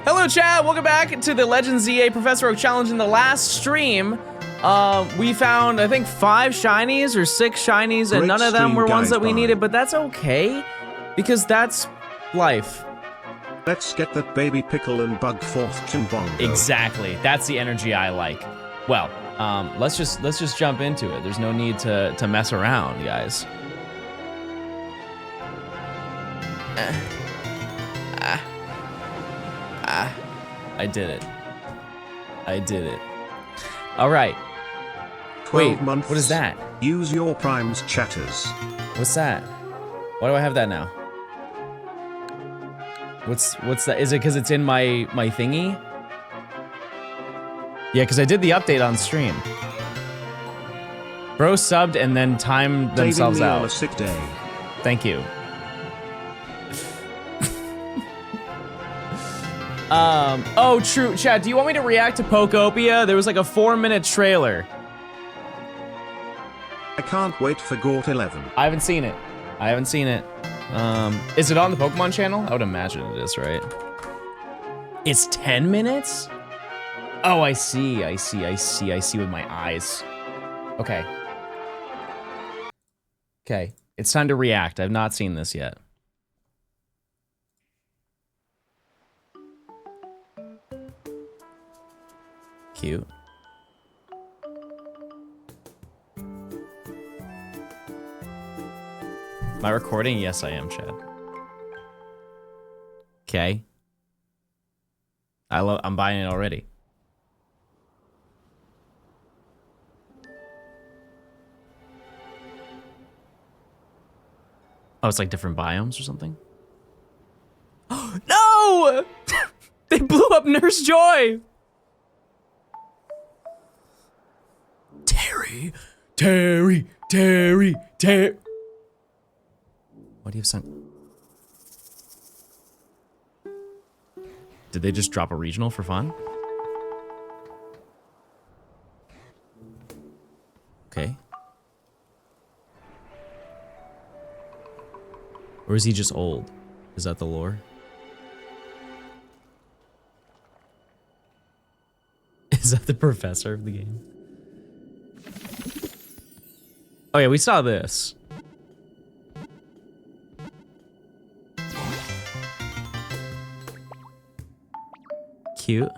Hello, chat. Welcome back to the Legends ZA Professor Oak Challenge. In the last stream, we found, I think, 5 shinies or 6 shinies, and none of them were ones that we needed, but that's okay, because that's life. Let's get that baby pickle and bug forth Chimbongo. Exactly. That's the energy I like. Well, let's just jump into it. There's no need to mess around, guys. I did it. I did it. All right. 12 Wait, months. what is that? Use your primes chatters. What's that? Why do I have that now? What's that? Is it because it's in my thingy? Yeah, because I did the update on stream. Bro subbed and then timed themselves Saving me out. on a sick day. Thank you. Oh, true. Chat, do you want me to react to Pokopia? There was like a 4-minute trailer. I can't wait for Gour 11. I haven't seen it. I haven't seen it. Is it on the Pokemon channel? I would imagine it is, right? It's 10 minutes? Oh, I see with my eyes. Okay. Okay, it's time to react. I've not seen this yet. Cute. Am I recording? Yes, I am, Chad. Okay. I'm buying it already. Oh, it's like different biomes or something? No! They blew up Nurse Joy! Terry. What do you have sent? Did they just drop a regional for fun? Okay. Or is he just old? Is that the lore? Is that the professor of the game? Oh yeah, we saw this. Cute.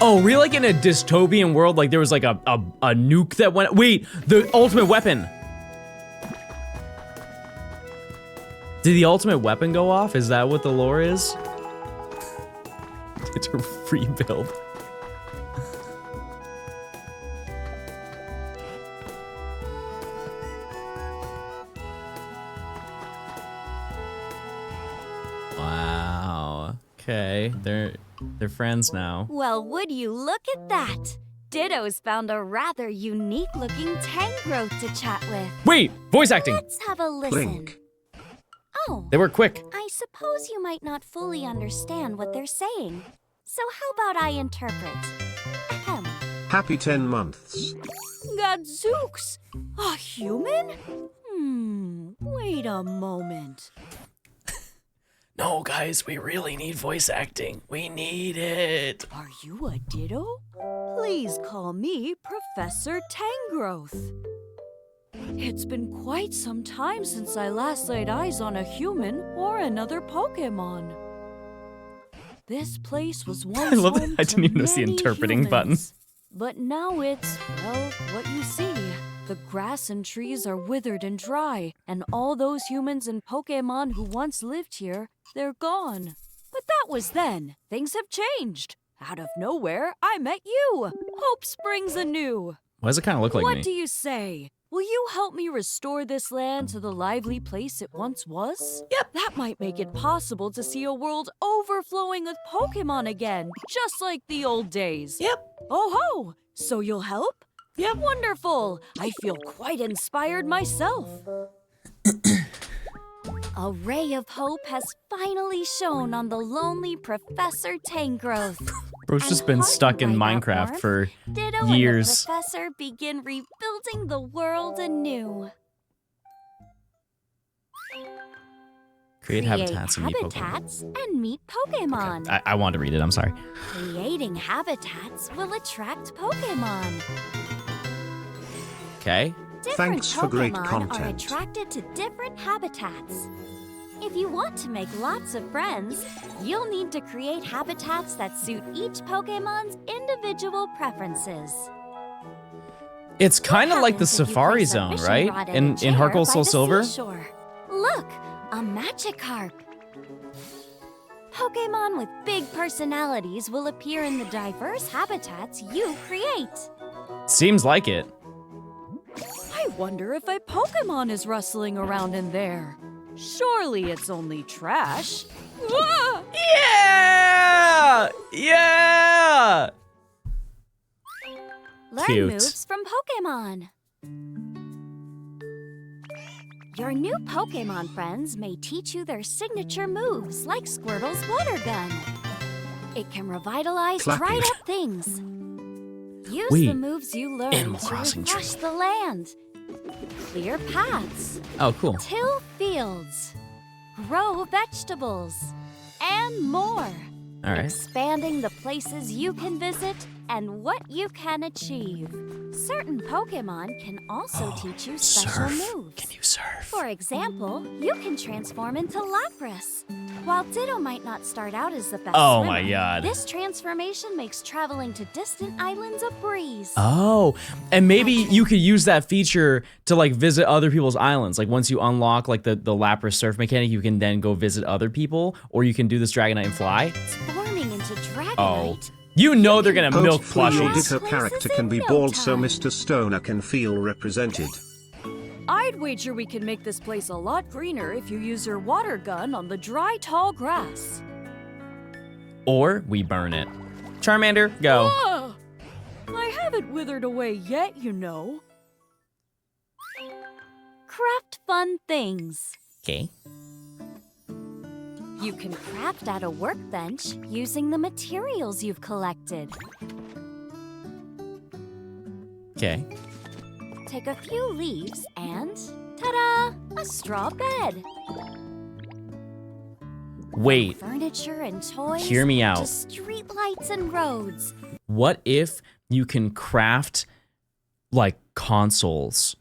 Oh, really? Like in a dystopian world, like there was like a nuke that went. Wait, the ultimate weapon. Did the ultimate weapon go off? Is that what the lore is? It's a rebuild. Wow. Okay, they're friends now. Well, would you look at that? Ditto's found a rather unique-looking Tangrowth to chat with. Wait, voice acting. Let's have a listen. Blink. Oh, They were quick. I suppose you might not fully understand what they're saying. So how about I interpret? Ahem. Happy 10 months. Gadzooks! A human? Wait a moment. No, guys, we really need voice acting. We need it. Are you a Ditto? Please call me Professor Tangrowth. It's been quite some time since I last laid eyes on a human or another Pokemon. This place was once I love that home I to didn't even notice the many interpreting button. humans. But now it's, well, what you see. The grass and trees are withered and dry, and all those humans and Pokemon who once lived here, they're gone. But that was then. Things have changed. Out of nowhere, I met you. Hope springs anew. Why does it kind of look like What me? do you say? Will you help me restore this land to the lively place it once was? Yep. That might make it possible to see a world overflowing with Pokemon again, just like the old days. Yep. Oh ho! So you'll help? Yep. Wonderful! I feel quite inspired myself. A ray of hope has finally shone on the lonely Professor Tangrowth. Bro's just been stuck in Minecraft for Ditto years. and the Professor begin rebuilding the world anew. Create habitats and meet Pokemon. habitats and meet Pokemon. Okay. I wanted to read it, I'm sorry. Creating habitats will attract Pokemon. Okay. Different Thanks for great Pokemon content. are attracted to different habitats. If you want to make lots of friends, you'll need to create habitats that suit each Pokemon's individual preferences. It's kind of What like the happens if you Safari place a Zone, fishing right? rod In a chair Heart Gold by Soul the Silver? seashore? Look, a Magikarp. Pokemon with big personalities will appear in the diverse habitats you create. Seems like it. I wonder if a Pokemon is rustling around in there. Surely it's only trash. Ah! Yeah! Yeah! Learn Cute. moves from Pokemon. Your new Pokemon friends may teach you their signature moves, like Squirtle's water gun. It can revitalize Clapping. dried up things. Use Wait, the moves you learned Animal to Crossing refresh tree. the land. Clear paths, Oh, cool. till fields, grow vegetables, and more. All right. Expanding the places you can visit and what you can achieve. Certain Pokemon can also teach you special Surf. moves. Can you surf? For example, you can transform into Lapras. While Ditto might not start out as the best Oh swimmer, my God. this transformation makes traveling to distant islands a breeze. Oh, and maybe you could use that feature to like visit other people's islands. Like once you unlock like the Lapras surf mechanic, you can then go visit other people, or you can do this Dragonite and fly. It's forming into Dragonite. Oh, you know they're gonna milk Hopefully your plushies. Ditto character can be No bald so time. Mr. Stoner can feel represented. I'd wager we can make this place a lot greener if you use your water gun on the dry, tall grass. Or we burn it. Charmander, go. Ah! I haven't withered away yet, you know. Craft fun things. Okay. You can craft at a workbench using the materials you've collected. Okay. Take a few leaves and, ta-da, a straw bed. Wait. Furniture and toys. Hear me out. To street lights and roads. What if you can craft like consoles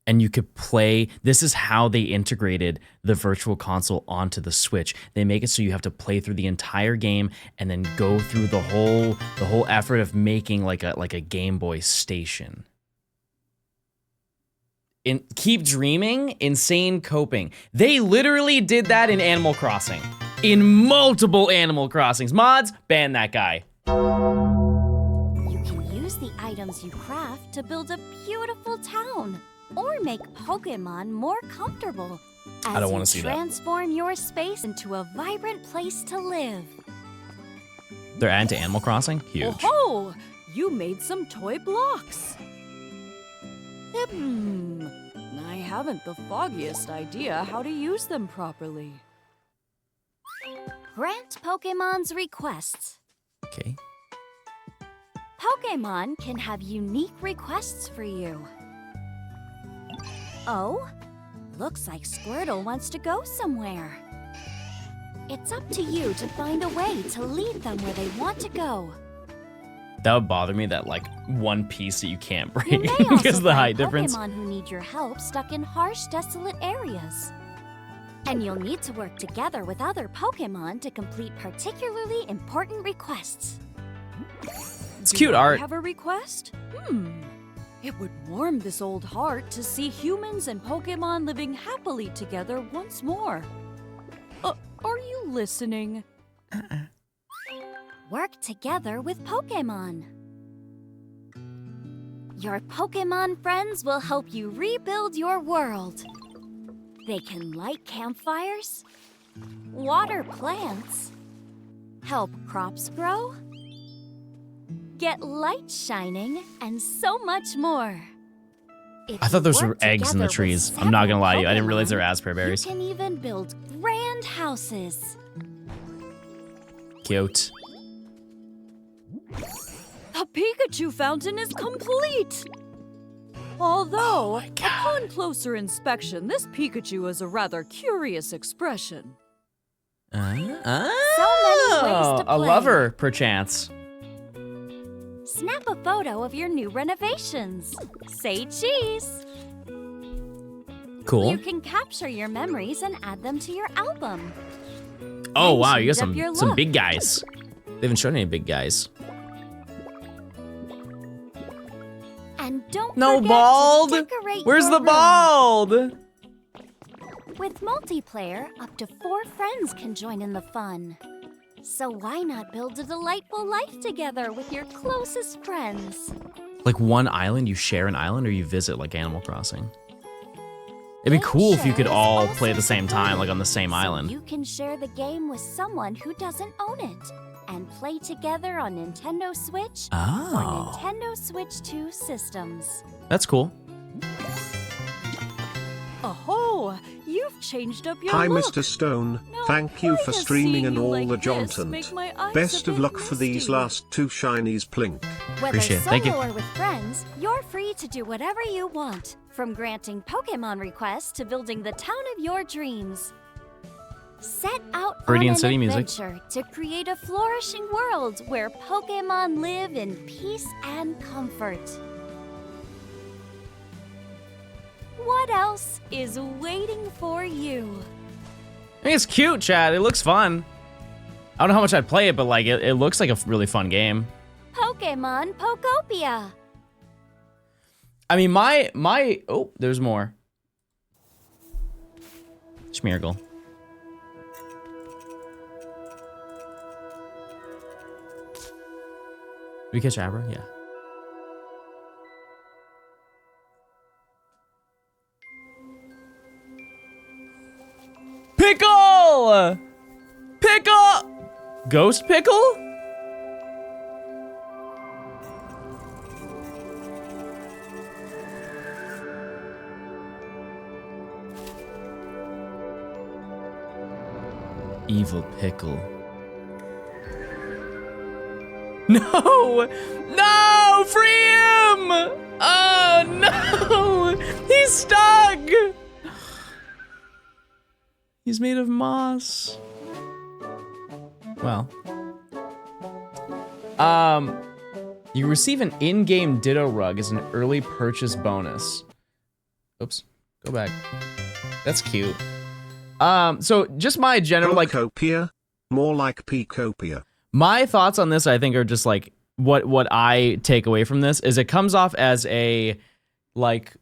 and you could play? This is how they integrated the virtual console onto the Switch. They make it so you have to play through the entire game and then go through the whole effort of making like a Game Boy station. Keep dreaming, insane coping. They literally did that in Animal Crossing. In multiple Animal Crossings. Mods, ban that guy. You can use the items you craft to build a beautiful town or make Pokemon more comfortable as I don't you wanna see that. transform your space into a vibrant place to live. They're adding to Animal Crossing? Huge. Oh, you made some toy blocks. I haven't the foggiest idea how to use them properly. Grant Pokemon's requests. Okay. Pokemon can have unique requests for you. Oh, looks like Squirtle wants to go somewhere. It's up to you to find a way to lead them where they want to go. That would bother me, that like one piece that you can't You break may also because of the find height difference. Pokemon who need your help stuck in harsh, desolate areas. And you'll need to work together with other Pokemon to complete particularly important requests. It's cute art. Have a request? It would warm this old heart to see humans and Pokemon living happily together once more. Are you listening? Work together with Pokemon. Your Pokemon friends will help you rebuild your world. They can light campfires, water plants, help crops grow, get light shining, and so much more. If I thought you those were work eggs in the together with trees. I'm not gonna lie to you. I didn't several realize they were Pokemon, raspberry berries. You can even build grand houses. Cute. The Pikachu fountain is complete! Although, my God. upon closer inspection, this Pikachu has a rather curious expression. So many ways to a play. lover, perchance. Snap a photo of your new renovations. Say cheese. Cool. You can capture your memories and add them to your album. Oh and wow, you got change up your some look. big guys. They haven't shown any big guys. And don't No forget bald. to decorate Where's your the room. bald? With multiplayer, up to 4 friends can join in the fun. So why not build a delightful life together with your closest friends? Like one island, you share an island, or you visit like Animal Crossing. It'd be Game cool if you share could is all also play at the same time, supported, like on the same so island. You can share the game with someone who doesn't own it and play together on Nintendo Switch or Oh, Nintendo Switch 2 systems. that's cool. Oh, you've changed up your Hi look. Mr. Stone, Now, thank you why for does streaming seeing and you all like the this Johnstone. make my eyes Best a of bit luck for these misty? last 2 shinies plink. Whether Appreciate it. solo Thank you. or with friends, you're free to do whatever you want, from granting Pokemon requests to building the town of your dreams. Set out Viridian on an City music. adventure to create a flourishing world where Pokemon live in peace and comfort. What else is waiting for you? I think it's cute, Chad. It looks fun. I don't know how much I'd play it, but like it looks like a really fun game. Pokemon Pokopia. I mean, my oh, there's more. Schmeargle. Did we catch Abra? Yeah. Pickle! Pickle! Ghost Pickle? Evil Pickle. No! No! Free him! Oh no! He's stuck! He's made of moss. Well. You receive an in-game Ditto rug as an early purchase bonus. Oops. Go back. That's cute. So just my general like Pokopia? More like Picopia. my thoughts on this, I think, are just like what I take away from this is it comes off as a like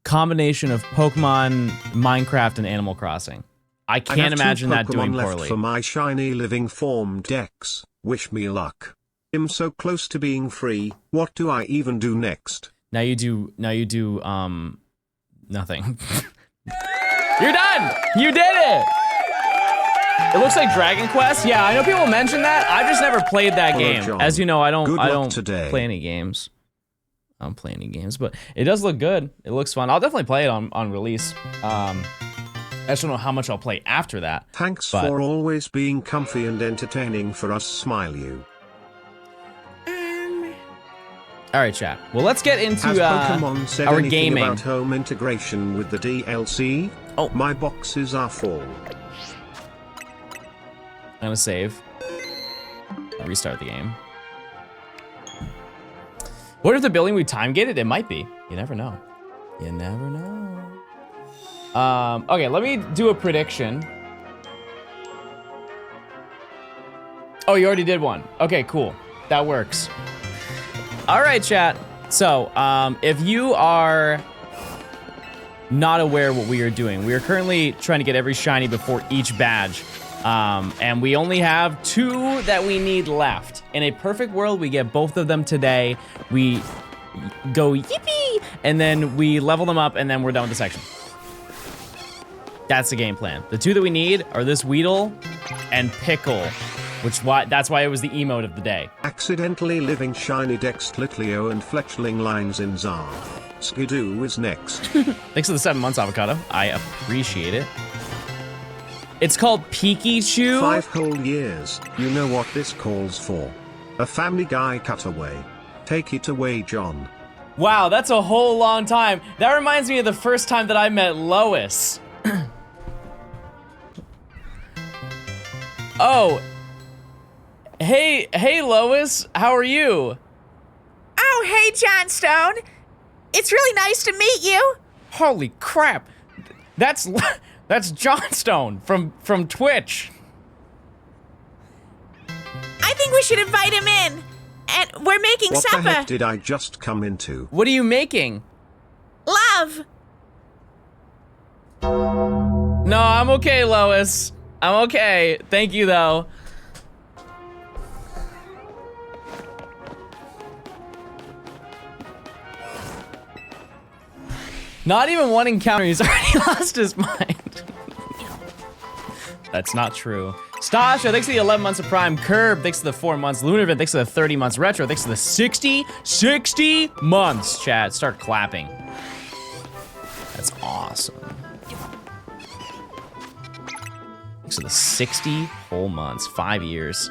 combination of Pokemon, Minecraft, and Animal Crossing. I can't imagine that doing left poorly. for my shiny living form Dex. Wish me luck. I'm so close to being free. What do I even do next? Now you do nothing. You're done! You did it! It looks like Dragon Quest. Yeah, I know people mention that. I've just never played that Hello, game. John. As you know, I Good luck don't today. play any games. I don't play any games, but it does look good. It looks fun. I'll definitely play it on release. I just don't know how much I'll play after that. Thanks but- for always being comfy and entertaining for us, Smile You. All right, chat. Well, let's get into Has Pokemon said our anything gaming. about home integration with the DLC? Oh. My boxes are full. I'm gonna save. Restart the game. What if the building we time gated? It might be. You never know. You never know. Okay, let me do a prediction. Oh, you already did one. Okay, cool. That works. All right, chat. So, if you are not aware what we are doing, we are currently trying to get every shiny before each badge. And we only have 2 that we need left. In a perfect world, we get both of them today. We go yippee, and then we level them up, and then we're done with the section. That's the game plan. The 2 that we need are this Weedle and Pickle, that's why it was the emote of the day. Accidentally living shiny Dex Litleo and Fletchling lines in Zar. Skidoo is next. Thanks for the 7 months, Avocado. I appreciate it. It's called Pikachu. 5 whole years. You know what this calls for? A Family Guy cutaway. Take it away, John. Wow, that's a whole long time. That reminds me of the first time that I met Lois. Oh. Hey Lois, how are you? Oh, hey, Johnstone. It's really nice to meet you. Holy crap. That's Johnstone from Twitch. I think we should invite him in. And we're making What supper. the heck did I just come into? What are you making? Love. No, I'm okay, Lois. I'm okay. Thank you, though. Not even one encounter, he's already lost his mind. That's not true. Stasha, thanks to the 11 months of Prime. Curb, thanks to the 4 months. Lunarvin, thanks to the 30 months. Retro, thanks to the 60 months. Chat, start clapping. That's awesome. Thanks to the 60 whole months, 5 years.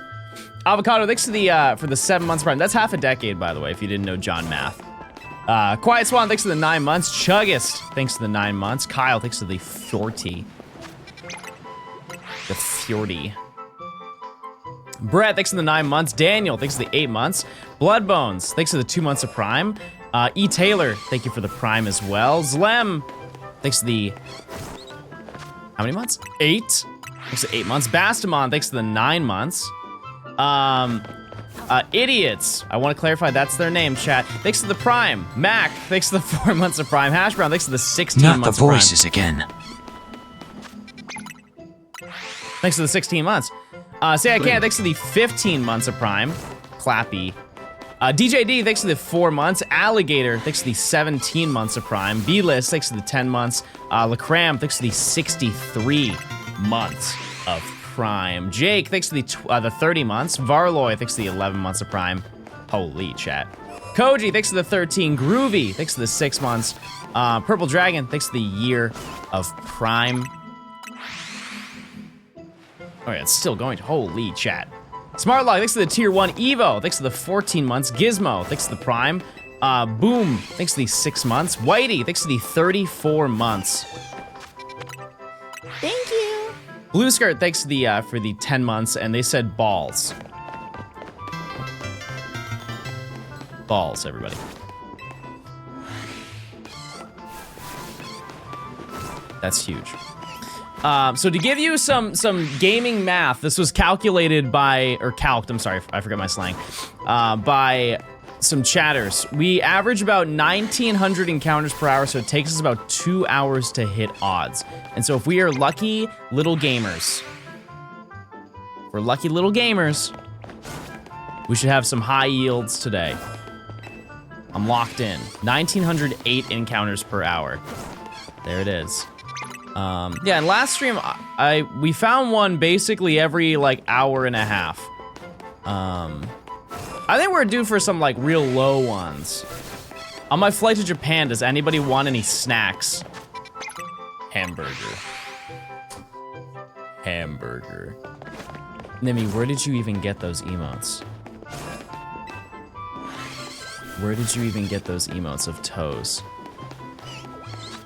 Avocado, thanks to the for the 7 months Prime. That's half a decade, by the way, if you didn't know John math. Quiet Swan, thanks to the 9 months. Chuggist, thanks to the 9 months. Kyle, thanks to the 40. The 40. Brett, thanks to the 9 months. Daniel, thanks to the 8 months. Bloodbones, thanks to the 2 months of Prime. E. Taylor, thank you for the Prime as well. Zlem, thanks to the... How many months? 8. Thanks to 8 months. Bastamon, thanks to the 9 months. Idiots. I want to clarify that's their name, chat. Thanks to the Prime. Mac, thanks to the 4 months of Prime. Hash Brown, thanks to the 16 Not months the of Prime. voices again. Thanks to the 16 months. Say I Can't, thanks to the 15 months of Prime. Clappy. DJD, thanks to the 4 months. Alligator, thanks to the 17 months of Prime. B-List, thanks to the 10 months. Lacram, thanks to the 63 months of Prime. Jake, thanks to the 30 months. Varloy, thanks to the 11 months of Prime. Holy chat. Koji, thanks to the 13. Groovy, thanks to the 6 months. Purple Dragon, thanks to the year of Prime. Oh yeah, it's still going. Holy chat. Smartlog, thanks to the tier 1. Evo, thanks to the 14 months. Gizmo, thanks to the Prime. Boom, thanks to the 6 months. Whitey, thanks to the 34 months. Thank you. Blue Skirt, thanks to the for the 10 months, and they said balls. Balls, everybody. That's huge. So to give you some gaming math, this was calculated by, or calced, I'm sorry, I forgot my slang, by some chatters. We average about 1,900 encounters per hour, so it takes us about 2 hours to hit odds. And so if we are lucky little gamers, we should have some high yields today. I'm locked in. 1,908 encounters per hour. There it is. Yeah, and last stream, we found one basically every, like, hour and a half. I think we're due for some, like, real low ones. On my flight to Japan, does anybody want any snacks? Hamburger. Hamburger. Nimi, where did you even get those emotes? Where did you even get those emotes of toes?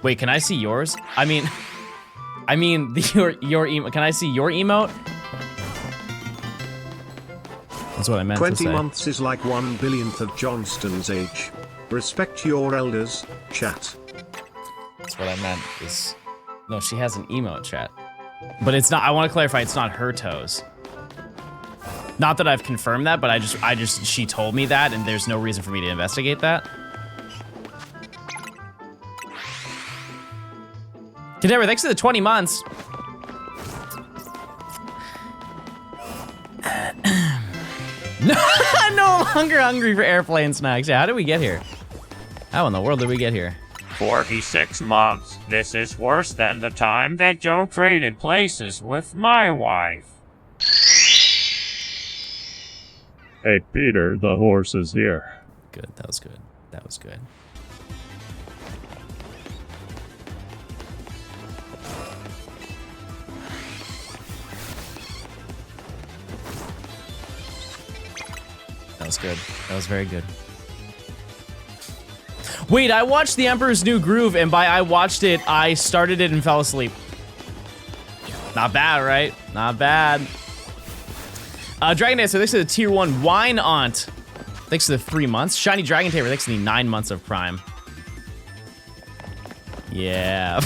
Wait, can I see yours? I mean, your emote. Can I see your emote? That's what I meant to say. 20 months is like 1/1000th of Johnstone's age. Respect your elders, chat. That's what I meant. Is no, she has an emote, chat. But it's not. I want to clarify. It's not her toes. Not that I've confirmed that, but she told me that, and there's no reason for me to investigate that. Kadabra, thanks to the 20 months. No longer hungry for airplane snacks. Yeah, how did we get here? How in the world did we get here? 46 months. This is worse than the time that Joe traded places with my wife. Hey, Peter, the horse is here. Good, that was good. That was good. That was good. That was very good. Wait, I watched The Emperor's New Groove, and by I watched it, I started it and fell asleep. Not bad, right? Not bad. Dragon Dancer, thanks to the tier 1 Wine Aunt. Thanks to the 3 months. Shiny Dragon Tamer, thanks to the 9 months of Prime. Yeah.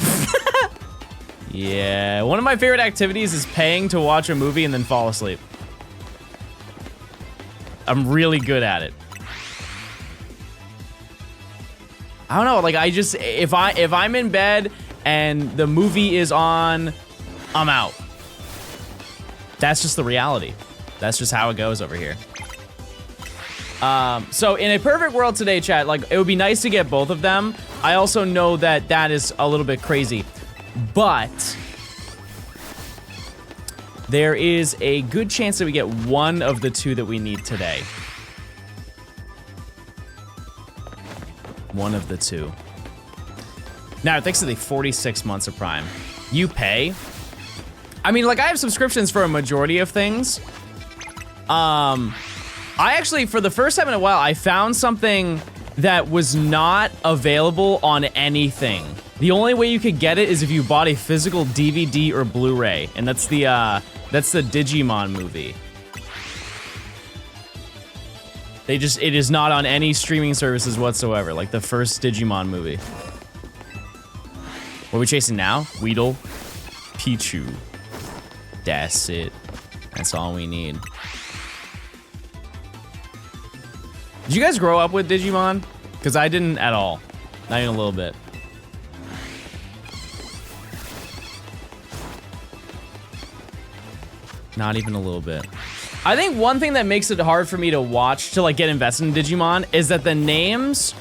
Yeah. One of my favorite activities is paying to watch a movie and then fall asleep. I'm really good at it. I don't know, like I just if I'm in bed and the movie is on, I'm out. That's just the reality. That's just how it goes over here. So in a perfect world today, chat, like it would be nice to get both of them. I also know that that is a little bit crazy, but there is a good chance that we get one of the two that we need today. One of the two. Now, thanks to the 46 months of Prime. You pay? I mean, like, I have subscriptions for a majority of things. I actually, for the first time in a while, I found something that was not available on anything. The only way you could get it is if you bought a physical DVD or Blu-ray, and that's the Digimon movie. It is not on any streaming services whatsoever, like the first Digimon movie. What are we chasing now? Weedle, Pichu. That's it. That's all we need. Did you guys grow up with Digimon? Because I didn't at all. Not even a little bit. Not even a little bit. I think one thing that makes it hard for me to watch, to like get invested in Digimon, is that the names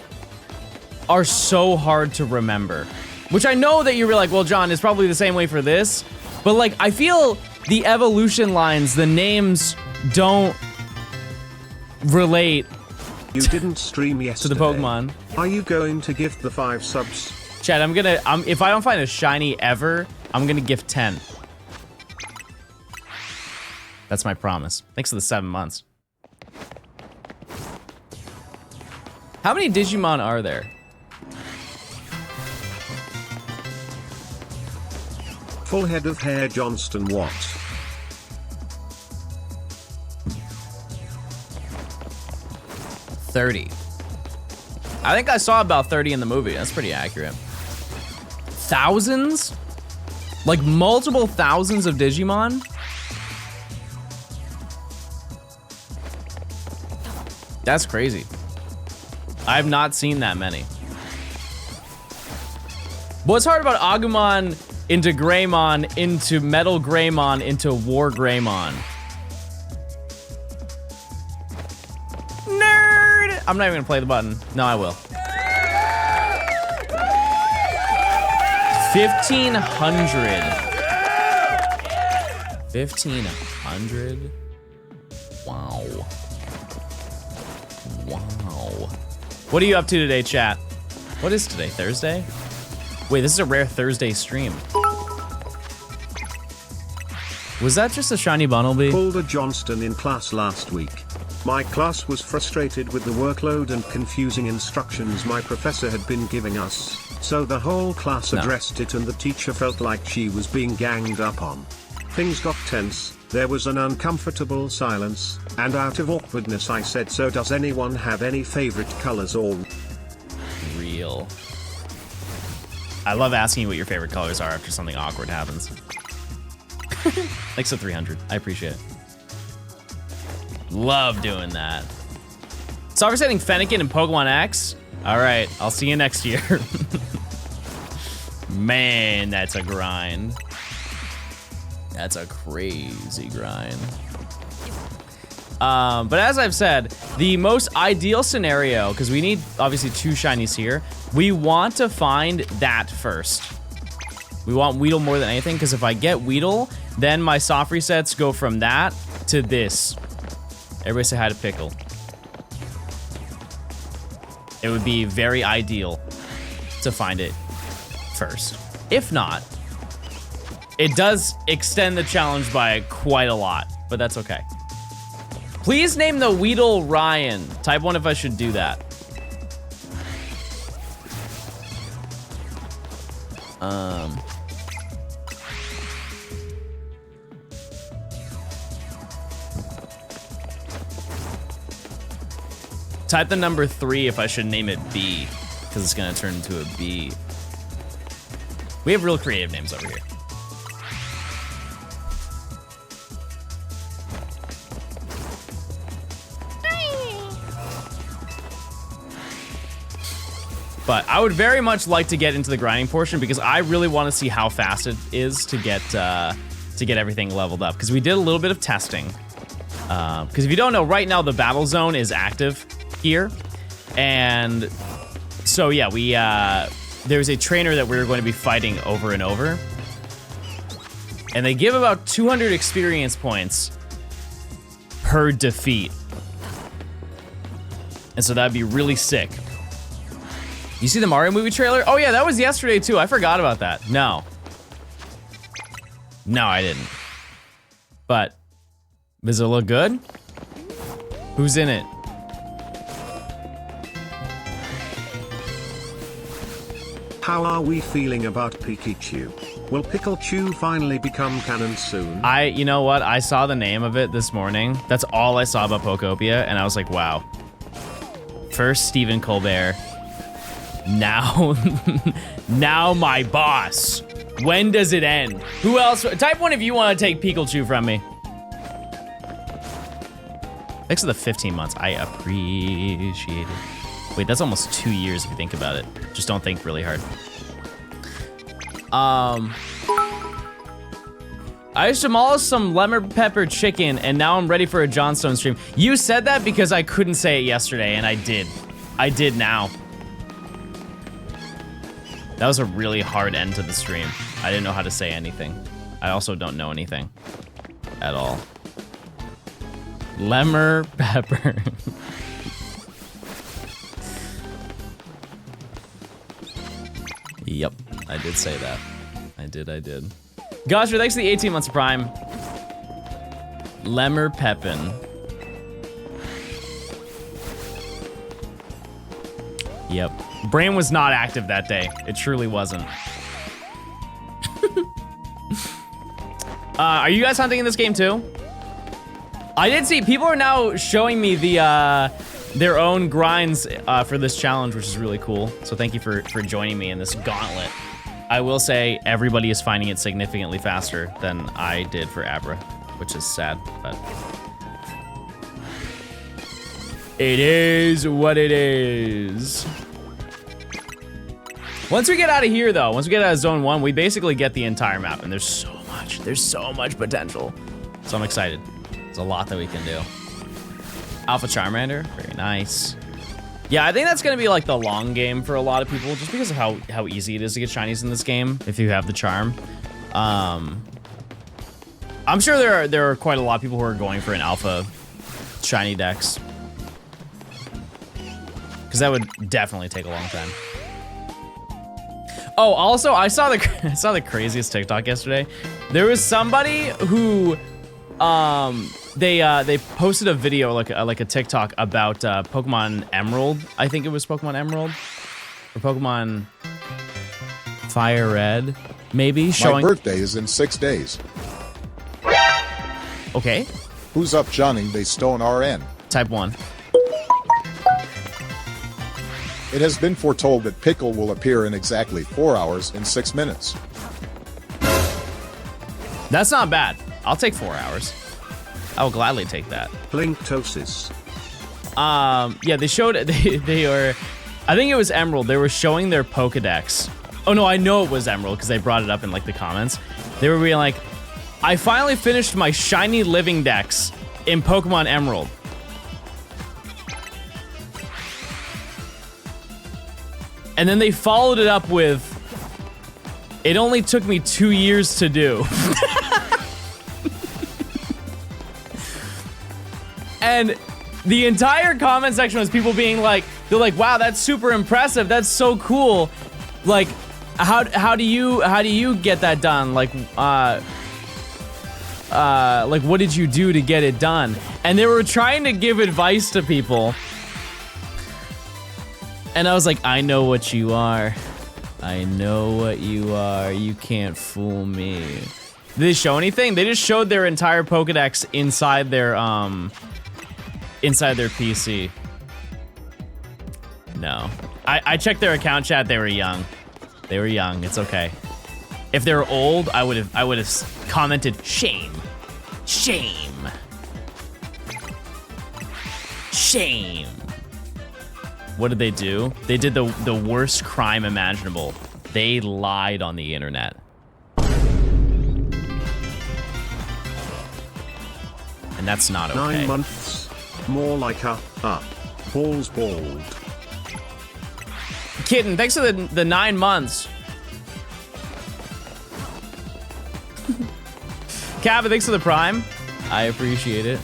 are so hard to remember. Which I know that you were like, well, John, it's probably the same way for this. But like, I feel the evolution lines, the names don't relate You didn't stream yesterday. to the Pokemon. Are you going to give the 5 subs? Chad, if I don't find a shiny ever, I'm gonna gift 10. That's my promise. Thanks for the 7 months. How many Digimon are there? Full head of hair, Johnstone, what? $30. I think I saw about 30 in the movie. That's pretty accurate. Thousands? Like multiple thousands of Digimon? That's crazy. I've not seen that many. What's hard about Agumon into Greymon into Metal Greymon into War Greymon? Nerd! I'm not even gonna play the button. No, I will. 1,500. 1,500? Wow. Wow. What are you up to today, chat? What is today, Thursday? Wait, this is a rare Thursday stream. Was that just a shiny Bunnelby? Pulled a Johnstone in class last week. My class was frustrated with the workload and confusing instructions my professor had been giving us, so the whole class addressed it and the teacher felt like she was being ganged up on. Things got tense, there was an uncomfortable silence, and out of awkwardness I said, so does anyone have any favorite colors or... Real. I love asking you what your favorite colors are after something awkward happens. Thanks to 300. I appreciate it. Love doing that. So we're setting Fennekin and Pokemon X. All right, I'll see you next year. Man, that's a grind. That's a crazy grind. But as I've said, the most ideal scenario, because we need obviously 2 shinies here, we want to find that first. We want Weedle more than anything, because if I get Weedle, then my soft resets go from that to this. Everybody say hi to Pickle. It would be very ideal to find it first. If not, it does extend the challenge by quite a lot, but that's okay. Please name the Weedle Ryan. Type 1 if I should do that. Type the number 3 if I should name it B, because it's gonna turn into a B. We have real creative names over here. But I would very much like to get into the grinding portion because I really want to see how fast it is to get everything leveled up. Because we did a little bit of testing. Because if you don't know, right now the battle zone is active here, and so yeah, we there's a trainer that we're going to be fighting over and over, and they give about 200 experience points per defeat, and so that'd be really sick. You see the Mario movie trailer? Oh yeah, that was yesterday too. I forgot about that. No, I didn't. But does it look good? Who's in it? How are we feeling about Pichu? Will Pichu finally become canon soon? You know what? I saw the name of it this morning. That's all I saw about Pokopia, and I was like, wow. First Stephen Colbert. Now, now my boss. When does it end? Who else? Type 1 if you want to take Pikachu from me. Thanks for the 15 months. I appreciate it. Wait, that's almost 2 years if you think about it. Just don't think really hard. I just demolished some lemon pepper chicken and now I'm ready for a Johnstone stream. You said that because I couldn't say it yesterday and I did. I did now. That was a really hard end to the stream. I didn't know how to say anything. I also don't know anything at all. Lemmer pepper. Yep, I did say that. I did. Gosher, thanks for the 18 months of Prime. Lemmer Peppin. Yep. Brain was not active that day. It truly wasn't. Are you guys hunting in this game too? I did see people are now showing me the their own grinds for this challenge, which is really cool. So thank you for joining me in this gauntlet. I will say everybody is finding it significantly faster than I did for Abra, which is sad, but it is what it is. Once we get out of here though, once we get out of zone 1, we basically get the entire map and there's so much potential. So I'm excited. There's a lot that we can do. Alpha Charmander, very nice. Yeah, I think that's gonna be like the long game for a lot of people just because of how easy it is to get shinies in this game if you have the charm. I'm sure there are quite a lot of people who are going for an alpha shiny dex. Because that would definitely take a long time. Oh, also, I saw the craziest TikTok yesterday. There was somebody who, they posted a video, like a TikTok about Pokemon Emerald. I think it was Pokemon Emerald or Pokemon Fire Red, maybe. Showing. My birthday is in 6 days. Okay. Who's up, Johnny? They stone RN. Type 1. It has been foretold that Pickle will appear in exactly 4 hours and 6 minutes. That's not bad. I'll take 4 hours. I will gladly take that. Blinktosis. Yeah, they showed they were, I think it was Emerald. They were showing their Pokedex. Oh no, I know it was Emerald because they brought it up in like the comments. They were being like, I finally finished my shiny living dex in Pokemon Emerald. And then they followed it up with, it only took me 2 years to do. And the entire comment section was people being like, they're like, wow, that's super impressive. That's so cool. Like, how do you get that done? Like what did you do to get it done? And they were trying to give advice to people. And I was like, I know what you are. I know what you are. You can't fool me. Did they show anything? They just showed their entire Pokedex inside their PC. No. I checked their account chat. They were young. They were young. It's okay. If they were old, I would have commented shame. Shame. Shame. What did they do? They did the worst crime imaginable. They lied on the internet. And that's not okay. 9 months. More like Paul's bald. Kitten, thanks for the 9 months. Cabba, thanks for the prime. I appreciate it.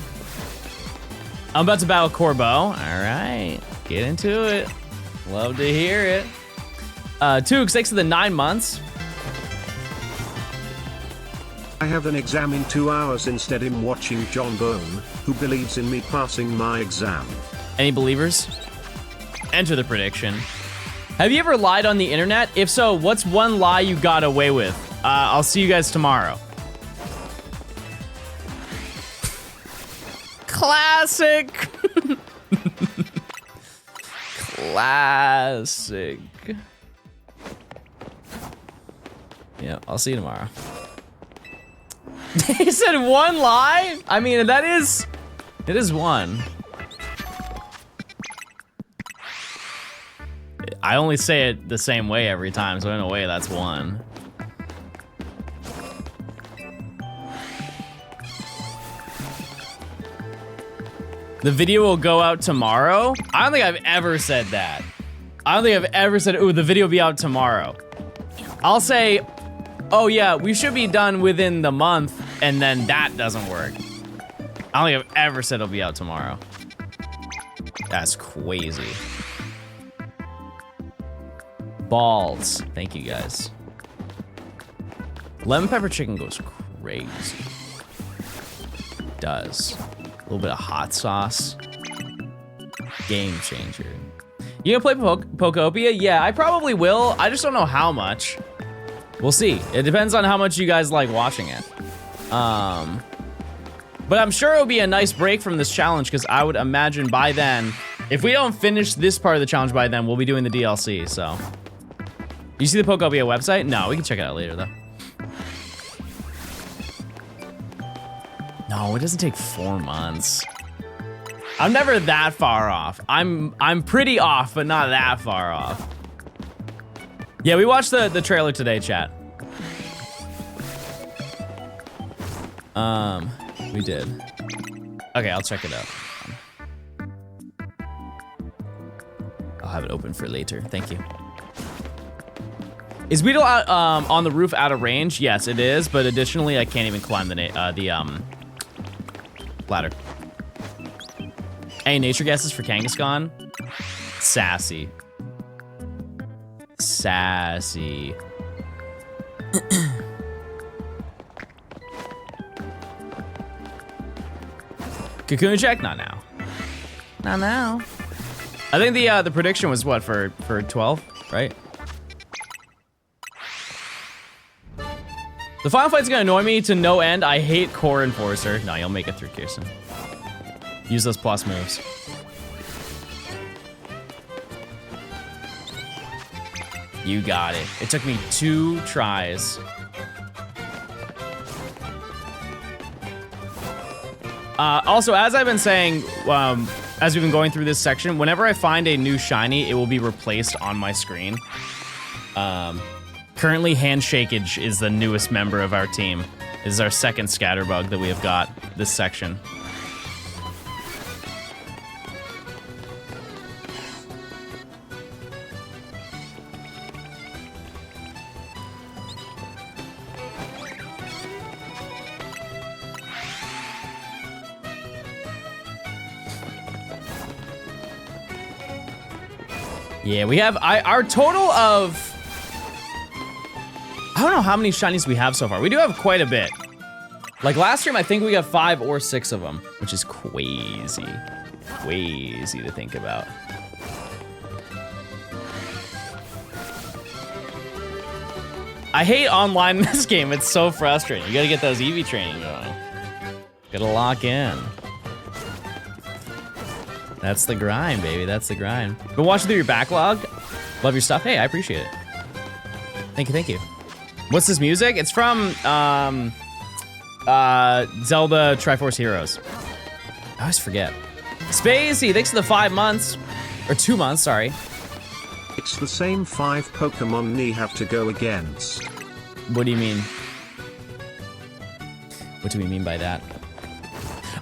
I'm about to battle Corbeau. All right, get into it. Love to hear it. Tooks, thanks for the 9 months. I have an exam in 2 hours. Instead, I'm watching John Bone, who believes in me passing my exam. Any believers? Enter the prediction. Have you ever lied on the internet? If so, what's one lie you got away with? I'll see you guys tomorrow. Classic. Classic. Yeah, I'll see you tomorrow. He said one lie? I mean, it is one. I only say it the same way every time, so in a way, that's one. The video will go out tomorrow? I don't think I've ever said that. I don't think I've ever said, ooh, the video will be out tomorrow. I'll say, oh yeah, we should be done within the month, and then that doesn't work. I don't think I've ever said it'll be out tomorrow. That's crazy. Balls. Thank you guys. Lemon pepper chicken goes crazy. It does. A little bit of hot sauce. Game changer. You gonna play Pokopia? Yeah, I probably will. I just don't know how much. We'll see. It depends on how much you guys like watching it. But I'm sure it'll be a nice break from this challenge because I would imagine by then, if we don't finish this part of the challenge by then, we'll be doing the DLC, so. You see the Pokopia website? No, we can check it out later though. No, it doesn't take 4 months. I'm never that far off. I'm pretty off, but not that far off. Yeah, we watched the trailer today, chat. We did. Okay, I'll check it out. I'll have it open for later. Thank you. Is Weedle out, on the roof out of range? Yes, it is, but additionally, I can't even climb the ladder. Any nature guesses for Kangaskhan? Sassy. Sassy. Cocoon check? Not now. Not now. I think the prediction was what for 12, right? The final fight's gonna annoy me to no end. I hate Core Enforcer. No, you'll make it through, Kirsten. Use those plus moves. You got it. It took me 2 tries. Also, as I've been saying, as we've been going through this section, whenever I find a new shiny, it will be replaced on my screen. Currently, Handshakage is the newest member of our team. This is our second Scatterbug that we have got this section. Yeah, we have our total of, I don't know how many shinies we have so far. We do have quite a bit. Like last stream, I think we got 5 or 6 of them, which is crazy. Crazy to think about. I hate online in this game. It's so frustrating. You gotta get those EV training going. Gotta lock in. That's the grind, baby. That's the grind. Been watching through your backlog. Love your stuff. Hey, I appreciate it. Thank you, thank you. What's this music? It's from Zelda Triforce Heroes. I always forget. Spacey, thanks for the 5 months. Or 2 months, sorry. It's the same 5 Pokemon we have to go against. What do you mean? What do we mean by that?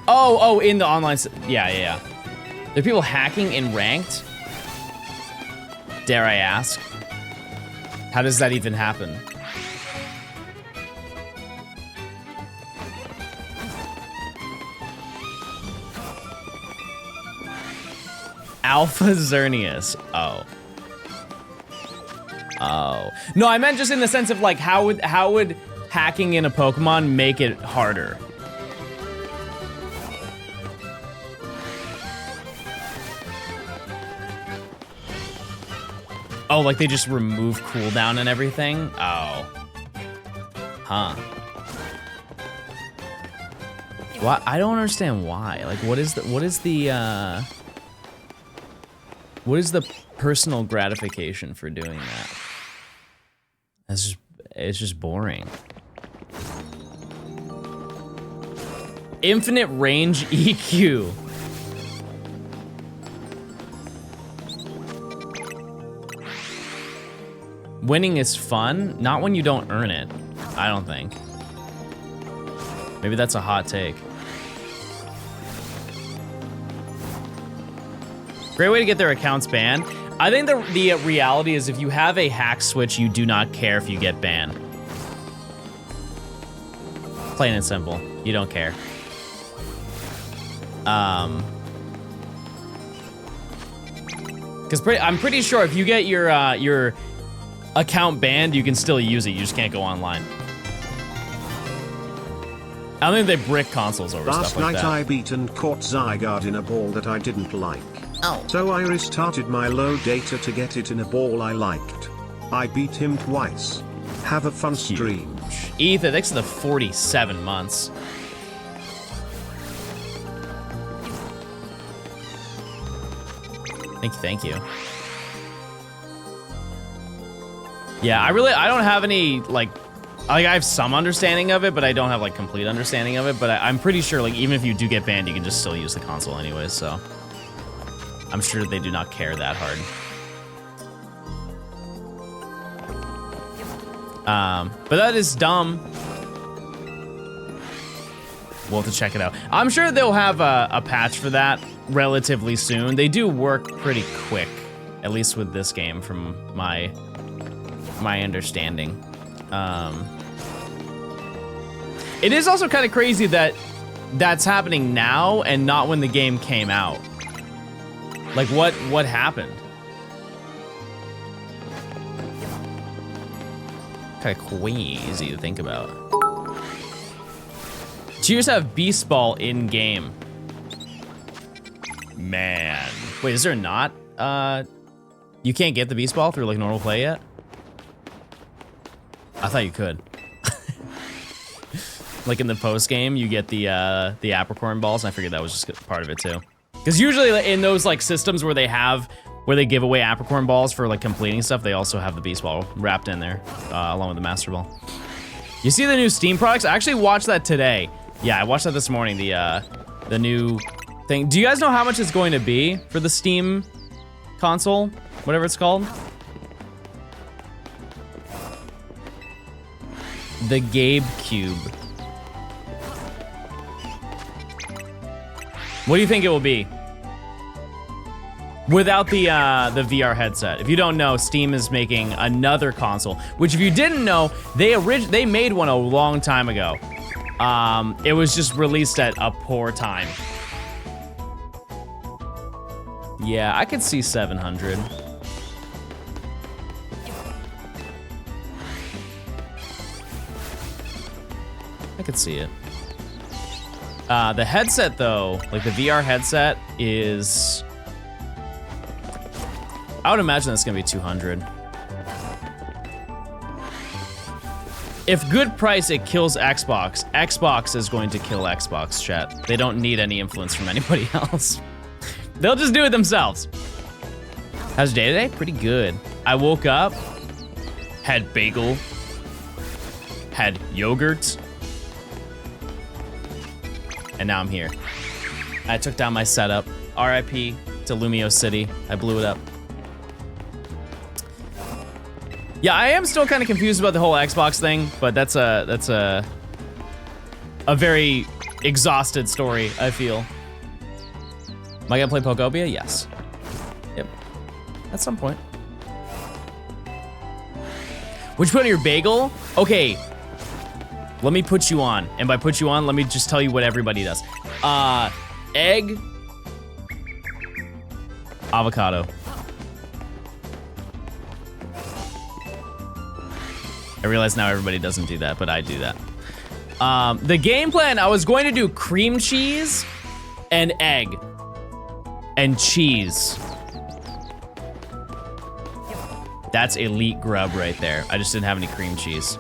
Oh, in the online, yeah. There are people hacking in ranked? Dare I ask? How does that even happen? Alpha Xerneas. Oh. No, I meant just in the sense of like how would hacking in a Pokemon make it harder? Oh, like they just remove cooldown and everything? Oh. Huh. What? I don't understand why. Like what is the personal gratification for doing that? It's just boring. Infinite range EQ. Winning is fun, not when you don't earn it, I don't think. Maybe that's a hot take. Great way to get their accounts banned. I think the reality is if you have a hack switch, you do not care if you get banned. Plain and simple, you don't care. Because I'm pretty sure if you get your account banned, you can still use it. You just can't go online. I don't think they brick consoles over stuff like that. Last night I beat and caught Zygarde in a ball that I didn't like. Oh. So I restarted my low data to get it in a ball I liked. I beat him twice. Have a fun stream. Ethan, thanks for the 47 months. Thank you. Yeah, I don't have any, like I have some understanding of it, but I don't have, like, complete understanding of it. But I'm pretty sure, like, even if you do get banned, you can just still use the console anyways, so. I'm sure they do not care that hard. But that is dumb. We'll have to check it out. I'm sure they'll have a patch for that relatively soon. They do work pretty quick, at least with this game, from my understanding. It is also kind of crazy that that's happening now and not when the game came out. Like, what happened? Kind of crazy to think about. Cheers have Beast Ball in game. Man. Wait, is there not? You can't get the Beast Ball through, like, normal play yet? I thought you could. Like in the post game, you get the apricorn balls, and I figured that was just part of it too. Because usually in those like systems where they give away apricorn balls for like completing stuff, they also have the Beast Ball wrapped in there, along with the Master Ball. You see the new Steam products? I actually watched that today. Yeah, I watched that this morning. The new thing. Do you guys know how much it's going to be for the Steam console, whatever it's called? The Gabe Cube. What do you think it will be? Without the VR headset. If you don't know, Steam is making another console, which if you didn't know, they made one a long time ago. It was just released at a poor time. Yeah, I could see 700. I could see it. The headset though, like the VR headset is, I would imagine that's gonna be 200. If good price, it kills Xbox. Xbox is going to kill Xbox, chat. They don't need any influence from anybody else. They'll just do it themselves. How's your day today? Pretty good. I woke up, had bagel, had yogurt, and now I'm here. I took down my setup. RIP to Lumio City. I blew it up. Yeah, I am still kind of confused about the whole Xbox thing, but that's a very exhausted story, I feel. Am I gonna play Pokobia? Yes. Yep. At some point. What'd you put in your bagel? Okay. Let me put you on. And by put you on, let me just tell you what everybody does. Egg. Avocado. I realize now everybody doesn't do that, but I do that. The game plan, I was going to do cream cheese and egg and cheese. That's elite grub right there. I just didn't have any cream cheese.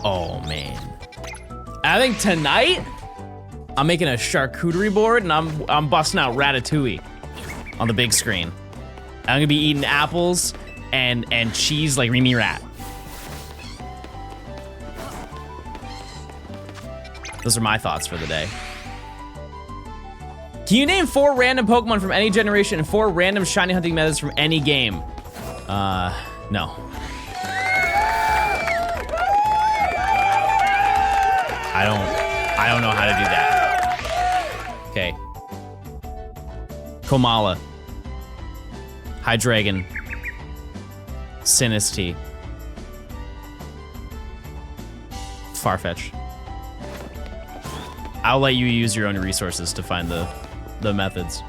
Oh man. I think tonight, I'm making a charcuterie board and I'm busting out ratatouille on the big screen. I'm gonna be eating apples and cheese like Remy Rat. Those are my thoughts for the day. Can you name 4 random Pokemon from any generation and 4 random shiny hunting methods from any game? No. I don't know how to do that. Okay. Komala. Hydreigon. Sinistea. Farfetch. I'll let you use your own resources to find the methods.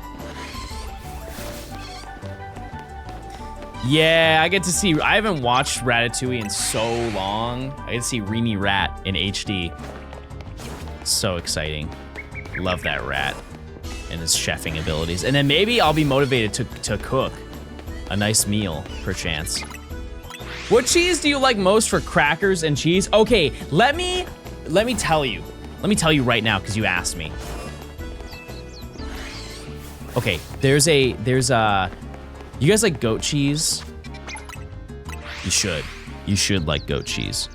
Yeah, I get to see, I haven't watched Ratatouille in so long. I get to see Remy Rat in HD. So exciting. Love that rat and his chefing abilities. And then maybe I'll be motivated to cook a nice meal, perchance. What cheese do you like most for crackers and cheese? Okay, let me tell you. Let me tell you right now, because you asked me. Okay, there's you guys like goat cheese? You should like goat cheese.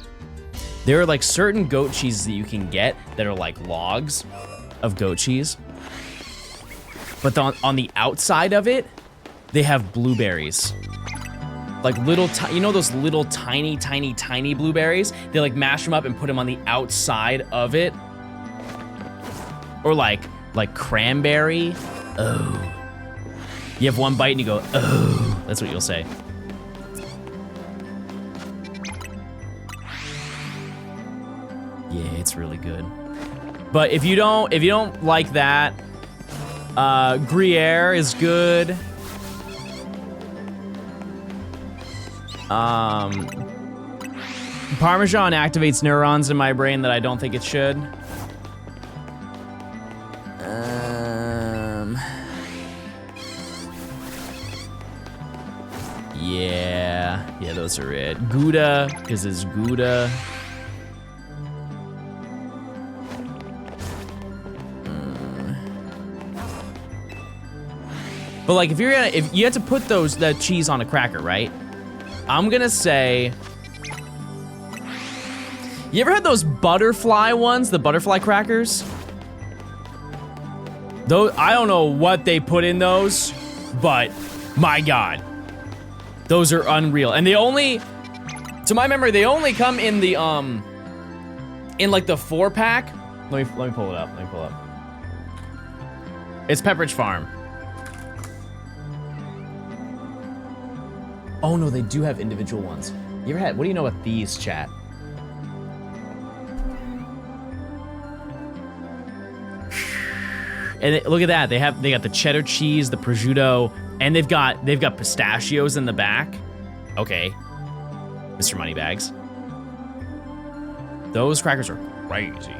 There are like certain goat cheeses that you can get that are like logs of goat cheese. But on the outside of it, they have blueberries. Like little, you know those little tiny blueberries? They like mash them up and put them on the outside of it. Or like cranberry. Oh. You have one bite and you go, oh. That's what you'll say. Yeah, it's really good. But if you don't like that, Gruyere is good. Parmesan activates neurons in my brain that I don't think it should. Yeah, those are it. Gouda, because it's Gouda. But like, if you had to put that cheese on a cracker, right? I'm gonna say, you ever had those butterfly ones, the butterfly crackers? Those, I don't know what they put in those, but my God, those are unreal. And they only, to my memory, they only come in the in like the 4-pack. Let me pull it up. It's Pepperidge Farm. Oh no, they do have individual ones. You ever had, what do you know about these, chat? And look at that, they got the cheddar cheese, the prosciutto, and they've got pistachios in the back. Okay, Mr. Moneybags. Those crackers are crazy.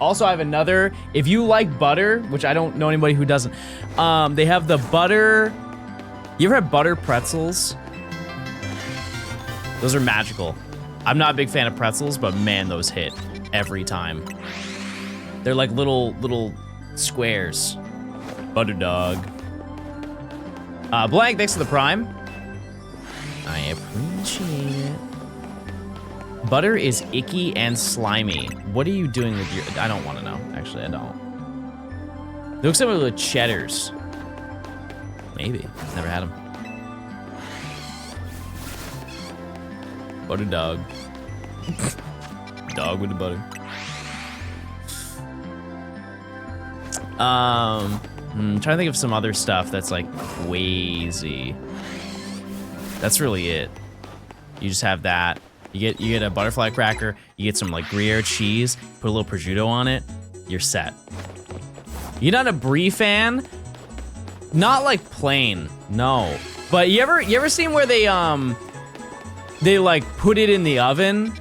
Also, I have another, if you like butter, which I don't know anybody who doesn't, they have the butter, you ever had butter pretzels? Those are magical. I'm not a big fan of pretzels, but man, those hit every time. They're like little squares. Butter dog. Blank, thanks for the prime. I appreciate it. Butter is icky and slimy. What are you doing with your... I don't want to know. Actually, I don't. It looks like with cheddars. Maybe. Never had them. Butter dog. Dog with the butter. I'm trying to think of some other stuff that's like crazy. That's really it. You just have that. You get a butterfly cracker. You get some like Gruyere cheese. Put a little prosciutto on it. You're set. You're not a brie fan? Not like plain, no. But you ever seen where they like put it in the oven?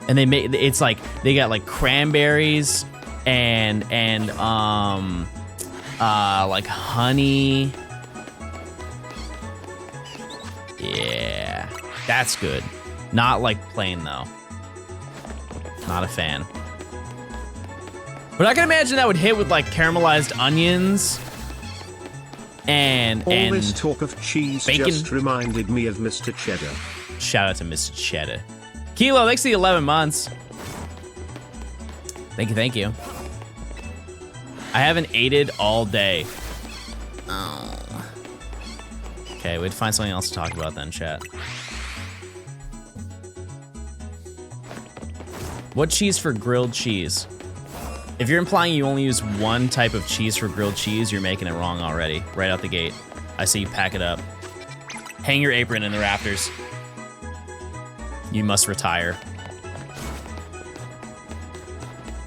And they make it's like they got like cranberries and like honey. Yeah, that's good. Not like plain though. Not a fan. But I can imagine that would hit with like caramelized onions and all this talk of cheese bacon. Just reminded me of Mr. Cheddar. Shout out to Mr. Cheddar. Kilo, thanks for the 11 months. Thank you. I haven't ate all day. Oh. Okay, we'd find something else to talk about then, chat. What cheese for grilled cheese? If you're implying you only use one type of cheese for grilled cheese, you're making it wrong already, right out the gate. I see you pack it up. Hang your apron in the rafters. You must retire.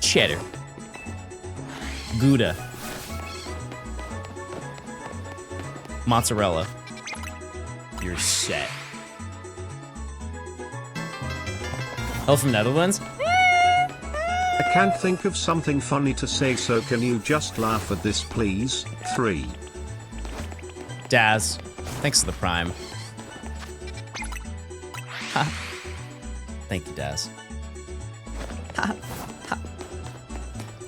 Cheddar. Gouda. Mozzarella. You're set. Oh, from Netherlands? I can't think of something funny to say, so can you just laugh at this, please? 3. Daz, thanks for the prime. Ha. Thank you, Daz. Ha. Ha.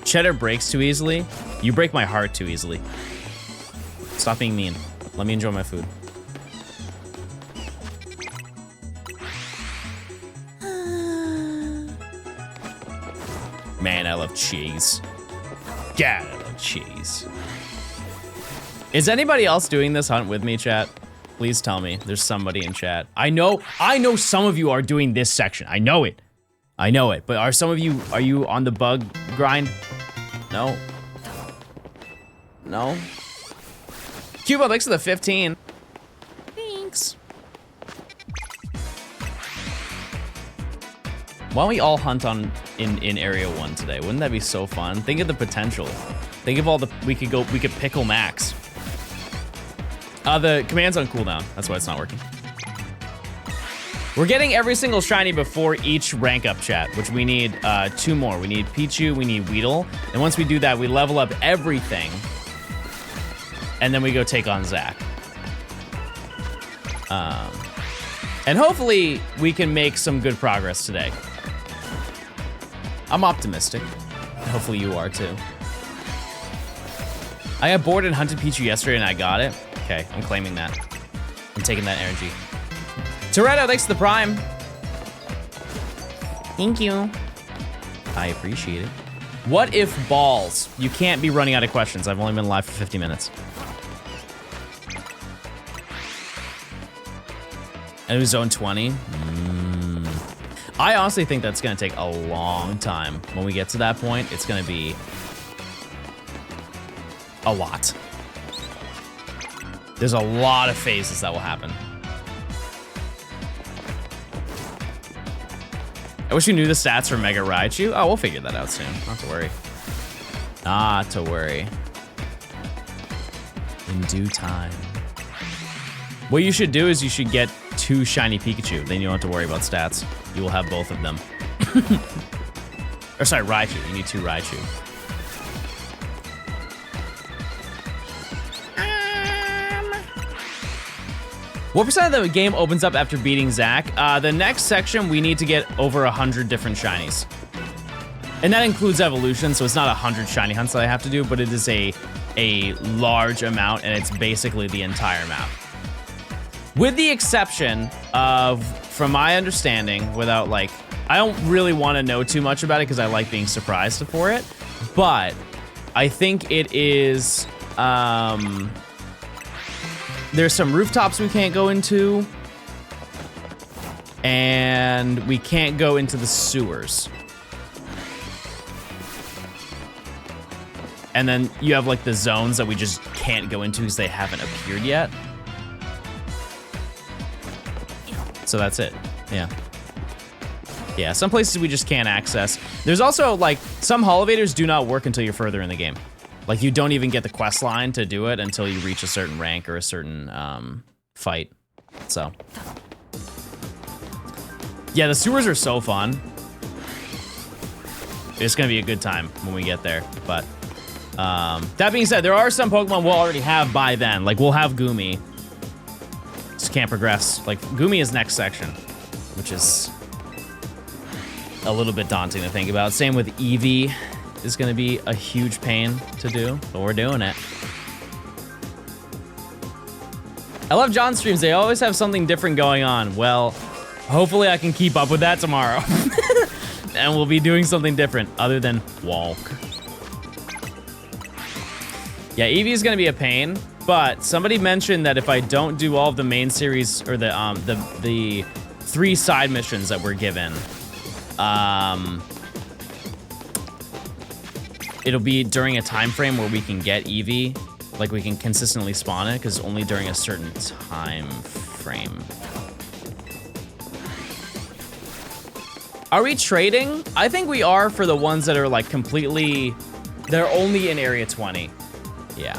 Cheddar breaks too easily. You break my heart too easily. Stop being mean. Let me enjoy my food. Man, I love cheese. God, I love cheese. Is anybody else doing this hunt with me, chat? Please tell me. There's somebody in chat. I know some of you are doing this section. I know it. But are some of you, are you on the bug grind? No. No. Cuba, thanks for the 15. Thanks. Why don't we all hunt in Area 1 today? Wouldn't that be so fun? Think of the potential. Think of all the, we could pickle max. The command's on cooldown. That's why it's not working. We're getting every single shiny before each rank up, chat, which we need 2 more. We need Pichu, we need Weedle. And once we do that, we level up everything. And then we go take on Zach. And hopefully we can make some good progress today. I'm optimistic. Hopefully you are too. I got bored and hunted Pichu yesterday and I got it. Okay, I'm claiming that. I'm taking that energy. Toretto, thanks for the prime. Thank you. I appreciate it. What if balls? You can't be running out of questions. I've only been live for 50 minutes. And it was zone 20. I honestly think that's gonna take a long time. When we get to that point, it's gonna be a lot. There's a lot of phases that will happen. I wish we knew the stats for Mega Raichu. Oh, we'll figure that out soon. Not to worry. Not to worry. In due time. What you should do is you should get 2 shiny Pikachu. Then you don't have to worry about stats. You will have both of them. Or sorry, Raichu. You need 2 Raichu. What percent of the game opens up after beating Zach? The next section, we need to get over 100 different shinies. And that includes evolution, so it's not 100 shiny hunts that I have to do, but it is a large amount, and it's basically the entire map. With the exception of, from my understanding, without like, I don't really want to know too much about it because I like being surprised for it, but I think it is, there's some rooftops we can't go into, and we can't go into the sewers. And then you have like the zones that we just can't go into because they haven't appeared yet. So that's it, yeah. Yeah, some places we just can't access. There's also like, some elevators do not work until you're further in the game. Like you don't even get the quest line to do it until you reach a certain rank or a certain fight, so. Yeah, the sewers are so fun. It's gonna be a good time when we get there, but. That being said, there are some Pokemon we'll already have by then. Like, we'll have Goomy. Just can't progress. Like, Goomy is next section, which is a little bit daunting to think about. Same with Eevee is going to be a huge pain to do, but we're doing it. I love John's streams. They always have something different going on. Well, hopefully I can keep up with that tomorrow. And we'll be doing something different other than walk. Yeah, Eevee is gonna be a pain, but somebody mentioned that if I don't do all of the main series or the 3 side missions that we're given, it'll be during a time frame where we can get Eevee, like we can consistently spawn it, because only during a certain time frame. Are we trading? I think we are for the ones that are like completely, they're only in Area 20. Yeah.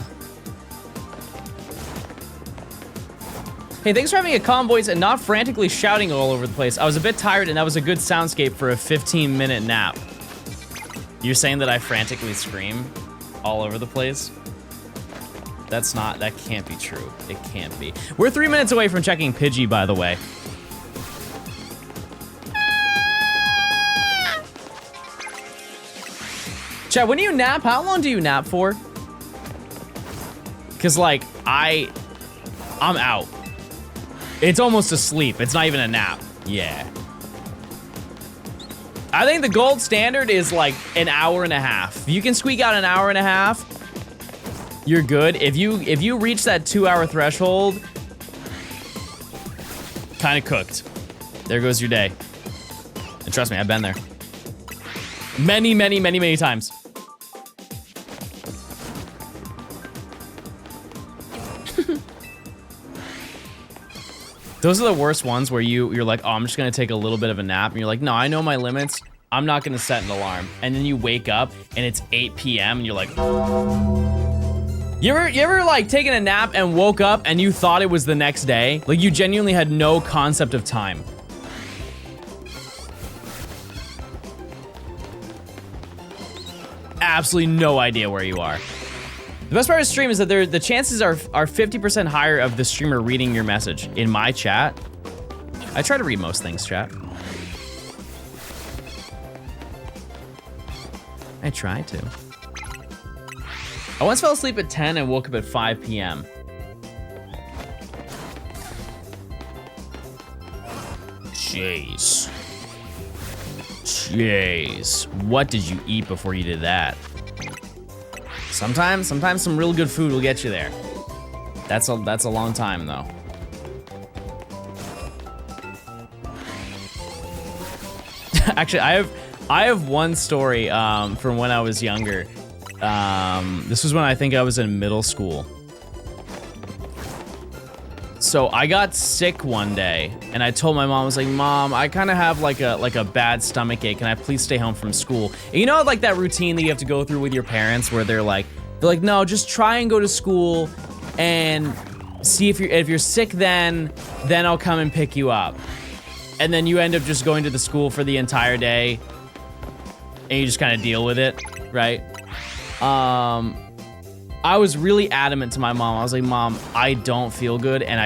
Hey, thanks for having a calm voice and not frantically shouting all over the place. I was a bit tired and that was a good soundscape for a 15-minute nap. You're saying that I frantically scream all over the place? That can't be true. It can't be. We're 3 minutes away from checking Pidgey, by the way. Chat, when you nap, how long do you nap for? Cause like, I'm out. It's almost a sleep. It's not even a nap. Yeah. I think the gold standard is like an hour and a half. If you can squeak out an hour and a half, you're good. If you reach that 2-hour threshold, kind of cooked. There goes your day. And trust me, I've been there. Many, many, many, many times. Those are the worst ones where you're like, oh, I'm just gonna take a little bit of a nap. And you're like, no, I know my limits. I'm not gonna set an alarm. And then you wake up and it's 8 p.m. and you're like, you ever like taken a nap and woke up and you thought it was the next day? Like you genuinely had no concept of time. Absolutely no idea where you are. The best part of the stream is that the chances are 50% higher of the streamer reading your message. In my chat, I try to read most things, chat. I try to. I once fell asleep at 10 and woke up at 5 p.m. Jeez. Jeez. What did you eat before you did that? Sometimes some real good food will get you there. That's a long time though. Actually, I have one story from when I was younger. This was when I think I was in middle school. So I got sick one day, and I told my mom, I was like, Mom, I kind of have like a bad stomach ache. Can I please stay home from school? And you know, like that routine that you have to go through with your parents, where they're like, no, just try and go to school, and see if you're sick. Then I'll come and pick you up. And then you end up just going to the school for the entire day, and you just kind of deal with it, right? I was really adamant to my mom. I was like, Mom, I don't feel good and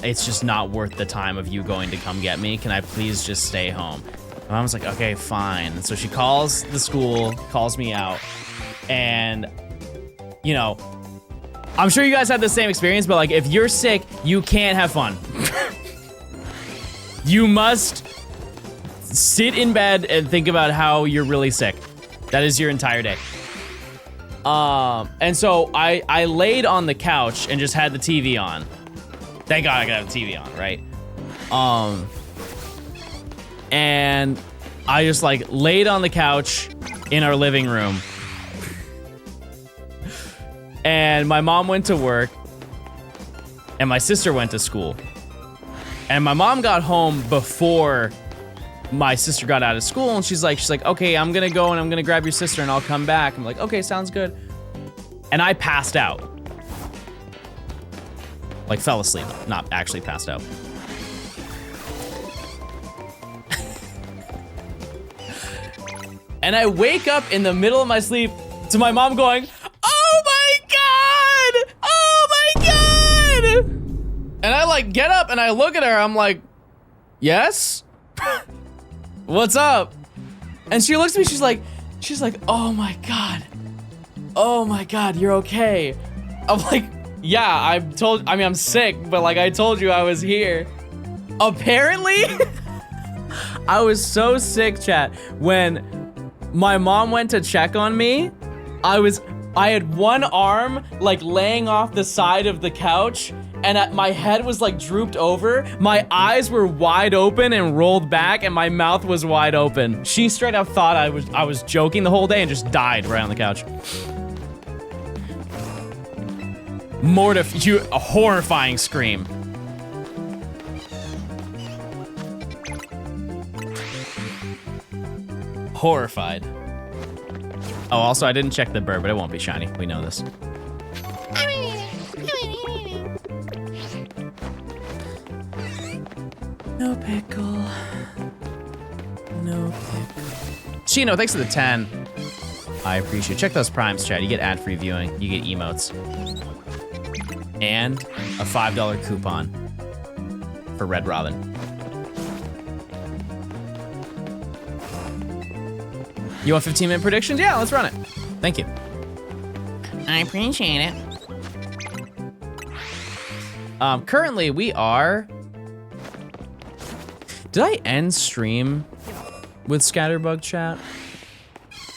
it's just not worth the time of you going to come get me. Can I please just stay home? My mom was like, okay, fine. And so she calls the school, calls me out, and you know, I'm sure you guys had the same experience, but like if you're sick, you can't have fun. You must sit in bed and think about how you're really sick. That is your entire day. And so I laid on the couch and just had the TV on. Thank God I could have the TV on, right? And I just like laid on the couch in our living room. And my mom went to work and my sister went to school. And my mom got home before my sister got out of school, and she's like, okay, I'm gonna go and I'm gonna grab your sister and I'll come back. I'm like, okay, sounds good. And I passed out. Like fell asleep, not actually passed out. And I wake up in the middle of my sleep to my mom going, oh my God! Oh my God! And I like get up and I look at her, I'm like, yes? What's up? And she looks at me, she's like, oh my God. Oh my God, you're okay. I'm like, yeah, I'm sick, but like I told you I was here. Apparently, I was so sick, chat, when my mom went to check on me, I had one arm like laying off the side of the couch, and my head was like drooped over. My eyes were wide open and rolled back, and my mouth was wide open. She straight up thought I was joking the whole day and just died right on the couch. A horrifying scream. Horrified. Oh, also I didn't check the bird, but it won't be shiny. We know this. No pickle. No pickle. Chino, thanks for the 10. I appreciate it. Check those primes, chat. You get ad-free viewing. You get emotes. And a $5 coupon for Red Robin. You want 15-minute predictions? Yeah, let's run it. Thank you. I appreciate it. Currently, we are... Did I end stream with Scatterbug chat?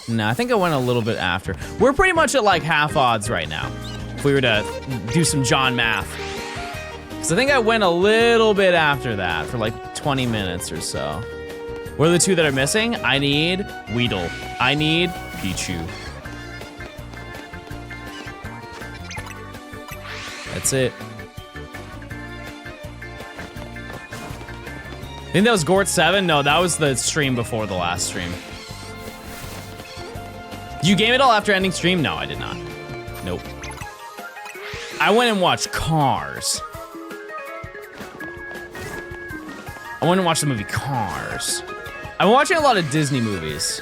No, I think I went a little bit after. We're pretty much at like half odds right now, if we were to do some John math. Because I think I went a little bit after that for like 20 minutes or so. What are the two that are missing? I need Weedle. I need Pichu. That's it. I think that was Gort 7? No, that was the stream before the last stream. Did you game it all after ending stream? No, I did not. Nope. I went and watched Cars. I went and watched the movie Cars. I've been watching a lot of Disney movies.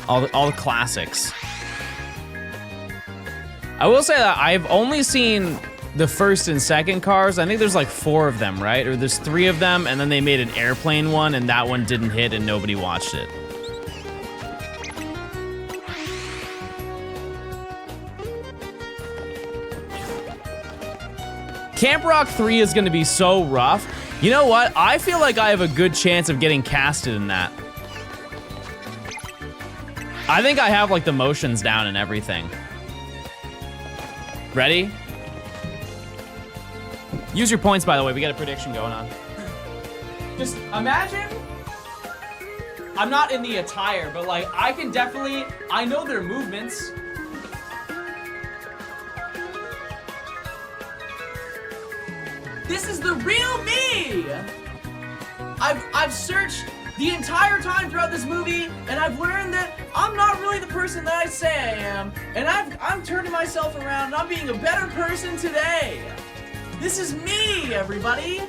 All the classics. I will say that I've only seen the first and second Cars. I think there's like 4 of them, right? Or there's 3 of them, and then they made an airplane one, and that one didn't hit, and nobody watched it. Camp Rock 3 is gonna be so rough. You know what? I feel like I have a good chance of getting casted in that. I think I have like the motions down and everything. Ready? Use your points, by the way. We got a prediction going on. Just imagine, I'm not in the attire, but like I can definitely, I know their movements. This is the real me! I've searched the entire time throughout this movie, and I've learned that I'm not really the person that I say I am, and I'm turning myself around, and I'm being a better person today. This is me, everybody!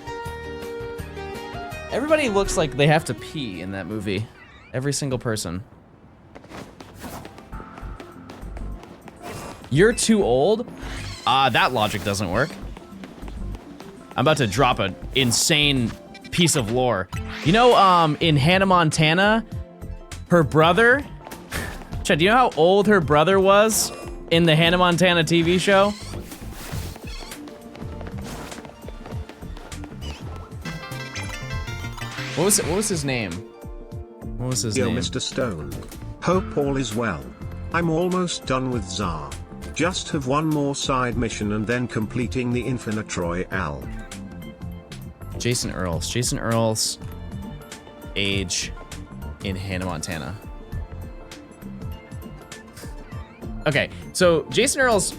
Everybody looks like they have to pee in that movie. Every single person. You're too old? That logic doesn't work. I'm about to drop an insane piece of lore. You know, in Hannah Montana, her brother, Chad, do you know how old her brother was in the Hannah Montana TV show? What was his name? What was his Yo, name? Mr. Stone. Hope all is well. I'm almost done with Tsar. Just have one more side mission and then completing the Infinite Royale. Jason Earls. Jason Earls' age in Hannah Montana. Okay, so Jason Earls,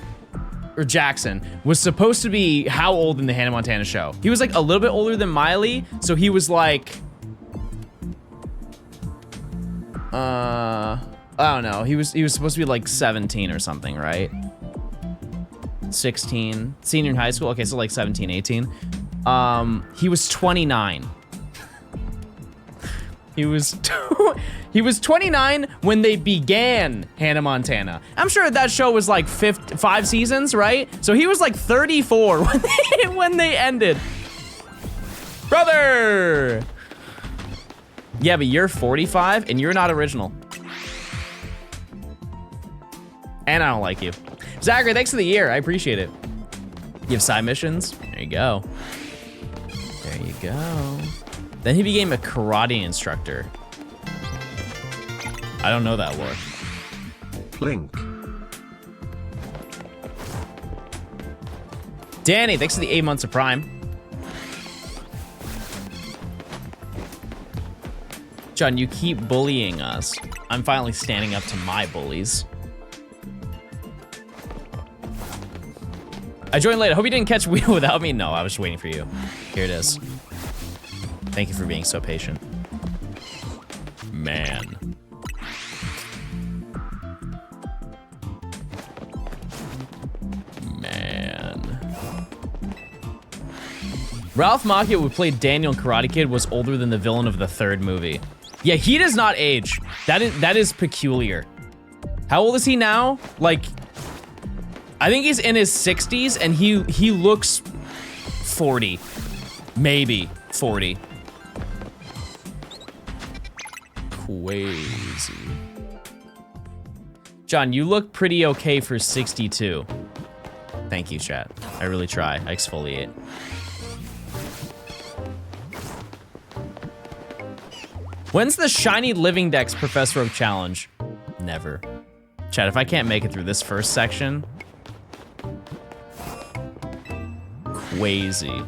or Jackson, was supposed to be how old in the Hannah Montana show? He was like a little bit older than Miley, so he was like, I don't know. He was supposed to be like 17 or something, right? 16, senior in high school. Okay, so like 17, 18. He was 29. He was 29 when they began Hannah Montana. I'm sure that show was like 5 seasons, right? So he was like 34 when they ended. Brother! Yeah, but you're 45 and you're not original. And I don't like you. Zachary, thanks for the year. I appreciate it. You have side missions? There you go. There you go. Then he became a karate instructor. I don't know that lore. Link. Danny, thanks for the 8 months of Prime. John, you keep bullying us. I'm finally standing up to my bullies. I joined late. I hope you didn't catch Wheel without me. No, I was waiting for you. Here it is. Thank you for being so patient. Man. Ralph Macchio, who played Daniel in Karate Kid, was older than the villain of the 3rd movie. Yeah, he does not age. That is peculiar. How old is he now? Like, I think he's in his 60s, and he looks 40. Maybe 40. Crazy. John, you look pretty okay for 62. Thank you, chat. I really try. I exfoliate. When's the shiny living dex Professor Oak challenge? Never. Chat, if I can't make it through this first section, crazy.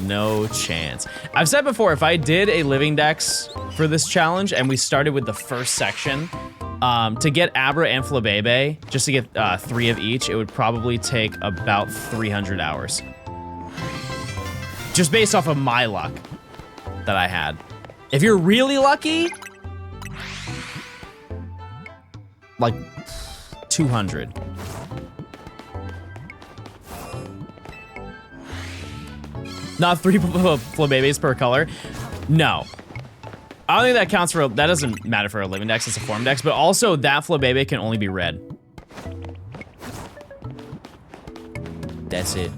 No chance. I've said before, if I did a living dex for this challenge and we started with the first section, to get Abra and Flabebe, just to get 3 of each, it would probably take about 300 hours. Just based off of my luck that I had. If you're really lucky, like 200. Not 3 Flabebes per color. No. I don't think that counts for, that doesn't matter for a living dex, it's a form dex, but also that Flabebe can only be red. That's it.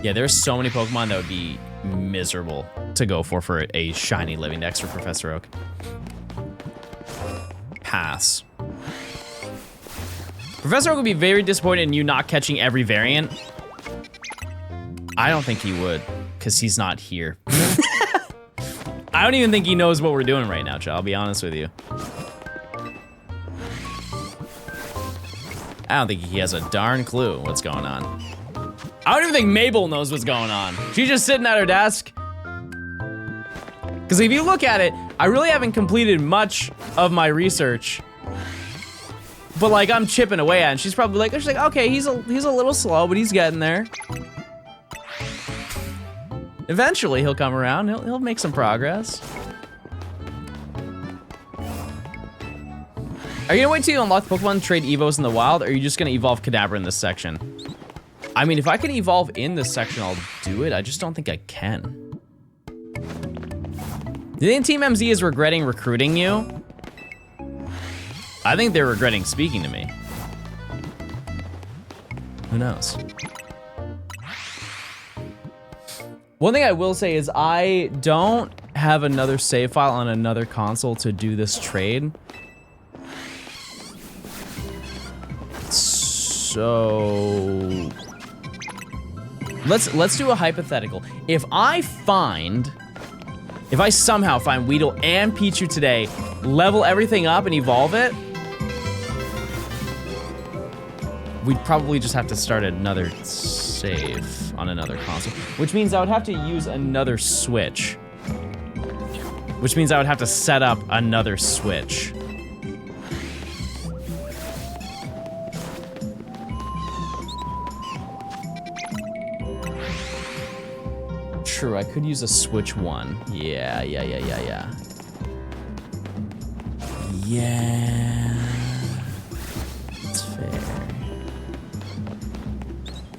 Yeah, there's so many Pokemon that would be miserable to go for a shiny living dex for Professor Oak. Pass. Professor Oak would be very disappointed in you not catching every variant. I don't think he would, because he's not here. I don't even think he knows what we're doing right now, Chad. I'll be honest with you. I don't think he has a darn clue what's going on. I don't even think Mabel knows what's going on. She's just sitting at her desk. Because if you look at it, I really haven't completed much of my research. But like, I'm chipping away at it. And she's probably like, okay, he's a little slow, but he's getting there. Eventually, he'll come around. He'll make some progress. Are you gonna wait till you unlock Pokemon trade Evos in the wild, or are you just gonna evolve Kadabra in this section? I mean, if I can evolve in this section, I'll do it. I just don't think I can. Do you think Team MZ is regretting recruiting you? I think they're regretting speaking to me. Who knows? One thing I will say is I don't have another save file on another console to do this trade. So let's do a hypothetical. If I somehow find Weedle and Pichu today, level everything up and evolve it, we'd probably just have to start another save on another console, which means I would have to use another Switch. Which means I would have to set up another Switch. True, I could use a Switch 1. Yeah. Yeah. That's fair.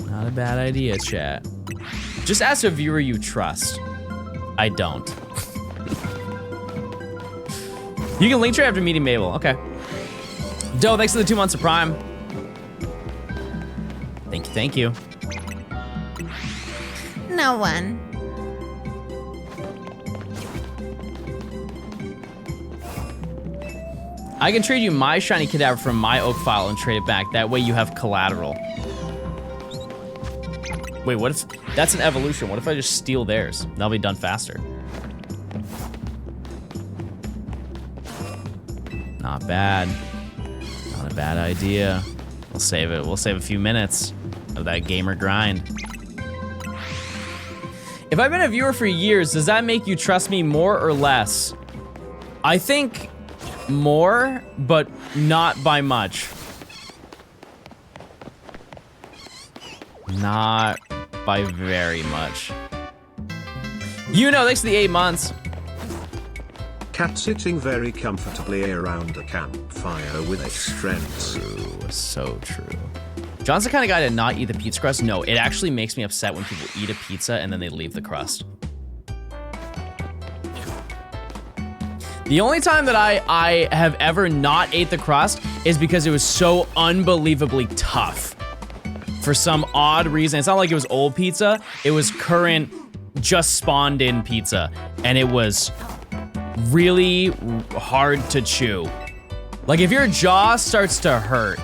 Not a bad idea, chat. Just ask a viewer you trust. I don't. You can link trade after meeting Mabel. Okay. Doe, thanks for the 2 months of Prime. Thank you. No one. I can trade you my shiny cadaver from my oak file and trade it back. That way you have collateral. Wait, what if that's an evolution? What if I just steal theirs? That'll be done faster. Not bad. Not a bad idea. We'll save it. We'll save a few minutes of that gamer grind. If I've been a viewer for years, does that make you trust me more or less? I think more, but not by much. Not by very much. You know, thanks to the 8 months. Cat sitting very comfortably around a campfire with its friends. True, so true. John's the kind of guy to not eat the pizza crust. No, it actually makes me upset when people eat a pizza and then they leave the crust. The only time that I have ever not ate the crust is because it was so unbelievably tough. For some odd reason. It's not like it was old pizza. It was current, just spawned in pizza. And it was really hard to chew. Like if your jaw starts to hurt,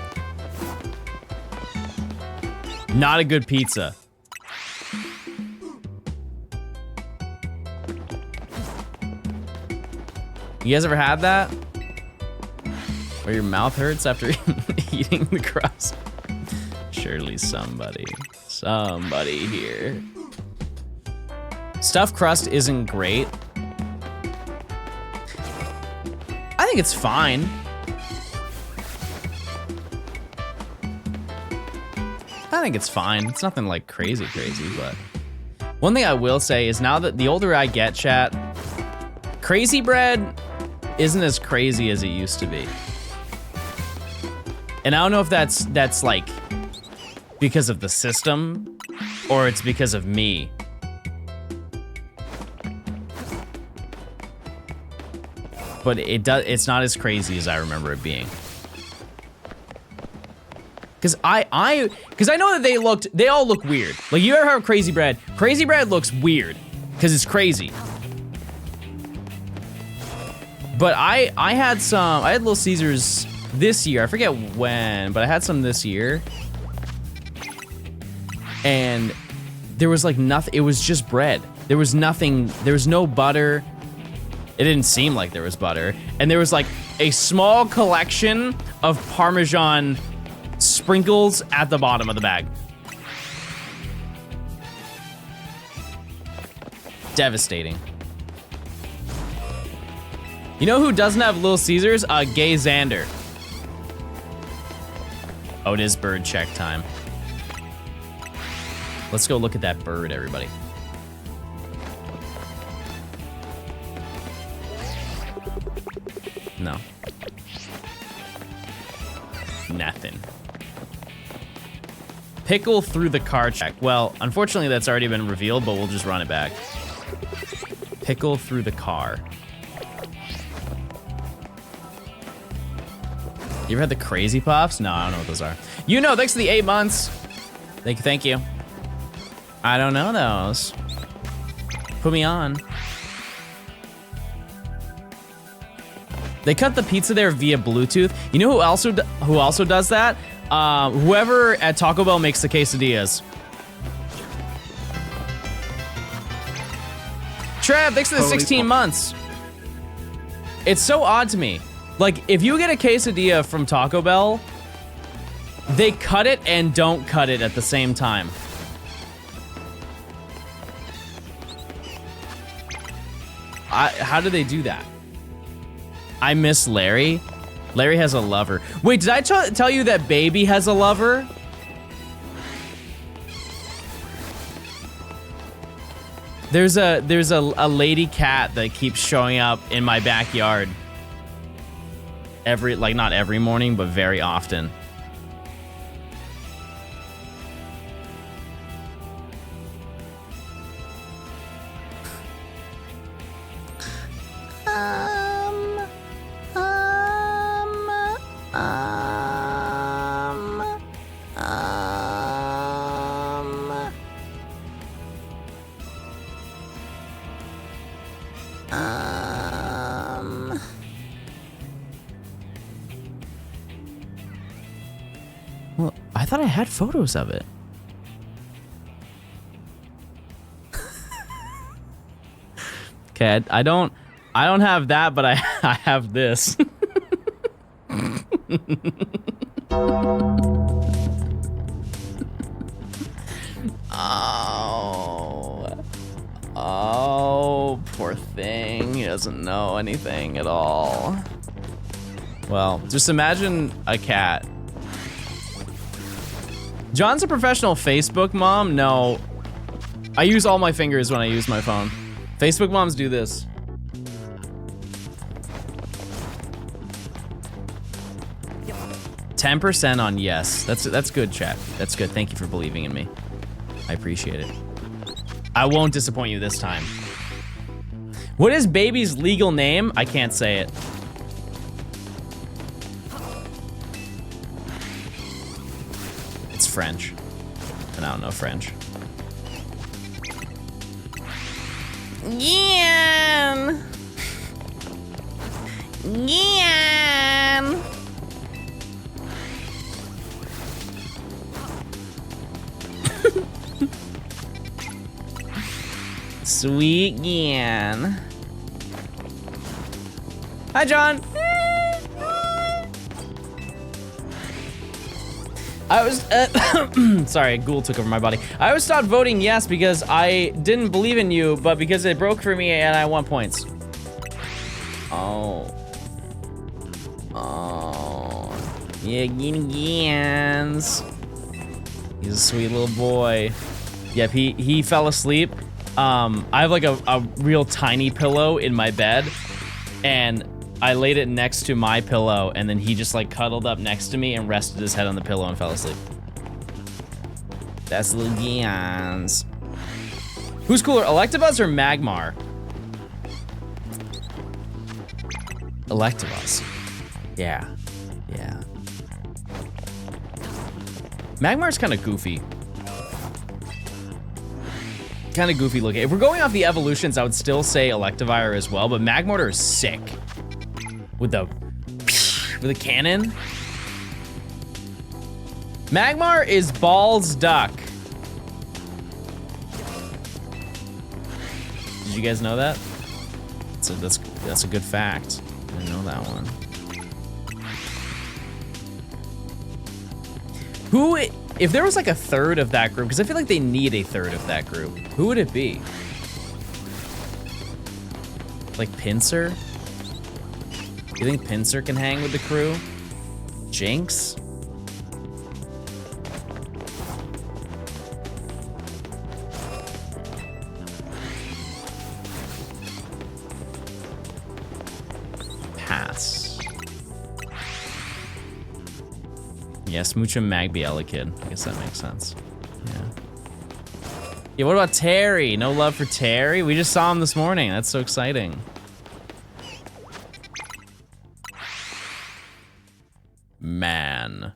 not a good pizza. You guys ever had that? Where your mouth hurts after eating the crust? Surely somebody here. Stuffed crust isn't great. I think it's fine. I think it's fine. It's nothing like crazy, but one thing I will say is now that the older I get, chat, crazy bread isn't as crazy as it used to be. And I don't know if that's like because of the system or it's because of me. But it's not as crazy as I remember it being. Cause I know that they all look weird. Like you ever heard of crazy bread? Crazy bread looks weird because it's crazy. But I had Little Caesars this year. I forget when, but I had some this year. And there was like nothing, it was just bread. There was nothing, there was no butter. It didn't seem like there was butter. And there was like a small collection of Parmesan sprinkles at the bottom of the bag. Devastating. You know who doesn't have Little Caesars? Gay Xander. Oh, it is bird check time. Let's go look at that bird, everybody. No. Nothing. Pickle through the car check. Well, unfortunately that's already been revealed, but we'll just run it back. Pickle through the car. You ever had the crazy puffs? No, I don't know what those are. You know, thanks for the 8 months. Thank you. I don't know those. Put me on. They cut the pizza there via Bluetooth. You know who also does that? Whoever at Taco Bell makes the quesadillas. Trev, thanks for the 16 months. It's so odd to me. Like, if you get a quesadilla from Taco Bell, they cut it and don't cut it at the same time. How do they do that? I miss Larry. Larry has a lover. Wait, did I tell you that Baby has a lover? There's a lady cat that keeps showing up in my backyard. Not every morning, but very often. Well, I thought I had photos of it. Okay, I don't have that, but I have this. Oh, poor thing. He doesn't know anything at all. Well, just imagine a cat. John's a professional Facebook mom? No. I use all my fingers when I use my phone. Facebook moms do this. %10 on yes. That's good, chat. That's good. Thank you for believing in me. I appreciate it. I won't disappoint you this time. What is Baby's legal name? I can't say it. It's French. And I don't know French. Yan! Yan! Sweet Yan. Hi, John. I was, sorry, Gour took over my body. I always stopped voting yes because I didn't believe in you, but because it broke for me and I won points. Oh. Yeah, Yans. He's a sweet little boy. Yep, he fell asleep. I have like a real tiny pillow in my bed, and I laid it next to my pillow, and then he just like cuddled up next to me and rested his head on the pillow and fell asleep. That's little Gians. Who's cooler, Electabuzz or Magmar? Electabuzz. Yeah. Magmar's kind of goofy. Kind of goofy looking. If we're going off the evolutions, I would still say Electivire as well, but Magmortar is sick. With the cannon. Magmar is balls duck. Did you guys know that? That's a good fact. I didn't know that one. Who, if there was like a third of that group, because I feel like they need a third of that group, who would it be? Like Pinsir? You think Pinsir can hang with the crew? Jinx? Pass. Yeah, Smooch and Magby Elekid. I guess that makes sense. Yeah, what about Terry? No love for Terry? We just saw him this morning. That's so exciting. Man.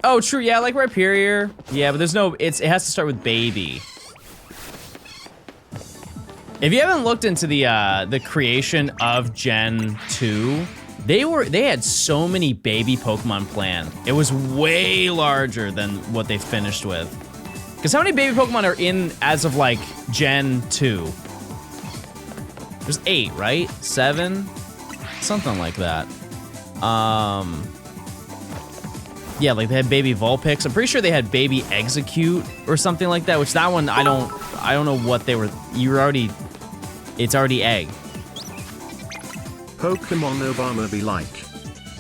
Oh, true. Yeah, like Rhyperior. Yeah, but there's no. It has to start with baby. If you haven't looked into the creation of Gen 2, they had so many baby Pokemon planned. It was way larger than what they finished with. Because how many baby Pokemon are in as of like Gen 2? There's 8, right? 7? Something like that. Yeah, like they had baby Vulpix. I'm pretty sure they had baby Execute or something like that, which that one I don't know what they were. It's already egg. Pokemon Obama be like.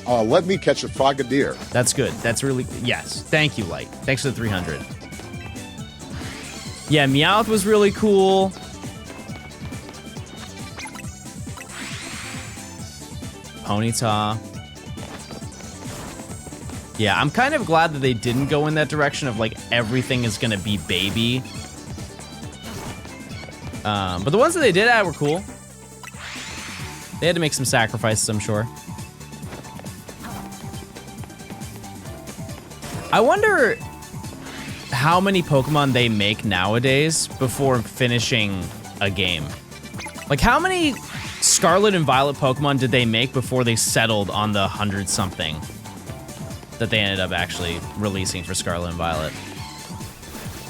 Let me catch a Frogadier. That's good. That's really, yes. Thank you, Light. Thanks for the 300. Yeah, Meowth was really cool. Ponyta. Yeah, I'm kind of glad that they didn't go in that direction of like everything is gonna be baby. But the ones that they did add were cool. They had to make some sacrifices, I'm sure. I wonder how many Pokemon they make nowadays before finishing a game. Like how many Scarlet and Violet Pokemon did they make before they settled on the 100-something that they ended up actually releasing for Scarlet and Violet?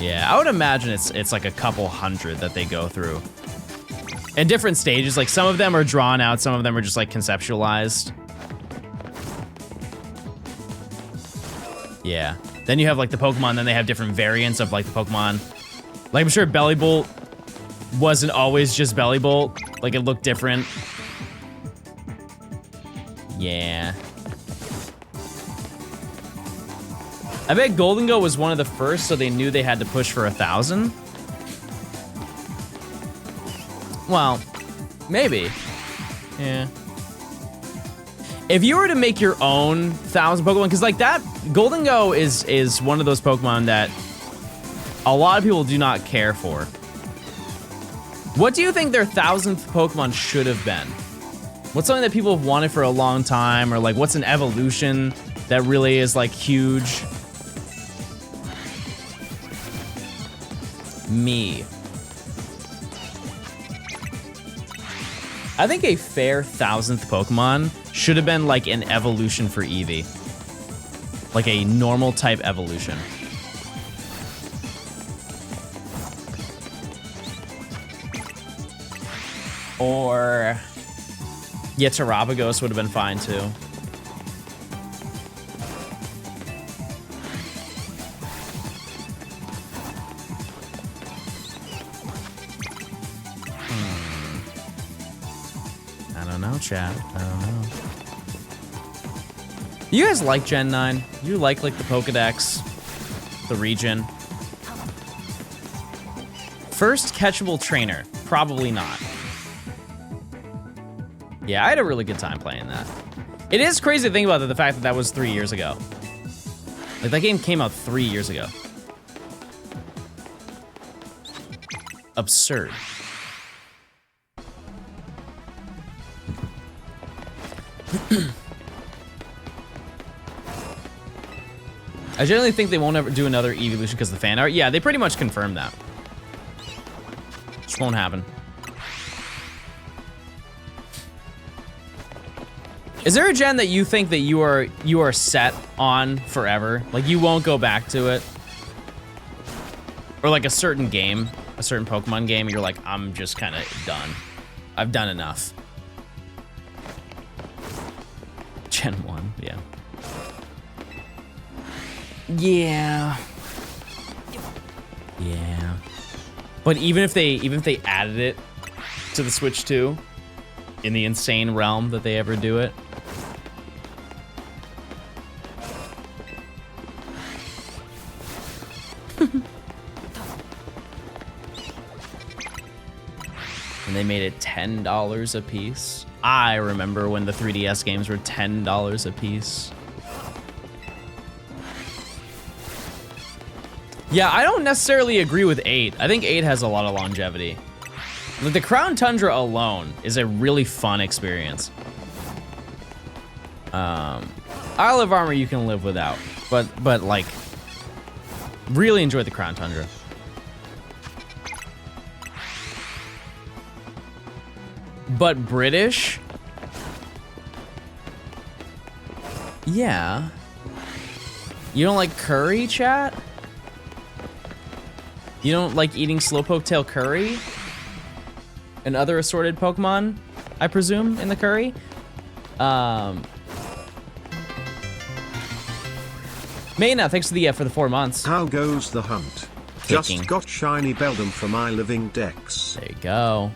Yeah, I would imagine it's like a couple hundred that they go through. In different stages, like some of them are drawn out, some of them are just like conceptualized. Yeah. Then you have like the Pokemon, then they have different variants of like the Pokemon. Like I'm sure Bellibolt wasn't always just Bellibolt. Like it looked different. Yeah. I bet Goldengo was one of the first, so they knew they had to push for 1,000. Well, maybe. Yeah. If you were to make your own 1,000 Pokemon, because like that, Goldengo is one of those Pokemon that a lot of people do not care for. What do you think their 1,000th Pokemon should have been? What's something that people have wanted for a long time, or like what's an evolution that really is like huge? Me. I think a fair 1,000th Pokemon should have been like an evolution for Eevee. Like a normal type evolution. Or yeah, Terrapagos would have been fine too. Chat. I don't know. You guys like Gen 9? You like the Pokedex, the region? First catchable trainer? Probably not. Yeah, I had a really good time playing that. It is crazy to think about the fact that that was 3 years ago. Like that game came out 3 years ago. Absurd. I generally think they won't ever do another evolution because of the fan art. Yeah, they pretty much confirmed that. Just won't happen. Is there a gen that you think that you are set on forever? Like you won't go back to it? Or like a certain game, a certain Pokemon game, you're like, I'm just kind of done. I've done enough. Gen 1, yeah. Yeah. Yeah. But even if they added it to the Switch 2, in the insane realm that they ever do it, and they made it $10 a piece. I remember when the 3DS games were $10 a piece. Yeah, I don't necessarily agree with 8. I think 8 has a lot of longevity. Like the Crown Tundra alone is a really fun experience. Isle of Armor you can live without, but like, really enjoy the Crown Tundra. But British? Yeah. You don't like curry, chat? You don't like eating slowpoke tail curry? And other assorted Pokemon, I presume, in the curry? Mayna, thanks for the 4 months. How goes the hunt? Kicking. Just got shiny Beldum for my living dex. There you go.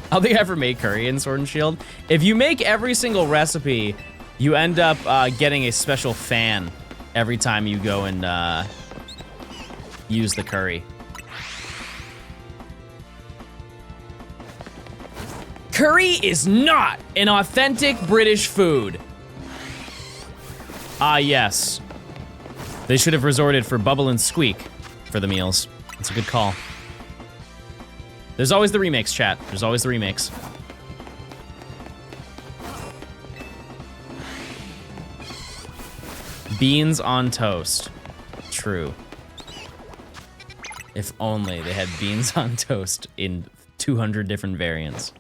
I don't think I ever made curry in Sword and Shield. If you make every single recipe, you end up getting a special fan every time you go and use the curry. Curry is not an authentic British food. Ah, yes. They should have resorted for Bubble and Squeak for the meals. It's a good call. There's always the remakes, chat. There's always the remakes. Beans on toast. True. If only they had beans on toast in 200 different variants.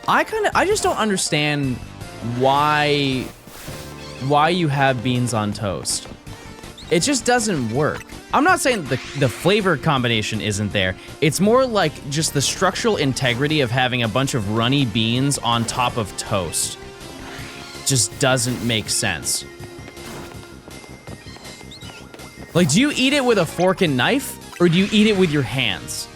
I just don't understand why you have beans on toast. It just doesn't work. I'm not saying the flavor combination isn't there. It's more like just the structural integrity of having a bunch of runny beans on top of toast. Just doesn't make sense. Like, do you eat it with a fork and knife, or do you eat it with your hands?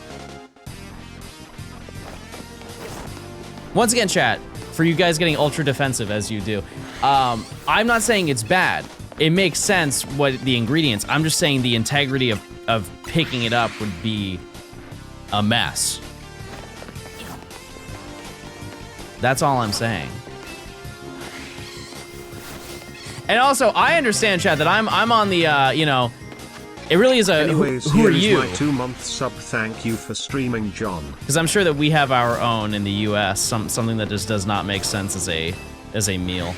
Once again, chat, for you guys getting ultra defensive as you do, I'm not saying it's bad. It makes sense what the ingredients. I'm just saying the integrity of picking it up would be a mess. That's all I'm saying. And also, I understand, chat, that I'm on the, you know, it really is a, Anyways, who are you? My 2-month sub, thank you for streaming, John. Because I'm sure that we have our own in the US, something that just does not make sense as a meal.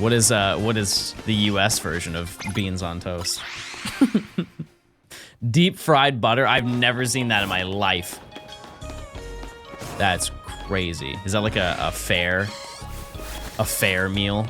What is the US version of beans on toast? Deep fried butter? I've never seen that in my life. That's crazy. Is that like a fair meal?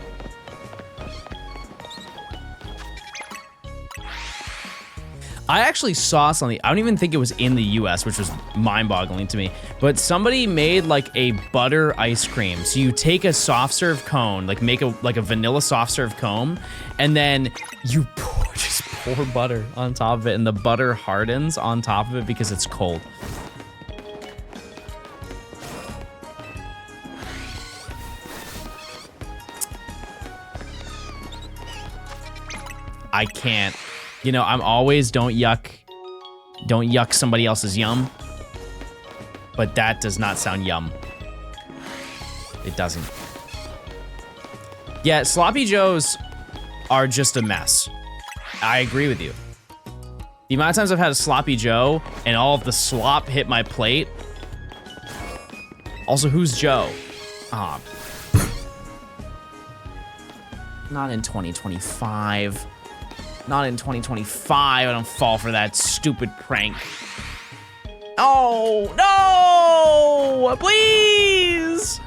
I actually saw something, I don't even think it was in the US, which was mind-boggling to me, but somebody made like a butter ice cream. So you take a soft serve cone, like make a vanilla soft serve cone, and then you just pour butter on top of it, and the butter hardens on top of it because it's cold. I can't. You know, I'm always don't yuck somebody else's yum. But that does not sound yum. It doesn't. Yeah, Sloppy Joes are just a mess. I agree with you. The amount of times I've had a Sloppy Joe and all of the slop hit my plate. Also, who's Joe? Ah. Not in 2025. Not in 2025. I don't fall for that stupid prank. Oh, no! Please!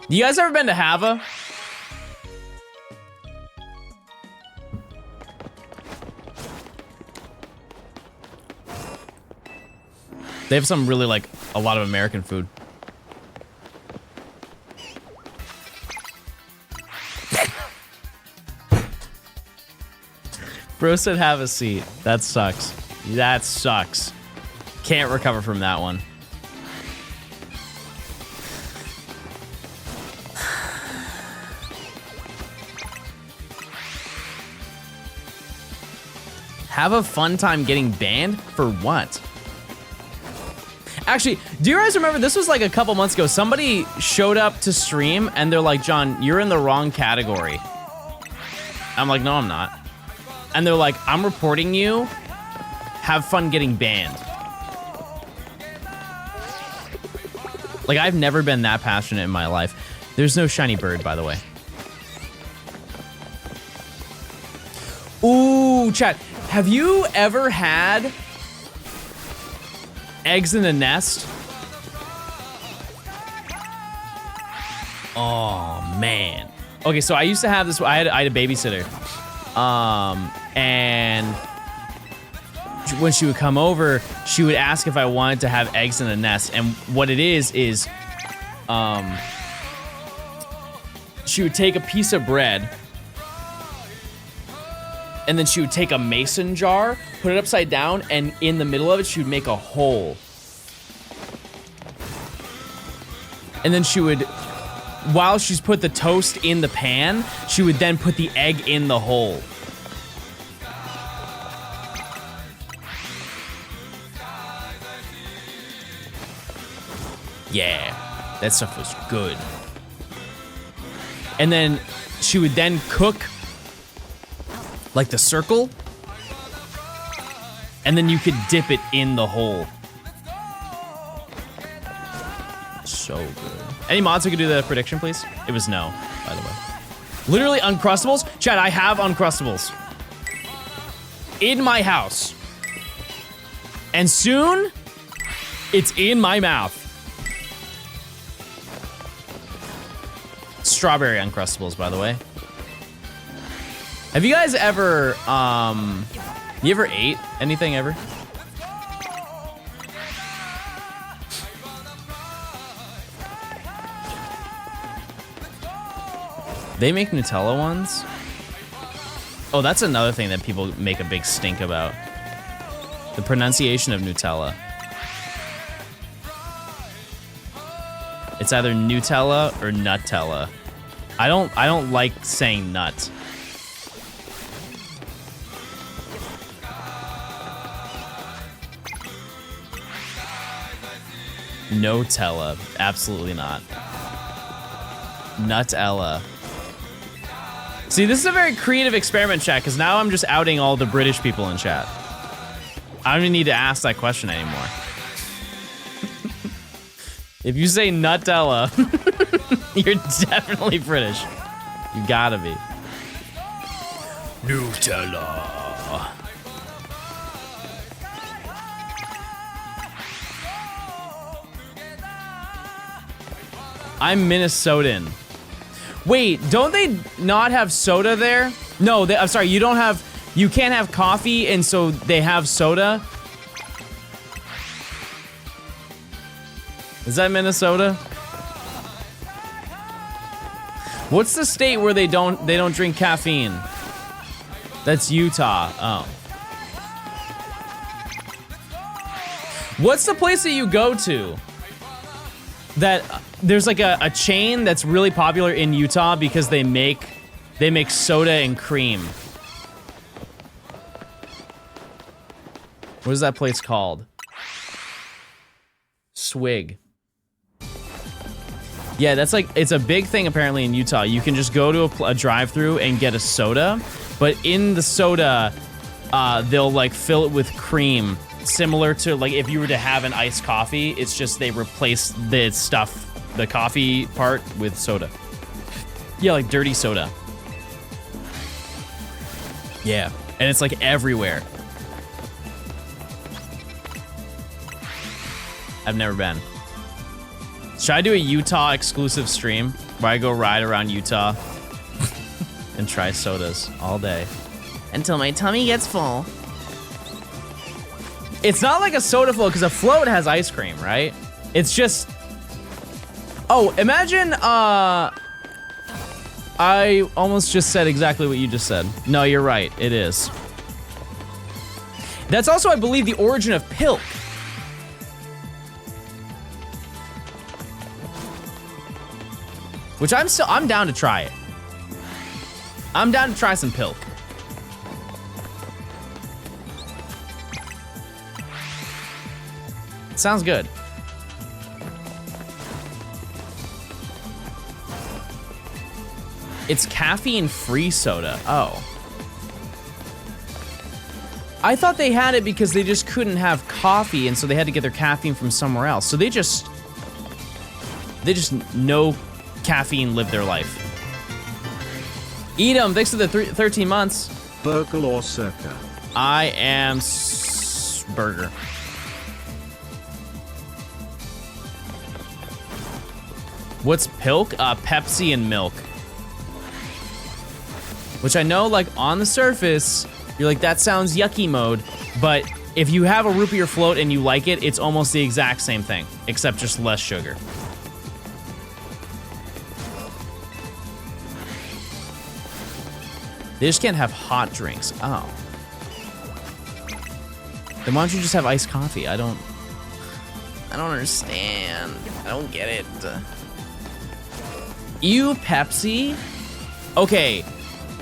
You guys ever been to Hava? They have some really, like, a lot of American food. Bro said have a seat. That sucks. That sucks. Can't recover from that one. Have a fun time getting banned? For what? Actually, do you guys remember, this was like a couple months ago, somebody showed up to stream and they're like, John, you're in the wrong category. I'm like, no, I'm not. And they're like, I'm reporting you have fun getting banned. Like, I've never been that passionate in my life. There's no shiny bird, by the way. Ooh, chat. Have you ever had eggs in a nest? Oh, man. Okay, so I used to have this. I had a babysitter. And when she would come over, she would ask if I wanted to have eggs in a nest. And what it is, she would take a piece of bread, and then she would take a mason jar, put it upside down, and in the middle of it, she would make a hole. And then she would, while she's put the toast in the pan, she would then put the egg in the hole. Yeah, that stuff was good. And then she would then cook like the circle, and then you could dip it in the hole. So good. Any mods who could do the prediction, please? It was no, by the way. Literally Uncrustables? Chat, I have Uncrustables in my house. And soon, it's in my mouth. Strawberry Uncrustables, by the way. Have you guys ever, you ever ate anything ever? They make Nutella ones? Oh, that's another thing that people make a big stink about. The pronunciation of Nutella. It's either Nutella or Nutella. I don't like saying nut. Nutella. Absolutely not. Nutella. See, this is a very creative experiment, chat, because now I'm just outing all the British people in chat. I don't even need to ask that question anymore. If you say Nutella, you're definitely British. You gotta be. Nutella. I'm Minnesotan. Wait, don't they not have soda there? No, I'm sorry, you can't have coffee, and so they have soda? Is that Minnesota? What's the state where they don't drink caffeine? That's Utah. Oh. What's the place that you go to that there's like a chain that's really popular in Utah because they make soda and cream? What is that place called? Swig. Yeah, that's like, it's a big thing apparently in Utah. You can just go to a drive-thru and get a soda, but in the soda, they'll like fill it with cream, similar to like if you were to have an iced coffee. It's just they replace the stuff, the coffee part, with soda. Yeah, like dirty soda. Yeah, and it's like everywhere. I've never been. Should I do a Utah exclusive stream where I go ride around Utah and try sodas all day until my tummy gets full? It's not like a soda float, because a float has ice cream, right? It's just... Oh, imagine, I almost just said exactly what you just said. No, you're right, it is. That's also, I believe, the origin of Pilk. Which I'm down to try it. I'm down to try some Pilk. Sounds good. It's caffeine-free soda. Oh. I thought they had it because they just couldn't have coffee, and so they had to get their caffeine from somewhere else. So they just no caffeine live their life. Eat 'em. Thanks for the 13 months. Burgle or Circa? I am burger. What's pilk? Pepsi and milk. Which I know, like, on the surface, you're like, that sounds yucky mode. But if you have a root beer float and you like it, it's almost the exact same thing, except just less sugar. They just can't have hot drinks. Oh. Then why don't you just have iced coffee? I don't understand. I don't get it. Ew, Pepsi? Okay,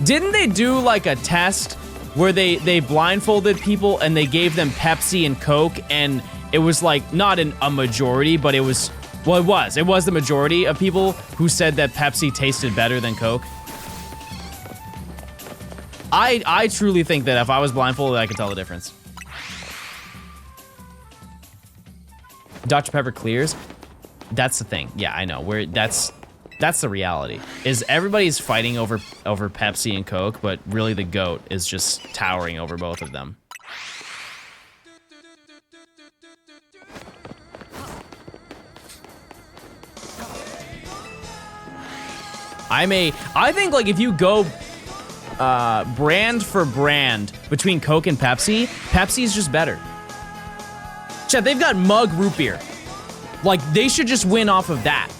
didn't they do like a test where they blindfolded people and they gave them Pepsi and Coke, and it was like not a majority, but it was, well, it was the majority of people who said that Pepsi tasted better than Coke. I truly think that if I was blindfolded, I could tell the difference. Dr. Pepper clears. That's the thing. Yeah, I know. That's the reality. Is everybody's fighting over Pepsi and Coke, but really the GOAT is just towering over both of them. I think like if you go brand for brand between Coke and Pepsi, Pepsi's just better. Chat, they've got mug root beer. Like, they should just win off of that.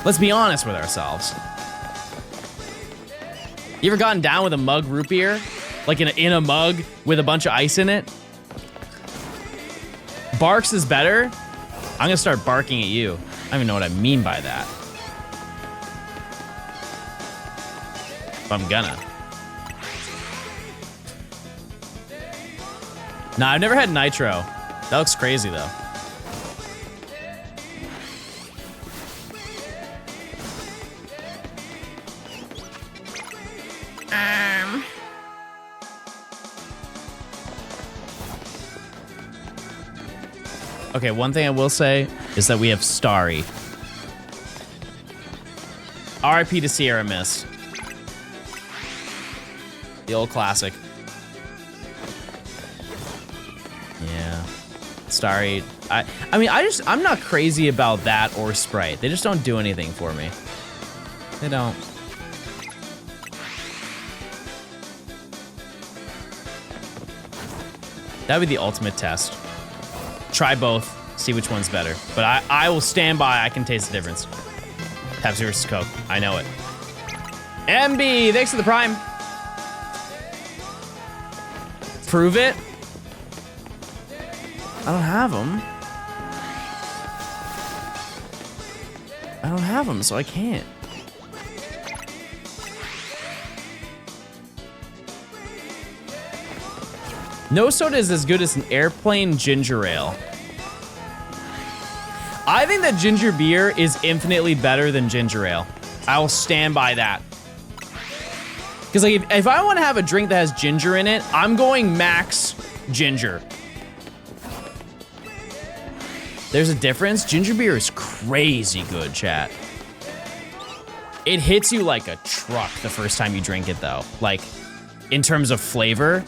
Let's be honest with ourselves. You ever gotten down with a mug root beer? Like in a mug with a bunch of ice in it? Barks is better? I'm gonna start barking at you. I don't even know what I mean by that. But I'm gonna. Nah, I've never had nitro. That looks crazy though. Okay, one thing I will say is that we have Starry. RIP to Sierra Mist. The old classic. Yeah. Starry. I mean, I'm not crazy about that or Sprite. They just don't do anything for me. They don't. That would be the ultimate test. Try both, see which one's better. But I will stand by, I can taste the difference. Pepsi versus Coke, I know it. MB, thanks for the Prime. Prove it. I don't have them. I don't have them, so I can't. No soda is as good as an airplane ginger ale. I think that ginger beer is infinitely better than ginger ale. I will stand by that. Because like if I want to have a drink that has ginger in it, I'm going max ginger. There's a difference. Ginger beer is crazy good, chat. It hits you like a truck the first time you drink it though. Like, in terms of flavor.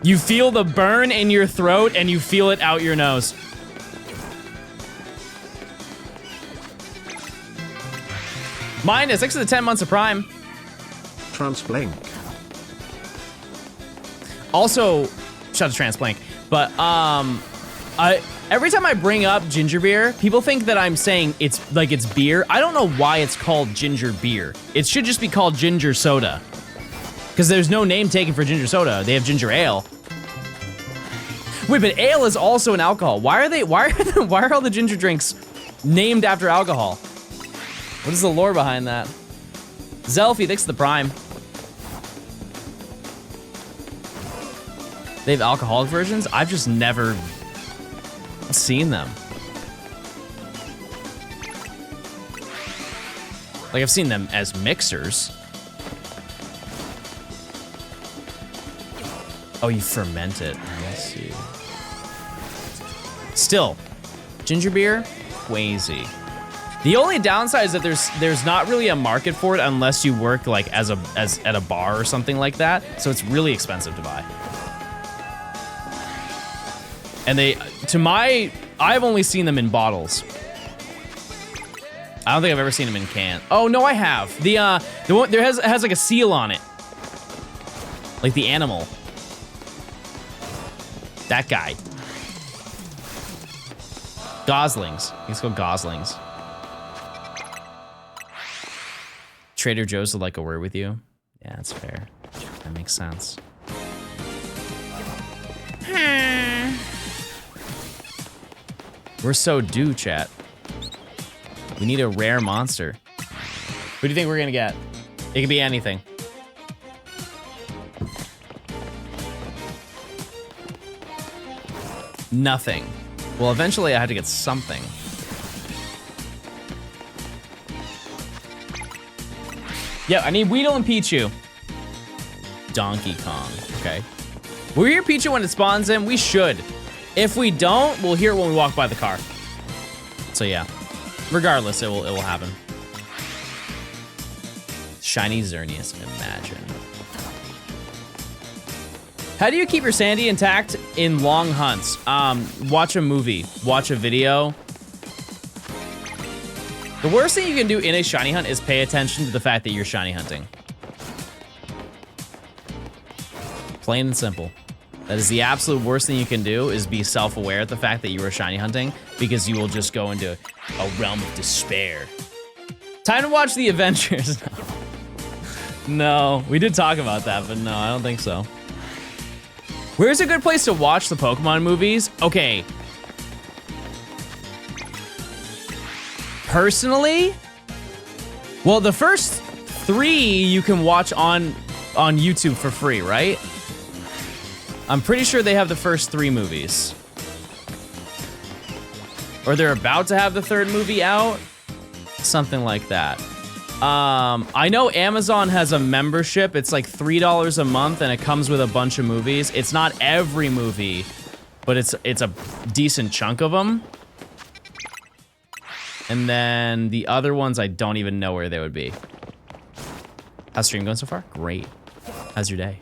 You feel the burn in your throat and you feel it out your nose. Minus 6 to the 10 months of Prime. Transblank. Also, shout out to Transblank. But every time I bring up ginger beer, people think that I'm saying it's beer. I don't know why it's called ginger beer. It should just be called ginger soda. Because there's no name taken for ginger soda. They have ginger ale. Wait, but ale is also an alcohol. Why are all the ginger drinks named after alcohol? What is the lore behind that? Zelfie, thanks for the Prime. They have alcoholic versions? I've just never seen them. Like, I've seen them as mixers. Oh, you ferment it. I see. Still, ginger beer, crazy. The only downside is that there's not really a market for it unless you work like as at a bar or something like that. So it's really expensive to buy. And I've only seen them in bottles. I don't think I've ever seen them in cans. Oh no, I have. The one there has like a seal on it, like the animal. That guy. Goslings. Let's go Goslings. Trader Joe's would like a word with you. Yeah, that's fair. That makes sense. We're so due, chat. We need a rare monster. Who do you think we're gonna get? It could be anything. Nothing. Well, eventually I had to get something. Yeah, I need Weedle and Pichu. Donkey Kong, okay. Will we hear Pichu when it spawns in? We should. If we don't, we'll hear it when we walk by the car. So yeah, regardless, it will happen. Shiny Xerneas, imagine. How do you keep your sanity intact in long hunts? Watch a movie, watch a video. The worst thing you can do in a shiny hunt is pay attention to the fact that you're shiny hunting. Plain and simple. That is the absolute worst thing you can do, is be self-aware of the fact that you are shiny hunting, because you will just go into a realm of despair. Time to watch The Avengers. No, we did talk about that, but no, I don't think so. Where's a good place to watch the Pokemon movies? Okay. Personally, well, the first 3 you can watch on YouTube for free, right? I'm pretty sure they have the first 3 movies. Or they're about to have the 3rd movie out. Something like that. I know Amazon has a membership. It's like $3 a month and it comes with a bunch of movies. It's not every movie, but it's a decent chunk of them. And then the other ones, I don't even know where they would be. How's stream going so far? Great. How's your day?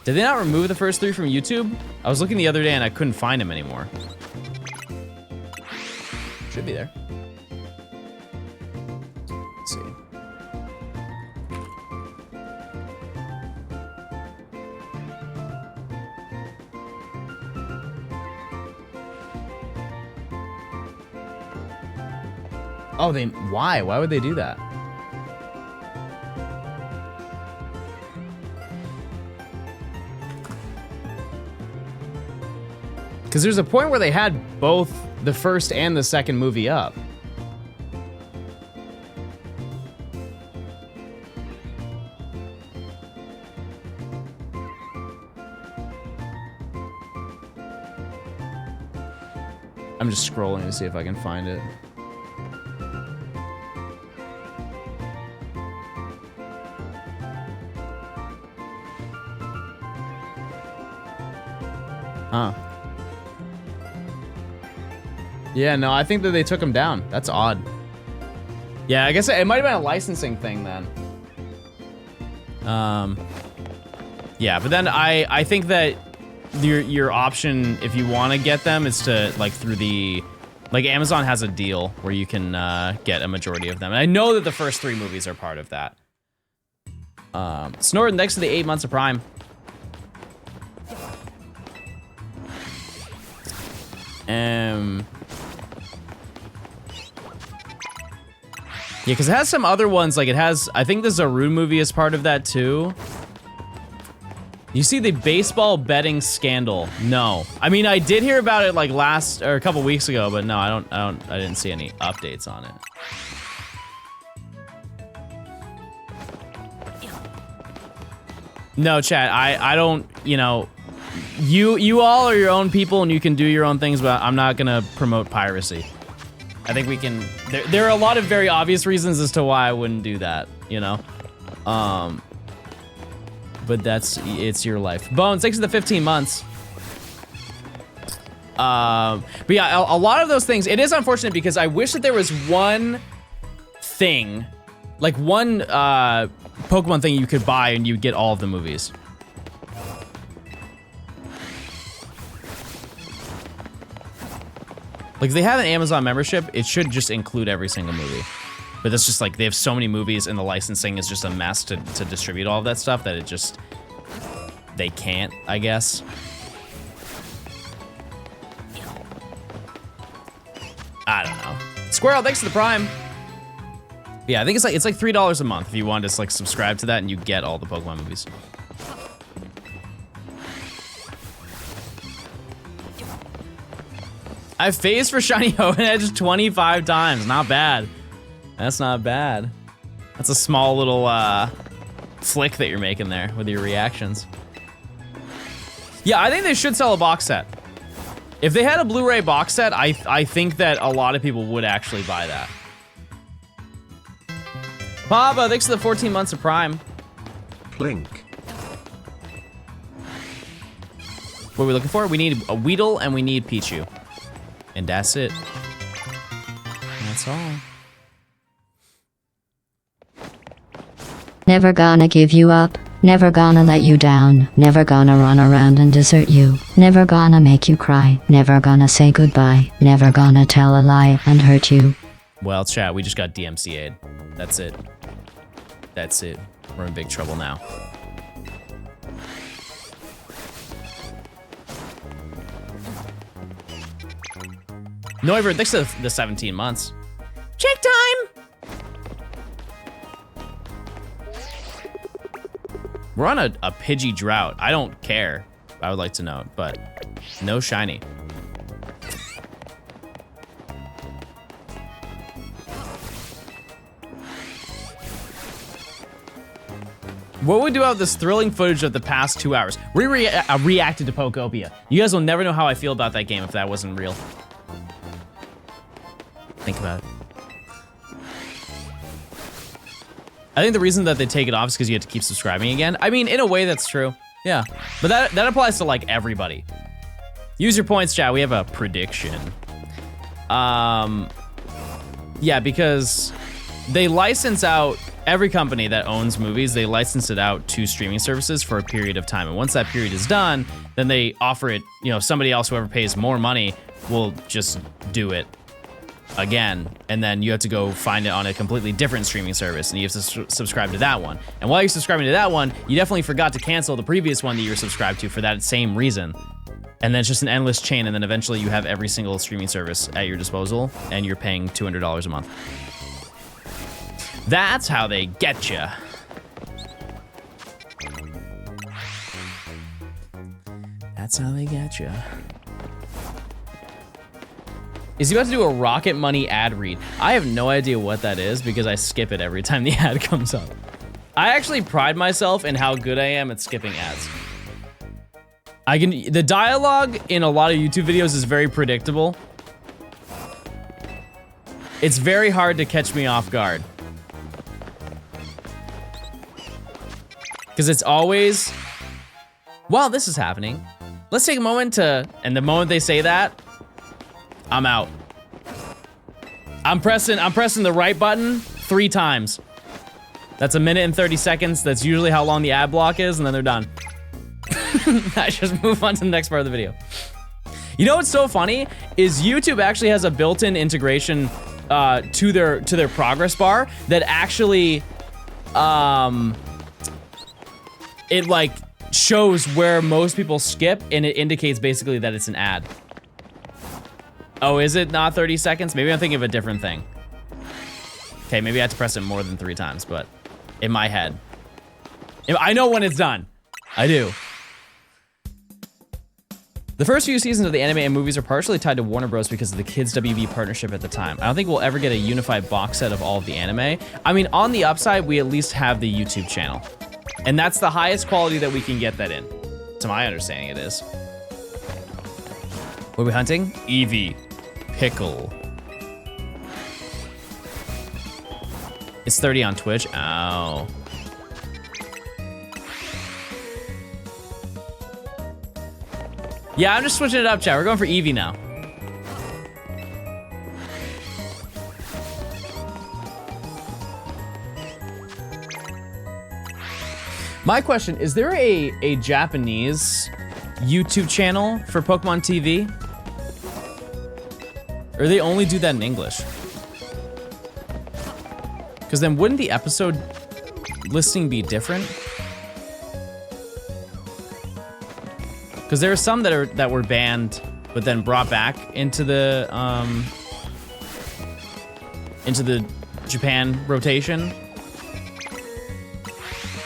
Did they not remove the first 3 from YouTube? I was looking the other day and I couldn't find them anymore. Should be there. Let's see. Oh, why? Why would they do that? Because there's a point where they had both the first and the second movie up. I'm just scrolling to see if I can find it. Huh. Yeah, no, I think that they took him down. That's odd. Yeah, I guess it might have been a licensing thing then. Yeah, but then I think that your option, if you want to get them, is to, like, through the... Like, Amazon has a deal where you can get a majority of them. And I know that the first 3 movies are part of that. Snort next to the 8 months of Prime. Yeah, because it has some other ones, like it has, I think the Zaru movie is part of that too. You see the baseball betting scandal? No. I mean, I did hear about it like a couple weeks ago, but no, I didn't see any updates on it. No, chat, I don't, you know, you all are your own people and you can do your own things, but I'm not gonna promote piracy. I think we can, there are a lot of very obvious reasons as to why I wouldn't do that, you know? but it's your life. Bones, thanks for the 15 months. But yeah, a lot of those things, it is unfortunate because I wish that there was one thing, like one Pokemon thing you could buy and you get all of the movies. Like, if they have an Amazon membership, it should just include every single movie. But that's just like, they have so many movies and the licensing is just a mess to distribute all of that stuff that it just, they can't, I guess. I don't know. Squirrel, thanks for the Prime. Yeah, I think it's like $3 a month if you want to just like subscribe to that and you get all the Pokemon movies. I've phased for Shiny Hoenn 25 times. Not bad. That's not bad. That's a small little flick that you're making there with your reactions. Yeah, I think they should sell a box set. If they had a Blu-ray box set, I think that a lot of people would actually buy that. Papa, thanks for the 14 months of Prime. Plink. What are we looking for? We need a Weedle and we need Pichu. And that's it. That's all. Never gonna give you up. Never gonna let you down. Never gonna run around and desert you. Never gonna make you cry. Never gonna say goodbye. Never gonna tell a lie and hurt you. Well, chat, we just got DMCA'd. That's it. That's it. We're in big trouble now. Noivert, thanks for the 17 months. Check time! We're on a Pidgey drought. I don't care. I would like to know, but no shiny. What would we do about this thrilling footage of the past 2 hours? We reacted to Pokopia. You guys will never know how I feel about that game if that wasn't real. Think about it. I think the reason that they take it off is because you have to keep subscribing again. I mean, in a way, that's true. Yeah, but that applies to like everybody. Use your points, chat. We have a prediction. Yeah, because they license out every company that owns movies. They license it out to streaming services for a period of time, and once that period is done, then they offer it. You know, somebody else, whoever pays more money, will just do it again, and then you have to go find it on a completely different streaming service, and you have to subscribe to that one. And while you're subscribing to that one, you definitely forgot to cancel the previous one that you were subscribed to for that same reason. And then it's just an endless chain, and then eventually you have every single streaming service at your disposal, and you're paying $200 a month. That's how they get you. That's how they get you. Is he about to do a Rocket Money ad read? I have no idea what that is because I skip it every time the ad comes up. I actually pride myself in how good I am at skipping ads. The dialogue in a lot of YouTube videos is very predictable. It's very hard to catch me off guard. Because it's always, while this is happening, let's take a moment to, and the moment they say that, I'm out. I'm pressing the right button 3 times. That's 1 minute and 30 seconds. That's usually how long the ad block is, and then they're done. I just move on to the next part of the video. You know what's so funny is YouTube actually has a built-in integration to their progress bar that actually it like shows where most people skip, and it indicates basically that it's an ad. Oh, is it not 30 seconds? Maybe I'm thinking of a different thing. Okay, maybe I have to press it more than 3 times, but in my head. I know when it's done. I do. The first few seasons of the anime and movies are partially tied to Warner Bros. Because of the Kids WB partnership at the time. I don't think we'll ever get a unified box set of all of the anime. I mean, on the upside, we at least have the YouTube channel. And that's the highest quality that we can get that in. To my understanding, it is. What are we hunting? Eevee. Pickle. It's 30 on Twitch. Oh. Yeah, I'm just switching it up, chat. We're going for Eevee now. My question, is there a Japanese YouTube channel for Pokemon TV? Or they only do that in English? Because then wouldn't the episode listing be different? Because there are some that were banned, but then brought back into the Japan rotation.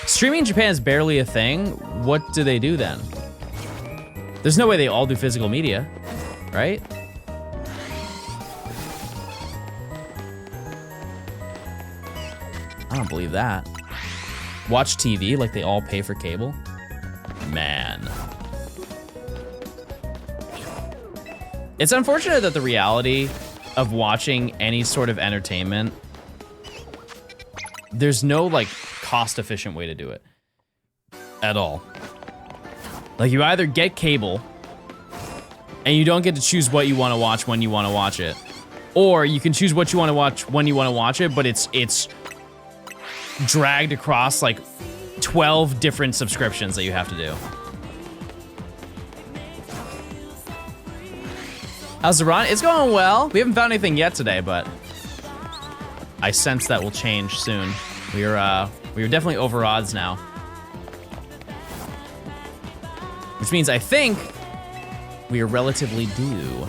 Streaming in Japan is barely a thing. What do they do then? There's no way they all do physical media, right? I don't believe that. Watch TV like they all pay for cable? Man. It's unfortunate that the reality of watching any sort of entertainment, there's no like cost-efficient way to do it at all. Like you either get cable and you don't get to choose what you want to watch when you want to watch it, or you can choose what you want to watch when you want to watch it, but it's dragged across like 12 different subscriptions that you have to do. How's the run? It's going well. We haven't found anything yet today, but I sense that will change soon. We're definitely over odds now. Which means I think we are relatively due.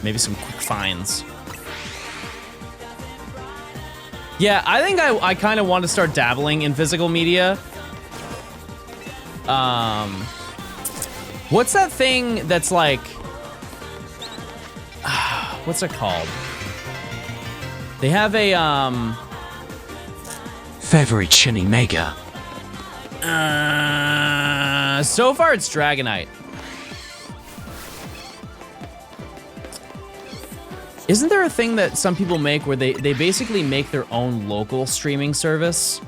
Maybe some quick finds. Yeah, I think I kind of want to start dabbling in physical media. What's that thing that's like... what's it called? They have a, Fevry Chinny Mega. so far it's Dragonite. Isn't there a thing that some people make where they basically make their own local streaming service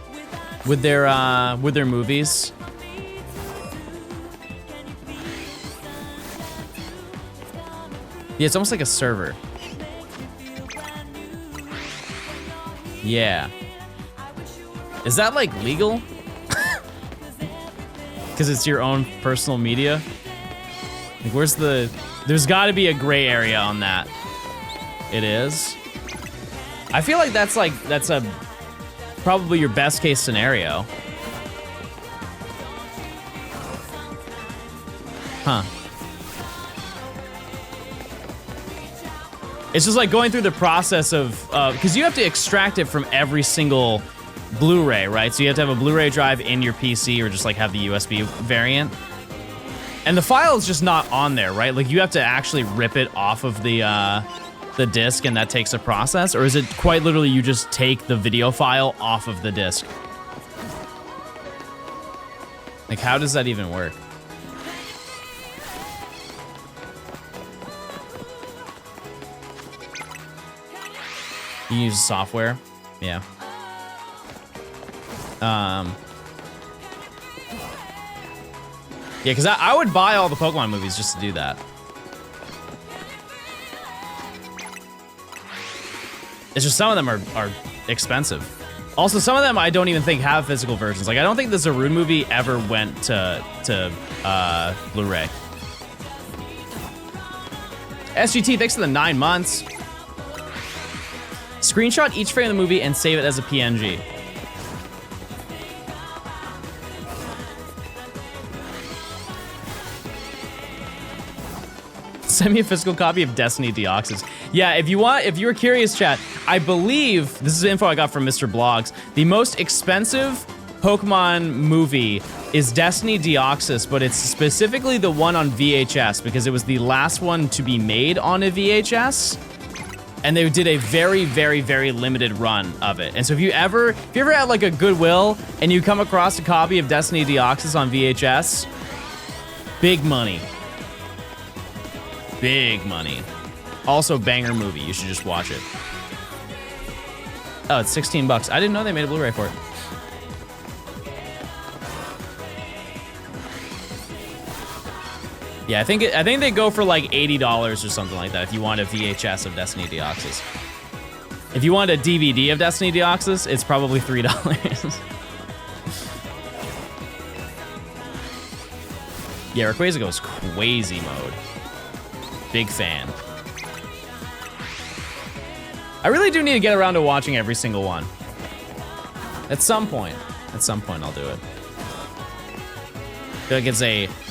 with their movies? Yeah, it's almost like a server. Yeah. Is that like legal? Because it's your own personal media? Like where's the... There's gotta be a gray area on that. It is? I feel like that's a probably your best case scenario. Huh. It's just like going through the process of, because you have to extract it from every single Blu-ray, right? So you have to have a Blu-ray drive in your PC or just like have the USB variant. And the file is just not on there, right? Like you have to actually rip it off of the disc and that takes a process? Or is it quite literally you just take the video file off of the disc? Like how does that even work? You use software? Yeah. Yeah, because I would buy all the Pokemon movies just to do that. It's just some of them are expensive. Also, some of them I don't even think have physical versions. Like, I don't think the Zarude movie ever went to Blu-ray. SGT, thanks for the 9 months. Screenshot each frame of the movie and save it as a PNG. Send me a physical copy of Destiny Deoxys. Yeah, if you were curious, chat, I believe, this is info I got from Mr. Blogs, the most expensive Pokemon movie is Destiny Deoxys, but it's specifically the one on VHS because it was the last one to be made on a VHS. And they did a very, very, very limited run of it. And so if you ever had like a Goodwill and you come across a copy of Destiny Deoxys on VHS, big money. Big money. Also, banger movie. You should just watch it. Oh, it's 16 bucks. I didn't know they made a Blu-ray for it. Yeah, I think they go for like $80 or something like that if you want a VHS of Destiny Deoxys. If you want a DVD of Destiny Deoxys, it's probably $3. Yeah, Rayquaza goes crazy mode. Big fan. I really do need to get around to watching every single one. At some point I'll do it. I feel like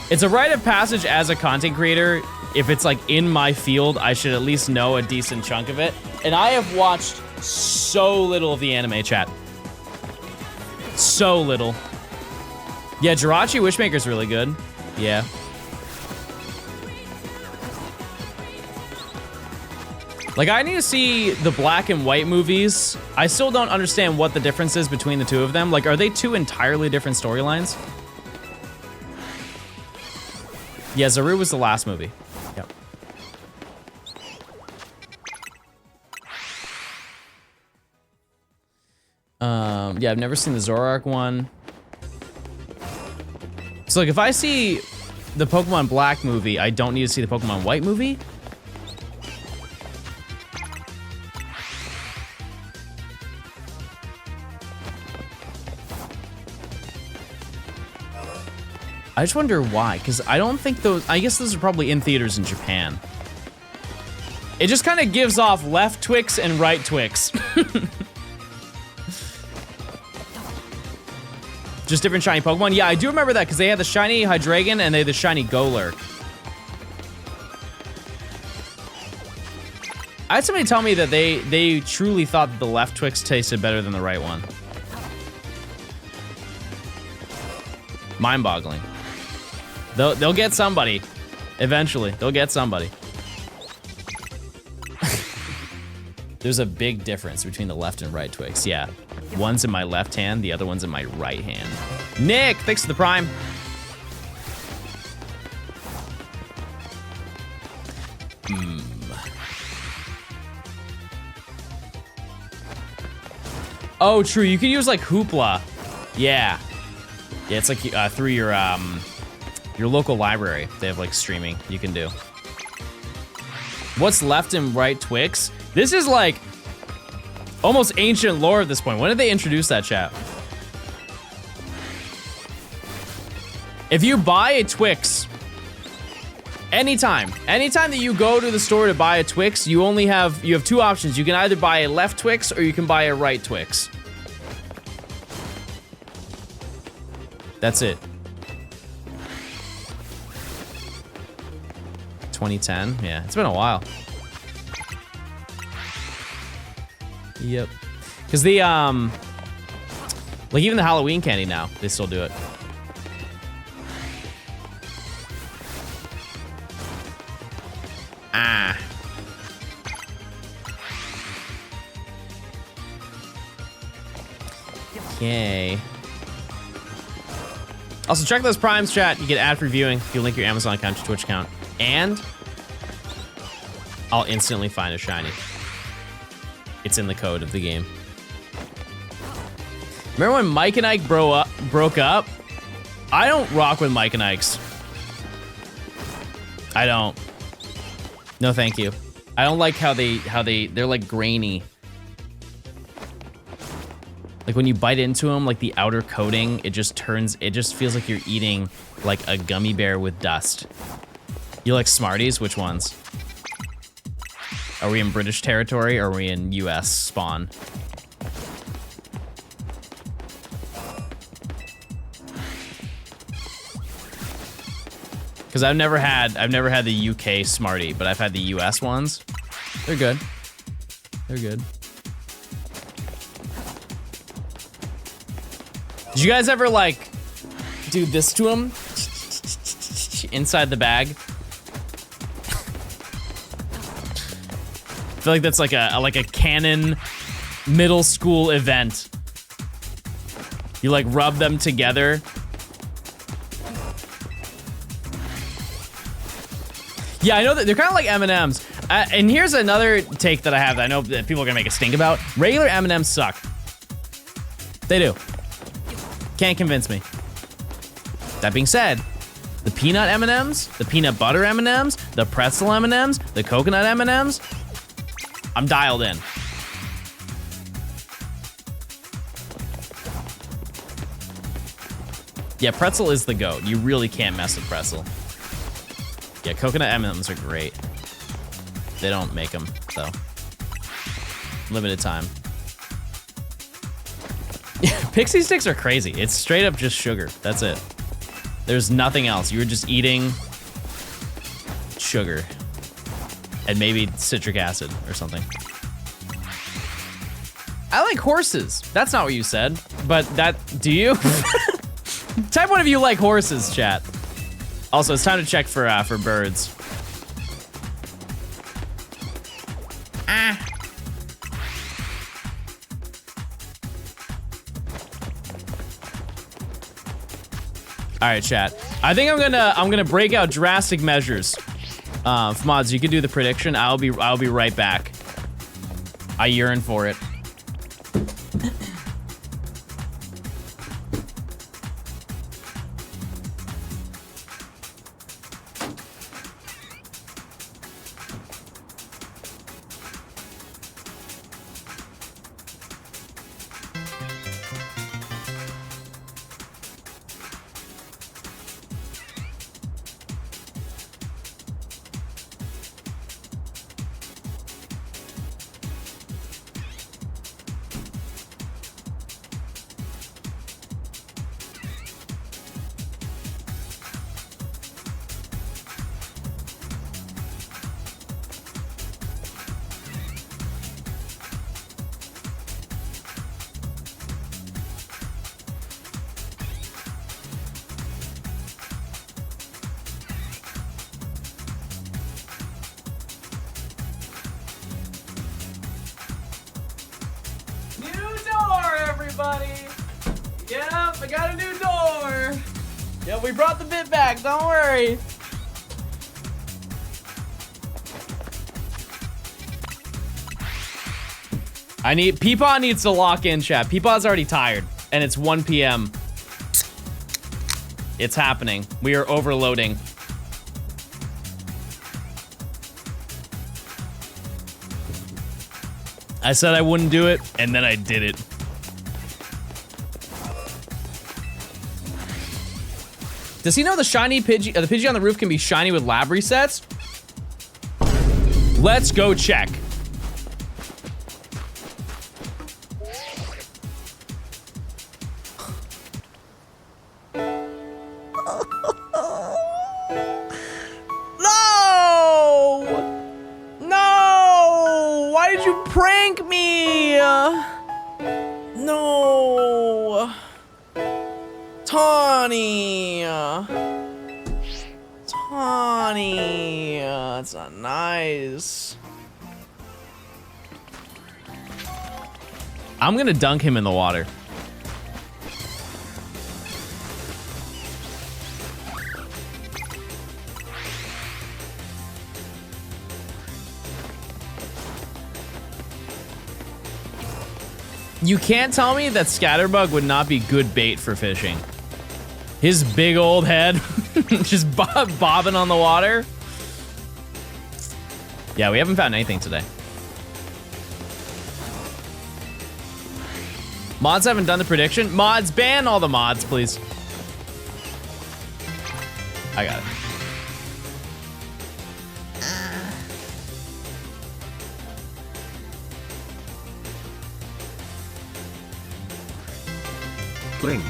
it's a rite of passage as a content creator. If it's like in my field, I should at least know a decent chunk of it. And I have watched so little of the anime, chat. So little. Yeah, Jirachi Wishmaker's really good. Yeah. Like, I need to see the black and white movies. I still don't understand what the difference is between the two of them. Like, are they two entirely different storylines? Yeah, Zaru was the last movie. Yep. Yeah, I've never seen the Zoroark one. So, like, if I see the Pokemon Black movie, I don't need to see the Pokemon White movie? I just wonder why, because I don't think those, I guess those are probably in theaters in Japan. It just kind of gives off left Twix and right Twix. Just different shiny Pokemon. Yeah, I do remember that, because they had the shiny Hydreigon and they had the shiny Gour. I had somebody tell me that they truly thought that the left Twix tasted better than the right one. Mind-boggling. They'll get somebody. Eventually, they'll get somebody. There's a big difference between the left and right Twix. Yeah, one's in my left hand, the other one's in my right hand. Nick, thanks for the Prime. Oh, true. You can use like Hoopla. Yeah. Yeah, it's like through your local library. They have like streaming you can do. What's left and right Twix? This is like almost ancient lore at this point. When did they introduce that, chat? If you buy a Twix, anytime that you go to the store to buy a Twix, you have two options. You can either buy a left Twix or you can buy a right Twix. That's it. 2010? Yeah, it's been a while. Yep. Because the, like even the Halloween candy now, they still do it. Ah. Okay. Also, check those primes, chat. You get ad-free viewing if you link your Amazon account to your Twitch account. And I'll instantly find a shiny. It's in the code of the game. Remember when Mike and Ike broke up? I don't rock with Mike and Ike's. I don't. No, thank you. I don't like how they're like grainy. Like when you bite into them, like the outer coating, it just feels like you're eating like a gummy bear with dust. You like Smarties? Which ones? Are we in British territory or are we in US spawn? Because I've never had the UK Smartie, but I've had the US ones. They're good. They're good. Did you guys ever like do this to them inside the bag? I feel like that's like a canon middle school event. You like rub them together. Yeah, I know that they're kind of like M&Ms. And here's another take that I have that I know that people are gonna make a stink about. Regular M&Ms suck. They do. Can't convince me. That being said, The peanut M&Ms, the peanut butter M&Ms, the pretzel M&Ms, the coconut M&Ms. I'm dialed in. Yeah, pretzel is the GOAT. You really can't mess with pretzel. Yeah, coconut M&Ms are great. They don't make them, though. Limited time. Pixie sticks are crazy. It's straight up just sugar. That's it. There's nothing else. You're just eating sugar. And maybe citric acid or something. I like horses. That's not what you said. But that, do you? Type one of you like horses, chat. Also, it's time to check for birds. Ah. All right, chat. I think I'm gonna break out drastic measures. Mods, you can do the prediction. I'll be right back. I yearn for it. We brought the bit back, don't worry. Peepaw needs to lock in, chat. Peepaw's already tired, and it's 1 p.m. It's happening. We are overloading. I said I wouldn't do it, and then I did it. Does he know the shiny Pidgey, the Pidgey on the roof can be shiny with lab resets? Let's go check. No! No! Why did you prank me? No. Tawny. Tawny. That's not nice. I'm gonna dunk him in the water. You can't tell me that Scatterbug would not be good bait for fishing. His big old head just bobbing on the water. Yeah, we haven't found anything today. Mods haven't done the prediction. Mods, ban all the mods, please. I got it. Blink.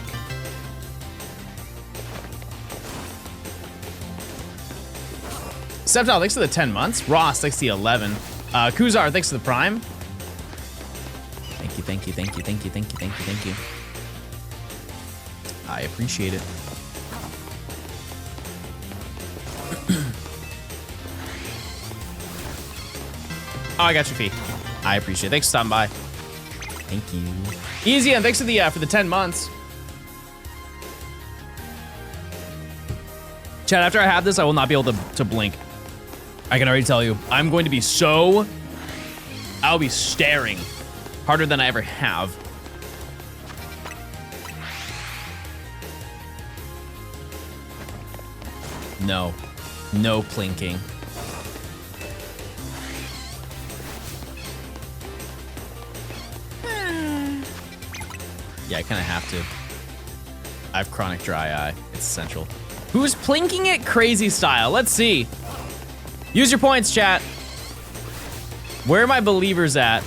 Septile, thanks for the 10 months. Ross, thanks for the 11. Kuzar, thanks for the prime. Thank you, thank you, thank you, thank you, thank you, thank you, thank you. I appreciate it. Oh, I got your fee. I appreciate it. Thanks for stopping by. Thank you. Easy, and thanks for the 10 months. Chat, after I have this, I will not be able to blink. I can already tell you. I'm going to be so... I'll be staring harder than I ever have. No. No plinking. Yeah, I kind of have to. I have chronic dry eye. It's essential. Who's plinking it crazy style? Let's see. Use your points, chat. Where are my believers at?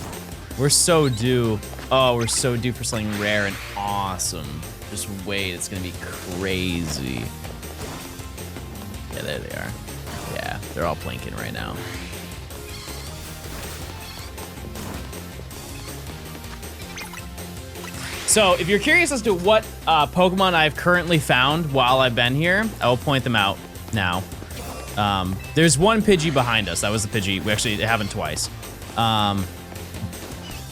We're so due. Oh, we're so due for something rare and awesome. Just wait, it's gonna be crazy. Yeah, there they are. Yeah, they're all plinking right now. So, if you're curious as to what Pokemon I've currently found while I've been here, I will point them out now. There's one Pidgey behind us. That was the Pidgey. We actually have him twice.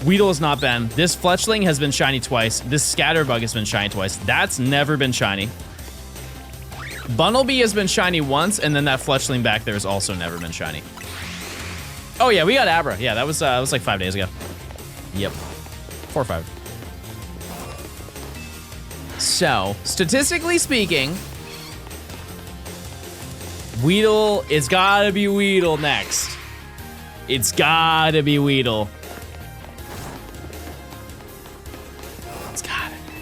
Weedle has not been. This Fletchling has been shiny twice. This Scatterbug has been shiny twice. That's never been shiny. Bunnelby has been shiny once, and then that Fletchling back there has also never been shiny. Oh yeah, we got Abra. Yeah, that was like 5 days ago. Yep, 4 or 5. So, statistically speaking, Weedle, it's gotta be Weedle next. It's gotta be Weedle. It's gotta be.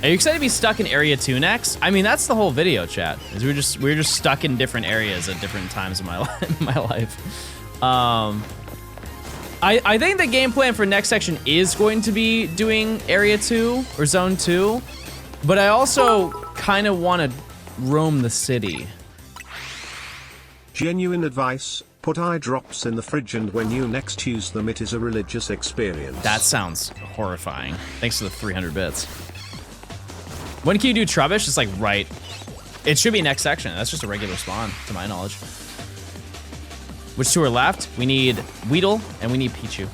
Are you excited to be stuck in Area 2 next? I mean, that's the whole video, chat. Is we're just stuck in different areas at different times in my life. I think the game plan for next section is going to be doing Area 2 or Zone 2, but I also kind of want to roam the city. Genuine advice, put eye drops in the fridge and when you next use them it is a religious experience. That sounds horrifying. Thanks to the 300 bits. When can you do Trubbish? It's like right. It should be next section. That's just a regular spawn, to my knowledge. Which two are left? We need Weedle and we need Pichu.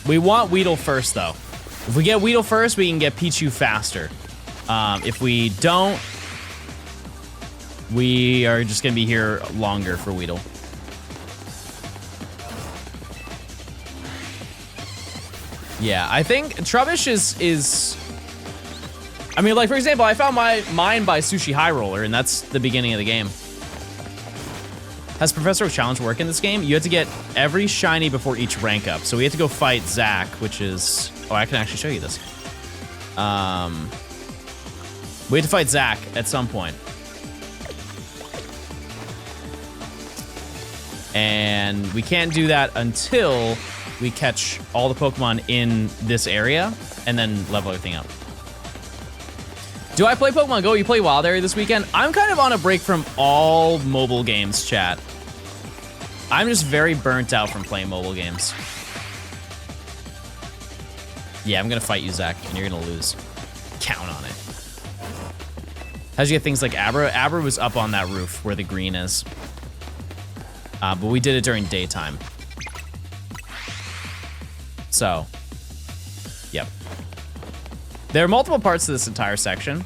We want Weedle first, though. If we get Weedle first, we can get Pichu faster. If we don't, we are just gonna be here longer for Weedle. Yeah, I think Trubbish is. I mean, like for example, I found mine by Sushi High Roller, and that's the beginning of the game. Has Professor Oak Challenge work in this game? You have to get every shiny before each rank up. So we have to go fight Zach, which is... Oh, I can actually show you this. We have to fight Zach at some point. And we can't do that until we catch all the Pokemon in this area and then level everything up. Do I play Pokemon Go? You play Wild Area this weekend? I'm kind of on a break from all mobile games, chat. I'm just very burnt out from playing mobile games. Yeah, I'm gonna fight you, Zach, and you're gonna lose. Count on it. How'd you get things like Abra? Abra was up on that roof where the green is. But we did it during daytime. So, yep. There are multiple parts to this entire section.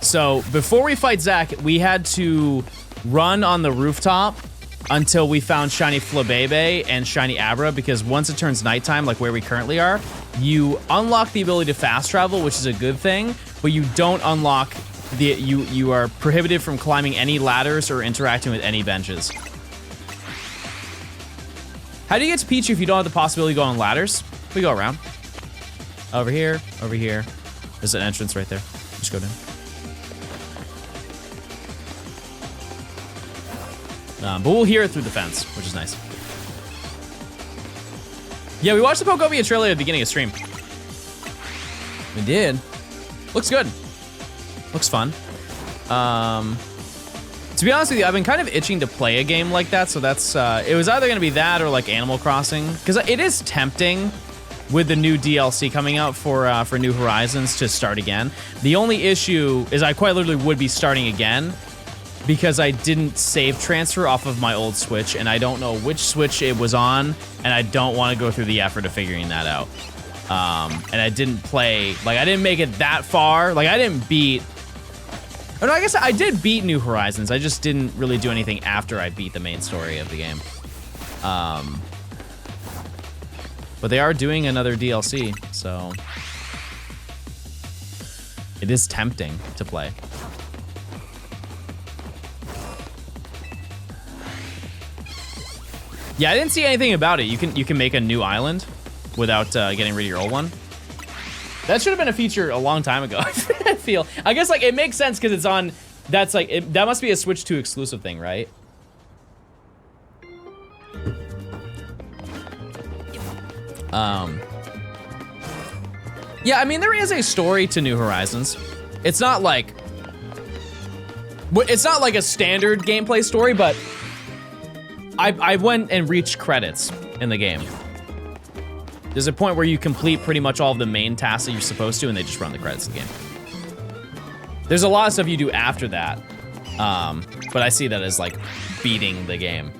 So, before we fight Zach, we had to run on the rooftop until we found shiny Flabebe and shiny Abra, because once it turns nighttime, like where we currently are, you unlock the ability to fast travel, which is a good thing, but you don't unlock the, you are prohibited from climbing any ladders or interacting with any benches. How do you get to Pichu if you don't have the possibility to go on ladders? We go around. Over here, over here. There's an entrance right there. Just go down. But we'll hear it through the fence, which is nice. Yeah, we watched the Pokemon trailer at the beginning of stream. We did. Looks good. Looks fun. To be honest with you, I've been kind of itching to play a game like that, so that's, it was either gonna be that or like Animal Crossing, because it is tempting with the new DLC coming out for New Horizons to start again. The only issue is I quite literally would be starting again, because I didn't save transfer off of my old Switch, and I don't know which Switch it was on, and I don't want to go through the effort of figuring that out. And I didn't play, like, I didn't make it that far. Like, I didn't beat... Oh, no, I guess I did beat New Horizons. I just didn't really do anything after I beat the main story of the game. But they are doing another DLC, so... It is tempting to play. Yeah, I didn't see anything about it. You can make a new island without getting rid of your old one. That should have been a feature a long time ago. I feel. I guess like it makes sense because it's on. That's like that must be a Switch 2 exclusive thing, right? Yeah, I mean there is a story to New Horizons. It's not like a standard gameplay story, but I went and reached credits in the game. There's a point where you complete pretty much all of the main tasks that you're supposed to, and they just run the credits of the game. There's a lot of stuff you do after that, but I see that as like beating the game.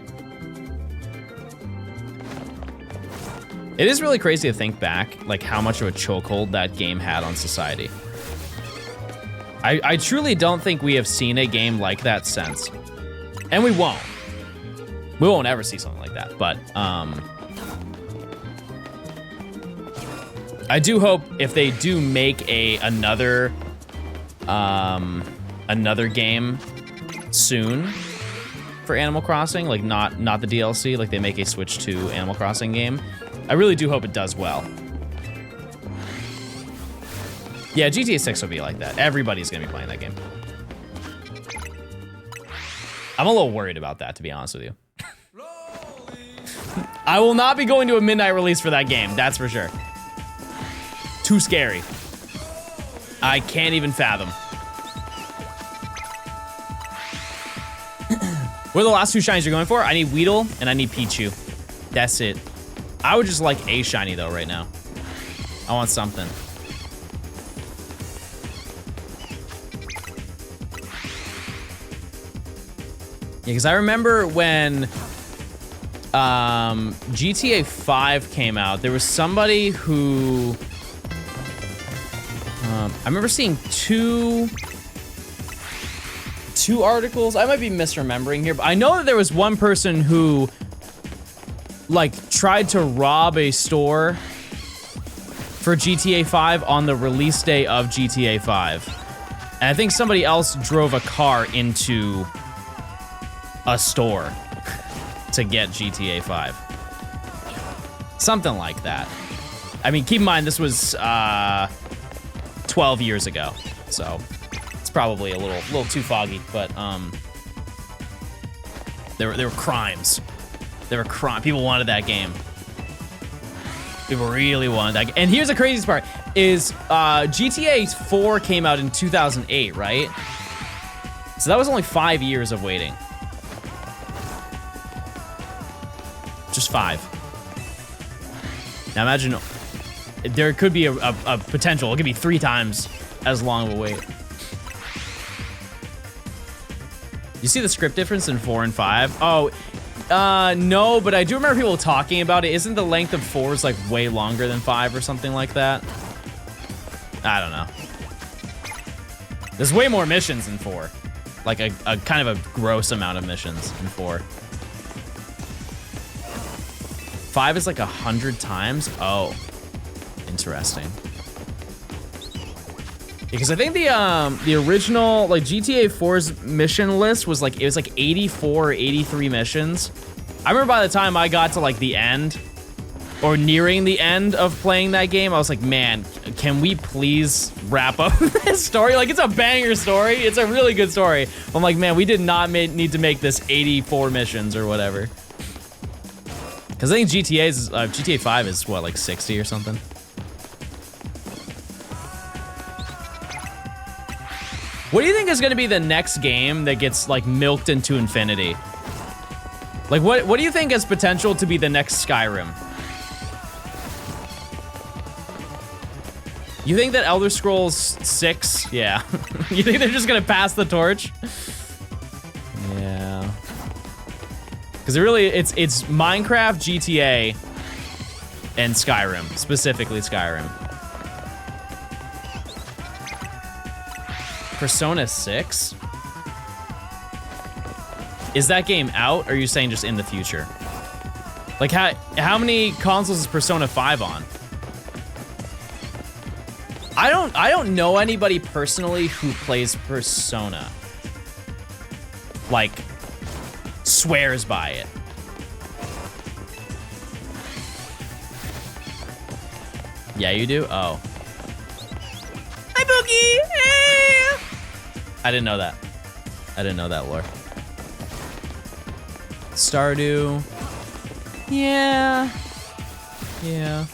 It is really crazy to think back, like how much of a chokehold that game had on society. I truly don't think we have seen a game like that since, and we won't. We won't ever see something like that, but I do hope if they do make another game soon for Animal Crossing, like not the DLC, like they make a Switch 2 Animal Crossing game. I really do hope it does well. Yeah, GTA 6 will be like that. Everybody's gonna be playing that game. I'm a little worried about that, to be honest with you. I will not be going to a midnight release for that game, that's for sure. Too scary. I can't even fathom. What are the last two shinies you're going for? I need Weedle and I need Pichu. That's it. I would just like a shiny though right now. I want something. Yeah, because I remember when GTA 5 came out, there was somebody who I remember seeing two articles. I might be misremembering here, but I know that there was one person who like tried to rob a store for GTA 5 on the release day of GTA 5. And I think somebody else drove a car into a store to get GTA 5. Something like that. I mean, keep in mind this was 12 years ago, so it's probably a little too foggy, but there were crimes. There were crimes. People wanted that game. People really wanted that game. And here's the craziest part is GTA 4 came out in 2008, right? So that was only 5 years of waiting. Just 5. Now imagine there could be a potential. It could be 3 times as long of a wait. You see the script difference in 4 and 5? Oh, no, but I do remember people talking about it. Isn't the length of 4 like way longer than 5 or something like that? I don't know. There's way more missions in 4. Like a kind of a gross amount of missions in 4. 5 is like 100 times? Oh, interesting. Because I think the original like GTA 4's mission list was like, it was like 84 or 83 missions. I remember by the time I got to like the end or nearing the end of playing that game, I was like, man, can we please wrap up this story? Like, it's a banger story. It's a really good story. I'm like, man, we did not need to make this 84 missions or whatever. Because I think GTA 5 is what, like 60 or something? What do you think is gonna be the next game that gets like milked into infinity? Like what do you think has potential to be the next Skyrim? You think that Elder Scrolls 6? Yeah. You think they're just gonna pass the torch? Yeah. Because it's Minecraft, GTA, and Skyrim, specifically Skyrim. Persona 6? Is that game out, or are you saying just in the future? Like, how many consoles is Persona 5 on? I don't know anybody personally who plays Persona. Like, swears by it. Yeah, you do? Oh. Hi, Boogie! Hey! I didn't know that. I didn't know that lore. Stardew. Yeah. Yeah.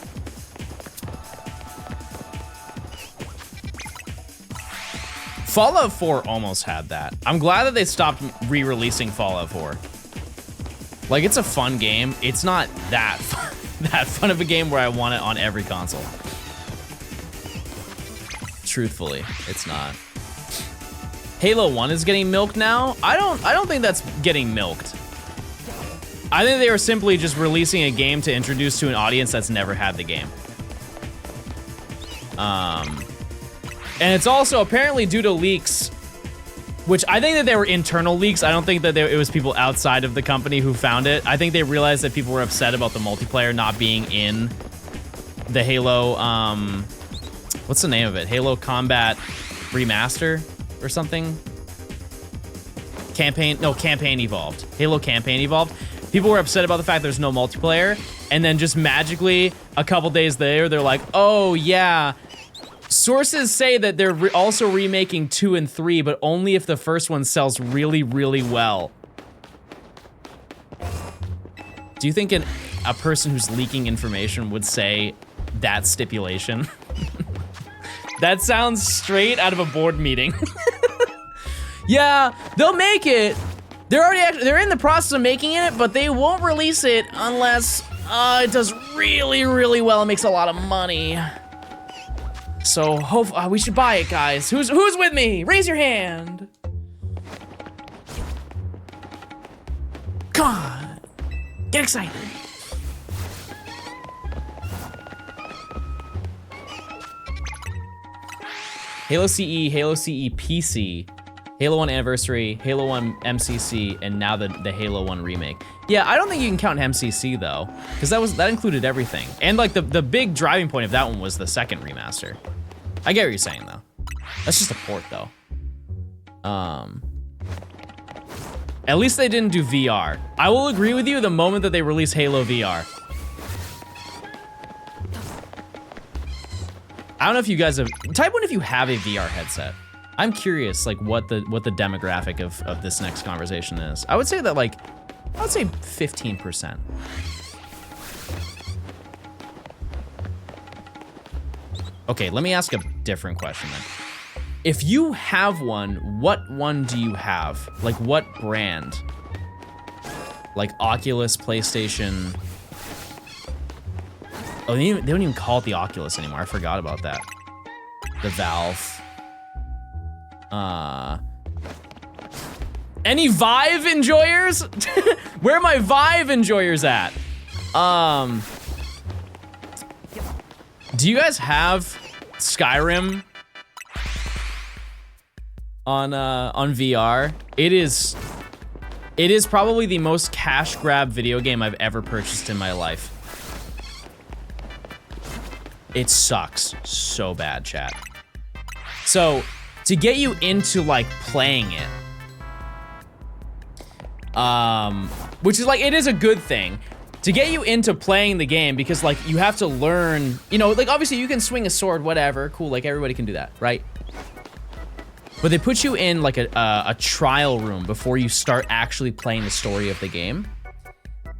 Fallout 4 almost had that. I'm glad that they stopped re-releasing Fallout 4. Like, it's a fun game. It's not that fun of a game where I want it on every console. Truthfully, it's not. Halo 1 is getting milked now. I don't think that's getting milked. I think they were simply just releasing a game to introduce to an audience that's never had the game. And it's also apparently due to leaks, which I think that they were internal leaks. I don't think that it was people outside of the company who found it. I think they realized that people were upset about the multiplayer not being in the Halo, what's the name of it? Halo Combat Remaster or something? Campaign Evolved. Halo Campaign Evolved. People were upset about the fact there's no multiplayer, and then just magically, a couple days later, they're like, oh yeah, sources say that they're also remaking 2 and 3, but only if the first one sells really, really well. Do you think a person who's leaking information would say that stipulation? That sounds straight out of a board meeting. Yeah, they'll make it. They're in the process of making it, but they won't release it unless it does really, really well and makes a lot of money. So we should buy it, guys. Who's with me? Raise your hand. Come on, get excited. Halo CE, Halo CE PC, Halo 1 Anniversary, Halo 1 MCC, and now the Halo 1 remake. Yeah, I don't think you can count MCC though, because that included everything. And like the big driving point of that one was the second remaster. I get what you're saying though. That's just a port though. At least they didn't do VR. I will agree with you the moment that they release Halo VR. I don't know if you guys have, type 1 if you have a VR headset. I'm curious like what the demographic of this next conversation is. I would say that like, I would say 15%. Okay, let me ask a different question then. If you have one, what one do you have? Like what brand? Like Oculus, PlayStation. Oh, they don't even call it the Oculus anymore. I forgot about that. The Valve. Any Vive enjoyers? Where are my Vive enjoyers at? Do you guys have Skyrim on VR? It is probably the most cash grab video game I've ever purchased in my life. It sucks so bad, chat. So to get you into like playing it, which is like, it is a good thing to get you into playing the game, because like you have to learn, you know, like obviously you can swing a sword, whatever, cool, like everybody can do that, right? But they put you in like a trial room before you start actually playing the story of the game.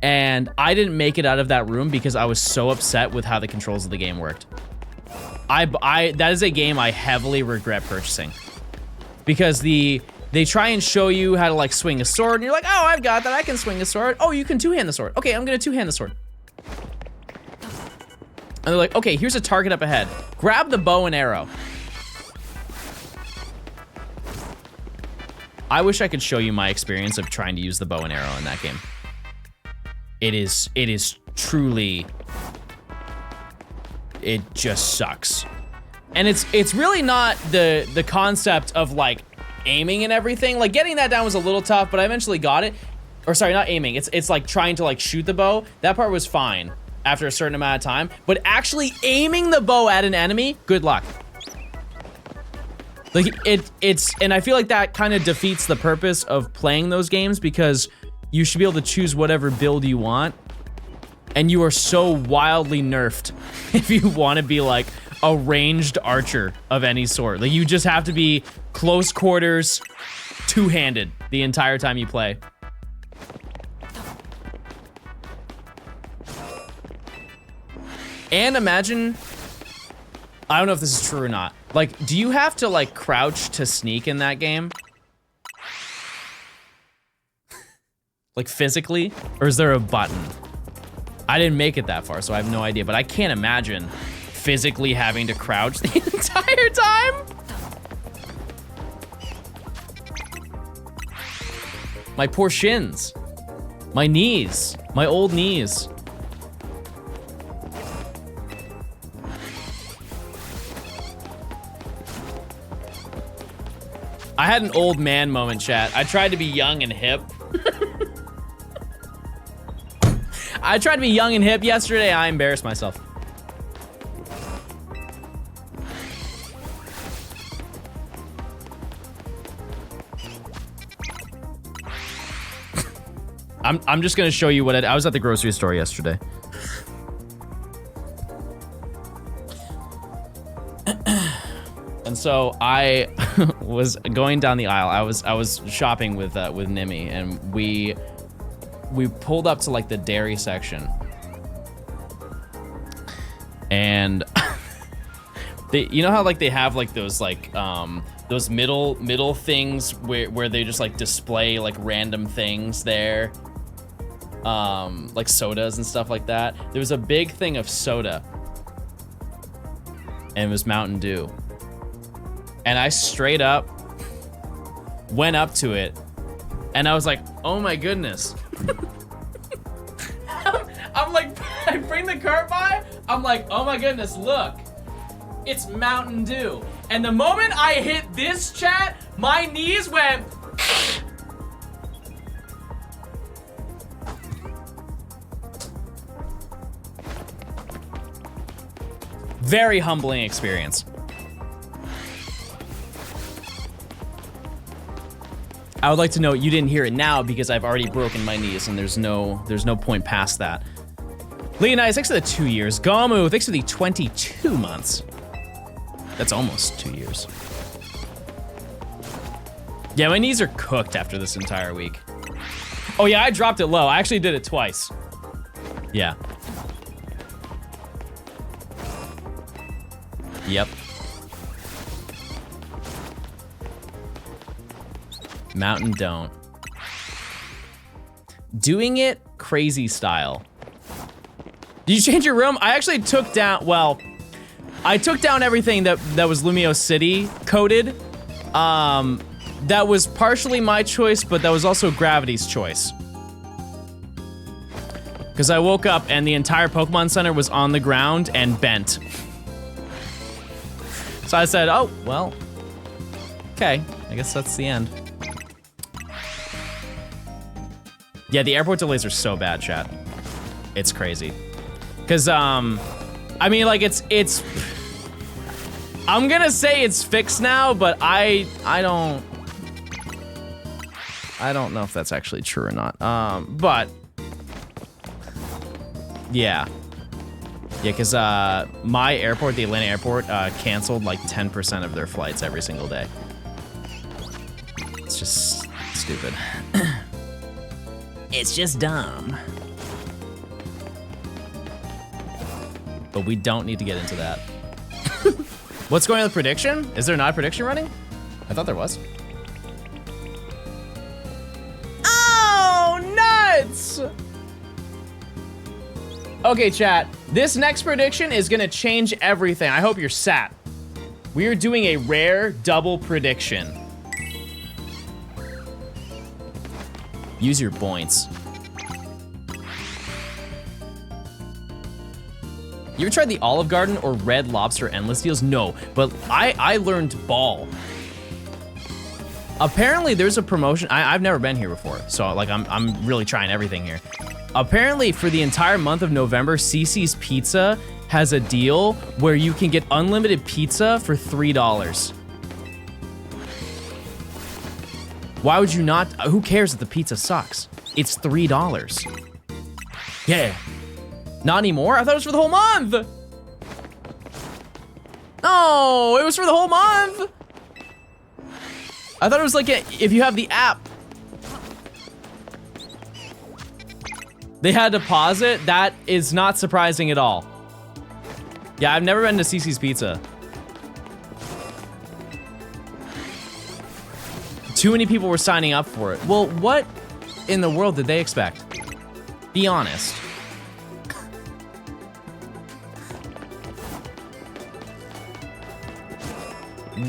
And I didn't make it out of that room because I was so upset with how the controls of the game worked. That is a game I heavily regret purchasing, because they try and show you how to like swing a sword, and you're like, oh, I've got that, I can swing a sword. Oh, you can two-hand the sword. Okay, I'm gonna two-hand the sword. And they're like, okay, here's a target up ahead. Grab the bow and arrow. I wish I could show you my experience of trying to use the bow and arrow in that game. It is truly, it just sucks. And it's really not the concept of like aiming and everything. Like getting that down was a little tough, but I eventually got it. Or sorry, not aiming. It's like trying to like shoot the bow. That part was fine after a certain amount of time, but actually aiming the bow at an enemy, good luck. Like it's and I feel like that kind of defeats the purpose of playing those games because you should be able to choose whatever build you want. And you are so wildly nerfed if you want to be like a ranged archer of any sort. Like you just have to be close quarters, two-handed the entire time you play. And imagine, I don't know if this is true or not. Like, do you have to like crouch to sneak in that game? Like physically? Or is there a button? I didn't make it that far, so I have no idea, but I can't imagine physically having to crouch the entire time. My poor shins. My knees. My old knees. I had an old man moment, chat. I tried to be young and hip. I tried to be young and hip yesterday. I embarrassed myself. I'm just gonna show you what I was at the grocery store yesterday. And so I was going down the aisle. I was shopping with Nimi, and we pulled up to like the dairy section, and you know how like they have like those like those middle things where they just like display like random things there, like sodas and stuff like that. There was a big thing of soda, and it was Mountain Dew. And I straight up went up to it, and I was like, oh my goodness. I'm like, I bring the cart by, I'm like, oh my goodness, look. It's Mountain Dew. And the moment I hit this, chat, my knees went. Very humbling experience. I would like to know you didn't hear it now because I've already broken my knees and there's no point past that. Leonidas, thanks for the 2 years. Gomu, thanks for the 22 months. That's almost 2 years. Yeah, my knees are cooked after this entire week. Oh yeah, I dropped it low. I actually did it twice. Yeah. Yep. Mountain don't. Doing it crazy style. Did you change your room? I actually took down, well, I took down everything that was Lumio City coded. That was partially my choice, but that was also Gravity's choice. Because I woke up and the entire Pokemon Center was on the ground and bent. So I said, oh, well, okay, I guess that's the end. Yeah, the airport delays are so bad, chat. It's crazy. Cause, I mean, like, it's, I'm gonna say it's fixed now, but I don't know if that's actually true or not. But, yeah. Yeah, cause, my airport, the Atlanta airport, canceled like 10% of their flights every single day. It's just stupid. It's just dumb. But we don't need to get into that. What's going on with prediction? Is there not a prediction running? I thought there was. Oh, nuts! Okay, chat. This next prediction is gonna change everything. I hope you're sat. We are doing a rare double prediction. Use your points. You ever tried the Olive Garden or Red Lobster Endless Deals? No, but I learned Ball. Apparently there's a promotion. I've never been here before, so like I'm really trying everything here. Apparently for the entire month of November, CC's Pizza has a deal where you can get unlimited pizza for $3. Why would you not? Who cares if the pizza sucks? It's $3. Yeah. Not anymore? I thought it was for the whole month. No, it was for the whole month. I thought it was like if you have the app. They had to pause it. That is not surprising at all. Yeah, I've never been to Cece's Pizza. Too many people were signing up for it. Well, what in the world did they expect? Be honest.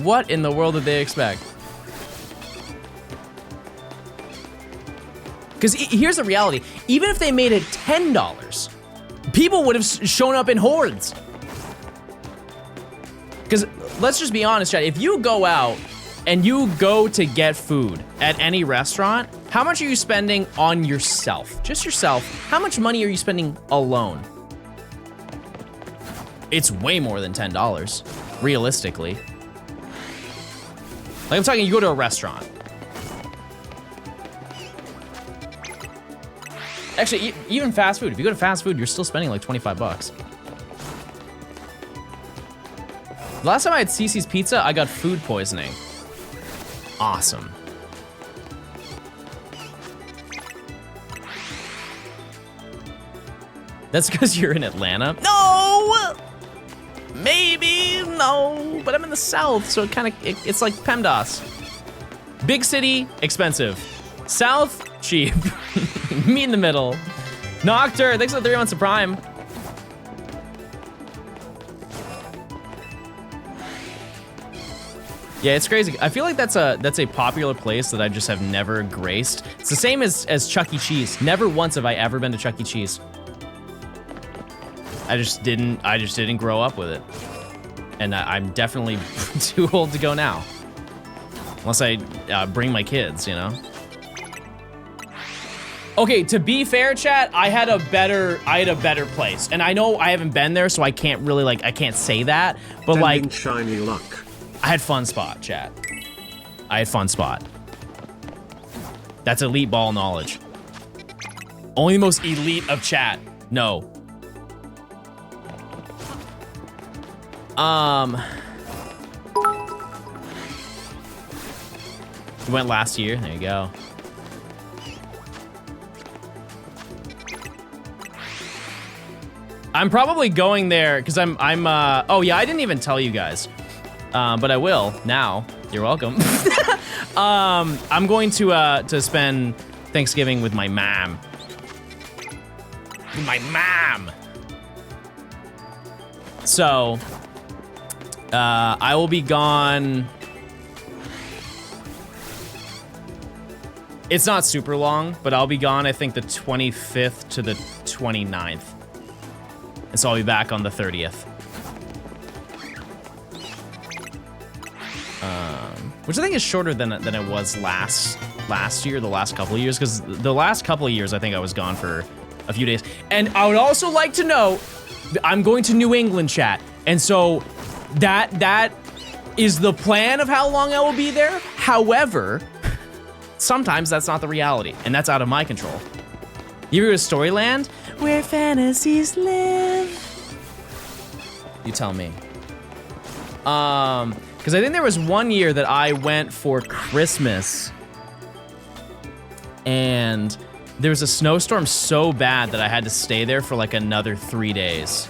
What in the world did they expect? Because here's the reality. Even if they made it $10, people would have shown up in hordes. Because let's just be honest, chat. If you go out and you go to get food at any restaurant, how much are you spending on yourself? Just yourself. How much money are you spending alone? It's way more than $10, realistically. Like I'm talking, you go to a restaurant. Actually, even fast food. If you go to fast food, you're still spending like 25 bucks. The last time I had Cece's Pizza, I got food poisoning. Awesome. That's because you're in Atlanta? No! Maybe, no. But I'm in the South, so it's like PEMDAS. Big city, expensive. South, cheap. Meet in the middle. Noctur, thanks for the 3 months of Prime. Yeah, it's crazy. I feel like that's a popular place that I just have never graced. It's the same as Chuck E. Cheese. Never once have I ever been to Chuck E. Cheese. I just didn't grow up with it. And I'm definitely too old to go now. Unless I bring my kids, you know? Okay, to be fair, chat, I had a better place. And I know I haven't been there, so I can't really, I can't say that. But Sending shiny luck. I had Fun Spot, chat. I had Fun Spot. That's elite ball knowledge. Only the most elite of chat. No. We went last year. There you go. I'm probably going there because oh yeah, I didn't even tell you guys. But I will now. You're welcome. I'm going to spend Thanksgiving with my mom. So, I will be gone. It's not super long, but I'll be gone, I think, the 25th to the 29th. And so I'll be back on the 30th. Which I think is shorter than it was last year, the last couple of years, because the last couple of years I think I was gone for a few days. And I would also like to know, I'm going to New England, chat, and so that is the plan of how long I will be there. However, sometimes that's not the reality, and that's out of my control. You ever go to Storyland? Where fantasies live. You tell me. Because I think there was one year that I went for Christmas and there was a snowstorm so bad that I had to stay there for like another 3 days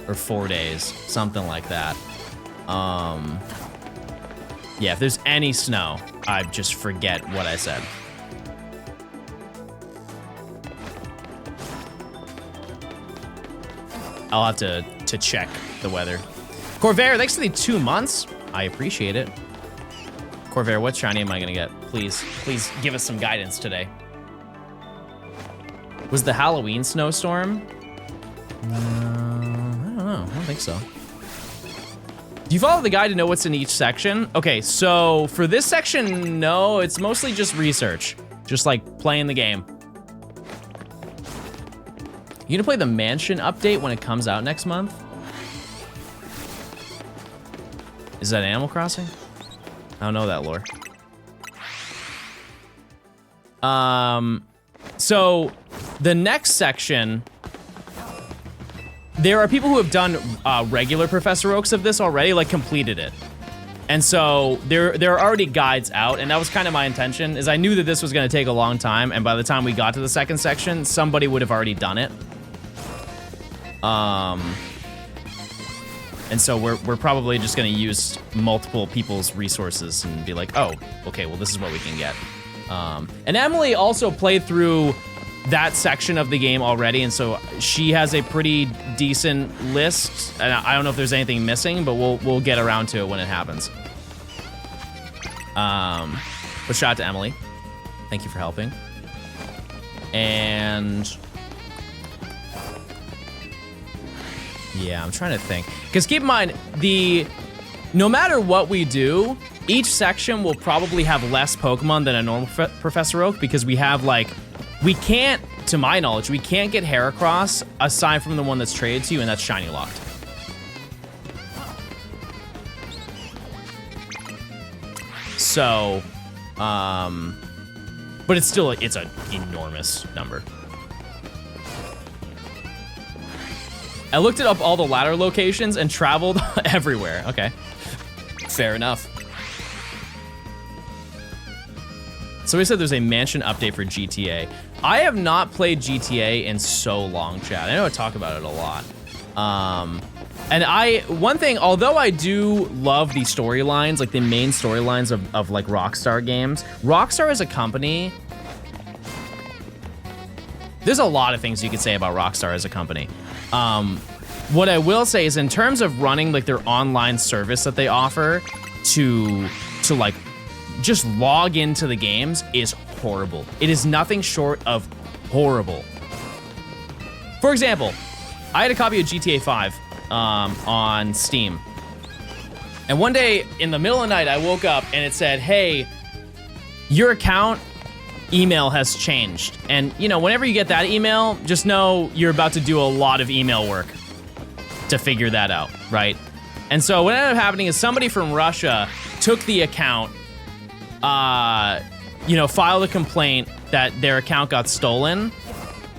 or 4 days, something like that. Yeah, if there's any snow, I just forget what I said. I'll have to check the weather. Corvair, thanks for the 2 months. I appreciate it. Corvair, what shiny am I gonna get? Please give us some guidance today. Was the Halloween snowstorm? I don't know, I don't think so. Do you follow the guide to know what's in each section? Okay, so for this section, no, it's mostly just research. Just like playing the game. You gonna play the mansion update when it comes out next month? Is that Animal Crossing? I don't know that lore. So the next section, there are people who have done regular Professor Oaks of this already, like completed it. And so there are already guides out, and that was kind of my intention, is I knew that this was gonna take a long time, and by the time we got to the second section, somebody would have already done it. And so we're probably just gonna use multiple people's resources and be like, oh, okay, well this is what we can get. And Emily also played through that section of the game already, and so she has a pretty decent list. And I don't know if there's anything missing, but we'll get around to it when it happens. But shout out to Emily. Thank you for helping. And yeah, I'm trying to think. Because keep in mind, no matter what we do, each section will probably have less Pokemon than a normal Professor Oak, because we have like, we can't, to my knowledge, we can't get Heracross aside from the one that's traded to you, and that's shiny locked. So, but it's still, it's an enormous number. I looked it up all the ladder locations and traveled everywhere. Okay, fair enough. Somebody said there's a mansion update for GTA. I have not played GTA in so long, chat. I know I talk about it a lot. And one thing, although I do love the storylines, like the main storylines of like Rockstar games, Rockstar as a company, there's a lot of things you could say about Rockstar as a company. What I will say is in terms of running like their online service that they offer to like just log into the games is horrible. It is nothing short of horrible. For example, I had a copy of GTA 5 on Steam. And one day in the middle of the night, I woke up and it said, hey, your account email has changed. And you know, whenever you get that email, just know you're about to do a lot of email work to figure that out, right? And so what ended up happening is somebody from Russia took the account, you know, filed a complaint that their account got stolen.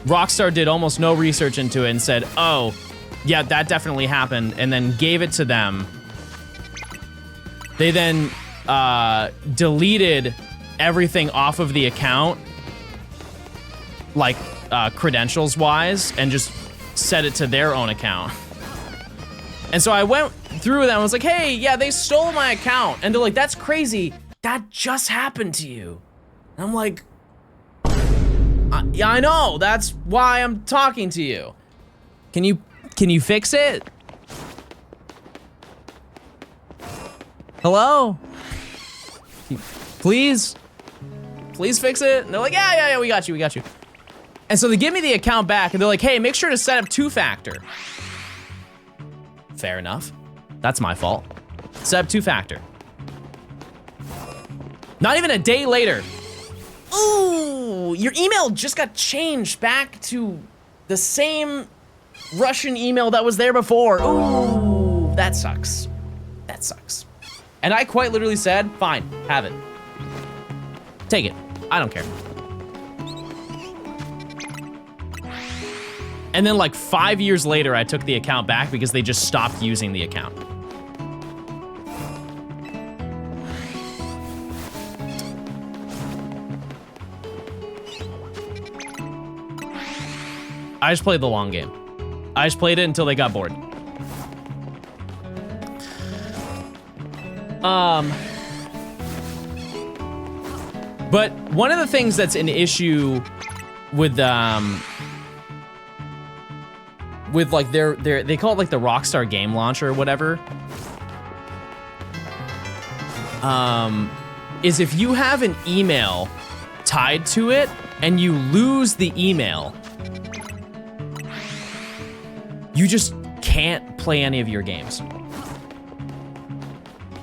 Rockstar did almost no research into it and said, oh, yeah, that definitely happened, and then gave it to them. They then deleted everything off of the account, like credentials-wise, and just set it to their own account. And so I went through them and was like, hey, yeah, they stole my account. And they're like, that's crazy. That just happened to you. And I'm like, yeah, I know. That's why I'm talking to you. Can you fix it? Hello? Please fix it. And they're like, yeah, we got you. And so they give me the account back and they're like, hey, make sure to set up 2-factor. Fair enough. That's my fault. Set up 2-factor. Not even a day later. Ooh, your email just got changed back to the same Russian email that was there before. Ooh, that sucks. That sucks. And I quite literally said, fine, have it. Take it. I don't care. And then like 5 years later, I took the account back because they just stopped using the account. I just played the long game. I just played it until they got bored. But one of the things that's an issue with like they call it like the Rockstar game launcher or whatever, is if you have an email tied to it and you lose the email, you just can't play any of your games.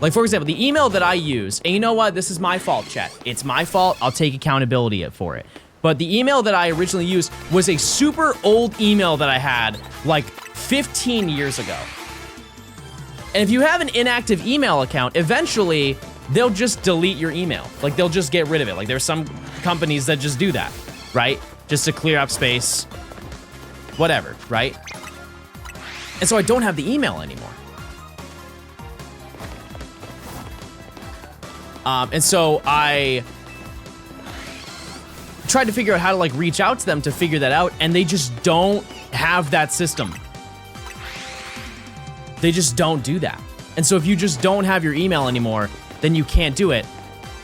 Like, for example, the email that I use, and you know what? This is my fault, chat. It's my fault. I'll take accountability for it. But the email that I originally used was a super old email that I had like 15 years ago. And if you have an inactive email account, eventually they'll just delete your email. Like, they'll just get rid of it. Like, there's some companies that just do that, right? Just to clear up space, whatever, right? And so I don't have the email anymore. And so I tried to figure out how to like reach out to them to figure that out, and they just don't have that system. They just don't do that. And so if you just don't have your email anymore, then you can't do it.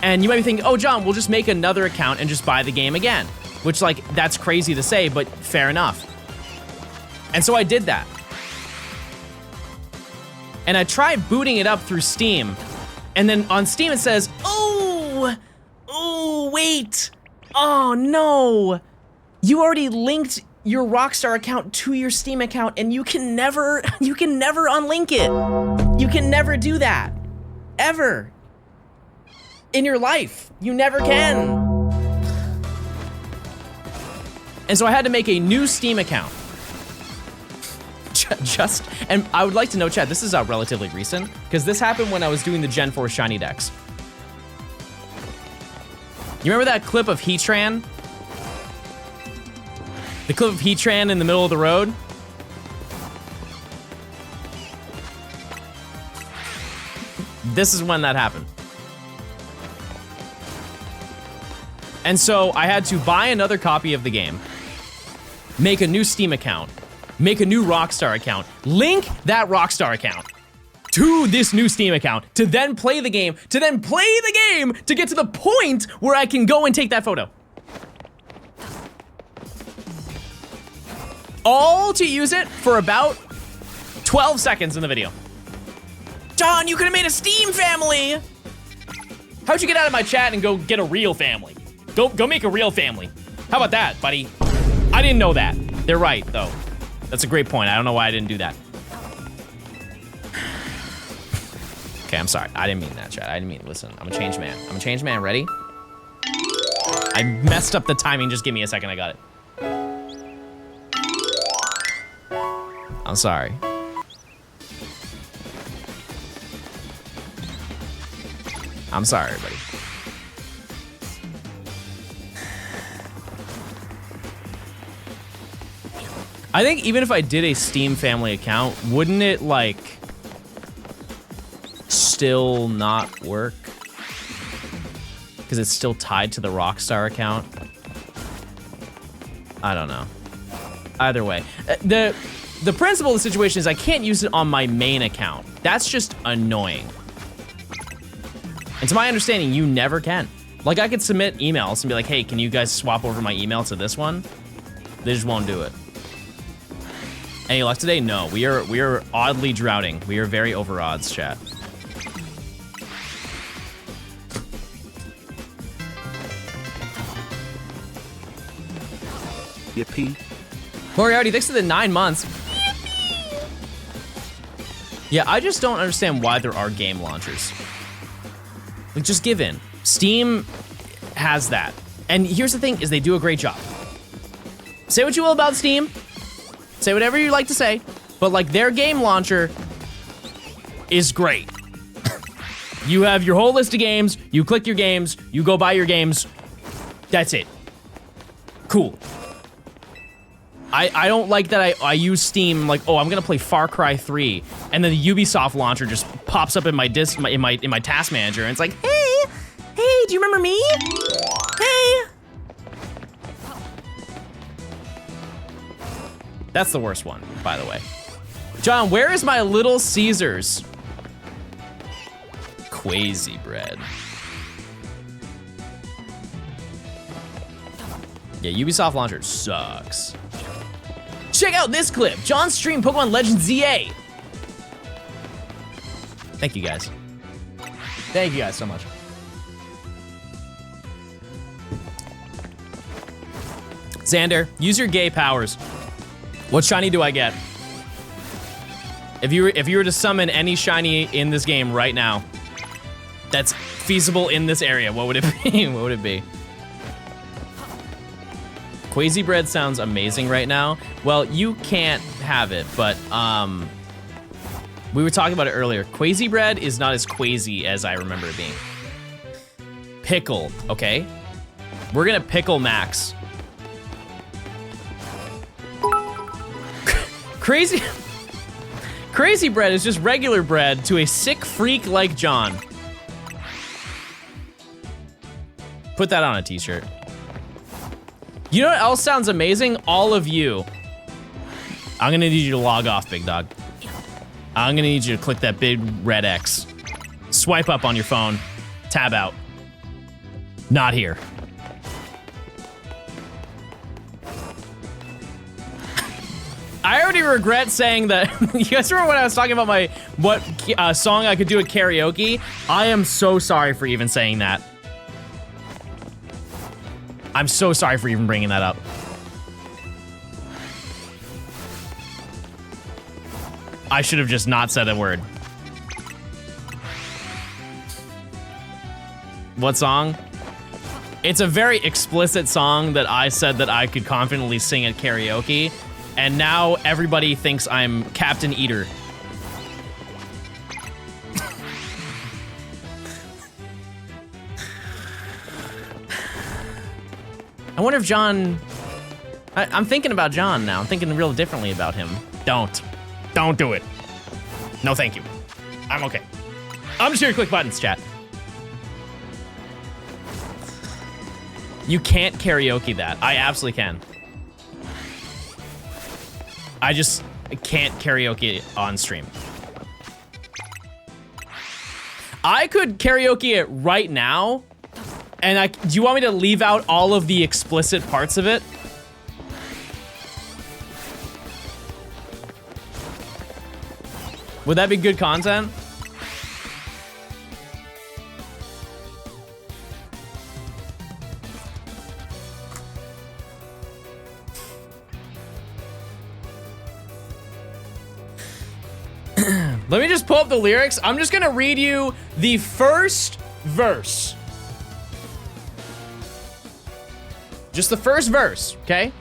And you might be thinking, oh, John, we'll just make another account and just buy the game again. Which, like, that's crazy to say, but fair enough. And so I did that. And I tried booting it up through Steam. And then on Steam it says, oh, wait. Oh, no. You already linked your Rockstar account to your Steam account, and you can never unlink it. You can never do that. Ever. In your life. You never can. And so I had to make a new Steam account. And I would like to know, chat, this is relatively recent, because this happened when I was doing the Gen 4 Shiny decks. You remember that clip of Heatran? The clip of Heatran in the middle of the road? This is when that happened. And so I had to buy another copy of the game, make a new Steam account, make a new Rockstar account, link that Rockstar account to this new Steam account, to then play the game, to get to the point where I can go and take that photo. All to use it for about 12 seconds in the video. John, you could have made a Steam family. How'd you get out of my chat and go get a real family? Go make a real family. How about that, buddy? I didn't know that. They're right, though. That's a great point. I don't know why I didn't do that. Okay, I'm sorry. I didn't mean that, chat. I didn't mean, listen, I'm a changed man. I'm a changed man. Ready? I messed up the timing. Just give me a second. I got it. I'm sorry. I'm sorry, everybody. I think even if I did a Steam family account, wouldn't it, like, still not work? Because it's still tied to the Rockstar account? I don't know. Either way. The principle of the situation is I can't use it on my main account. That's just annoying. And to my understanding, you never can. Like, I could submit emails and be like, hey, can you guys swap over my email to this one? They just won't do it. Any luck today? No, we are oddly drowning. We are very over odds, chat. Yippee. Moriarty, thanks for the 9 months. Yeah, I just don't understand why there are game launchers. Like, just give in. Steam has that. And here's the thing, is they do a great job. Say what you will about Steam. Say whatever you like to say, but like their game launcher is great. You have your whole list of games, you click your games, you go buy your games, that's it. Cool. I don't like that I use Steam like, oh, I'm gonna play Far Cry 3, and then the Ubisoft launcher just pops up in my task manager, and it's like, hey, do you remember me? Hey. That's the worst one, by the way. John, where is my Little Caesars? Quasi bread. Yeah, Ubisoft launcher sucks. Check out this clip. John streamed Pokemon Legends ZA. Thank you guys. Thank you guys so much. Xander, use your gay powers. What shiny do I get? If you were to summon any shiny in this game right now, that's feasible in this area, what would it be? What would it be? Quasi bread sounds amazing right now. Well, you can't have it, but we were talking about it earlier. Quasi bread is not as quasi as I remember it being. Pickle, okay? We're gonna pickle Max. Crazy bread is just regular bread to a sick freak like John. Put that on a t-shirt. You know what else sounds amazing? All of you. I'm gonna need you to log off, big dog. I'm gonna need you to click that big red X. Swipe up on your phone, tab out. Not here. I already regret saying that. You guys remember when I was talking about what song I could do at karaoke? I am so sorry for even saying that. I'm so sorry for even bringing that up. I should have just not said a word. What song? It's a very explicit song that I said that I could confidently sing at karaoke, and now everybody thinks I'm Captain Eater. I wonder if John... I'm thinking about John now. I'm thinking real differently about him. Don't do it. No, thank you. I'm okay. I'm just here to click buttons, chat. You can't karaoke that. I absolutely can. I just can't karaoke it on stream. I could karaoke it right now, and do you want me to leave out all of the explicit parts of it? Would that be good content? Let me just pull up the lyrics. I'm just gonna read you the first verse. Just the first verse, okay?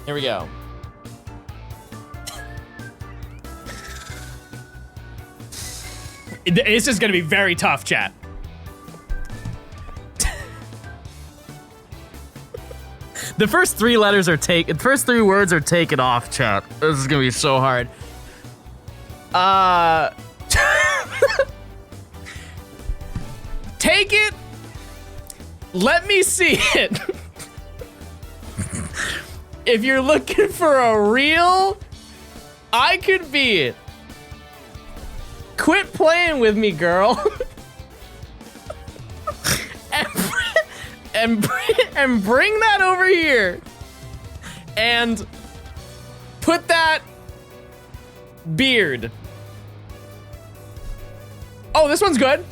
Here we go. This is gonna be very tough, chat. The first three words are taken off, chat. This is gonna be so hard. Take it. Let me see it. If you're looking for a real, I could be it. Quit playing with me, girl. and bring that over here. And put that beard. Oh, this one's good.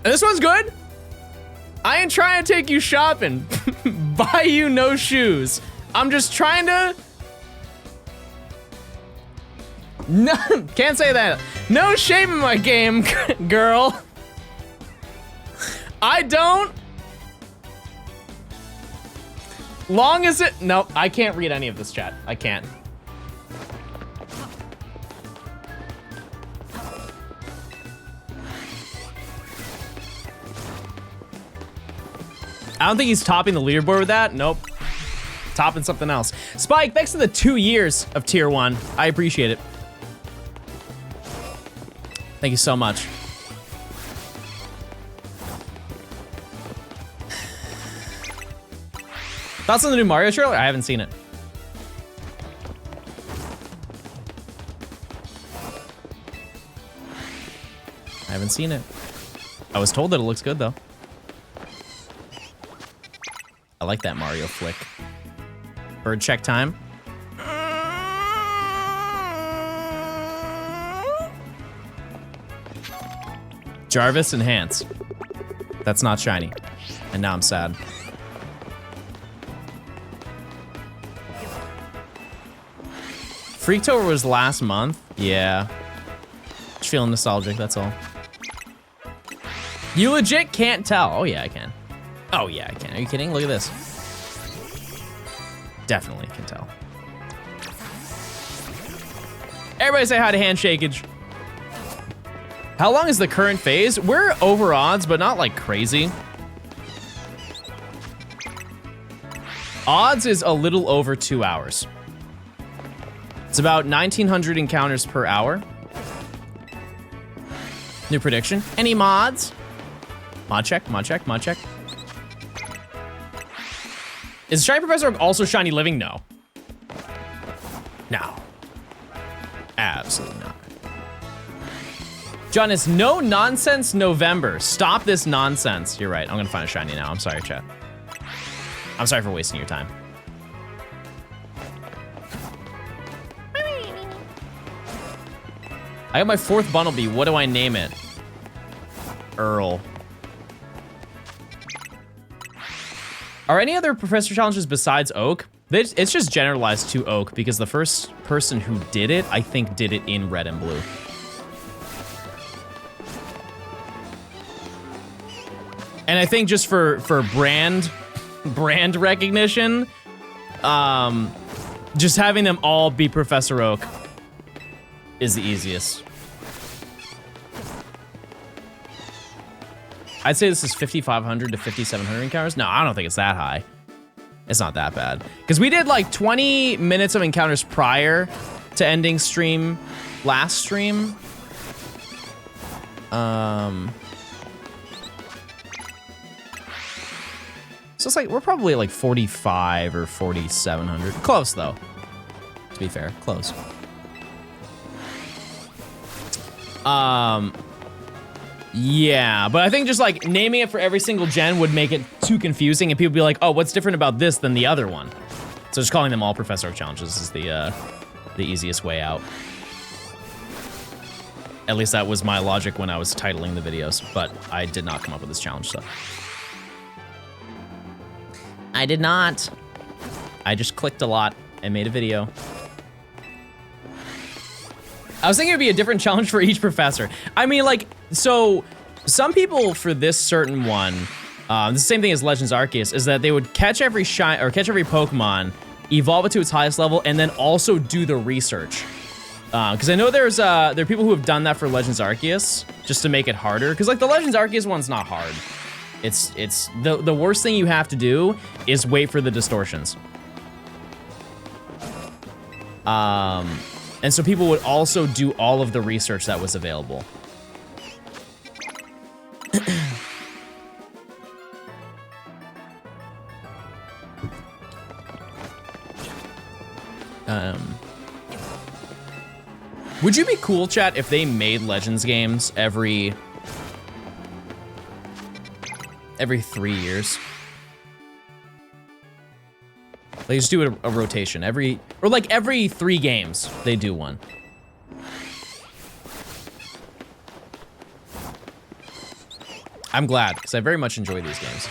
This one's good. I ain't trying to take you shopping. Buy you no shoes. I'm just trying to... No, can't say that. No shame in my game, girl. I don't. Long as it... No, I can't read any of this, chat. I can't. I don't think he's topping the leaderboard with that. Nope. Topping something else. Spike, thanks for the 2 years of tier 1. I appreciate it. Thank you so much. Thoughts on the new Mario trailer? I haven't seen it. I haven't seen it. I was told that it looks good though. I like that Mario flick. Bird check time. Jarvis and Hans. That's not shiny. And now I'm sad. Freaktober was last month? Yeah. Just feeling nostalgic, that's all. You legit can't tell. Oh yeah, I can. Oh yeah, I can. Are you kidding? Look at this. Definitely can tell. Everybody say hi to Handshakeage. How long is the current phase? We're over odds, but not like crazy. Odds is a little over 2 hours. It's about 1,900 encounters per hour. New prediction. Any mods? Mod check, mod check, mod check. Is Shiny Professor Oak also shiny living? No. No. Absolutely not. John, it's no nonsense November. Stop this nonsense. You're right. I'm gonna find a shiny now. I'm sorry, chat. I'm sorry for wasting your time. I got my 4th Bunnelby. What do I name it? Earl. Are any other Professor Challenges besides Oak? It's just generalized to Oak because the first person who did it, I think, did it in red and blue. And I think just for brand recognition, just having them all be Professor Oak is the easiest. I'd say this is 5,500 to 5,700 encounters. No, I don't think it's that high. It's not that bad. Because we did like 20 minutes of encounters prior to ending stream, last stream. So it's like, we're probably like 45 or 4,700. Close though, to be fair, close. Yeah, but I think just like naming it for every single gen would make it too confusing and people be like, oh, what's different about this than the other one? So just calling them all Professor Oak challenges is the easiest way out. At least that was my logic when I was titling the videos, but I did not come up with this challenge, so. I did not. I just clicked a lot and made a video. I was thinking it'd be a different challenge for each professor. I mean, like, so some people for this certain one, the same thing as Legends Arceus, is that they would catch every catch every Pokemon, evolve it to its highest level, and then also do the research. Because I know there are people who have done that for Legends Arceus just to make it harder. Because like the Legends Arceus one's not hard. It's the worst thing you have to do is wait for the distortions. And so people would also do all of the research that was available. Would you be cool, chat, if they made Legends games every 3 years? They just do a rotation or like every 3 games, they do one. I'm glad, because I very much enjoy these games.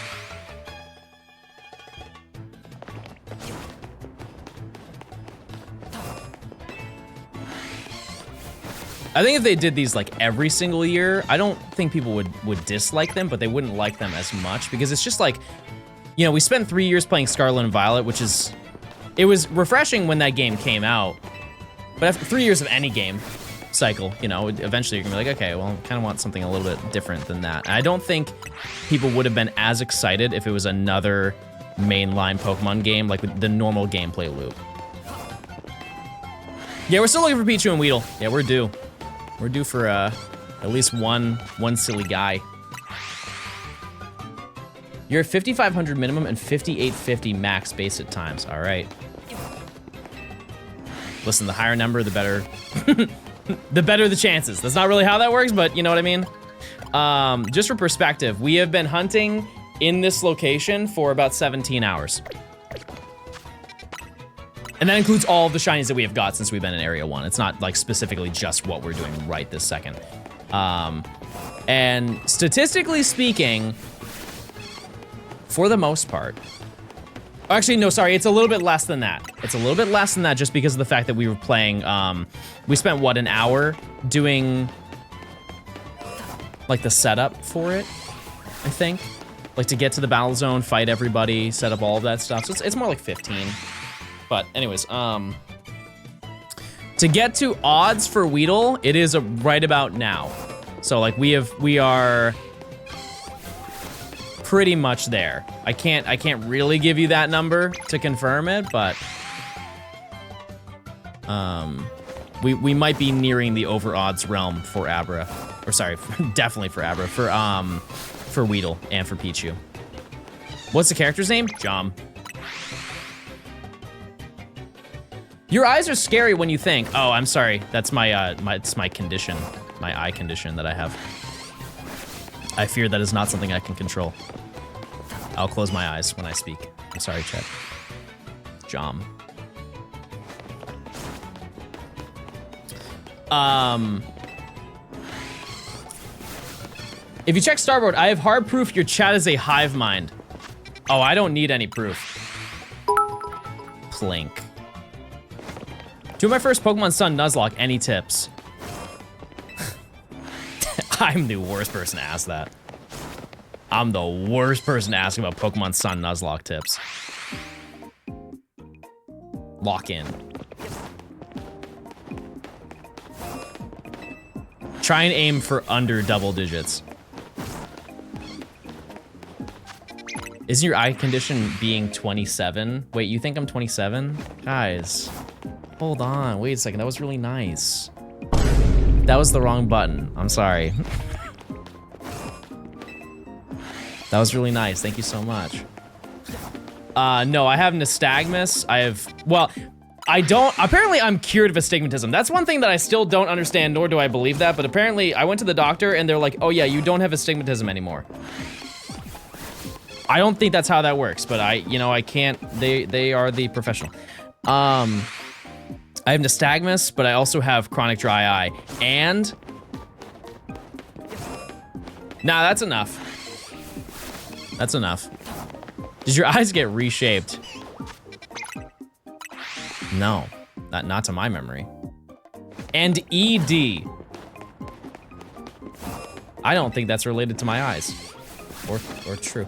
I think if they did these like every single year, I don't think people would dislike them, but they wouldn't like them as much because it's just like, you know, we spent 3 years playing Scarlet and Violet, it was refreshing when that game came out, but after 3 years of any game cycle, you know, eventually you're gonna be like, okay, well, I kind of want something a little bit different than that. And I don't think people would have been as excited if it was another mainline Pokemon game, like with the normal gameplay loop. Yeah, we're still looking for Pichu and Weedle. Yeah, we're due. We're due for at least one silly guy. You're at 5,500 minimum and 5,850 max base hit times. All right. Listen, the higher number, the better, the better the chances. That's not really how that works, but you know what I mean? Just for perspective, we have been hunting in this location for about 17 hours. And that includes all of the shinies that we have got since we've been in Area 1. It's not like specifically just what we're doing right this second. And statistically speaking, for the most part, actually, no, sorry, it's a little bit less than that. It's a little bit less than that just because of the fact that we were playing, we spent, what, an hour doing, like, the setup for it, I think. Like, to get to the battle zone, fight everybody, set up all of that stuff. So it's more like 15. But anyways, to get to odds for Weedle, it is right about now. So like we are pretty much there. I can't really give you that number to confirm it, but we might be nearing the over odds realm for Abra, or sorry, definitely for Abra, for Weedle and for Pichu. What's the character's name? Jom. Your eyes are scary when you think. Oh, I'm sorry. That's it's my condition, my eye condition that I have. I fear that is not something I can control. I'll close my eyes when I speak. I'm sorry, chat. Jom. If you check Starboard, I have hard proof your chat is a hive mind. Oh, I don't need any proof. Plink. To my first Pokemon Sun Nuzlocke, any tips? I'm the worst person to ask that. I'm the worst person to ask about Pokemon Sun Nuzlocke tips. Lock in. Try and aim for under double digits. Isn't your eye condition being 27? Wait, you think I'm 27? Guys, hold on. Wait a second. That was really nice. That was the wrong button. I'm sorry. That was really nice. Thank you so much. No, I have nystagmus. I don't, apparently I'm cured of astigmatism. That's one thing that I still don't understand, nor do I believe that, but apparently I went to the doctor and they're like, oh yeah, you don't have astigmatism anymore. I don't think that's how that works, but I can't, they are the professional. I have nystagmus, but I also have chronic dry eye, and... Nah, that's enough. That's enough. Did your eyes get reshaped? No, not to my memory. And ED. I don't think that's related to my eyes. Or true.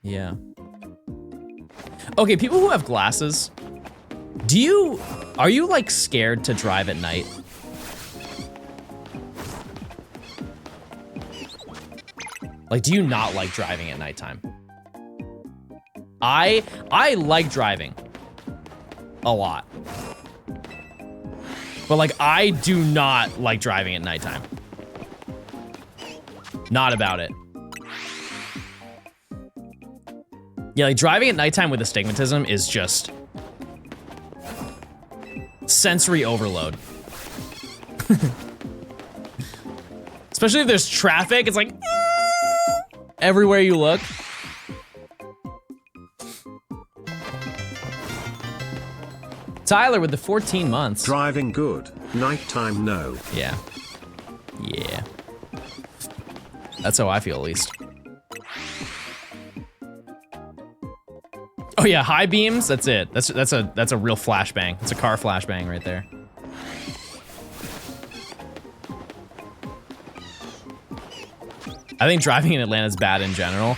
Yeah. Okay, people who have glasses, are you like scared to drive at night? Like, do you not like driving at nighttime? I like driving a lot. But like, I do not like driving at nighttime. Not about it. Yeah, like driving at nighttime with astigmatism is just sensory overload. Especially if there's traffic, it's like everywhere you look. Tyler with the 14 months. Driving good, nighttime no. Yeah. Yeah. That's how I feel, at least. Oh yeah, high beams, that's it. That's a real flashbang. It's a car flashbang right there. I think driving in Atlanta is bad in general.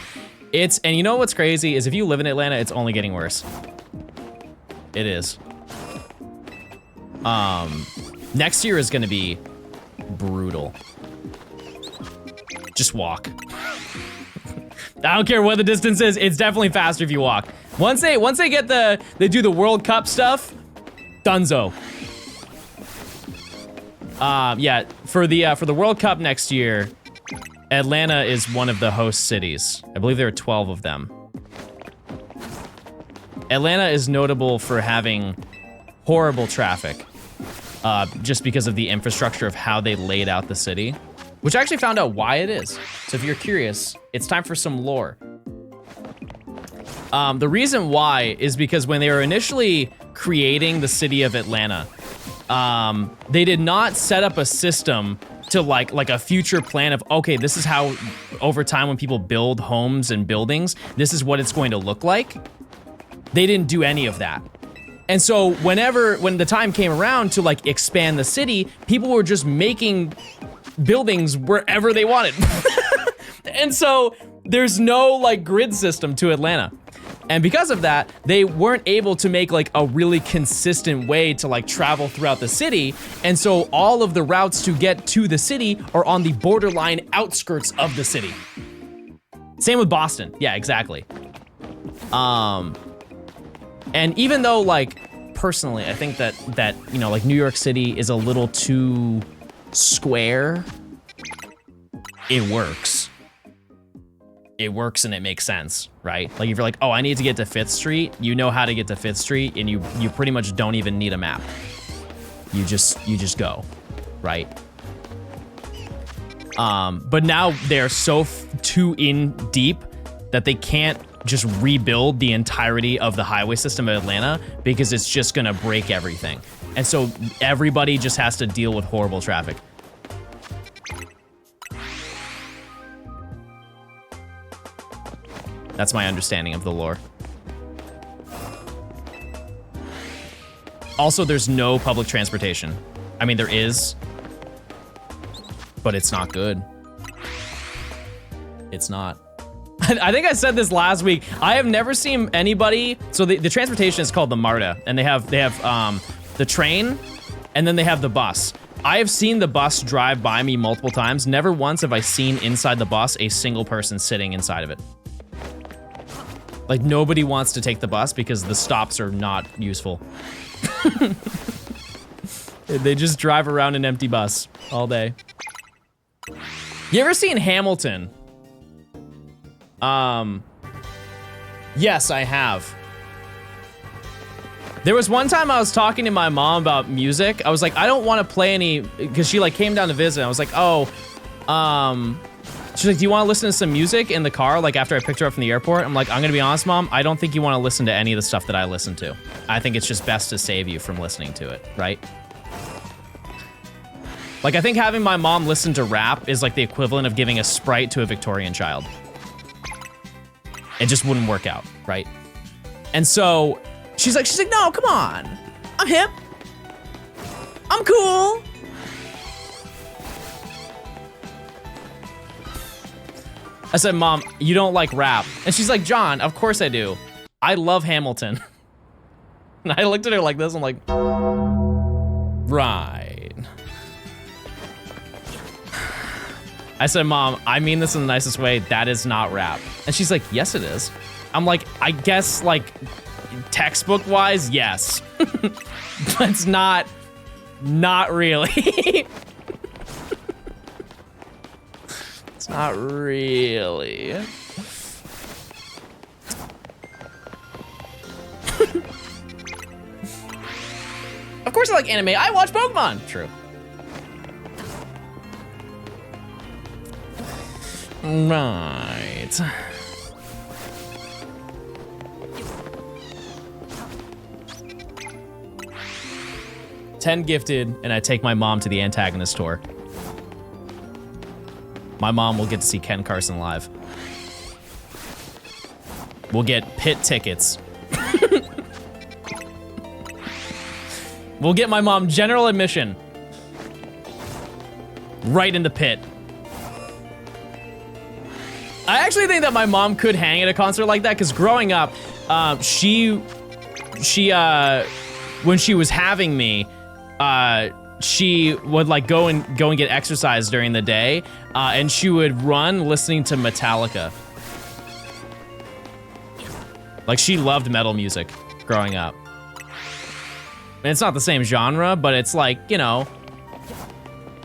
And you know what's crazy is if you live in Atlanta, it's only getting worse. It is. Next year is gonna be brutal. Just walk. I don't care what the distance is, it's definitely faster if you walk. Once they get they do the World Cup stuff, dunzo. Yeah, for the World Cup next year, Atlanta is one of the host cities. I believe there are 12 of them. Atlanta is notable for having horrible traffic, just because of the infrastructure of how they laid out the city, which I actually found out why it is. So if you're curious, it's time for some lore. The reason why is because when they were initially creating the city of Atlanta, they did not set up a system to like a future plan of, okay, this is how over time when people build homes and buildings, this is what it's going to look like. They didn't do any of that. And so when the time came around to like expand the city, people were just making buildings wherever they wanted. And so There's no like grid system to Atlanta. And because of that, they weren't able to make like a really consistent way to like travel throughout the city. And so all of the routes to get to the city are on the borderline outskirts of the city. Same with Boston. Yeah, exactly. And even though like personally, I think that you know, like New York City is a little too square, it works. It works and it makes sense, right? Like if you're like, oh, I need to get to 5th Street, you know how to get to 5th Street, and you pretty much don't even need a map. You just go, right? But now they're so too in deep that they can't just rebuild the entirety of the highway system of Atlanta because it's just gonna break everything. And so everybody just has to deal with horrible traffic. That's my understanding of the lore. Also, there's no public transportation. I mean, there is, but it's not good. It's not. I think I said this last week. I have never seen anybody, so the transportation is called the MARTA, and they have the train, and then they have the bus. I have seen the bus drive by me multiple times. Never once have I seen inside the bus a single person sitting inside of it. Like nobody wants to take the bus because the stops are not useful. They just drive around an empty bus all day. You ever seen Hamilton? Yes, I have. There was one time I was talking to my mom about music. I was like, I don't want to play any, because she like came down to visit. I was like, oh, she's like, do you want to listen to some music in the car? Like after I picked her up from the airport, I'm like, I'm gonna be honest, Mom, I don't think you want to listen to any of the stuff that I listen to. I think it's just best to save you from listening to it, right? Like I think having my mom listen to rap is like the equivalent of giving a Sprite to a Victorian child. It just wouldn't work out, right? And so she's like, no, come on. I'm hip. I'm cool. I said, Mom, you don't like rap. And she's like, John, of course I do. I love Hamilton. And I looked at her like this, I'm like, right. I said, Mom, I mean this in the nicest way. That is not rap. And she's like, yes, it is. I'm like, I guess like textbook wise, yes. But it's not really. It's not really. Of course I like anime. I watch Pokemon. True. Right. $10 gifted, and I take my mom to the Antagonist tour. My mom will get to see Ken Carson live. We'll get pit tickets. We'll get my mom general admission. Right in the pit. I actually think that my mom could hang at a concert like that, because growing up, she when she was having me, she would like go and get exercise during the day, and she would run listening to Metallica. Like she loved metal music growing up. And it's not the same genre, but it's like, you know,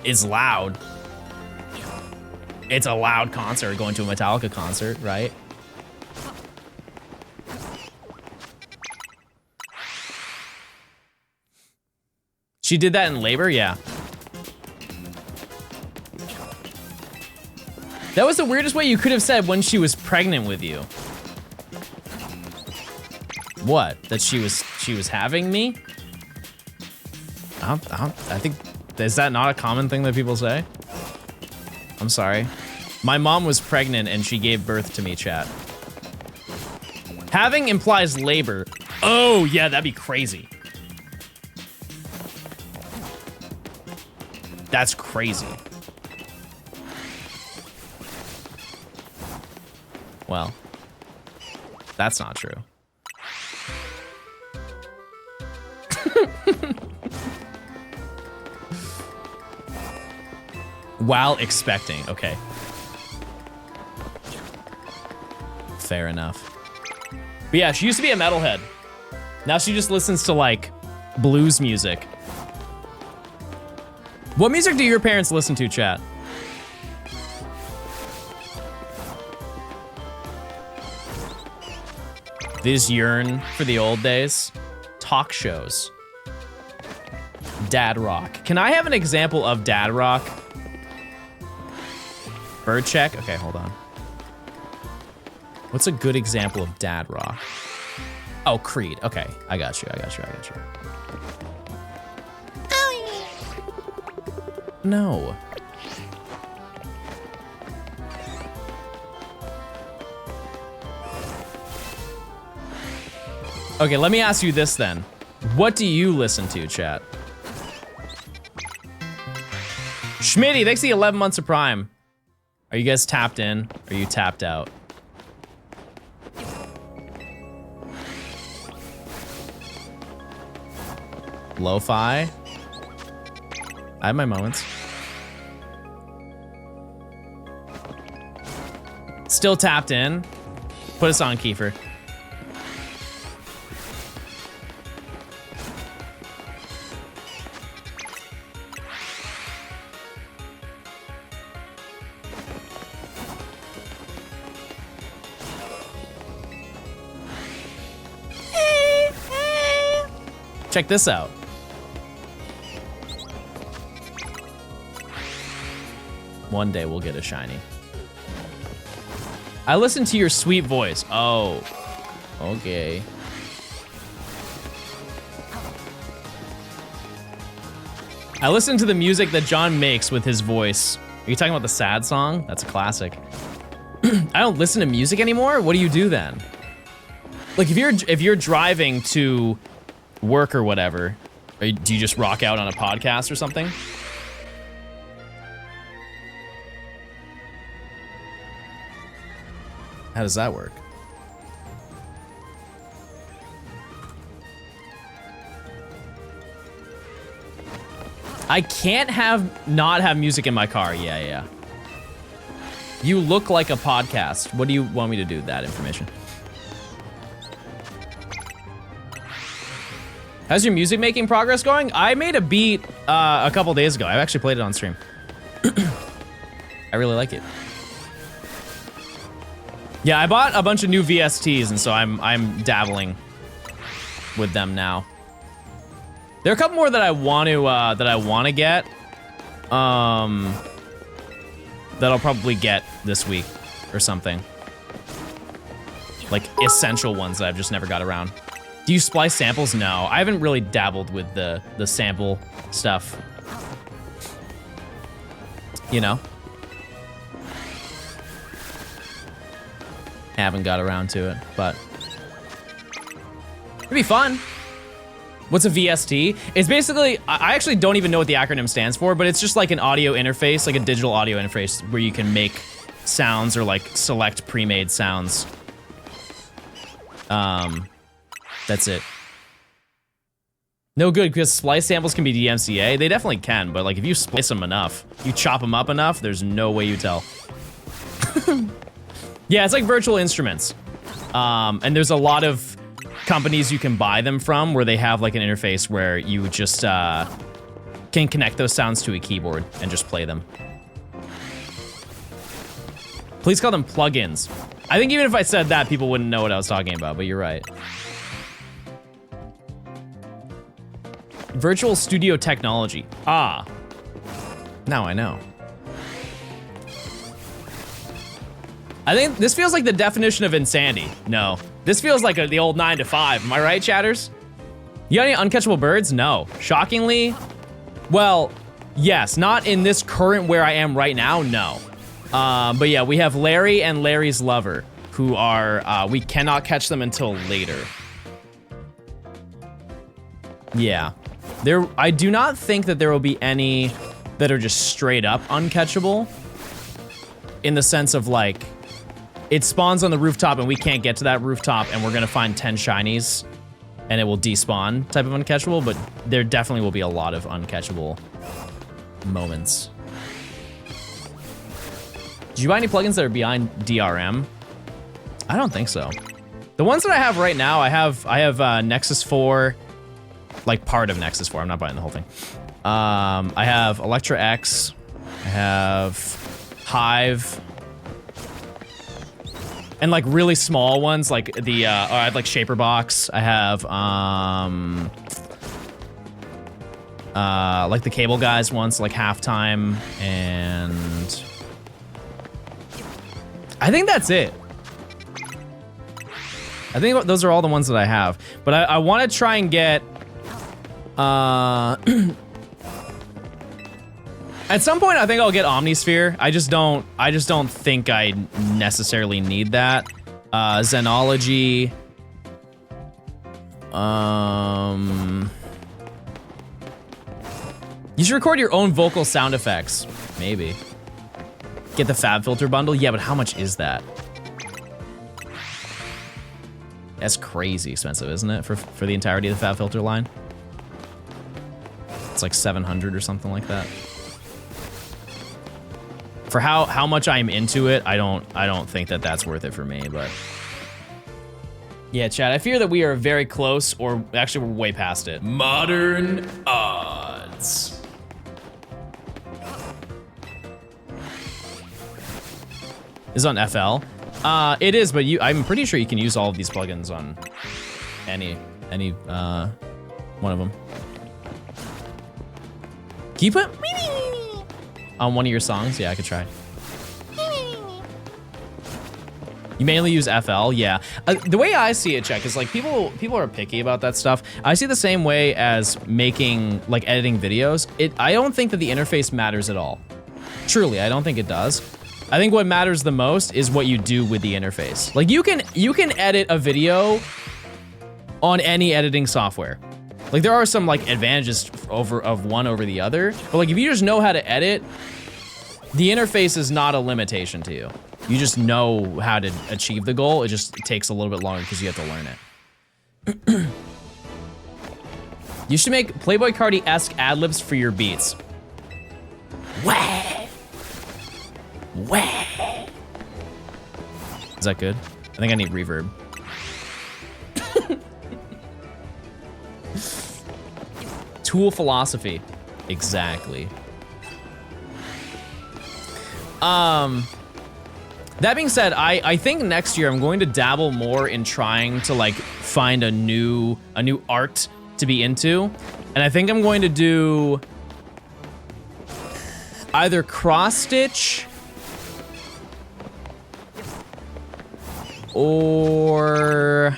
it's loud. It's a loud concert, going to a Metallica concert, right? She did that in labor? Yeah. That was the weirdest way you could have said when she was pregnant with you. What? That she was having me? I think, is that not a common thing that people say? I'm sorry. My mom was pregnant and she gave birth to me, chat. Having implies labor. Oh, yeah, that'd be crazy. That's crazy. Well, that's not true. While expecting, okay. Fair enough. But yeah, she used to be a metalhead. Now she just listens to like blues music. What music do your parents listen to, chat? They just yearn for the old days. Talk shows. Dad rock. Can I have an example of dad rock? Bird check? Okay, hold on. What's a good example of dad rock? Oh, Creed. Okay, I got you. No. Okay, let me ask you this then. What do you listen to, chat? Schmitty, thanks for the 11 months of Prime. Are you guys tapped in? Or are you tapped out? Lo-fi? I have my moments. Still tapped in. Put us on, Kiefer. Check this out. One day we'll get a shiny. I listen to your sweet voice. Oh, okay. I listen to the music that John makes with his voice. Are you talking about the sad song? That's a classic. I don't listen to music anymore? What do you do then? Like if you're driving to work or whatever, do you just rock out on a podcast or something? How does that work? I can't not have music in my car. Yeah. You look like a podcast. What do you want me to do with that information? How's your music making progress going? I made a beat a couple days ago. I actually played it on stream. I really like it. Yeah, I bought a bunch of new VSTs, and so I'm dabbling with them now. There are a couple more that I want to get. That I'll probably get this week or something. Like essential ones that I've just never got around. Do you splice samples? No, I haven't really dabbled with the sample stuff. You know? Haven't got around to it, but it'd be fun. What's a VST? It's basically, I actually don't even know what the acronym stands for, but it's just like an audio interface, like a digital audio interface where you can make sounds or like select pre-made sounds. That's it. No good, because splice samples can be DMCA. They definitely can, but like if you splice them enough, you chop them up enough, there's no way you tell. Yeah, it's like virtual instruments. And there's a lot of companies you can buy them from where they have like an interface where you just can connect those sounds to a keyboard and just play them. Please call them plugins. I think even if I said that, people wouldn't know what I was talking about, but you're right. Virtual studio technology. Ah. Now I know. I think this feels like the definition of insanity. No, this feels like the old 9 to 5. Am I right, chatters? You got any uncatchable birds? No. Shockingly, well, yes, not in this current where I am right now, no. But yeah, we have Larry and Larry's lover, who are, we cannot catch them until later. Yeah. I do not think that there will be any that are just straight up uncatchable. In the sense of like, it spawns on the rooftop and we can't get to that rooftop and we're gonna find 10 shinies and it will despawn type of uncatchable, but there definitely will be a lot of uncatchable moments. Did you buy any plugins that are behind DRM? I don't think so. The ones that I have right now, I have Nexus 4, like part of Nexus 4. I'm not buying the whole thing. I have Electra X. I have Hive. And like really small ones, like the I have like Shaper Box. I have like the Cable Guys ones, like Halftime, and I think that's it. I think those are all the ones that I have. But I want to try and get at some point I think I'll get Omnisphere. I just don't think I necessarily need that. Xenology. You should record your own vocal sound effects. Maybe. Get the Fab Filter bundle? Yeah, but how much is that? That's crazy expensive, isn't it? For the entirety of the Fab Filter line? It's like 700 or something like that. For how much I'm into it, I don't think that that's worth it for me, but yeah, Chad, I fear that we are very close, or actually we're way past it. Modern odds. Is it on FL? It is, but I'm pretty sure you can use all of these plugins on any one of them. Can you put on one of your songs? Yeah, I could try. You mainly use FL? Yeah. The way I see it, Check, is like people are picky about that stuff. I see it the same way as making, like editing videos. I don't think that the interface matters at all. Truly, I don't think it does. I think what matters the most is what you do with the interface. Like you can edit a video on any editing software. Like there are some like advantages of one over the other, but like if you just know how to edit, the interface is not a limitation to you. You just know how to achieve the goal. It just takes a little bit longer because you have to learn it. You should make Playboy Cardi-esque ad-libs for your beats. Wah! Wah! Is that good? I think I need reverb. Tool philosophy. Exactly. That being said, I think next year I'm going to dabble more in trying to like find a new art to be into. And I think I'm going to do either cross stitch or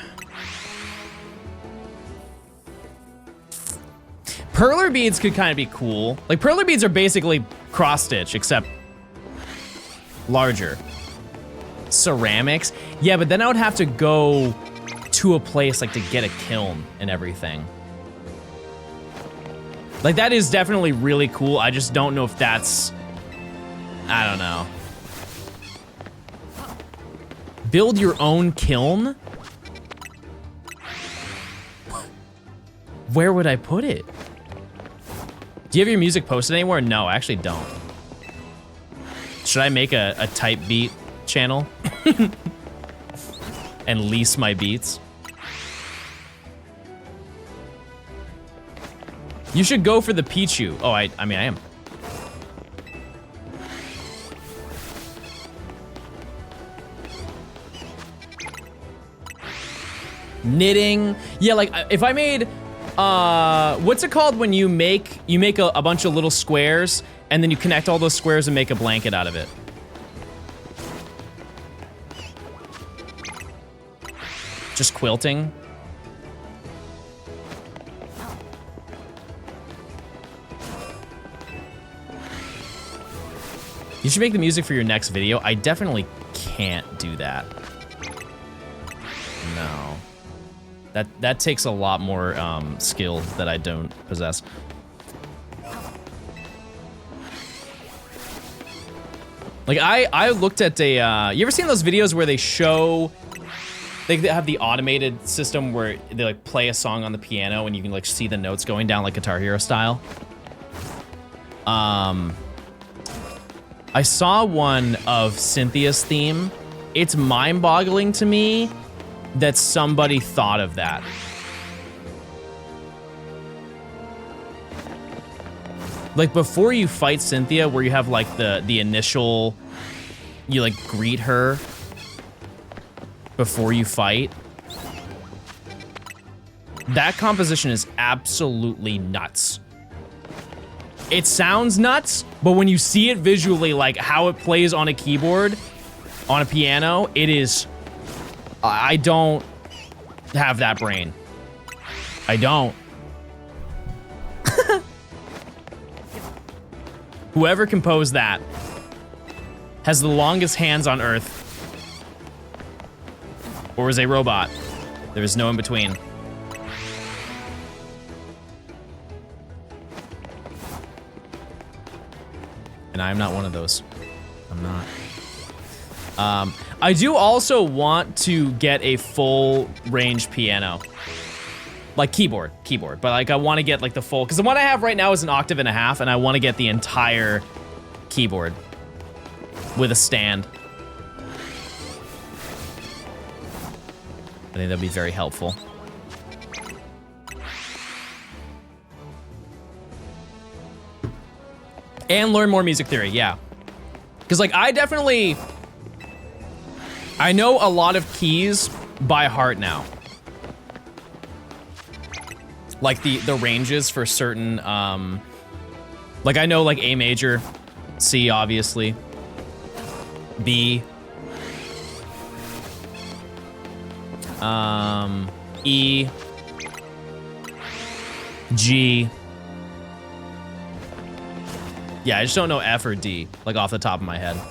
perler beads could kind of be cool. Like perler beads are basically cross stitch except larger. Ceramics, yeah, but then I would have to go to a place like to get a kiln and everything. Like that is definitely really cool. I just don't know if that's, I don't know. Build your own kiln? Where would I put it? Do you have your music posted anywhere? No, I actually don't. Should I make a type beat channel and lease my beats? You should go for the Pichu. Oh, I mean, I am. Knitting. Yeah, like if I made, what's it called when you make a bunch of little squares and then you connect all those squares and make a blanket out of it? Just quilting. You should make the music for your next video. I definitely can't do that. No. That takes a lot more skill that I don't possess. Like I looked at a, you ever seen those videos where they show, they have the automated system where they like play a song on the piano and you can like see the notes going down like Guitar Hero style? I saw one of Cynthia's theme. It's mind-boggling to me that somebody thought of that. Like before you fight Cynthia, where you have like the initial, you like greet her before you fight. That composition is absolutely nuts. It sounds nuts, but when you see it visually, like how it plays on a keyboard, on a piano, it is, I don't have that brain. I don't. Whoever composed that has the longest hands on Earth, or is a robot. There is no in between. And I'm not one of those. I'm not. I do also want to get a full range piano. Like keyboard, but like I want to get like the full, because the one I have right now is an octave and a half, and I want to get the entire keyboard with a stand. I think that'd be very helpful. And learn more music theory, yeah. Because like I know a lot of keys by heart now. Like the ranges for certain, like I know like A major, C obviously, B, E, G. Yeah, I just don't know F or D, like off the top of my head.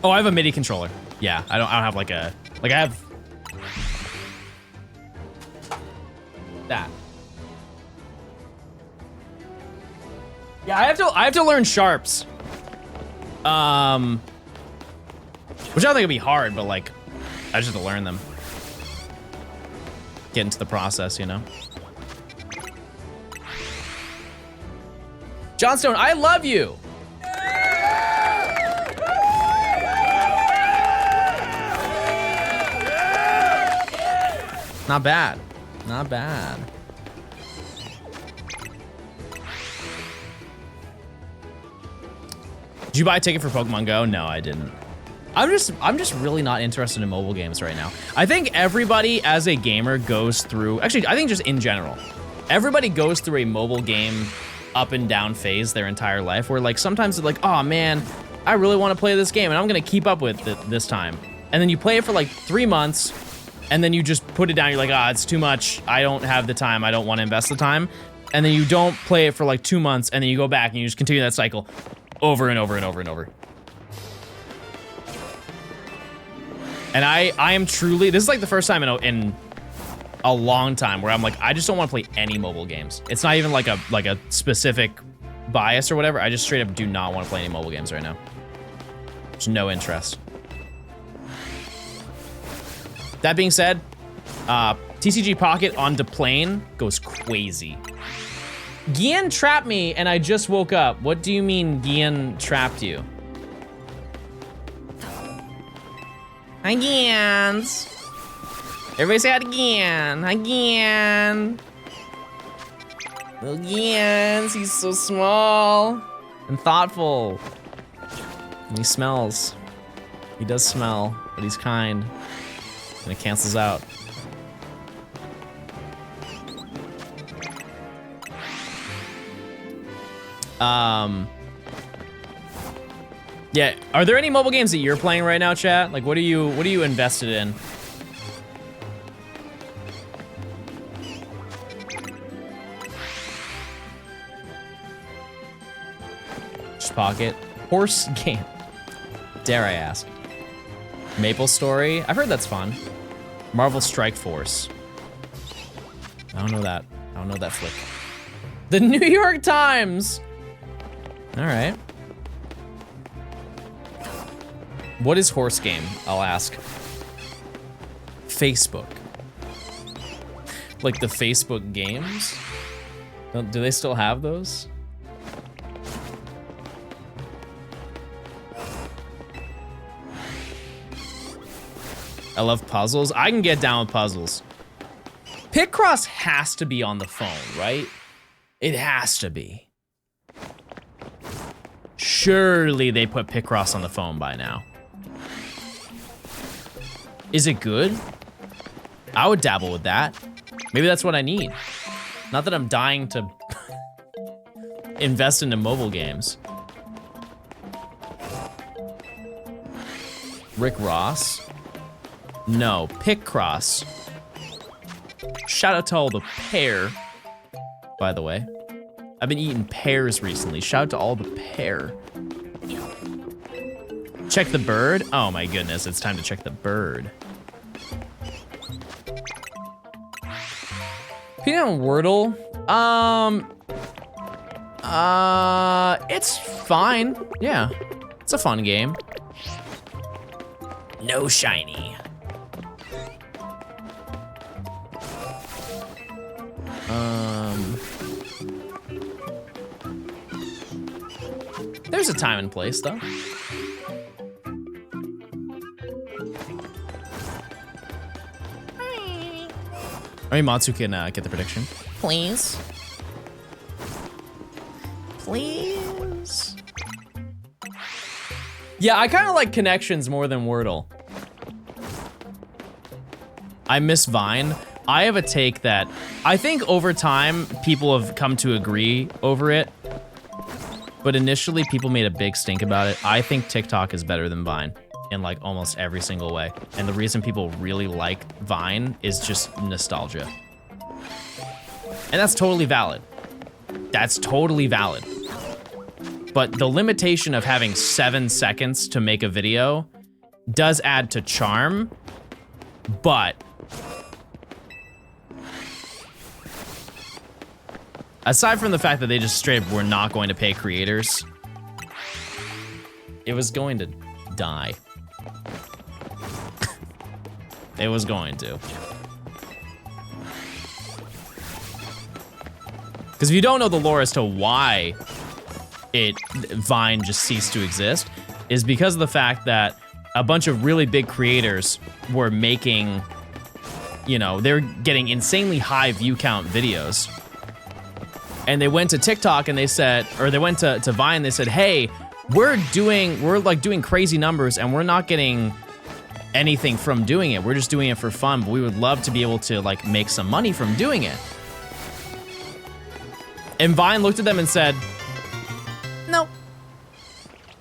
Oh, I have a MIDI controller. Yeah, I don't have like a, like I have that. Yeah, I have to learn sharps. Which I don't think would be hard, but like, I just have to learn them. Get into the process, you know? Johnstone, I love you! Not bad. Not bad. Did you buy a ticket for Pokemon Go? No, I didn't. I'm just really not interested in mobile games right now. I think everybody as a gamer goes through, actually, I think just in general, everybody goes through a mobile game up and down phase their entire life, where like sometimes it's like, oh man, I really want to play this game and I'm gonna keep up with it this time. And then you play it for like 3 months and then you just put it down. You're like, ah, it's too much. I don't have the time. I don't want to invest the time. And then you don't play it for like 2 months and then you go back and you just continue that cycle over and over and over and over. And I am truly, this is like the first time in a long time where I'm like, I just don't want to play any mobile games. It's not even like a specific bias or whatever. I just straight up do not want to play any mobile games right now. There's no interest. That being said, TCG Pocket on Deplane goes crazy. Gian trapped me and I just woke up. What do you mean Gian trapped you? Hi, Gians. Everybody say hi to Gian. Hi, Gian. Little Gians, he's so small and thoughtful. And he smells. He does smell, but he's kind. And it cancels out. Yeah, are there any mobile games that you're playing right now, chat? Like, what are you invested in? Just Pocket. Horse game. Dare I ask? Maple Story? I've heard that's fun. Marvel Strike Force. I don't know that. I don't know that flick. The New York Times All right. What is horse game? I'll ask. Facebook. Like the Facebook games? Do they still have those? I love puzzles. I can get down with puzzles. Picross has to be on the phone, right? It has to be. Surely they put Picross on the phone by now. Is it good? I would dabble with that. Maybe that's what I need. Not that I'm dying to invest into mobile games. Rick Ross? No, Picross. Shout out to all the pear, by the way. I've been eating pears recently. Shout out to all the pear. Check the bird? Oh my goodness, it's time to check the bird. Peanut and Wordle? It's fine. Yeah, it's a fun game. No shiny. There's a time and place, though. I mean, Matsu can get the prediction. Please. Please. Yeah, I kind of like Connections more than Wordle. I miss Vine. I have a take that I think over time, people have come to agree over it. But initially, people made a big stink about it. I think TikTok is better than Vine in like almost every single way. And the reason people really like Vine is just nostalgia. And that's totally valid. That's totally valid. But the limitation of having 7 seconds to make a video does add to charm, but aside from the fact that they just straight up were not going to pay creators, it was going to die. It was going to. Because if you don't know the lore as to why Vine just ceased to exist, is because of the fact that a bunch of really big creators were making, you know, they're getting insanely high view count videos. And they went to TikTok and they said, or they went to Vine, they said, hey, we're like doing crazy numbers and we're not getting anything from doing it. We're just doing it for fun, but we would love to be able to like make some money from doing it. And Vine looked at them and said, no.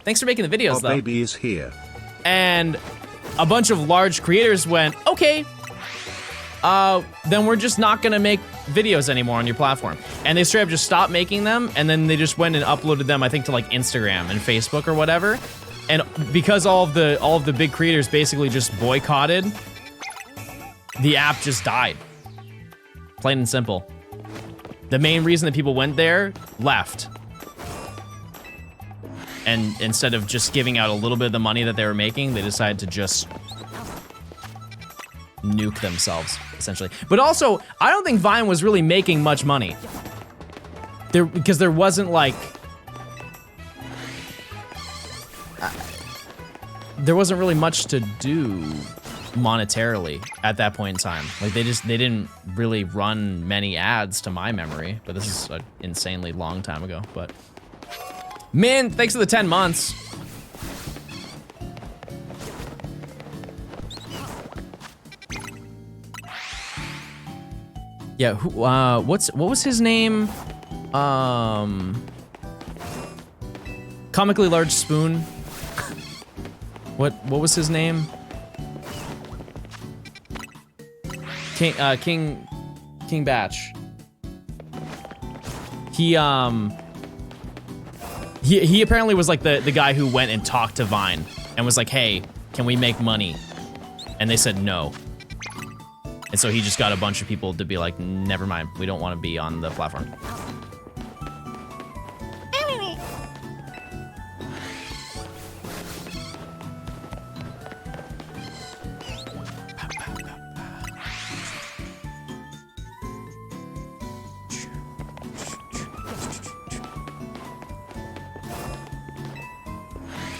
Thanks for making the videos, though. Our baby is here. And a bunch of large creators went, okay, then we're just not gonna make videos anymore on your platform. And they straight up just stopped making them, and then they just went and uploaded them, I think, to like Instagram and Facebook or whatever. And because all of the big creators basically just boycotted, the app just died. Plain and simple. The main reason that people went there, left. And instead of just giving out a little bit of the money that they were making, they decided to just nuke themselves, essentially. But also, I don't think Vine was really making much money. Because there wasn't like... there wasn't really much to do monetarily at that point in time. Like they didn't really run many ads to my memory, but this is an insanely long time ago, but. Man, thanks for the 10 months. Yeah, what was his name? Comically Large Spoon. What was his name? King Batch. He apparently was like the guy who went and talked to Vine and was like, hey, can we make money? And they said no. And so he just got a bunch of people to be like, never mind, we don't want to be on the platform.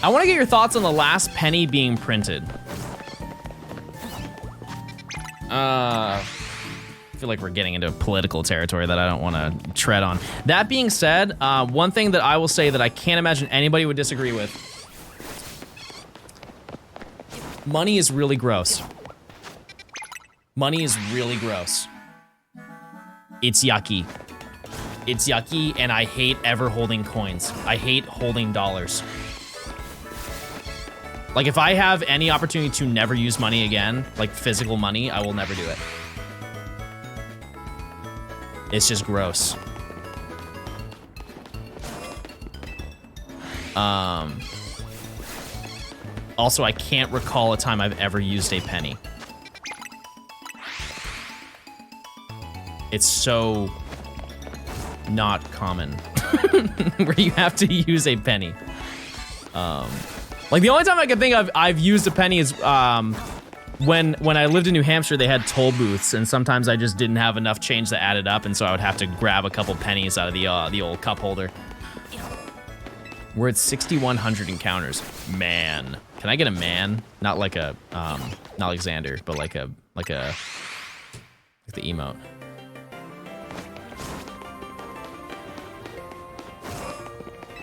I want to get your thoughts on the last penny being printed. I feel like we're getting into political territory that I don't want to tread on. That being said, one thing that I will say that I can't imagine anybody would disagree with. Money is really gross. Money is really gross. It's yucky. It's yucky, and I hate ever holding coins. I hate holding dollars. Like, if I have any opportunity to never use money again, like physical money, I will never do it. It's just gross. Also, I can't recall a time I've ever used a penny. It's so not common where you have to use a penny. Like, the only time I can think of I've used a penny is when I lived in New Hampshire, they had toll booths, and sometimes I just didn't have enough change that added up, and so I would have to grab a couple pennies out of the old cup holder. We're at 6,100 encounters. Man, can I get a man? Not like a not Alexander, but like the emote.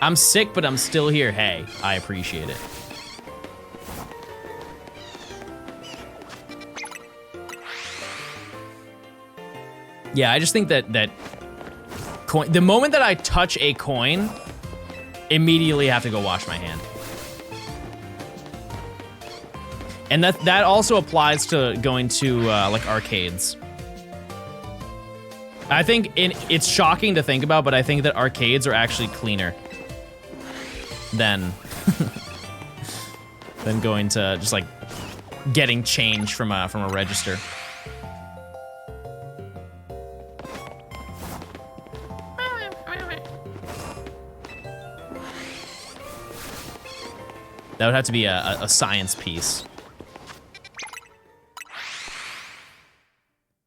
I'm sick, but I'm still here. Hey, I appreciate it. Yeah, I just think that coin, the moment that I touch a coin, immediately have to go wash my hand. And that also applies to going to like arcades. I think it's shocking to think about, but I think that arcades are actually cleaner than than going to just like getting change from a register. That would have to be a science piece.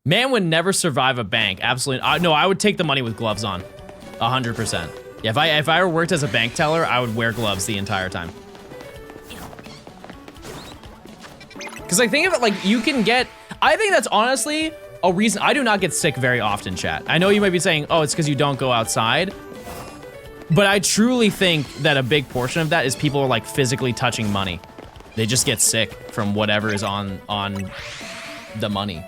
Man would never survive a bank. Absolutely. No, I would take the money with gloves on. 100%. Yeah, if I worked as a bank teller, I would wear gloves the entire time. Because like, think of it like you can get, I think that's honestly a reason. I do not get sick very often, chat. I know you might be saying, oh, it's because you don't go outside. But I truly think that a big portion of that is people are like physically touching money. They just get sick from whatever is on the money.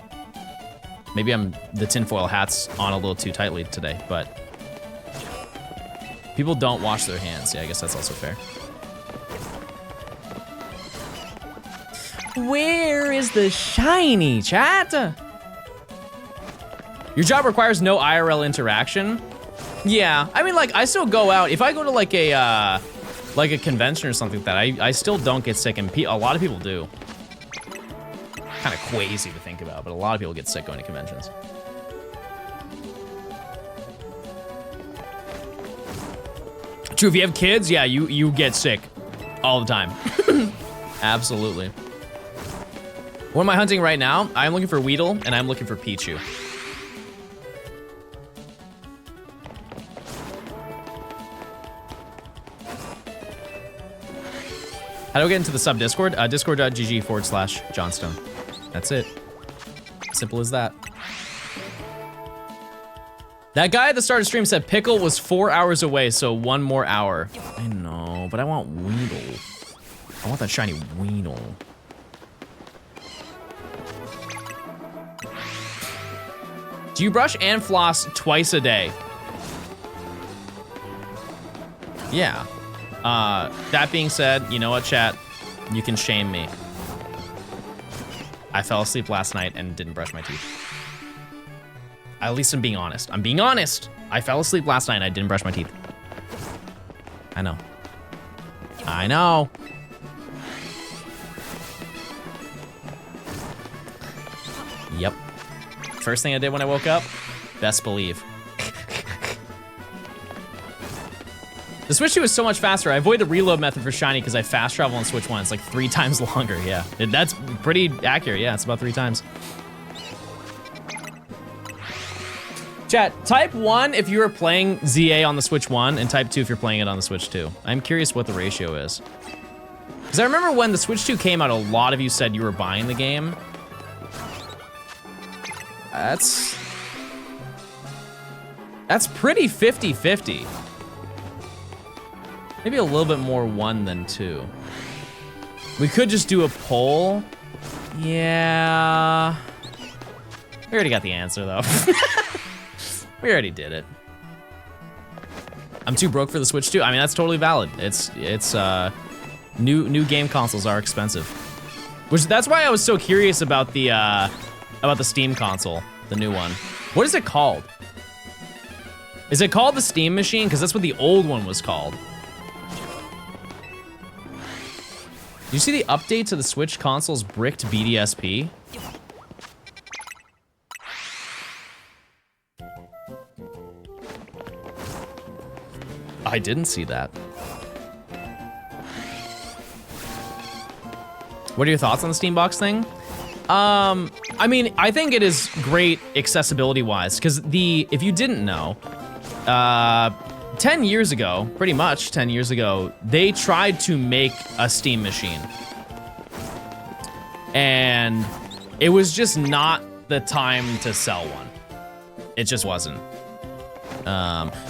Maybe the tinfoil hat's on a little too tightly today, but people don't wash their hands. Yeah, I guess that's also fair. Where is the shiny, chat? Your job requires no IRL interaction. Yeah, I mean, like, I still go out. If I go to like a convention or something like that, I still don't get sick, and a lot of people do. Kind of crazy to think about, but a lot of people get sick going to conventions. True, if you have kids, yeah, you get sick all the time. Absolutely. What am I hunting right now? I'm looking for Weedle, and I'm looking for Pichu. How do I get into the sub Discord? Discord.gg/Johnstone. That's it. Simple as that. That guy at the start of stream said Pickle was 4 hours away, so 1 more hour. I know, but I want Weedle. I want that shiny Weedle. Do you brush and floss twice a day? Yeah. That being said, you know what, chat? You can shame me. I fell asleep last night and didn't brush my teeth. At least I'm being honest. I'm being honest. I fell asleep last night and I didn't brush my teeth. I know. I know. Yep. First thing I did when I woke up, best believe. The Switch 2 is so much faster. I avoid the reload method for Shiny because I fast travel on Switch 1. It's like 3 times longer, yeah. That's pretty accurate, yeah, it's about 3 times. Chat, type 1 if you are playing ZA on the Switch 1, and type 2 if you're playing it on the Switch 2. I'm curious what the ratio is. Because I remember when the Switch 2 came out, a lot of you said you were buying the game. That's pretty 50-50. Maybe a little bit more 1 than 2. We could just do a poll. Yeah. We already got the answer though. We already did it. I'm too broke for the Switch 2. I mean, that's totally valid. It's new game consoles are expensive. That's why I was so curious about the Steam console, the new one. What is it called? Is it called the Steam Machine? Because that's what the old one was called. Do you see the update to the Switch console's bricked BDSP? I didn't see that. What are your thoughts on the Steambox thing? I mean, I think it is great accessibility-wise, because if you didn't know, 10 years ago, pretty much 10 years ago, they tried to make a Steam machine. And it was just not the time to sell one. It just wasn't.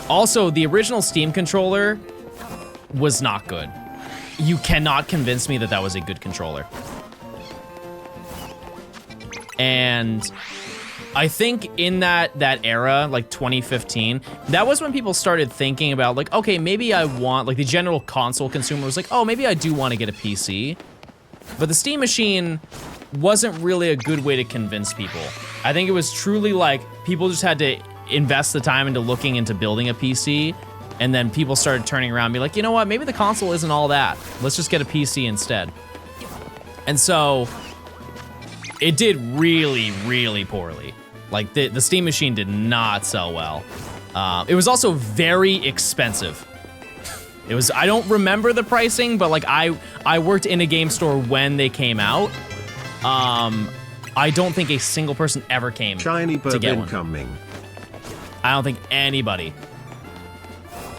Also, the original Steam controller was not good. You cannot convince me that that was a good controller. And I think in that era, like 2015, that was when people started thinking about like, okay, maybe I want, like the general console consumer was like, oh, maybe I do want to get a PC. But the Steam machine wasn't really a good way to convince people. I think it was truly like, people just had to invest the time into looking into building a PC, and then people started turning around and be like, you know what, maybe the console isn't all that. Let's just get a PC instead. And so it did really, really poorly. Like the Steam machine did not sell well. It was also very expensive. It was, I don't remember the pricing, but like I worked in a game store when they came out. I don't think a single person ever came Shiny to get one. incoming. I don't think anybody.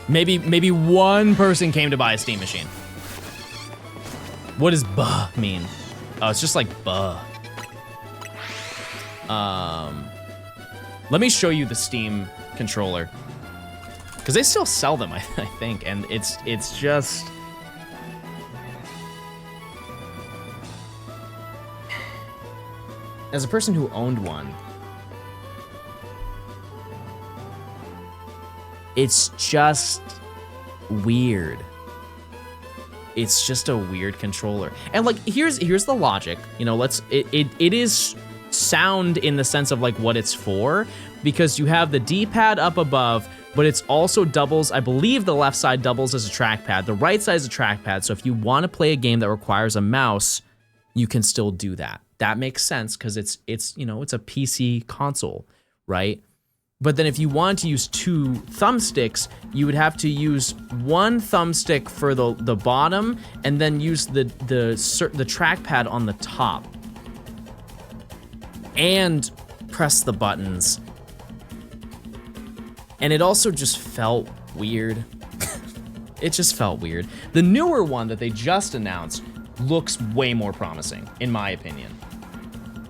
Maybe one person came to buy a Steam machine. What does buh mean? Oh, it's just like buh. Let me show you the Steam controller. Because they still sell them, I think, and it's just... As a person who owned one, it's just weird. It's just a weird controller. And like, here's the logic. You know, it is sound in the sense of like what it's for, because you have the D-pad up above, but it's also doubles, I believe the left side doubles as a trackpad. The right side is a trackpad, so if you want to play a game that requires a mouse, you can still do that. That makes sense because it's you know, it's a PC console, right? But then if you want to use 2 thumbsticks, you would have to use one thumbstick for the bottom and then use the trackpad on the top. And press the buttons. And it also just felt weird. It just felt weird. The newer one that they just announced looks way more promising, in my opinion.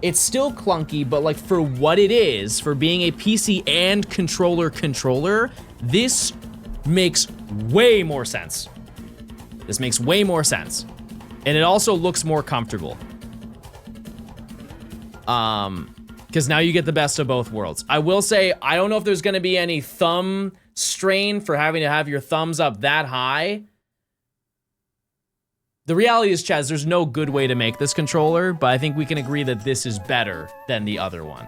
It's still clunky, but like for what it is, for being a PC and controller, this makes way more sense. This makes way more sense. And it also looks more comfortable. Because now you get the best of both worlds. I will say, I don't know if there's gonna be any thumb strain for having to have your thumbs up that high. The reality is, Chaz, there's no good way to make this controller, but I think we can agree that this is better than the other one.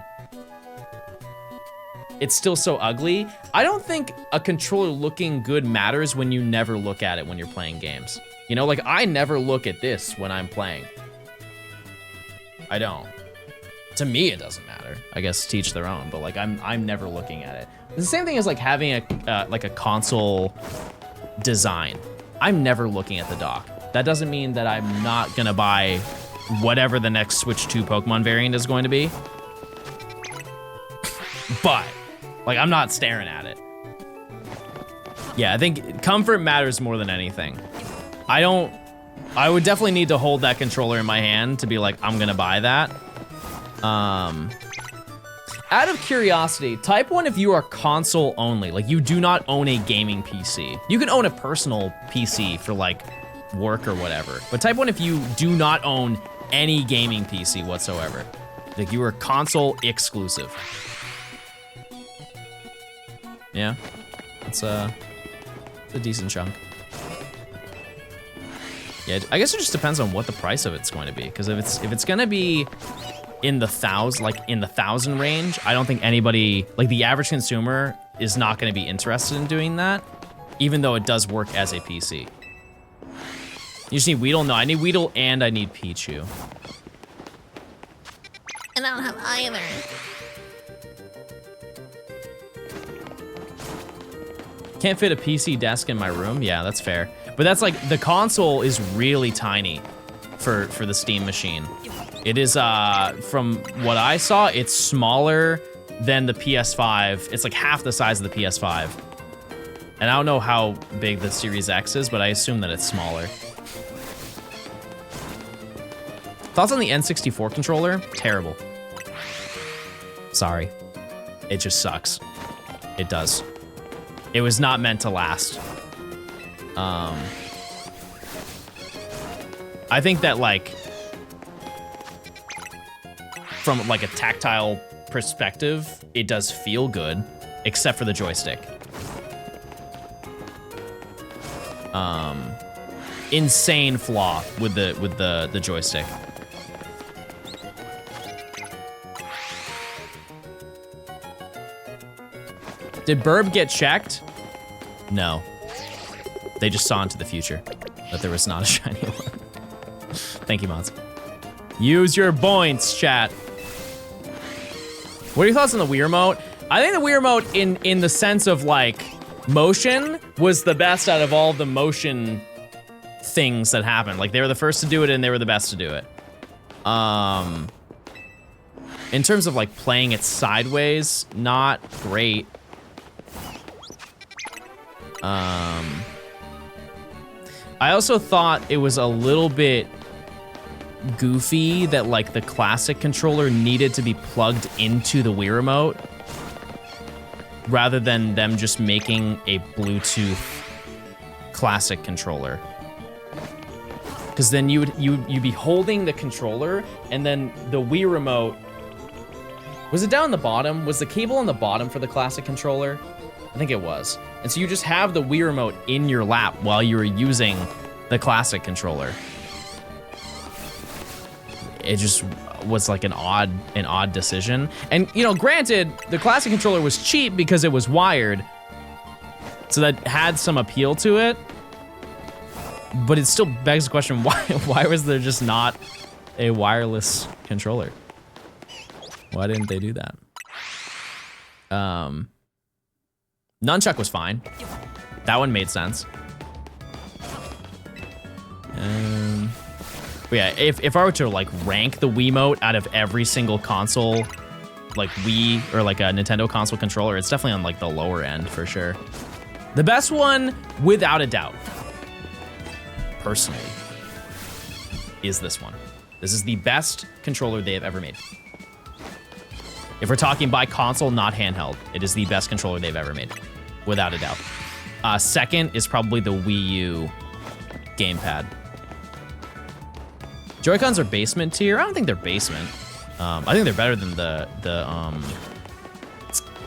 It's still so ugly. I don't think a controller looking good matters when you never look at it when you're playing games. You know, like I never look at this when I'm playing. I don't. To me, it doesn't matter. I guess to each their own, but like I'm never looking at it. It's the same thing as like having a console design. I'm never looking at the dock. That doesn't mean that I'm not gonna buy whatever the next Switch 2 Pokemon variant is going to be. But, like, I'm not staring at it. Yeah, I think comfort matters more than anything. I don't I would definitely need to hold that controller in my hand to be like, I'm gonna buy that. Out of curiosity, type 1 if you are console only, like you do not own a gaming PC. You can own a personal PC for like work or whatever, but type 1 if you do not own any gaming PC whatsoever. Like you are console exclusive. Yeah, it's a decent chunk. Yeah, I guess it just depends on what the price of it's going to be, because if it's gonna be in the thousand range, I don't think anybody, like the average consumer, is not going to be interested in doing that, even though it does work as a PC. You just need Weedle? No, I need Weedle and I need Pichu. And I don't have either. Can't fit a PC desk in my room? Yeah, that's fair. But that's like, the console is really tiny for the Steam machine. It is, from what I saw, it's smaller than the PS5. It's like half the size of the PS5. And I don't know how big the Series X is, but I assume that it's smaller. Thoughts on the N64 controller? Terrible. Sorry. It just sucks. It does. It was not meant to last. I think that, like, from like a tactile perspective, it does feel good, except for the joystick. Insane flaw with the joystick. Did Burb get checked? No. They just saw into the future, that there was not a shiny one. Thank you, mods. Use your points, chat. What are your thoughts on the Wii Remote? I think the Wii Remote, in the sense of like motion, was the best out of all the motion things that happened. Like they were the first to do it and they were the best to do it. In terms of like playing it sideways, not great. I also thought it was a little bit goofy that like the classic controller needed to be plugged into the Wii Remote rather than them just making a Bluetooth classic controller. Because then you'd be holding the controller and then the Wii Remote, was it down the bottom? Was the cable on the bottom for the classic controller? I think it was. And so you just have the Wii Remote in your lap while you were using the classic controller. It just was like an odd decision. And you know, granted, the classic controller was cheap because it was wired, so that had some appeal to it. But it still begs the question, why was there just not a wireless controller? Why didn't they do that? Nunchuck was fine. That one made sense. But yeah, if I were to like rank the Wiimote out of every single console, like Wii or like a Nintendo console controller, it's definitely on like the lower end for sure. The best one, without a doubt, personally, is this one. This is the best controller they have ever made. If we're talking by console, not handheld, it is the best controller they've ever made, without a doubt. Second is probably the Wii U gamepad. Joy-Cons are basement tier? I don't think they're basement. I think they're better than the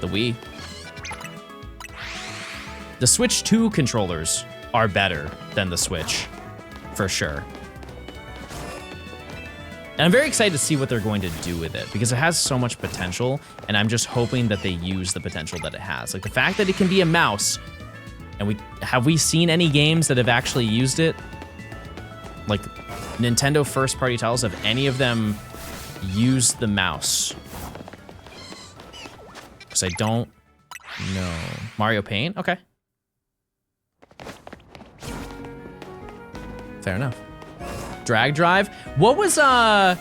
Wii. The Switch 2 controllers are better than the Switch, for sure. And I'm very excited to see what they're going to do with it because it has so much potential, and I'm just hoping that they use the potential that it has. Like the fact that it can be a mouse, and have we seen any games that have actually used it? Like Nintendo first-party titles, have any of them used the mouse? Because I don't know. Mario Paint? Okay. Fair enough. Drag Drive. What was the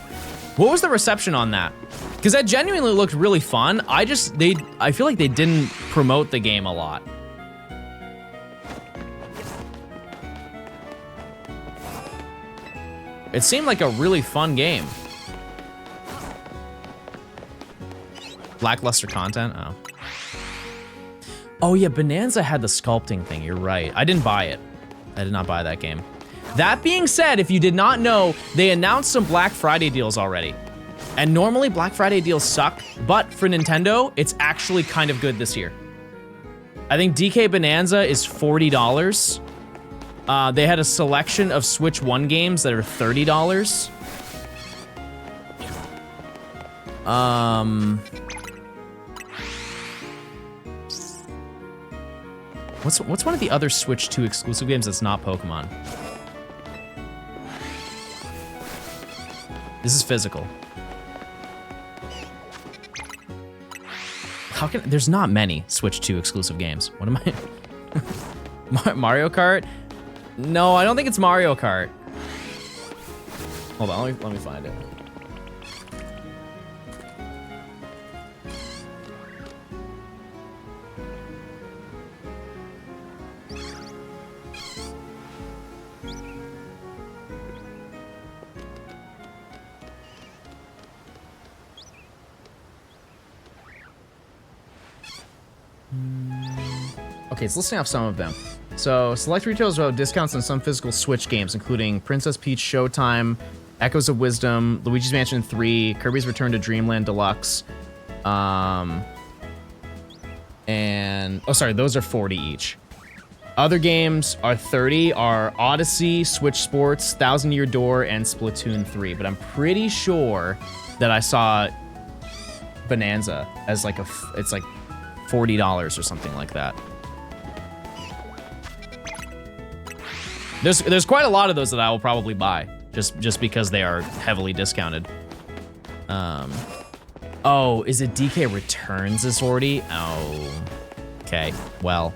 reception on that? Because that genuinely looked really fun. I feel like they didn't promote the game a lot. It seemed like a really fun game. Lackluster content? Oh. Oh yeah, Bonanza had the sculpting thing, you're right. I didn't buy it. I did not buy that game. That being said, if you did not know, they announced some Black Friday deals already. And normally Black Friday deals suck, but for Nintendo, it's actually kind of good this year. I think DK Bonanza is $40. They had a selection of Switch 1 games that are $30. What's one of the other Switch 2 exclusive games that's not Pokemon? This is physical. How can, there's not many Switch 2 exclusive games. What am I? Mario Kart? No, I don't think it's Mario Kart. Hold on, let me find it. Okay, it's listing off some of them. So, select retailers will have discounts on some physical Switch games, including Princess Peach Showtime, Echoes of Wisdom, Luigi's Mansion 3, Kirby's Return to Dreamland Deluxe, and... Oh, sorry, those are 40 each. Other games are 30, are Odyssey, Switch Sports, Thousand Year Door, and Splatoon 3. But I'm pretty sure that I saw Bonanza as like it's like $40 or something like that. There's quite a lot of those that I will probably buy, just because they are heavily discounted. Oh, is it DK Returns is 40? Oh, okay, well,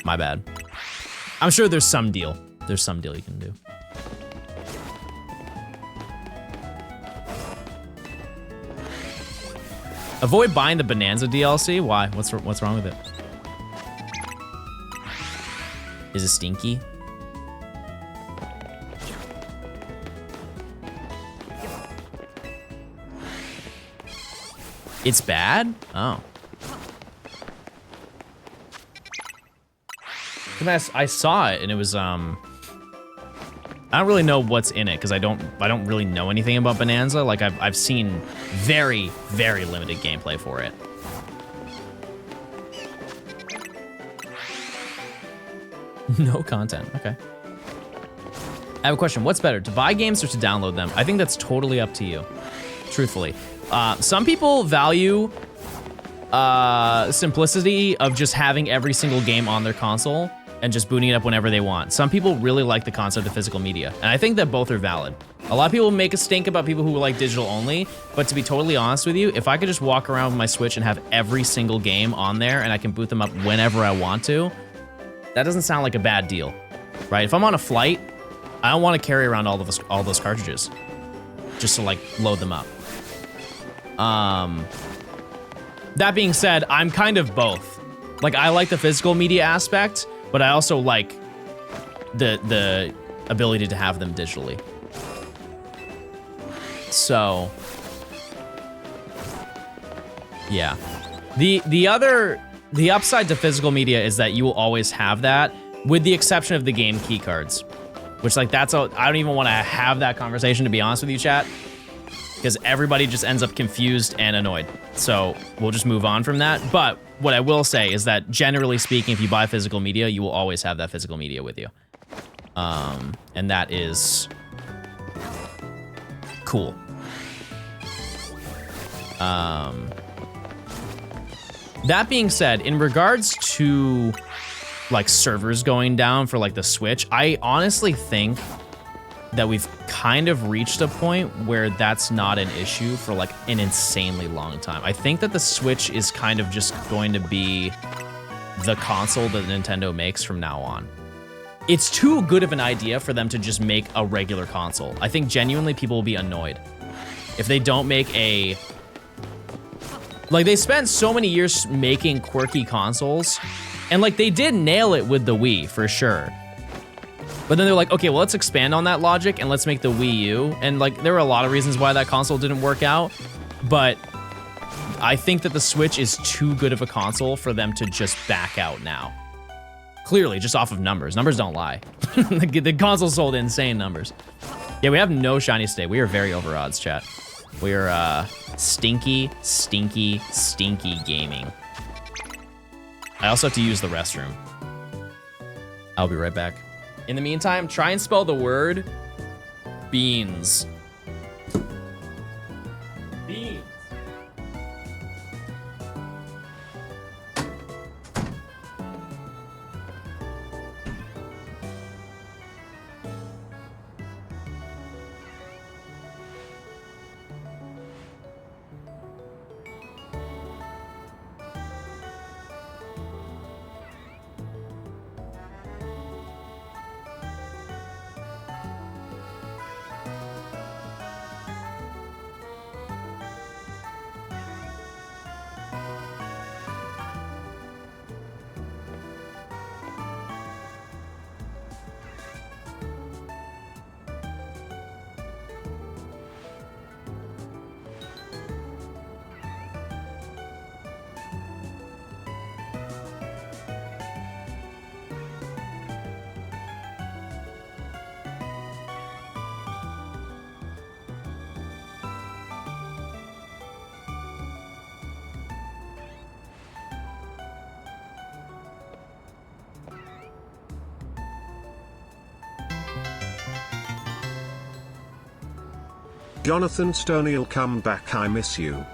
my bad. I'm sure there's some deal. There's some deal you can do. Avoid buying the Bonanza DLC. Why? What's wrong with it? Is it stinky? It's bad? Oh. I saw it and it was I don't really know what's in it because I don't really know anything about Bonanza. Like I've seen very, very limited gameplay for it. No content, okay. I have a question, what's better, to buy games or to download them? I think that's totally up to you, truthfully. Some people value simplicity of just having every single game on their console and just booting it up whenever they want. Some people really like the concept of physical media, and I think that both are valid. A lot of people make a stink about people who like digital only, but to be totally honest with you, if I could just walk around with my Switch and have every single game on there and I can boot them up whenever I want to, that doesn't sound like a bad deal, right? If I'm on a flight, I don't want to carry around all those cartridges just to like load them up. That being said, I'm kind of both. Like I like the physical media aspect, but I also like the ability to have them digitally. So, yeah. The upside to physical media is that you will always have that, with the exception of the game key cards, which like I don't even want to have that conversation, to be honest with you, chat, because everybody just ends up confused and annoyed. So we'll just move on from that. But what I will say is that generally speaking, if you buy physical media, you will always have that physical media with you. And that is cool. That being said, in regards to like servers going down for like the Switch, I honestly think that we've kind of reached a point where that's not an issue for like an insanely long time. I think that the Switch is kind of just going to be the console that Nintendo makes from now on. It's too good of an idea for them to just make a regular console. I think genuinely people will be annoyed if they don't make a... Like, they spent so many years making quirky consoles, and like they did nail it with the Wii, for sure. But then they're like, okay, well, let's expand on that logic and let's make the Wii U. And like, there were a lot of reasons why that console didn't work out, but I think that the Switch is too good of a console for them to just back out now. Clearly, just off of numbers. Numbers don't lie. The console sold insane numbers. Yeah, we have no shinies today. We are very over odds, chat. We are stinky, stinky, stinky gaming. I also have to use the restroom. I'll be right back. In the meantime, try and spell the word beans. Beans. Jonathan Stoney'll come back, I miss you.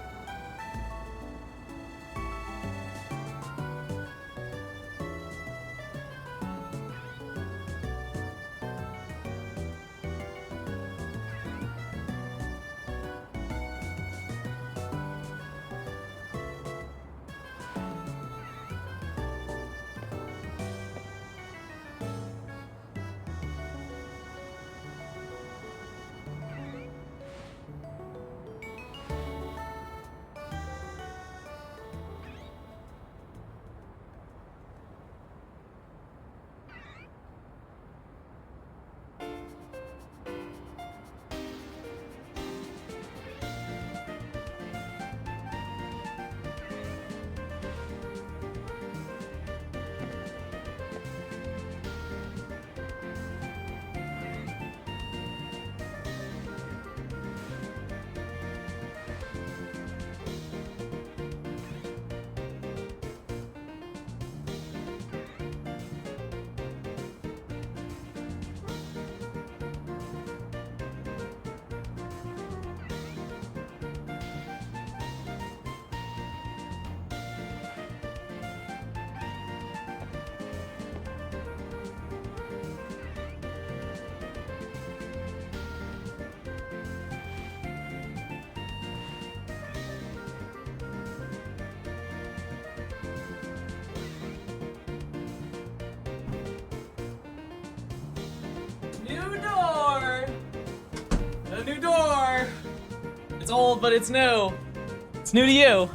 It's old, but it's new. It's new to you.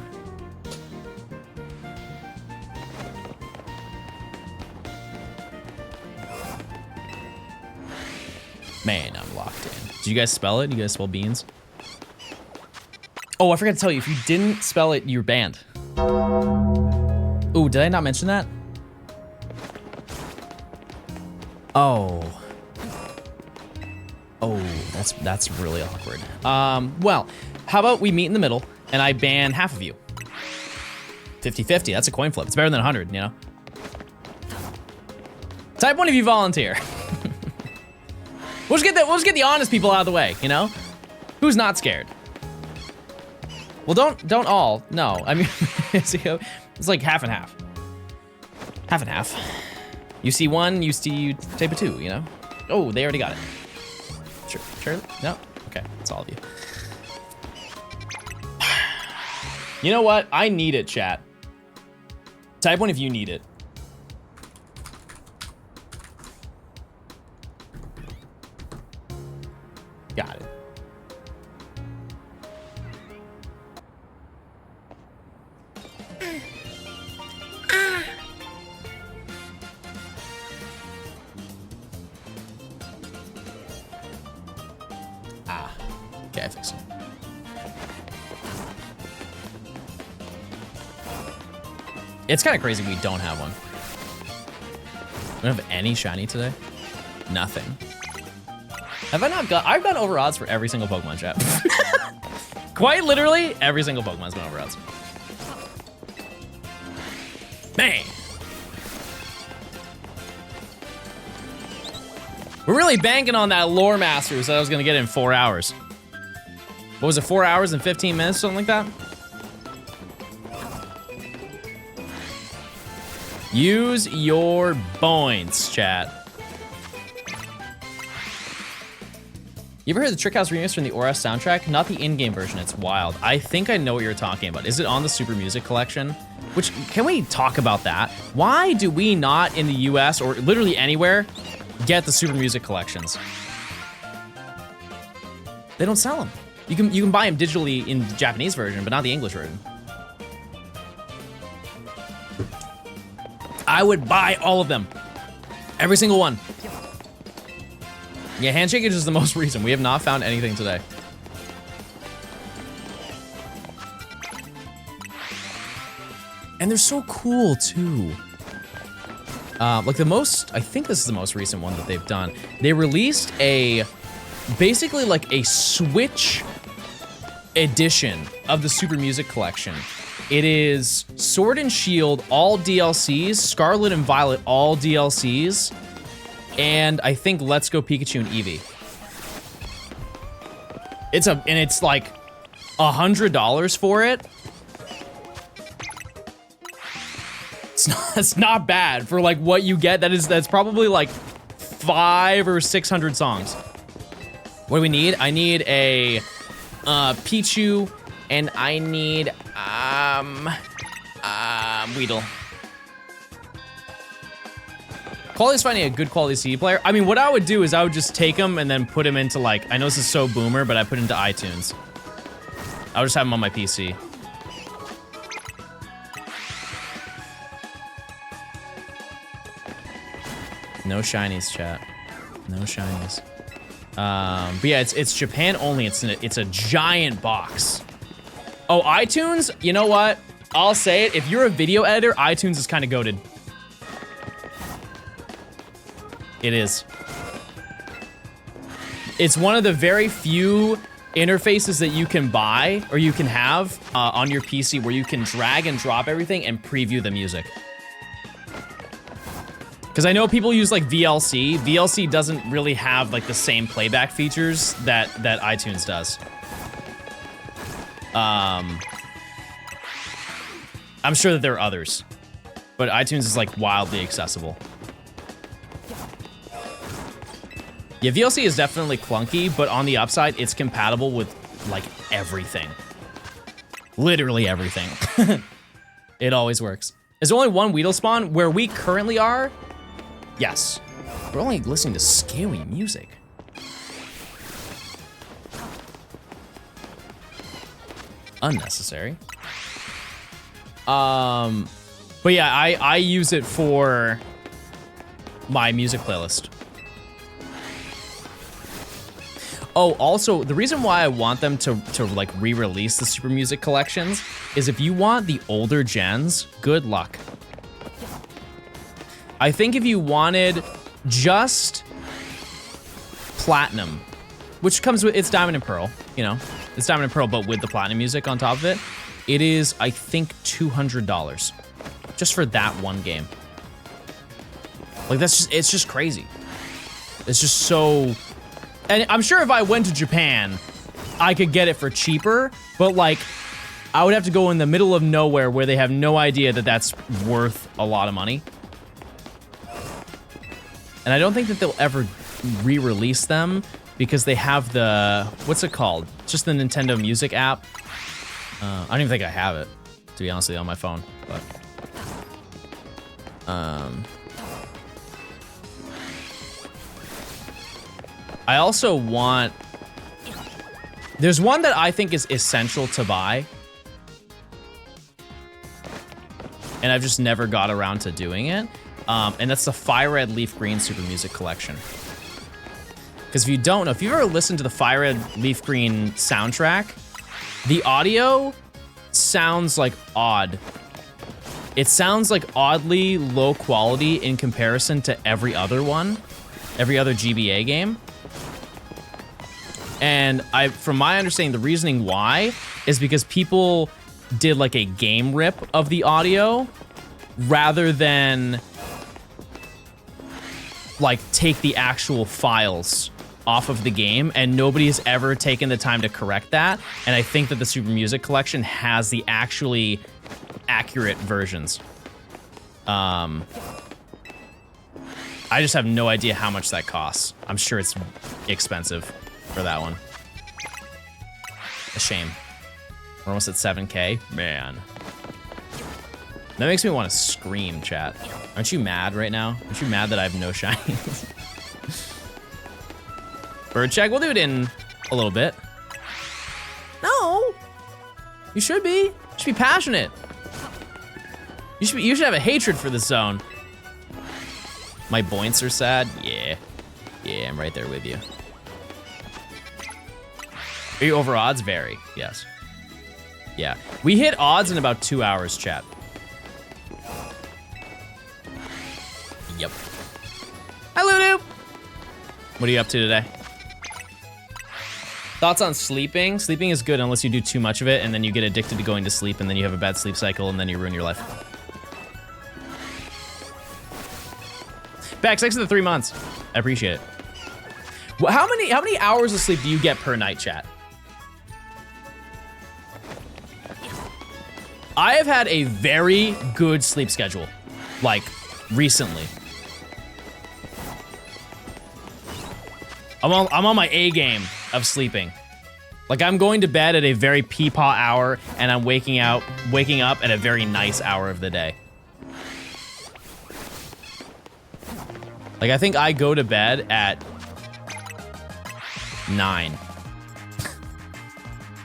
Man, I'm locked in. Did you guys spell it? You guys spell beans? Oh, I forgot to tell you, if you didn't spell it, you're banned. Ooh, did I not mention that? Oh. Oh, that's really awkward. Well, how about we meet in the middle and I ban half of you? 50-50, that's a coin flip. It's better than 100, you know? Type one if you volunteer. We'll just get the honest people out of the way, you know? Who's not scared? Well, don't all. No, I mean, it's like half and half. Half and half. You see one, you type a two, you know? Oh, they already got it. Sure? No? Okay, it's all of you. You know what? I need it, chat. Type one if you need it. Got it. Ah. Okay, I fixed it. It's kind of crazy we don't have one. We don't have any shiny today. Nothing. Have I not got? I've gone over odds for every single Pokemon, chat. Quite literally, every single Pokemon's been over odds. Man. We're really banking on that Lore Masters that I was gonna get in 4 hours. What was it, 4 hours and 15 minutes, something like that? Use your points, chat. You ever heard the Trick House remix from the ORS soundtrack? Not the in-game version, it's wild. I think I know what you're talking about. Is it on the Super Music Collection? Which, can we talk about that? Why do we not in the US or literally anywhere get the Super Music Collections? They don't sell them. You can buy them digitally in the Japanese version, but not the English version. I would buy all of them. Every single one. Yeah, Handshakage is the most recent. We have not found anything today. And they're so cool, too. Like the most, I think this is the most recent one that they've done. They released basically like a Switch edition of the Super Music Collection. It is Sword and Shield, all DLCs, Scarlet and Violet, all DLCs, and I think Let's Go Pikachu and Eevee. It's like $100 for it. It's not bad for like what you get. That's probably like 500 or 600 songs. What do we need? I need a Pichu, and I need Weedle. Quality's finding a good quality CD player. I mean, what I would do is I would just take them and then put them into like, I know this is so boomer, but I put into iTunes. I would just have them on my PC. No shinies, chat. No shinies. But yeah, it's Japan only. It's a giant box. Oh, iTunes? You know what? I'll say it. If you're a video editor, iTunes is kind of goated. It is. It's one of the very few interfaces that you can buy or you can have on your PC where you can drag and drop everything and preview the music. Because I know people use like VLC. VLC doesn't really have like the same playback features that iTunes does. I'm sure that there are others, but iTunes is like wildly accessible. Yeah, VLC is definitely clunky, but on the upside, it's compatible with like everything. Literally everything. It always works. Is there only one Weedle spawn where we currently are? Yes. We're only listening to scary music. Unnecessary. But yeah, I use it for my music playlist. Oh, also, the reason why I want them to like re-release the Super Music Collections is if you want the older gens, good luck. I think if you wanted just Platinum, which comes with, it's Diamond and Pearl, you know, it's Diamond and Pearl, but with the Platinum music on top of it, it is, I think, $200 just for that one game. Like, it's just crazy. It's just so, and I'm sure if I went to Japan, I could get it for cheaper, but like, I would have to go in the middle of nowhere where they have no idea that that's worth a lot of money. And I don't think that they'll ever re-release them because they have the, what's it called? Just the Nintendo Music app. I don't even think I have it, to be honest with you, on my phone, but. I also want, there's one that I think is essential to buy. And I've just never got around to doing it. And that's the Fire Red Leaf Green Super Music Collection. Because if you don't know, if you've ever listened to the Fire Red Leaf Green soundtrack, the audio sounds like odd. It sounds like oddly low quality in comparison to every other one, every other GBA game. And from my understanding, the reasoning why is because people did like a game rip of the audio rather than like take the actual files off of the game, and nobody's ever taken the time to correct that. And I think that the Super Music Collection has the actually accurate versions. I just have no idea how much that costs. I'm sure it's expensive for that one. A shame. We're almost at 7K. Man. That makes me want to scream, chat. Aren't you mad right now? Aren't you mad that I have no shinies? Bird check, we'll do it in a little bit. No. You should be. You should be passionate. You should have a hatred for this zone. My boints are sad? Yeah. Yeah, I'm right there with you. Are you over odds? Very, yes. Yeah. We hit odds in about 2 hours, chat. Yep. Hi, Lulu. What are you up to today? Thoughts on sleeping? Sleeping is good unless you do too much of it, and then you get addicted to going to sleep, and then you have a bad sleep cycle, and then you ruin your life. Back, thanks for the 3 months. I appreciate it. Well, how many hours of sleep do you get per night, chat? I have had a very good sleep schedule, like, recently. I'm on my A game of sleeping. Like, I'm going to bed at a very peepaw hour, and I'm waking up at a very nice hour of the day. Like, I think I go to bed at 9.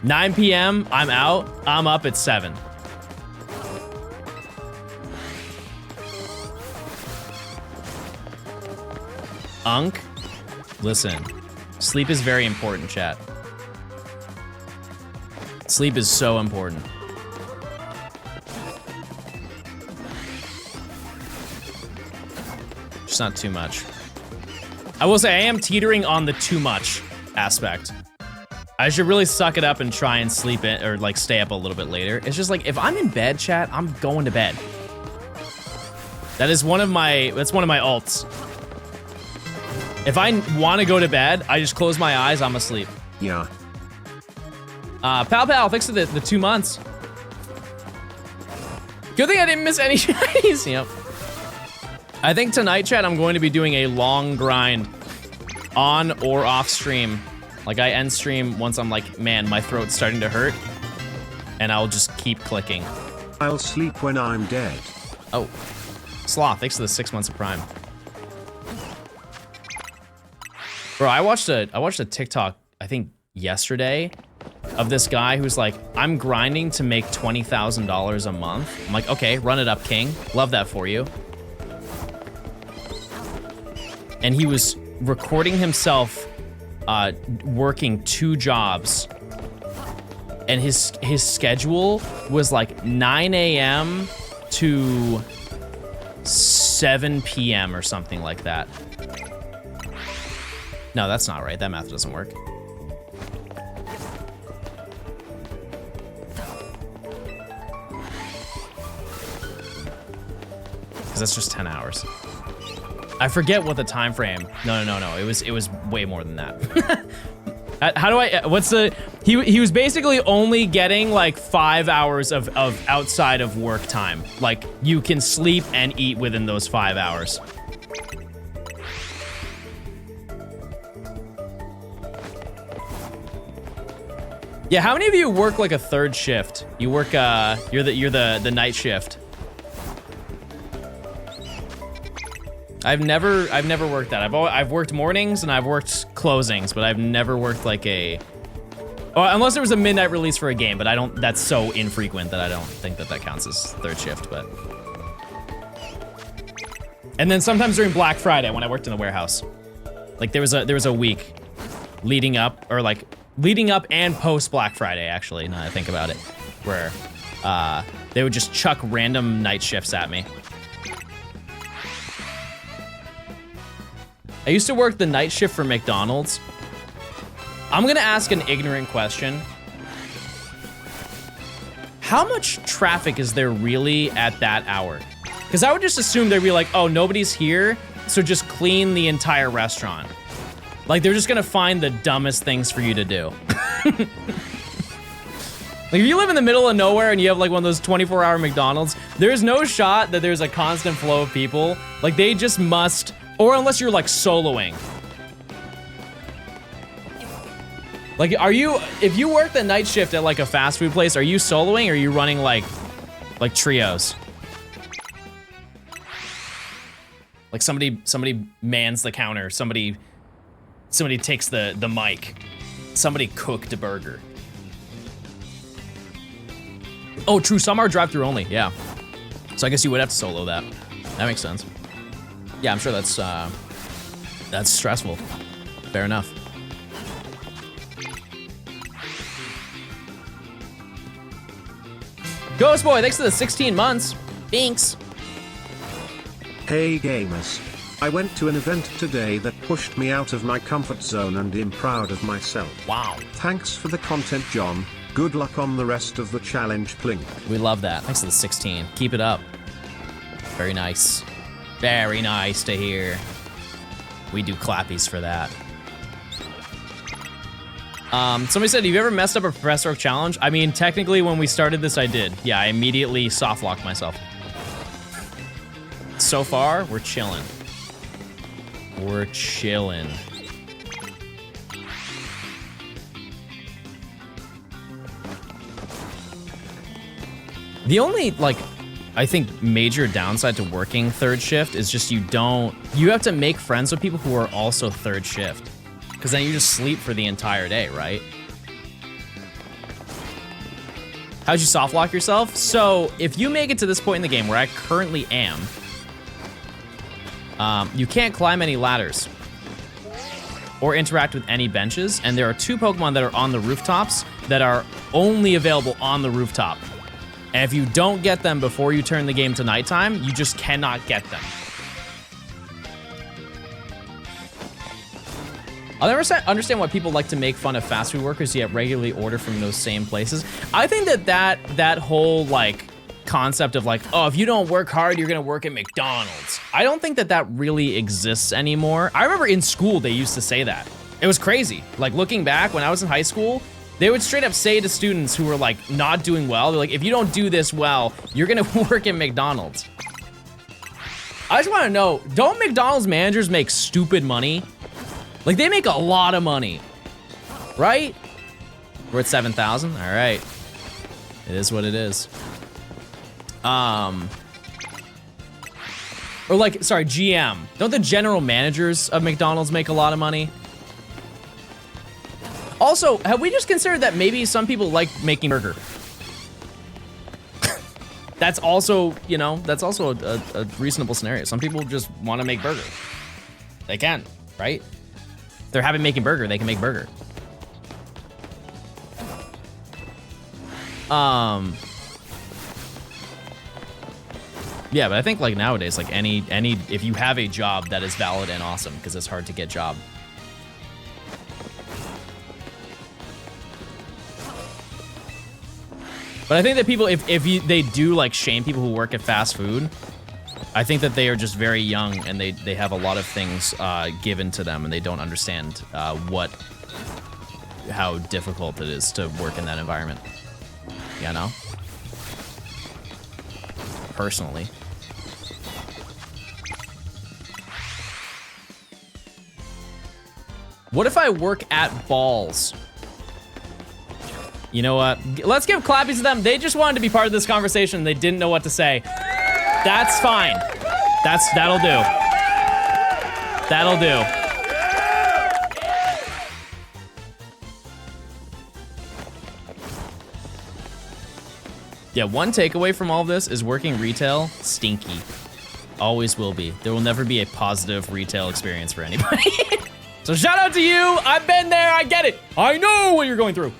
9 p.m., I'm out, I'm up at 7. Unk, listen, sleep is very important, chat. Sleep is so important. Just not too much. I will say I am teetering on the too much aspect. I should really suck it up and try and sleep in, or like stay up a little bit later. It's just like, if I'm in bed, chat, I'm going to bed. That's one of my alts. If I want to go to bed, I just close my eyes, I'm asleep. Yeah. Pal, thanks for the 2 months. Good thing I didn't miss any shinies. Yep. I think tonight, chat, I'm going to be doing a long grind on or off stream. Like, I end stream once I'm like, man, my throat's starting to hurt. And I'll just keep clicking. I'll sleep when I'm dead. Oh. Sloth, thanks for the 6 months of Prime. Bro, I watched a TikTok, I think yesterday, of this guy who's like, I'm grinding to make $20,000 a month. I'm like, okay, run it up, king. Love that for you. And he was recording himself working 2 jobs. And his schedule was like 9 a.m. to 7 p.m. or something like that. No, that's not right. That math doesn't work. Because that's just 10 hours. I forget what the time frame. No. It was way more than that. How do I, what's the, he was basically only getting like 5 hours of outside of work time. Like, you can sleep and eat within those 5 hours. Yeah, how many of you work like a 3rd shift? You work, you're the night shift. I've never worked that. I've worked mornings and I've worked closings, but I've never worked like a, oh, unless there was a midnight release for a game, but I don't, that's so infrequent that I don't think that counts as 3rd shift, but. And then sometimes during Black Friday when I worked in the warehouse. Like there was a week leading up and post Black Friday, actually, now that I think about it, where they would just chuck random night shifts at me. I used to work the night shift for McDonald's. I'm gonna ask an ignorant question. How much traffic is there really at that hour? Because I would just assume they'd be like, oh, nobody's here, so just clean the entire restaurant. Like, they're just gonna find the dumbest things for you to do. Like, if you live in the middle of nowhere and you have like one of those 24-hour McDonald's, there's no shot that there's a constant flow of people. Like, they just must, or unless you're like soloing. Like, if you work the night shift at like a fast food place, are you soloing or are you running like trios? Like somebody mans the counter, somebody takes the mic, somebody cooked a burger. Oh, true, some are drive-through only, yeah. So I guess you would have to solo that. That makes sense. Yeah, I'm sure that's stressful. Fair enough. Ghost Boy, thanks for the 16 months. Thanks. Hey gamers. I went to an event today that pushed me out of my comfort zone and am proud of myself. Wow. Thanks for the content, John. Good luck on the rest of the challenge, Plink. We love that. Thanks for the 16. Keep it up. Very nice. Very nice to hear. We do clappies for that. Somebody said, have you ever messed up a Professor Oak challenge? I mean, technically when we started this, I did. Yeah, I immediately soft locked myself. So far, we're chilling. We're chilling. The only, like, I think major downside to working third shift is just you have to make friends with people who are also third shift. Because then you just sleep for the entire day, right? How'd you soft lock yourself? So if you make it to this point in the game where I currently am, you can't climb any ladders or interact with any benches. And there are 2 Pokemon that are on the rooftops that are only available on the rooftop. And if you don't get them before you turn the game to nighttime, you just cannot get them. I'll never understand why people like to make fun of fast food workers yet regularly order from those same places. I think that whole like concept of like, oh, if you don't work hard, you're gonna work at McDonald's. I don't think that really exists anymore. I remember in school they used to say that. It was crazy. Like looking back when I was in high school, they would straight up say to students who were like not doing well, they're like, if you don't do this well, you're gonna work at McDonald's. I just wanna know, don't McDonald's managers make stupid money? Like, they make a lot of money, right? We're at 7,000, all right. It is what it is. Or like, sorry, GM. Don't the general managers of McDonald's make a lot of money? Also, have we just considered that maybe some people like making burger? That's also, you know, that's also a reasonable scenario. Some people just want to make burger. They can, right? If they're happy making burger, they can make burger. Yeah, but I think like nowadays, like any if you have a job that is valid and awesome, because it's hard to get job. But I think that people, if they do like shame people who work at fast food, I think that they are just very young and they have a lot of things given to them and they don't understand how difficult it is to work in that environment. You know? Personally. What if I work at Balls? You know what? Let's give clappies to them. They just wanted to be part of this conversation. They didn't know what to say. That's fine. That'll do. That'll do. Yeah, one takeaway from all of this is working retail, stinky. Always will be. There will never be a positive retail experience for anybody. So shout out to you. I've been there. I get it. I know what you're going through.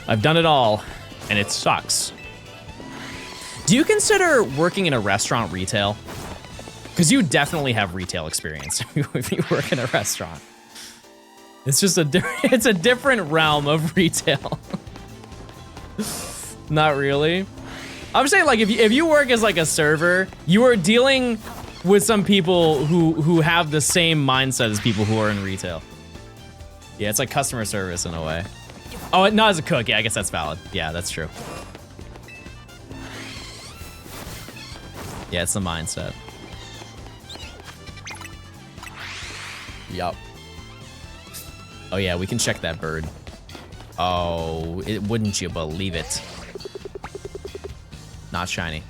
I've done it all, and it sucks. Do you consider working in a restaurant retail? Because you definitely have retail experience if you work in a restaurant. It's just it's a different realm of retail. Not really. I'm saying, like, if you work as like a server, you are dealing with some people who have the same mindset as people who are in retail. Yeah, it's like customer service in a way. Oh, not as a cook. Yeah, I guess that's valid. Yeah, that's true. Yeah, it's the mindset. Yup. Oh yeah, we can check that bird. Oh, wouldn't you believe it? Not shiny.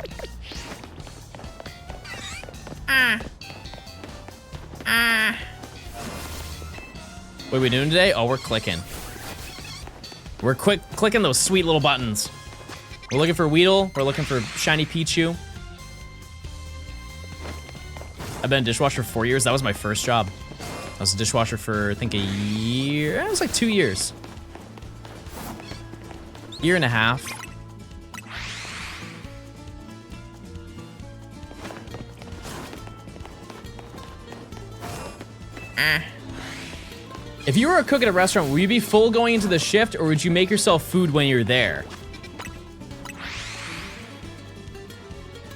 What are we doing today? Oh, we're clicking. We're clicking those sweet little buttons. We're looking for Weedle. We're looking for shiny Pichu. I've been a dishwasher for 4 years. That was my first job. I was a dishwasher for, I think, a year. It was like 2 years. Year and a half. If you were a cook at a restaurant, would you be full going into the shift, or would you make yourself food when you're there?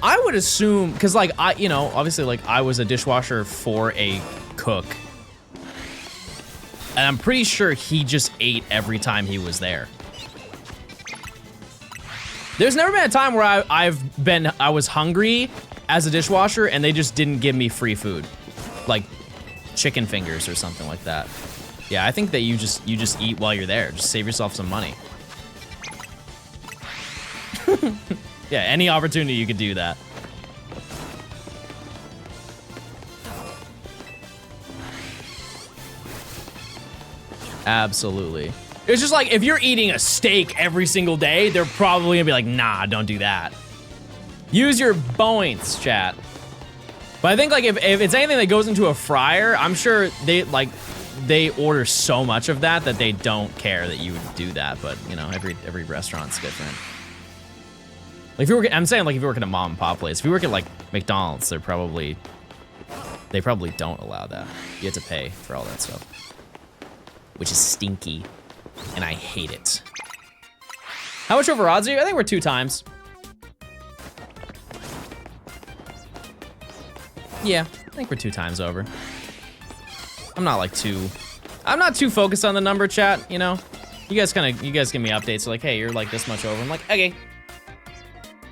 I would assume, because like you know, obviously like I was a dishwasher for a cook. And I'm pretty sure he just ate every time he was there. There's never been a time where I was hungry as a dishwasher and they just didn't give me free food. Like chicken fingers or something like that. Yeah, I think that you just eat while you're there. Just save yourself some money. Yeah, any opportunity you could do that. Absolutely. It's just like, if you're eating a steak every single day, they're probably gonna be like, nah, don't do that. Use your points, chat. But I think like if it's anything that goes into a fryer, I'm sure they order so much of that they don't care that you would do that. But you know, every restaurant's different. Like if you work, I'm saying like if you work at a mom and pop place, if you work at like McDonald's, they probably don't allow that. You have to pay for all that stuff, which is stinky, and I hate it. How much over odds are you? I think we're 2 times. Yeah, I think we're 2 times over. I'm not too focused on the number, chat, you know? You guys give me updates like, hey, you're like this much over. I'm like, okay.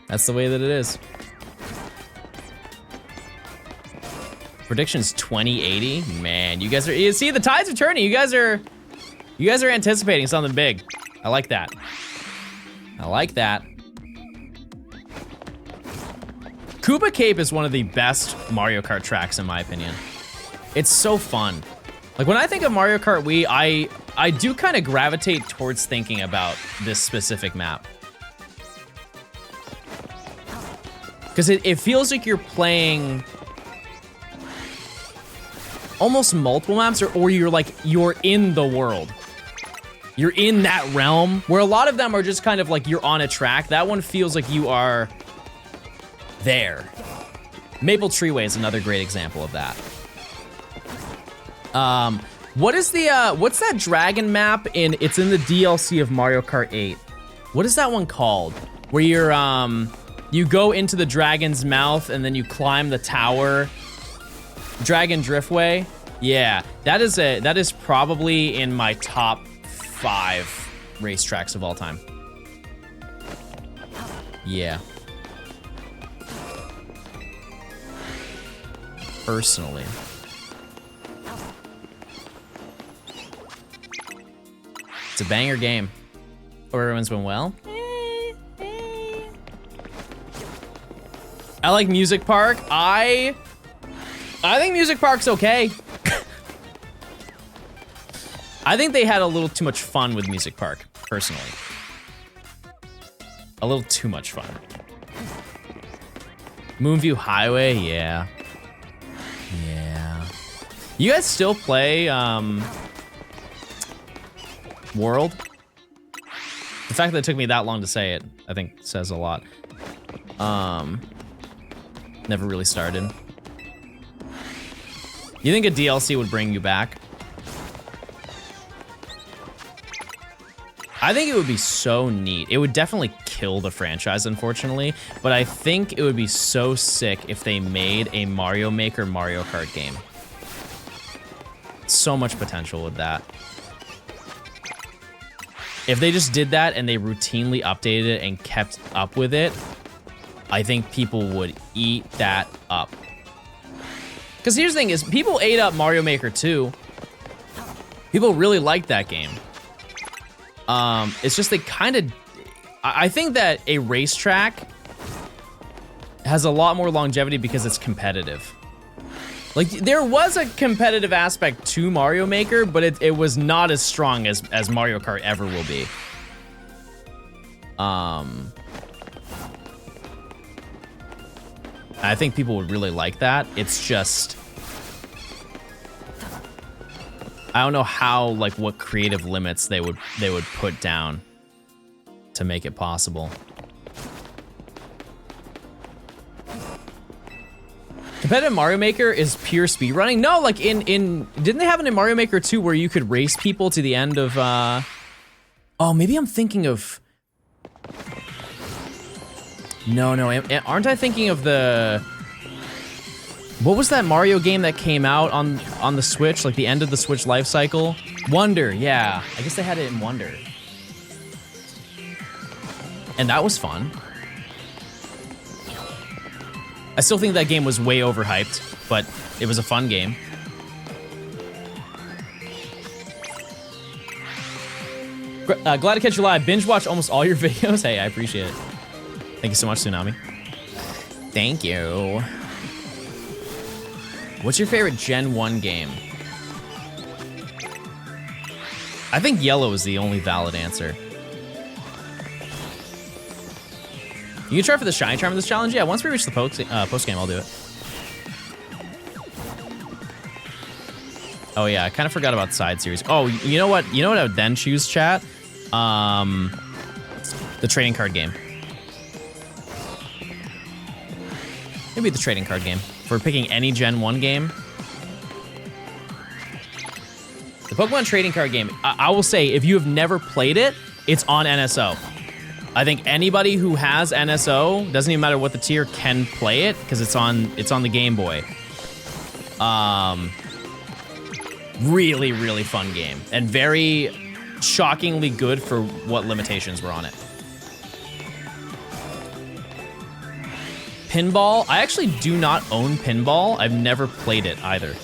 That's the way that it is. Predictions 2080? Man, you see, the tides are turning. You guys are anticipating something big. I like that. I like that. Koopa Cape is one of the best Mario Kart tracks in my opinion. It's so fun. Like when I think of Mario Kart Wii, I do kind of gravitate towards thinking about this specific map. Because it feels like you're playing almost multiple maps, or you're in the world. You're in that realm, where a lot of them are just kind of like you're on a track. That one feels like you are there. Maple Treeway is another great example of that. What's that dragon map it's in the DLC of Mario Kart 8. What is that one called? Where you're, you go into the dragon's mouth and then you climb the tower. Dragon Driftway? Yeah, that is probably in my top 5 racetracks of all time. Yeah. Personally. It's a banger game. Hope everyone's been well. I like Music Park. I think Music Park's okay. I think they had a little too much fun with Music Park, personally. A little too much fun. Moonview Highway, yeah. Yeah. You guys still play World? The fact that it took me that long to say it, I think says a lot. Never really started. You think a DLC would bring you back? I think it would be so neat. It would definitely kill the franchise, unfortunately, but I think it would be so sick if they made a Mario Maker Mario Kart game. So much potential with that. If they just did that and they routinely updated it and kept up with it, I think people would eat that up. Because here's the thing is, people ate up Mario Maker 2. People really liked that game. It's just they kind of... I think that a racetrack has a lot more longevity because it's competitive. Like, there was a competitive aspect to Mario Maker, but it was not as strong as Mario Kart ever will be. I think people would really like that. It's just... I don't know how, like, what creative limits they would put down to make it possible. Competitive Mario Maker is pure speedrunning? No, like didn't they have it in Mario Maker 2 where you could race people to the end of, oh, maybe I'm thinking of... No, aren't I thinking of the... What was that Mario game that came out on the Switch, like the end of the Switch life cycle? Wonder, yeah. I guess they had it in Wonder. And that was fun. I still think that game was way overhyped, but it was a fun game. Glad to catch you live. Binge watch almost all your videos. Hey, I appreciate it. Thank you so much, Tsunami. Thank you. What's your favorite Gen 1 game? I think yellow is the only valid answer. You can try for the shiny charm of this challenge? Yeah, once we reach the post game, I'll do it. Oh yeah, I kind of forgot about side series. Oh, you know what? You know what I would then choose, chat? The trading card game. Maybe the trading card game. If we're picking any Gen 1 game. The Pokemon trading card game, I will say, if you have never played it, it's on NSO. I think anybody who has NSO, doesn't even matter what the tier, can play it because it's on the Game Boy. Really, really fun game and very shockingly good for what limitations were on it. Pinball, I actually do not own Pinball. I've never played it either.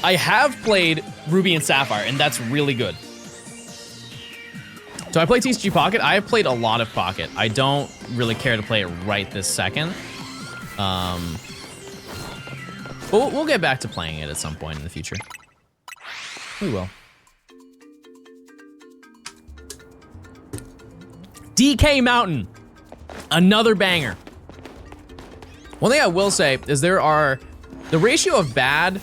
I have played Ruby and Sapphire, and that's really good. So I play TCG Pocket. I have played a lot of Pocket. I don't really care to play it right this second. But we'll get back to playing it at some point in the future. We will. DK Mountain, another banger. One thing I will say is the ratio of bad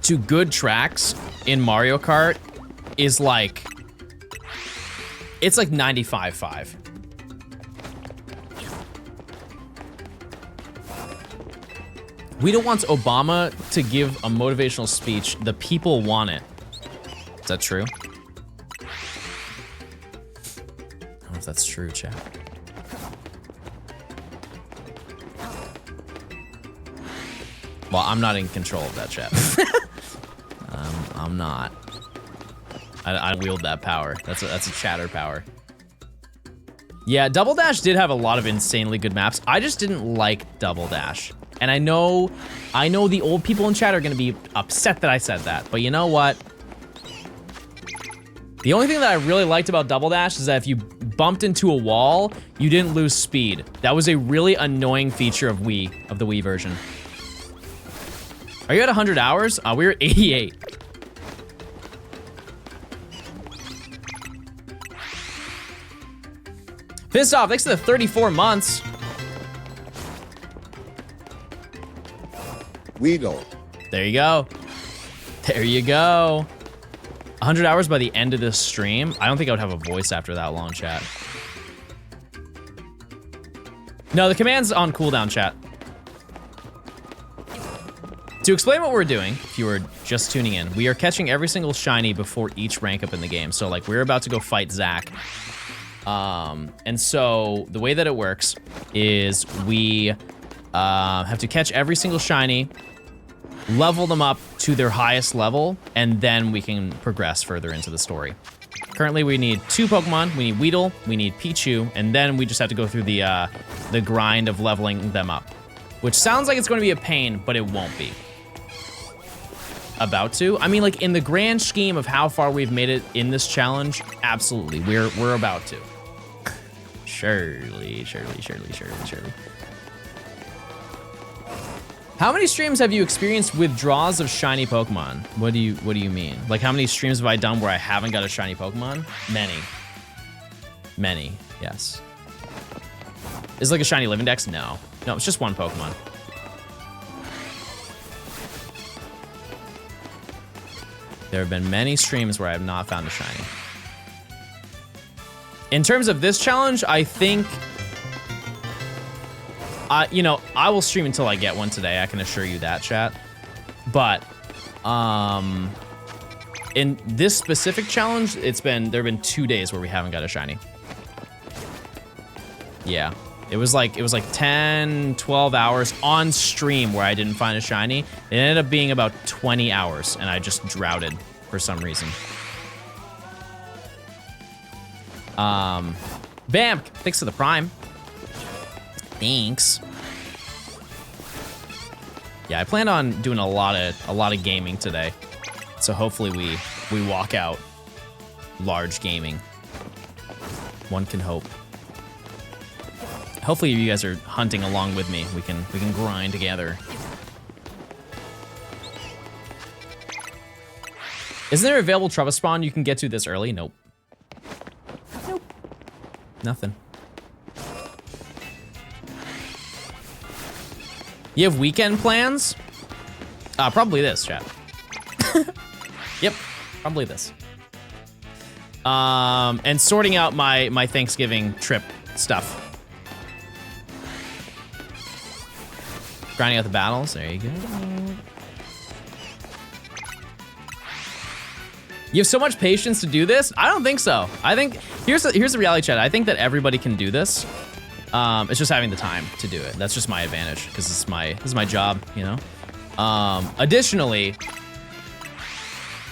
to good tracks in Mario Kart is like, it's like 95-5. Guido wants Obama to give a motivational speech. The people want it. Is that true? I don't know if that's true, chat. Well, I'm not in control of that, chat. I'm not. I wield that power. That's a chatter power. Yeah, Double Dash did have a lot of insanely good maps. I just didn't like Double Dash. And I know the old people in chat are gonna be upset that I said that, but you know what? The only thing that I really liked about Double Dash is that if you bumped into a wall, you didn't lose speed. That was a really annoying feature of the Wii version. Are you at 100 hours? We're at 88. Pissed off, thanks to the 34 months. Weedle. There you go. There you go. 100 hours by the end of this stream. I don't think I would have a voice after that long, chat. No, the command's on cooldown, chat. To explain what we're doing, if you were just tuning in, we are catching every single shiny before each rank up in the game. So like we're about to go fight Zach. And so the way that it works is we have to catch every single shiny, level them up to their highest level, and then we can progress further into the story. Currently, we need 2 Pokemon. We need Weedle, we need Pichu, and then we just have to go through the grind of leveling them up, which sounds like it's going to be a pain, but it won't be. About to? I mean, like, in the grand scheme of how far we've made it in this challenge, absolutely, we're about to. Surely. How many streams have you experienced withdrawals of shiny Pokemon? What do you mean? Like, how many streams have I done where I haven't got a shiny Pokemon? Many, yes. Is it like a shiny Living Dex? No, it's just one Pokemon. There have been many streams where I have not found a shiny. In terms of this challenge, I think, you know, I will stream until I get one today. I can assure you that, chat. But, in this specific challenge, there have been 2 days where we haven't got a shiny. Yeah, it was like 10, 12 hours on stream where I didn't find a shiny. It ended up being about 20 hours, and I just droughted for some reason. Bam! Thanks for the Prime. Thanks. Yeah, I plan on doing a lot of gaming today, so hopefully we walk out large gaming. One can hope. Hopefully you guys are hunting along with me. We can grind together. Isn't there available Trubba spawn you can get to this early? Nope. Nothing. You have weekend plans? Probably this, chat. Yep, probably this. And sorting out my Thanksgiving trip stuff. Grinding out the battles, there you go. You have so much patience to do this? I don't think so. I think, here's the reality, chat. I think that everybody can do this. It's just having the time to do it. That's just my advantage, because this is my job, you know? Additionally,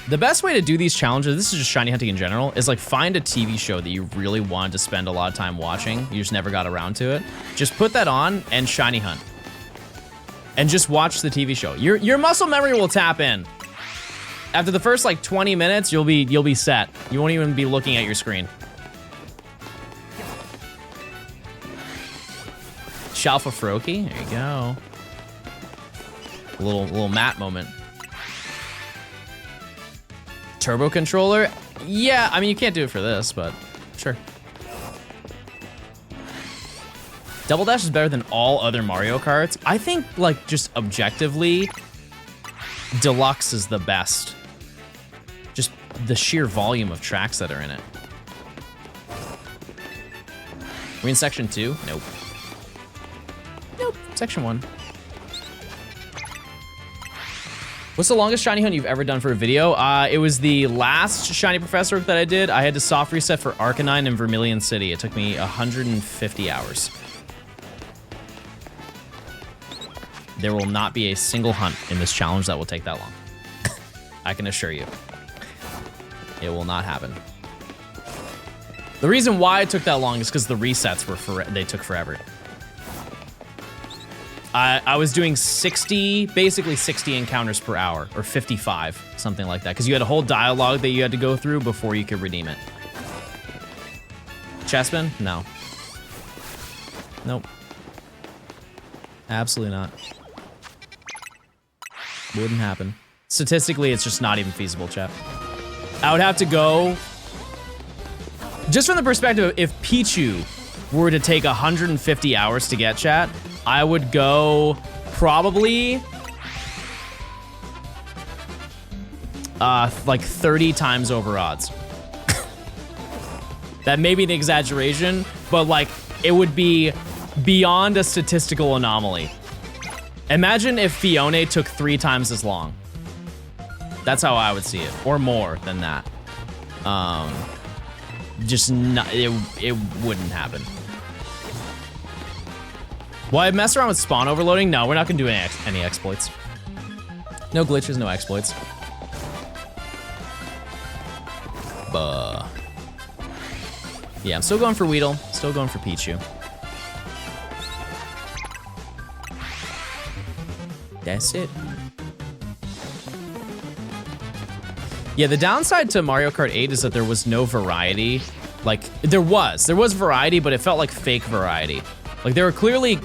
the best way to do these challenges, this is just shiny hunting in general, is like find a TV show that you really wanted to spend a lot of time watching. You just never got around to it. Just put that on and shiny hunt. And just watch the TV show. Your muscle memory will tap in. After the first like 20 minutes, you'll be set. You won't even be looking at your screen. Shalfa Froakie, there you go. A little Matt moment. Turbo controller? Yeah, I mean you can't do it for this, but sure. Double Dash is better than all other Mario Karts. I think, like, just objectively, Deluxe is the best. Just the sheer volume of tracks that are in it. We in section 2? Nope. Nope, section 1. What's the longest shiny hunt you've ever done for a video? It was the last shiny professor that I did. I had to soft reset for Arcanine and Vermilion City. It took me 150 hours. There will not be a single hunt in this challenge that will take that long. I can assure you. It will not happen. The reason why it took that long is because the resets they took forever. I was doing basically 60 encounters per hour, or 55, something like that, because you had a whole dialogue that you had to go through before you could redeem it. Chessman? No. Nope. Absolutely not. Wouldn't happen. Statistically, it's just not even feasible, chat. I would have to go... Just from the perspective of if Pichu were to take 150 hours to get, chat, I would go probably like 30 times over odds. That may be an exaggeration, but like it would be beyond a statistical anomaly. Imagine if Fiona took 3 times as long. That's how I would see it, or more than that. Just not, it wouldn't happen. Will I mess around with spawn overloading? No, we're not gonna do any exploits. No glitches, no exploits. Buh. Yeah, I'm still going for Weedle, still going for Pichu. That's it. Yeah, the downside to Mario Kart 8 is that there was no variety. Like, there was variety, but it felt like fake variety. Like, there were clearly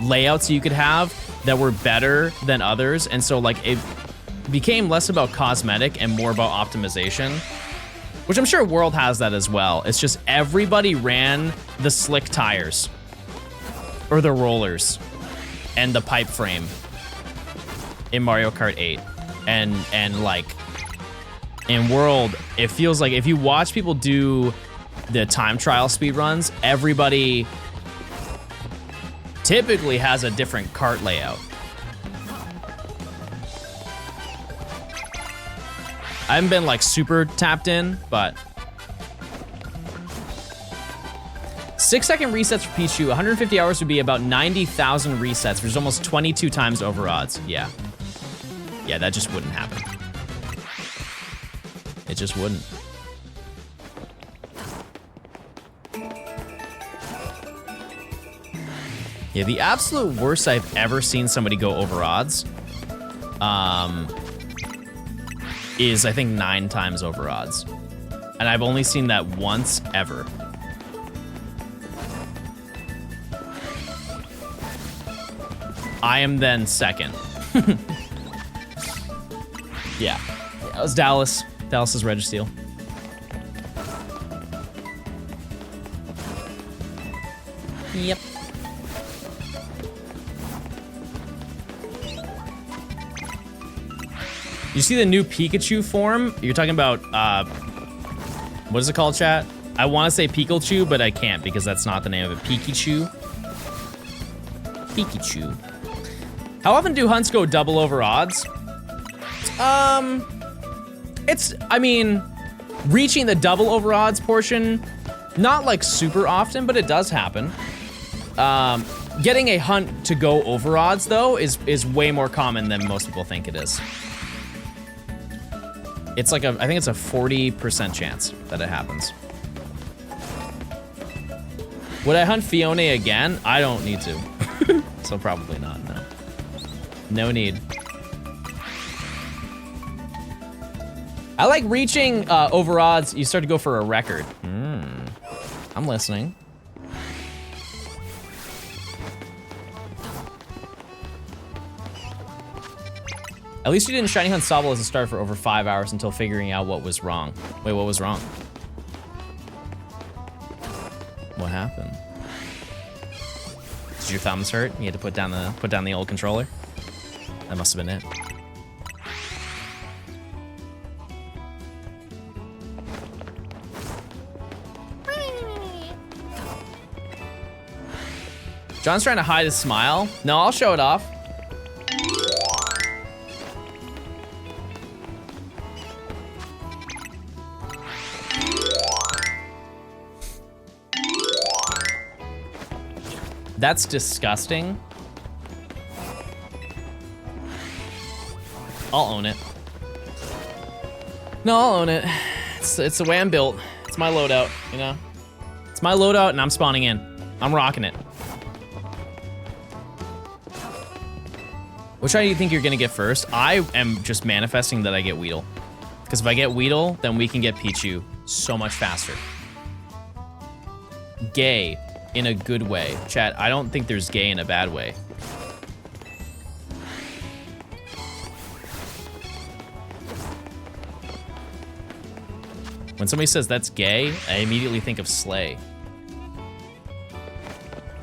layouts you could have that were better than others, and so like it became less about cosmetic and more about optimization, which I'm sure World has that as well. It's just everybody ran the slick tires or the rollers and the pipe frame in Mario Kart 8. And like in World, it feels like if you watch people do the time trial speedruns, everybody typically has a different kart layout. I haven't been like super tapped in, but 6-second resets for Pichu. 150 hours would be about 90,000 resets, which is almost 22 times over odds. Yeah. Yeah, that just wouldn't happen. It just wouldn't. Yeah, the absolute worst I've ever seen somebody go over odds is, I think, 9 times over odds. And I've only seen that once ever. I am then second. Yeah, that was Dallas. Dallas's Registeel. Yep. You see the new Pikachu form? You're talking about, what is it called, chat? I want to say Pikachu, but I can't because that's not the name of it. Pikachu. Pikachu. How often do hunts go double over odds? I mean, reaching the double over odds portion, not like super often, but it does happen. Getting a hunt to go over odds though is way more common than most people think it is. It's like I think it's a 40% chance that it happens. Would I hunt Fiona again? I don't need to. So probably not, no. No need. I like reaching over odds. You start to go for a record. I'm listening. At least you didn't shiny hunt Sobble as a start for over 5 hours until figuring out what was wrong. Wait, what was wrong? What happened? Did your thumbs hurt? You had to put down the old controller? That must have been it. John's trying to hide his smile. No, I'll show it off. That's disgusting. I'll own it. No, I'll own it. It's the way I'm built. It's my loadout, you know? It's my loadout and I'm spawning in. I'm rocking it. Which one do you think you're gonna get first? I am just manifesting that I get Weedle. Because if I get Weedle, then we can get Pichu so much faster. Gay in a good way. Chat, I don't think there's gay in a bad way. When somebody says that's gay, I immediately think of Slay.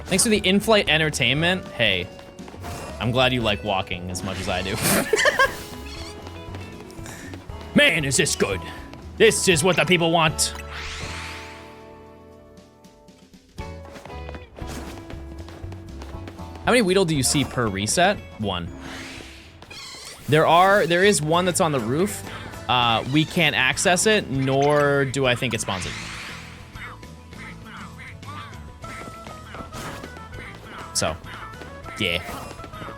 Thanks for the in-flight entertainment. Hey, I'm glad you like walking as much as I do. Man, is this good. This is what the people want. How many Weedle do you see per reset? 1. There is one that's on the roof. We can't access it, nor do I think it spawns it. So, yeah,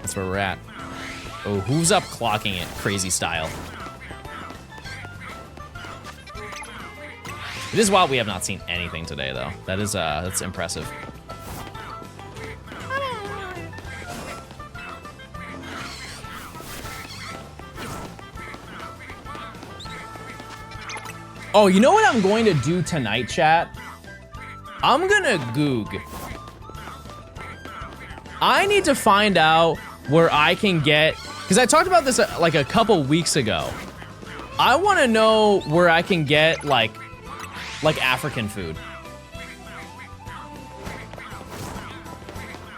that's where we're at. Oh, who's up clocking it crazy style? It is wild we have not seen anything today, though. That's impressive. Oh, you know what I'm going to do tonight, chat? I'm gonna goog. I need to find out where I can get, because I talked about this like a couple weeks ago. I want to know where I can get like African food.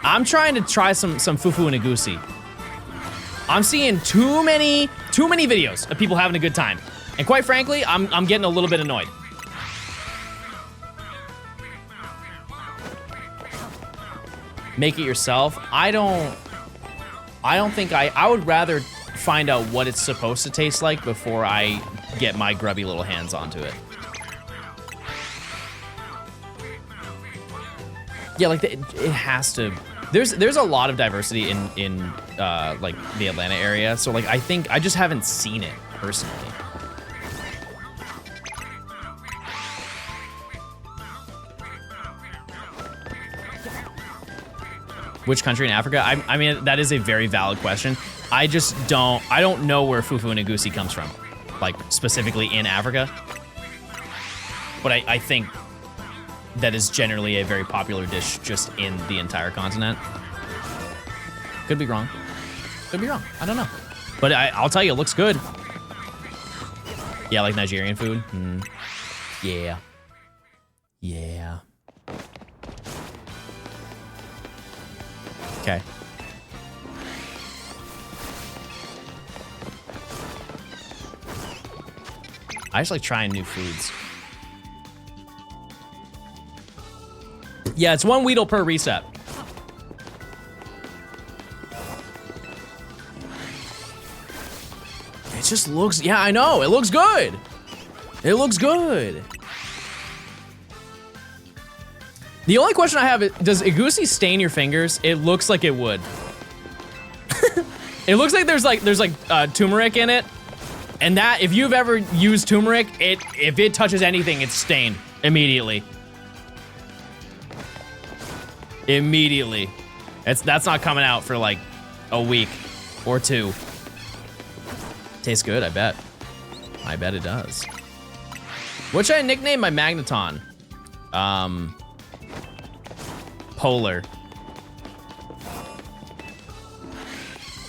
I'm trying to try some fufu and egusi. I'm seeing too many videos of people having a good time. And quite frankly, I'm getting a little bit annoyed. Make it yourself. I don't think I would rather find out what it's supposed to taste like before I get my grubby little hands onto it. Yeah, like it has to. There's a lot of diversity in like the Atlanta area, so like I think I just haven't seen it personally. Which country in Africa? I mean, that is a very valid question. I don't know where fufu and egusi comes from, like specifically in Africa. But I think that is generally a very popular dish just in the entire continent. Could be wrong. Could be wrong. I don't know. But I'll tell you, it looks good. Yeah, like Nigerian food. Yeah. Yeah. Okay. I just like trying new foods. Yeah, it's 1 Weedle per reset. It just looks, yeah, I know, it looks good. It looks good. The only question I have is, does egusi stain your fingers? It looks like it would. It looks like there's like turmeric in it, and that if you've ever used turmeric, if it touches anything, it's stained immediately. Immediately. That's not coming out for like a week or 2. Tastes good, I bet. I bet it does. What should I nickname my magneton? Polar.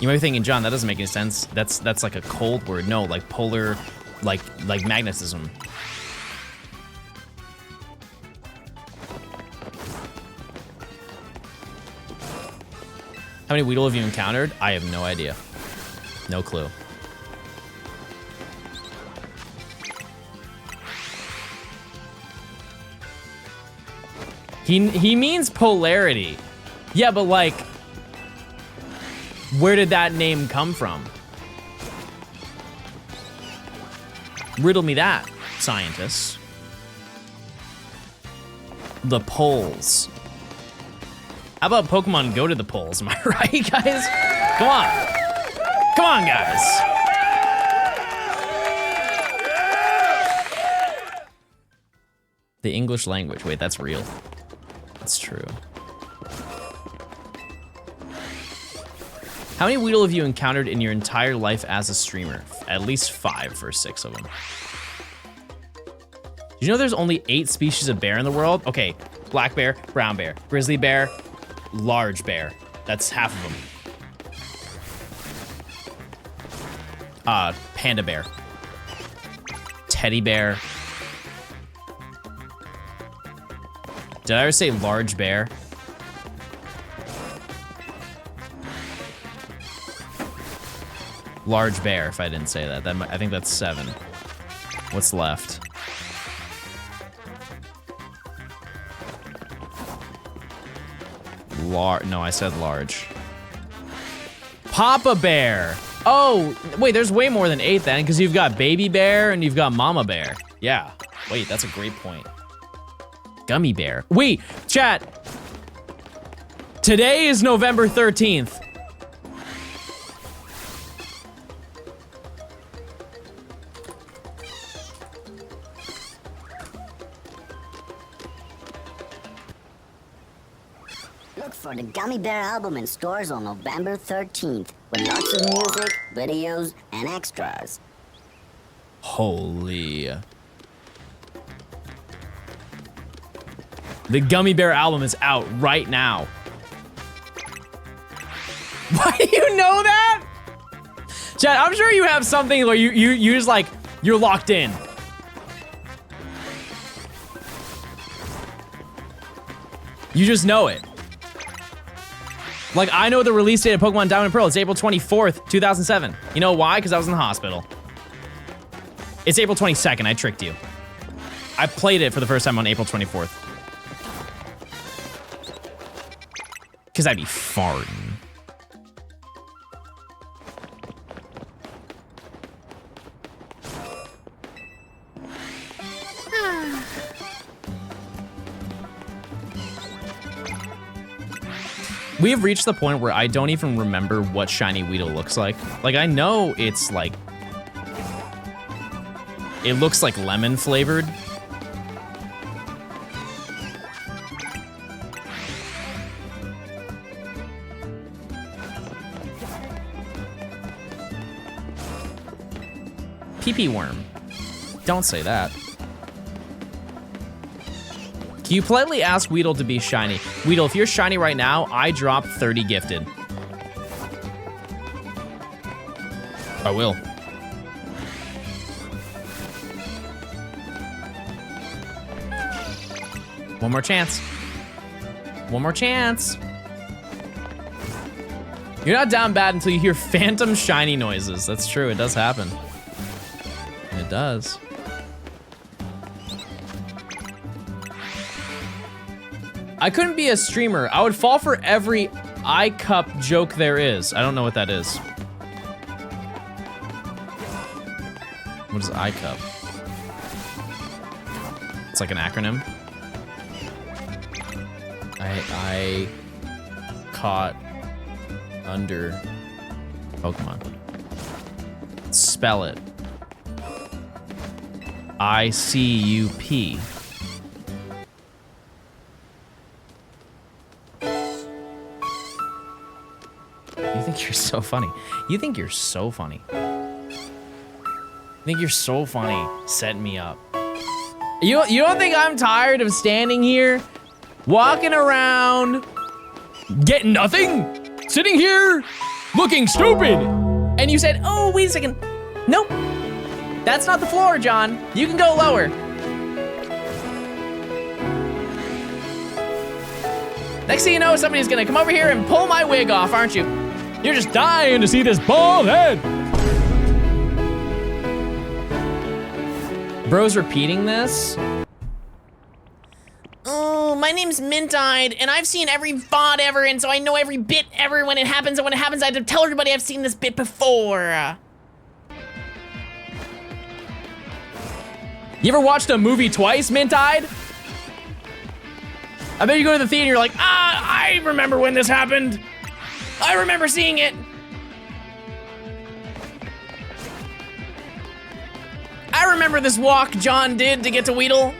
You might be thinking, John, that doesn't make any sense. That's like a cold word. No, like polar, like magnetism. How many Weedle have you encountered? I have no idea. No clue. He means polarity. Yeah, but like, where did that name come from? Riddle me that, scientists. The poles. How about Pokemon go to the poles? Am I right, guys? Come on. Come on, guys. The English language. Wait, that's real. That's true. How many Weedle have you encountered in your entire life as a streamer? At least 5 for 6 of them. Did you know there's only 8 species of bear in the world? Okay, black bear, brown bear, grizzly bear, large bear. That's half of them. Panda bear. Teddy bear. Did I ever say large bear? Large bear, if I didn't say that. I think that's 7. What's left? No, I said large. Papa Bear. Oh, wait, there's way more than 8 then, because you've got Baby Bear and you've got Mama Bear. Yeah. Wait, that's a great point. Gummy Bear. Wait, chat. Today is November 13th. Look for the Gummy Bear album in stores on November 13th with lots of music, videos, and extras. Holy. The Gummy Bear album is out right now. Why do you know that? Chad, I'm sure you have something where you just like, you're locked in. You just know it. Like, I know the release date of Pokemon Diamond and Pearl. It's April 24th, 2007. You know why? Because I was in the hospital. It's April 22nd. I tricked you. I played it for the first time on April 24th. Because I'd be farting. We have reached the point where I don't even remember what Shiny Weedle looks like. Like, I know it's like... It looks like lemon flavored. Pee-pee worm. Don't say that. Can you politely ask Weedle to be shiny? Weedle, if you're shiny right now, I drop 30 gifted. I will. One more chance. One more chance. You're not down bad until you hear phantom shiny noises. That's true, it does happen. It does. I couldn't be a streamer. I would fall for every iCup joke there is. I don't know what that is. What is iCup? It's like an acronym. I caught under Pokemon. Spell it. ICUP. You think you're so funny. You think you're so funny. You think you're so funny setting me up. You don't think I'm tired of standing here, walking around, getting nothing, sitting here, looking stupid? And you said, oh, wait a second. Nope. That's not the floor, John. You can go lower. Next thing you know, somebody's gonna come over here and pull my wig off, aren't you? You're just dying to see this bald head. Bro's repeating this. Oh, my name's Mint-Eyed, and I've seen every VOD ever, and so I know every bit ever when it happens, and when it happens, I have to tell everybody I've seen this bit before. You ever watched a movie twice, Mint-Eyed? I bet you go to the theater and you're like, I remember when this happened. I remember seeing it. I remember this walk John did to get to Weedle.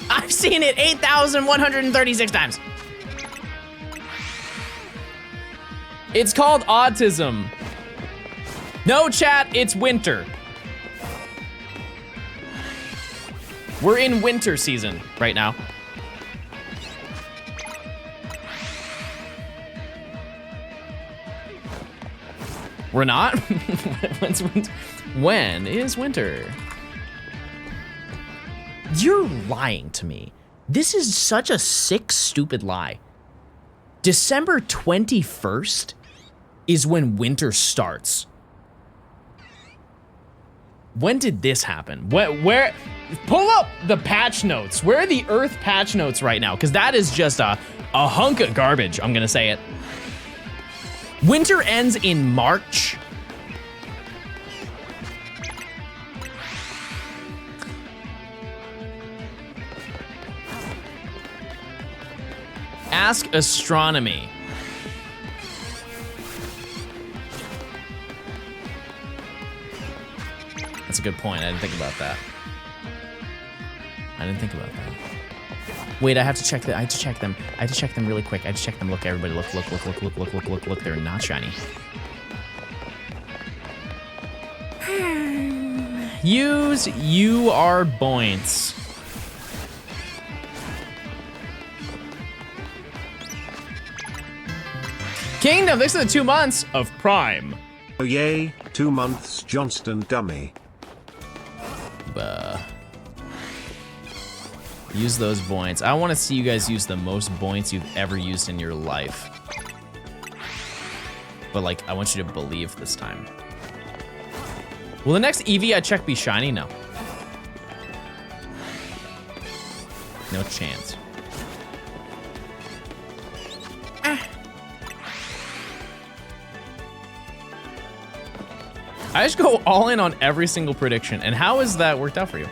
I've seen it 8,136 times. It's called autism. No, chat, it's winter. We're in winter season right now. We're not? When's winter? When is winter? You're lying to me. This is such a sick, stupid lie. December 21st is when winter starts. When did this happen? Where pull up the patch notes. Where are the Earth patch notes right now? Because that is just a hunk of garbage, I'm gonna say it. Winter ends in March. Ask astronomy. That's a good point. I didn't think about that. Wait, I have to check that. I have to check them. I have to check them really quick. I have to check them. Look, everybody, look. They're not shiny. Use UR points. Kingdom, thanks for the 2 months of Prime. Oh yay, 2 months Johnstone dummy. Use those points. I want to see you guys use the most points you've ever used in your life. But like, I want you to believe this time. Will the next EV I check be shiny? No. No chance. I just go all in on every single prediction. And how has that worked out for you?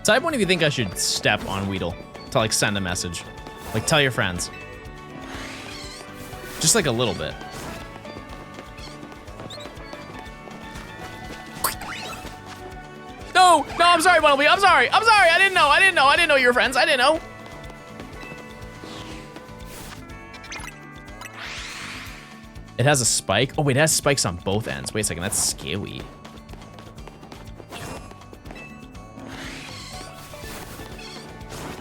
Type one if you think I should step on Weedle to like send a message. Like tell your friends. Just like a little bit. No, I'm sorry, Bumblebee. I'm sorry. I didn't know you were friends. I didn't know. It has a spike. Oh wait, it has spikes on both ends. Wait a second, that's scary.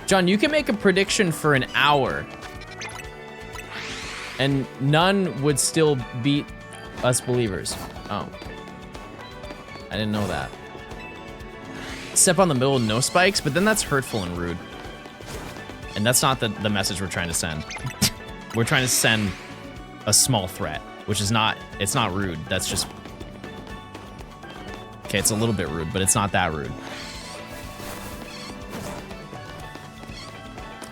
John, you can make a prediction for an hour and none would still beat us believers. Oh. I didn't know that. Step on the middle, no spikes, but then that's hurtful and rude. And that's not the message we're trying to send. We're trying to send a small threat, which is not, it's not rude. That's just, okay, it's a little bit rude, but it's not that rude.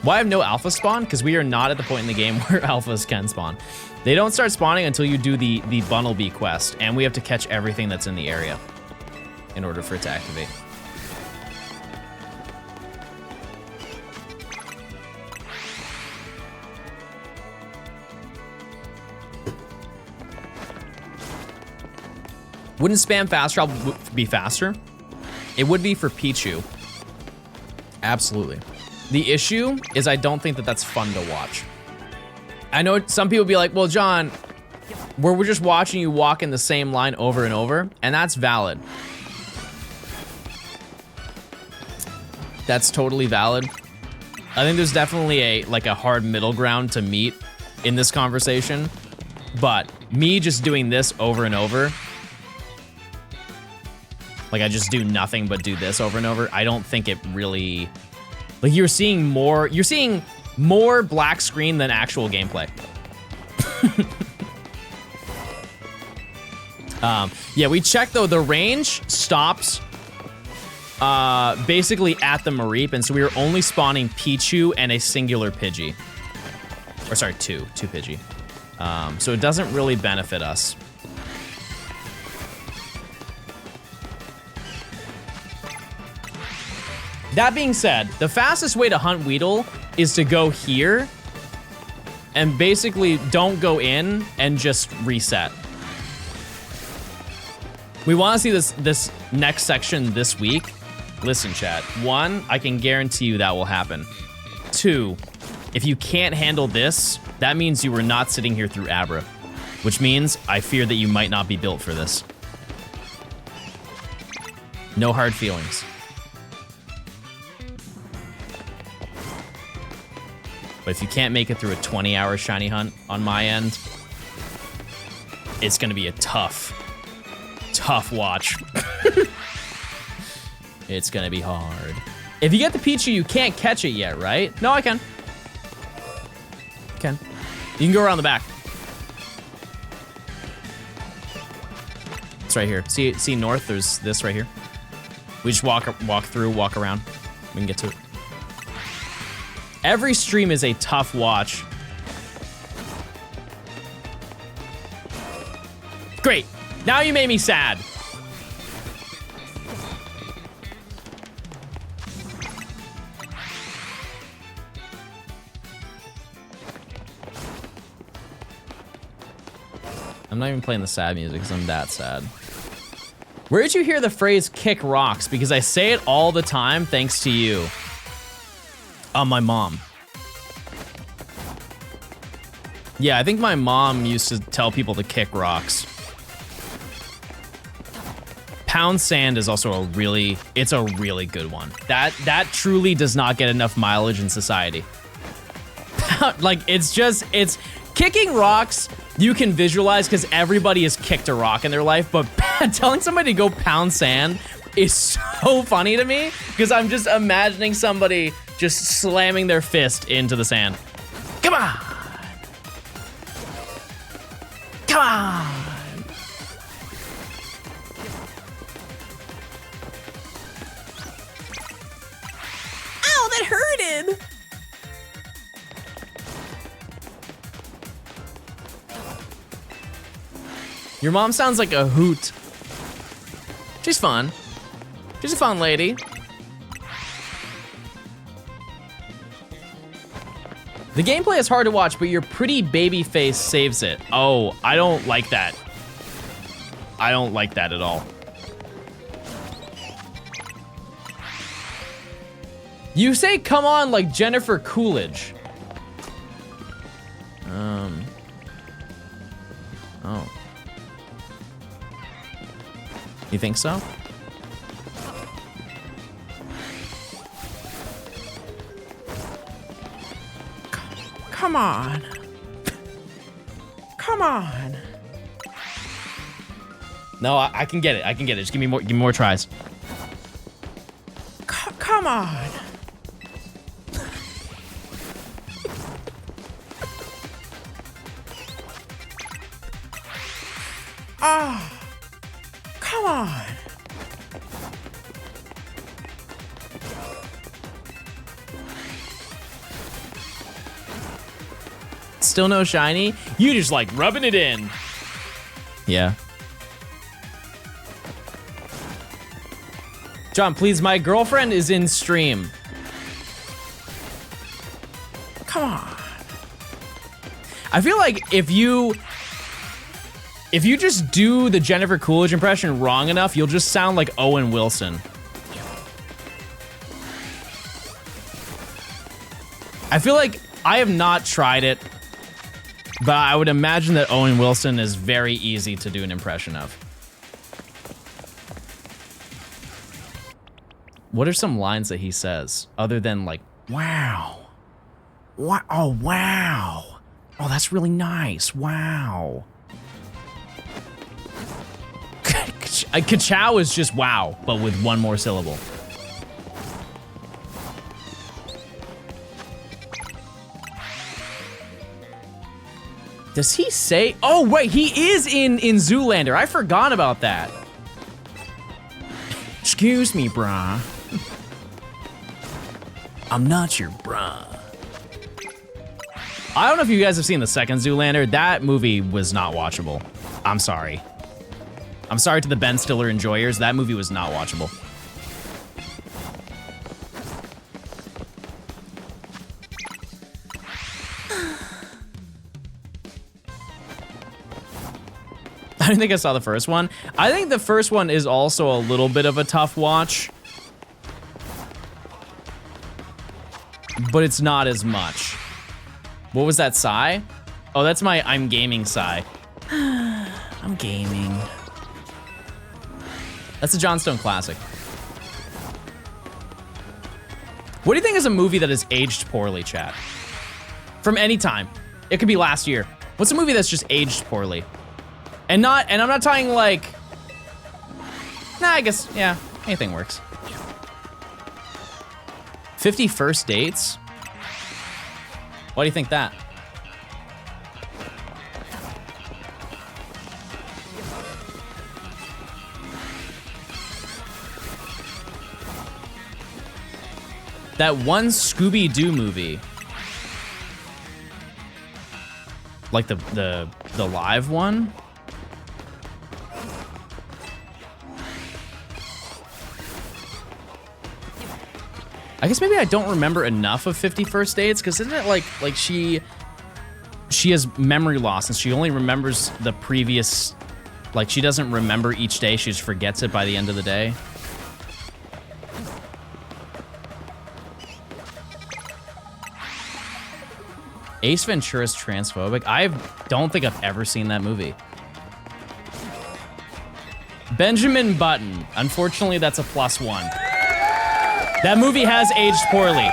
Why have no alpha spawn? Because we are not at the point in the game where alphas can spawn. They don't start spawning until you do the Bunnelby quest, and we have to catch everything that's in the area in order for it to activate. Wouldn't spam fast travel be faster? It would be for Pichu. Absolutely. The issue is I don't think that that's fun to watch. I know some people be like, well, John, we're just watching you walk in the same line over and over, and that's valid. That's totally valid. I think there's definitely a hard middle ground to meet in this conversation, but me just doing this over and over, like I just do nothing but do this over and over, I don't think it really... Like you're seeing more black screen than actual gameplay. Yeah, we checked though, the range stops basically at the Mareep, and so we were only spawning Pichu and a singular Pidgey. Or sorry, two Pidgey. So it doesn't really benefit us. That being said, the fastest way to hunt Weedle is to go here and basically don't go in and just reset. We want to see this next section this week. Listen, chat. 1, I can guarantee you that will happen. 2, if you can't handle this, that means you were not sitting here through Abra, which means I fear that you might not be built for this. No hard feelings. But if you can't make it through a 20-hour shiny hunt on my end, it's gonna be a tough watch. It's gonna be hard. If you get the Pichu, you can't catch it yet, right? No, I can. can. You can go around the back. It's right here. See north? There's this right here. We just walk through, walk around. We can get to it. Every stream is a tough watch. Great. Now you made me sad. I'm not even playing the sad music because I'm that sad. Where did you hear the phrase kick rocks? Because I say it all the time thanks to you. My mom. Yeah, I think my mom used to tell people to kick rocks. Pound sand is also a really good one. That truly does not get enough mileage in society. Like, it's kicking rocks, you can visualize because everybody has kicked a rock in their life, but telling somebody to go pound sand is so funny to me because I'm just imagining somebody just slamming their fist into the sand. Come on! Come on! Ow, that hurted! Your mom sounds like a hoot. She's fun. She's a fun lady. The gameplay is hard to watch, but your pretty baby face saves it. Oh, I don't like that. I don't like that at all. You say come on like Jennifer Coolidge. Oh. You think so? Come on. Come on. No, I can get it. I can get it. Just give me more tries. Come on. Ah. Come on. Still no shiny? You just like rubbing it in. Yeah. John, please, my girlfriend is in stream. Come on. I feel like if you just do the Jennifer Coolidge impression wrong enough, you'll just sound like Owen Wilson. I feel like I have not tried it, but I would imagine that Owen Wilson is very easy to do an impression of. What are some lines that he says other than like, wow. Oh, wow. Oh, that's really nice. Wow. Ka-chow is just wow, but with one more syllable. Does he say? Oh, wait, he is in Zoolander. I forgot about that. Excuse me, brah. I'm not your brah. I don't know if you guys have seen the second Zoolander. That movie was not watchable. I'm sorry. I'm sorry to the Ben Stiller enjoyers. That movie was not watchable. I don't think I saw the first one. I think the first one is also a little bit of a tough watch. But it's not as much. What was that sigh? Oh, that's my I'm gaming sigh. I'm gaming. That's a Johnstone classic. What do you think is a movie that has aged poorly, chat? From any time. It could be last year. What's a movie that's just aged poorly? And I'm not talking like, nah, I guess, yeah, anything works. 50 First Dates? Why do you think that? That one Scooby-Doo movie. Like the live one? I guess maybe I don't remember enough of 50 First Dates, because isn't it like she has memory loss and she only remembers the previous, like she doesn't remember each day, she just forgets it by the end of the day. Ace Ventura's transphobic? I don't think I've ever seen that movie. Benjamin Button. Unfortunately, that's a +1. That movie has aged poorly.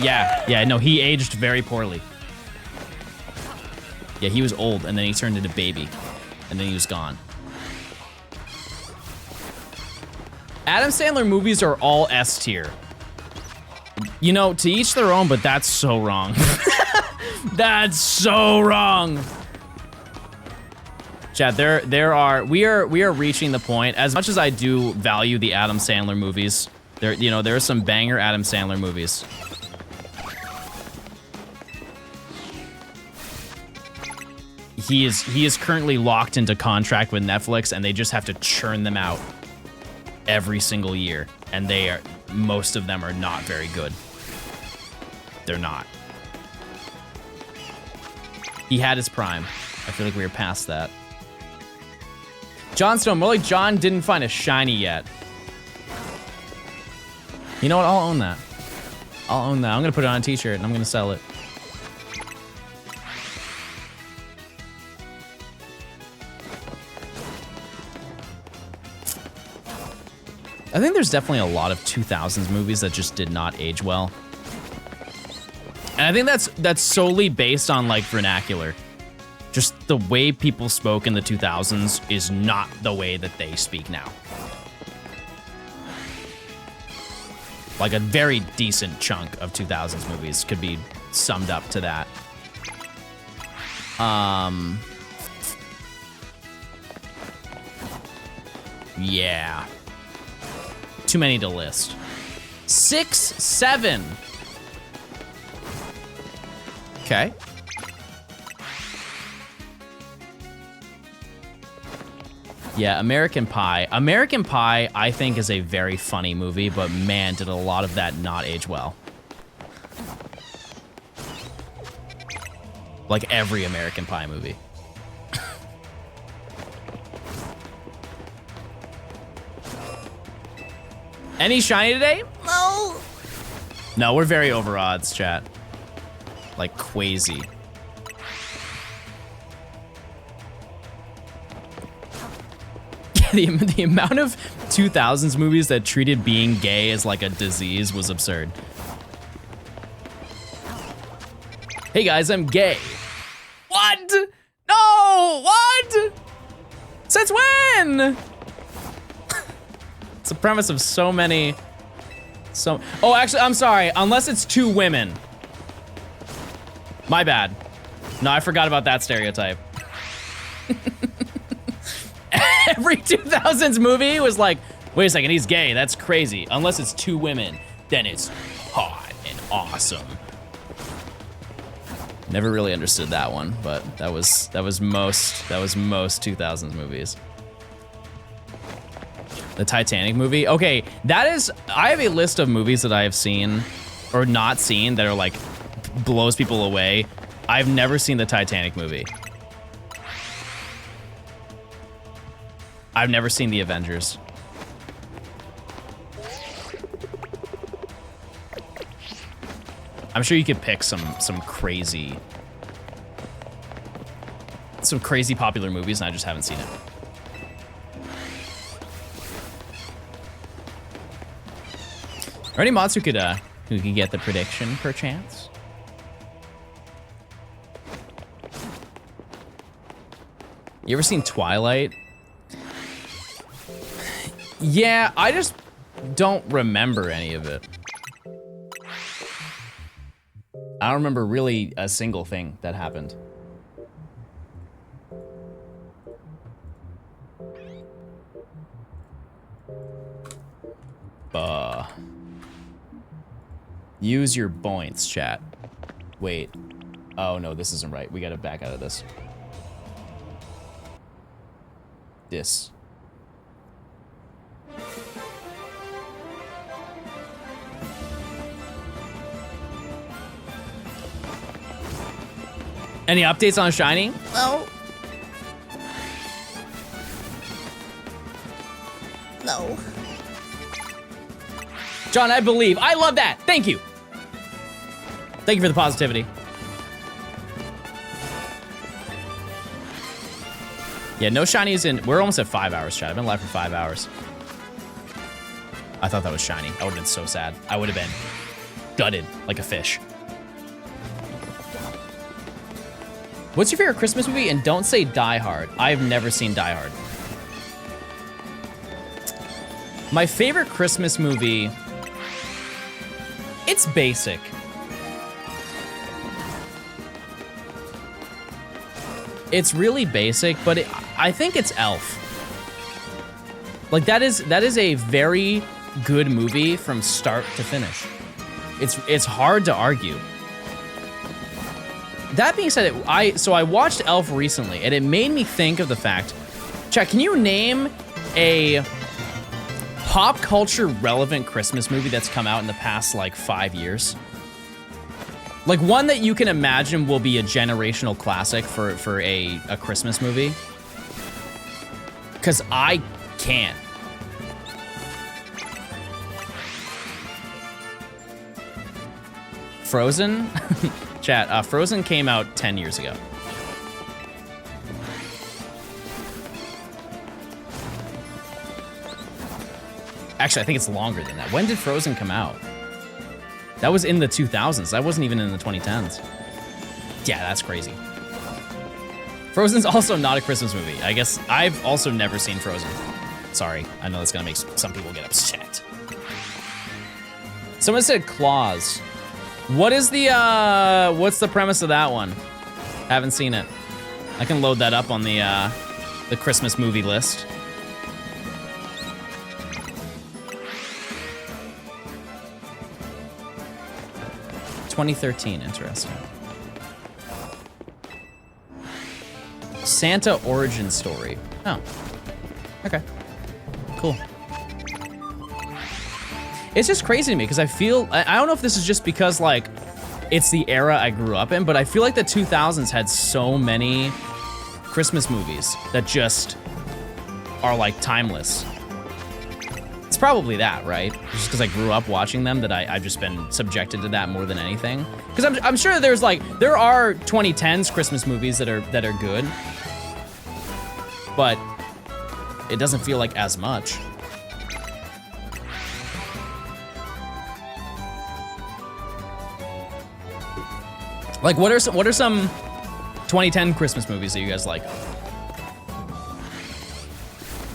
Yeah, no, he aged very poorly. Yeah, he was old, and then he turned into baby, and then he was gone. Adam Sandler movies are all S tier. You know, to each their own, but that's so wrong. That's so wrong. Chad, we are reaching the point. As much as I do value the Adam Sandler movies, there are some banger Adam Sandler movies. He is currently locked into contract with Netflix, and they just have to churn them out every single year, and most of them are not very good. They're not. He had his prime. I feel like we were past that. Johnstone, more like John didn't find a shiny yet. You know what? I'll own that. I'll own that. I'm gonna put it on a t-shirt and I'm gonna sell it. I think there's definitely a lot of 2000s movies that just did not age well. And I think that's solely based on like vernacular. Just the way people spoke in the 2000s is not the way that they speak now. Like a very decent chunk of 2000s movies could be summed up to that. Yeah. Too many to list. 6, 7. Okay. Yeah, American Pie. American Pie, I think, is a very funny movie, but man, did a lot of that not age well. Like every American Pie movie. Any shiny today? No. No, we're very over odds, chat. Like crazy. The amount of 2000s movies that treated being gay as like a disease was absurd. Hey guys, I'm gay. What? No, what? Since when? It's the premise of so many. Oh, actually, I'm sorry. Unless it's 2 women. My bad. No, I forgot about that stereotype. Every 2000s movie was like, wait a second, he's gay. That's crazy. Unless it's 2 women, then it's hot and awesome. Never really understood that one, but that was most 2000s movies. The Titanic movie. Okay, I have a list of movies that I have seen or not seen that are like blows people away. I've never seen the Titanic movie. I've never seen the Avengers. I'm sure you could pick some crazy popular movies, and I just haven't seen it. Are any mods who could get the prediction perchance? You ever seen Twilight? Yeah, I just don't remember any of it. I don't remember really a single thing that happened. Use your points, chat. Wait. Oh no, this isn't right. We gotta back out of this. This. Any updates on Shiny? No. No. John, I believe. I love that. Thank you. Thank you for the positivity. Yeah, no shinies in. We're almost at 5 hours, chat. I've been live for 5 hours. I thought that was shiny. I would have been so sad. I would have been gutted like a fish. What's your favorite Christmas movie? And don't say Die Hard. I've never seen Die Hard. My favorite Christmas movie, it's basic. It's really basic, but I think it's Elf. Like that is a very good movie from start to finish. It's hard to argue. That being said, I watched Elf recently, and it made me think of the fact. Chat, can you name a pop culture relevant Christmas movie that's come out in the past like 5 years? Like one that you can imagine will be a generational classic for a Christmas movie? Because I can't. Frozen? Chat, Frozen came out 10 years ago. Actually, I think it's longer than that. When did Frozen come out? That was in the 2000s. That wasn't even in the 2010s. Yeah, that's crazy. Frozen's also not a Christmas movie. I guess I've also never seen Frozen. Sorry, I know that's gonna make some people get upset. Someone said Claws. What is the, what's the premise of that one? Haven't seen it. I can load that up on the Christmas movie list. (2013), interesting. Santa origin story. Oh, okay, cool. It's just crazy to me because I feel, I don't know if this is just because like it's the era I grew up in, but I feel like the 2000s had so many Christmas movies that just are like timeless. It's probably that, right? Just because I grew up watching them that I've just been subjected to that more than anything. Because I'm sure there are 2010s Christmas movies that are good, but it doesn't feel like as much. Like, what are some 2010 Christmas movies that you guys like?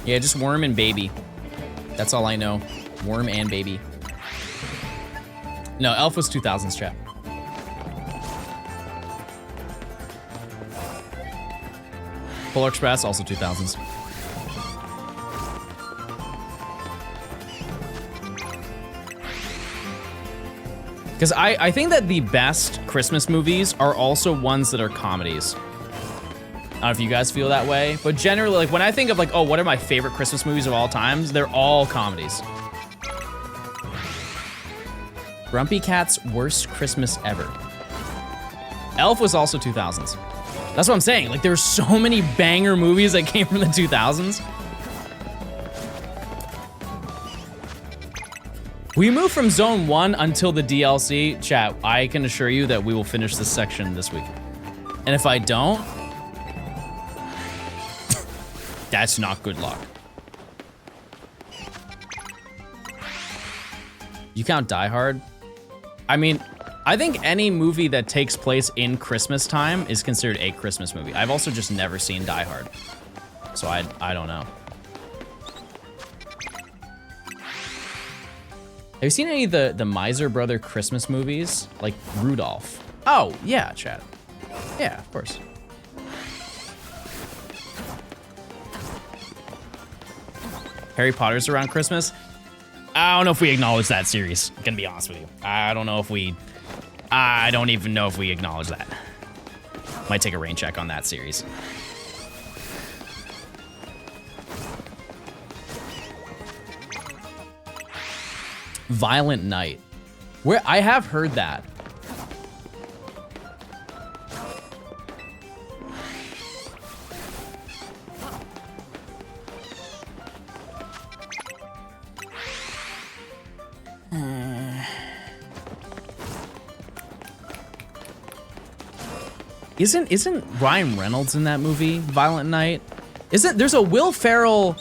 Yeah, just Worm and Baby. That's all I know. Worm and Baby. No, Elf was 2000s, chat. Polar Express, also 2000s. Because I think that the best Christmas movies are also ones that are comedies. I don't know if you guys feel that way, but generally, like when I think of like, oh, what are my favorite Christmas movies of all times? They're all comedies. Grumpy Cat's worst Christmas ever. Elf was also 2000s. That's what I'm saying. Like there's so many banger movies that came from the 2000s. We move from Zone 1 until the DLC. Chat, I can assure you that we will finish this section this week. And if I don't, that's not good luck. You count Die Hard? I mean, I think any movie that takes place in Christmas time is considered a Christmas movie. I've also just never seen Die Hard, so I don't know. Have you seen any of the Miser Brother Christmas movies? Like Rudolph. Oh, yeah, chat. Yeah, of course. Harry Potter's around Christmas. I don't know if we acknowledge that series. I'm gonna be honest with you. I don't even know if we acknowledge that. Might take a rain check on that series. Violent Night. Where I have heard that. Isn't Ryan Reynolds in that movie, Violent Night? There's a Will Ferrell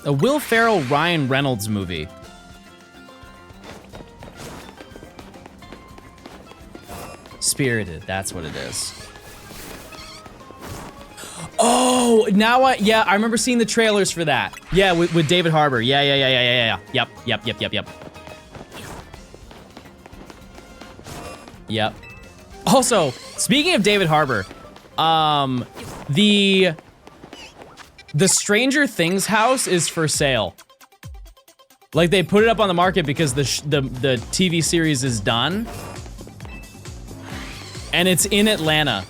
Ryan Reynolds movie. Spirited, that's what it is. Oh, now I remember seeing the trailers for that. Yeah, with David Harbour. Yeah. Yep. Also, speaking of David Harbour, the Stranger Things house is for sale. Like, they put it up on the market because the TV series is done. And it's in Atlanta.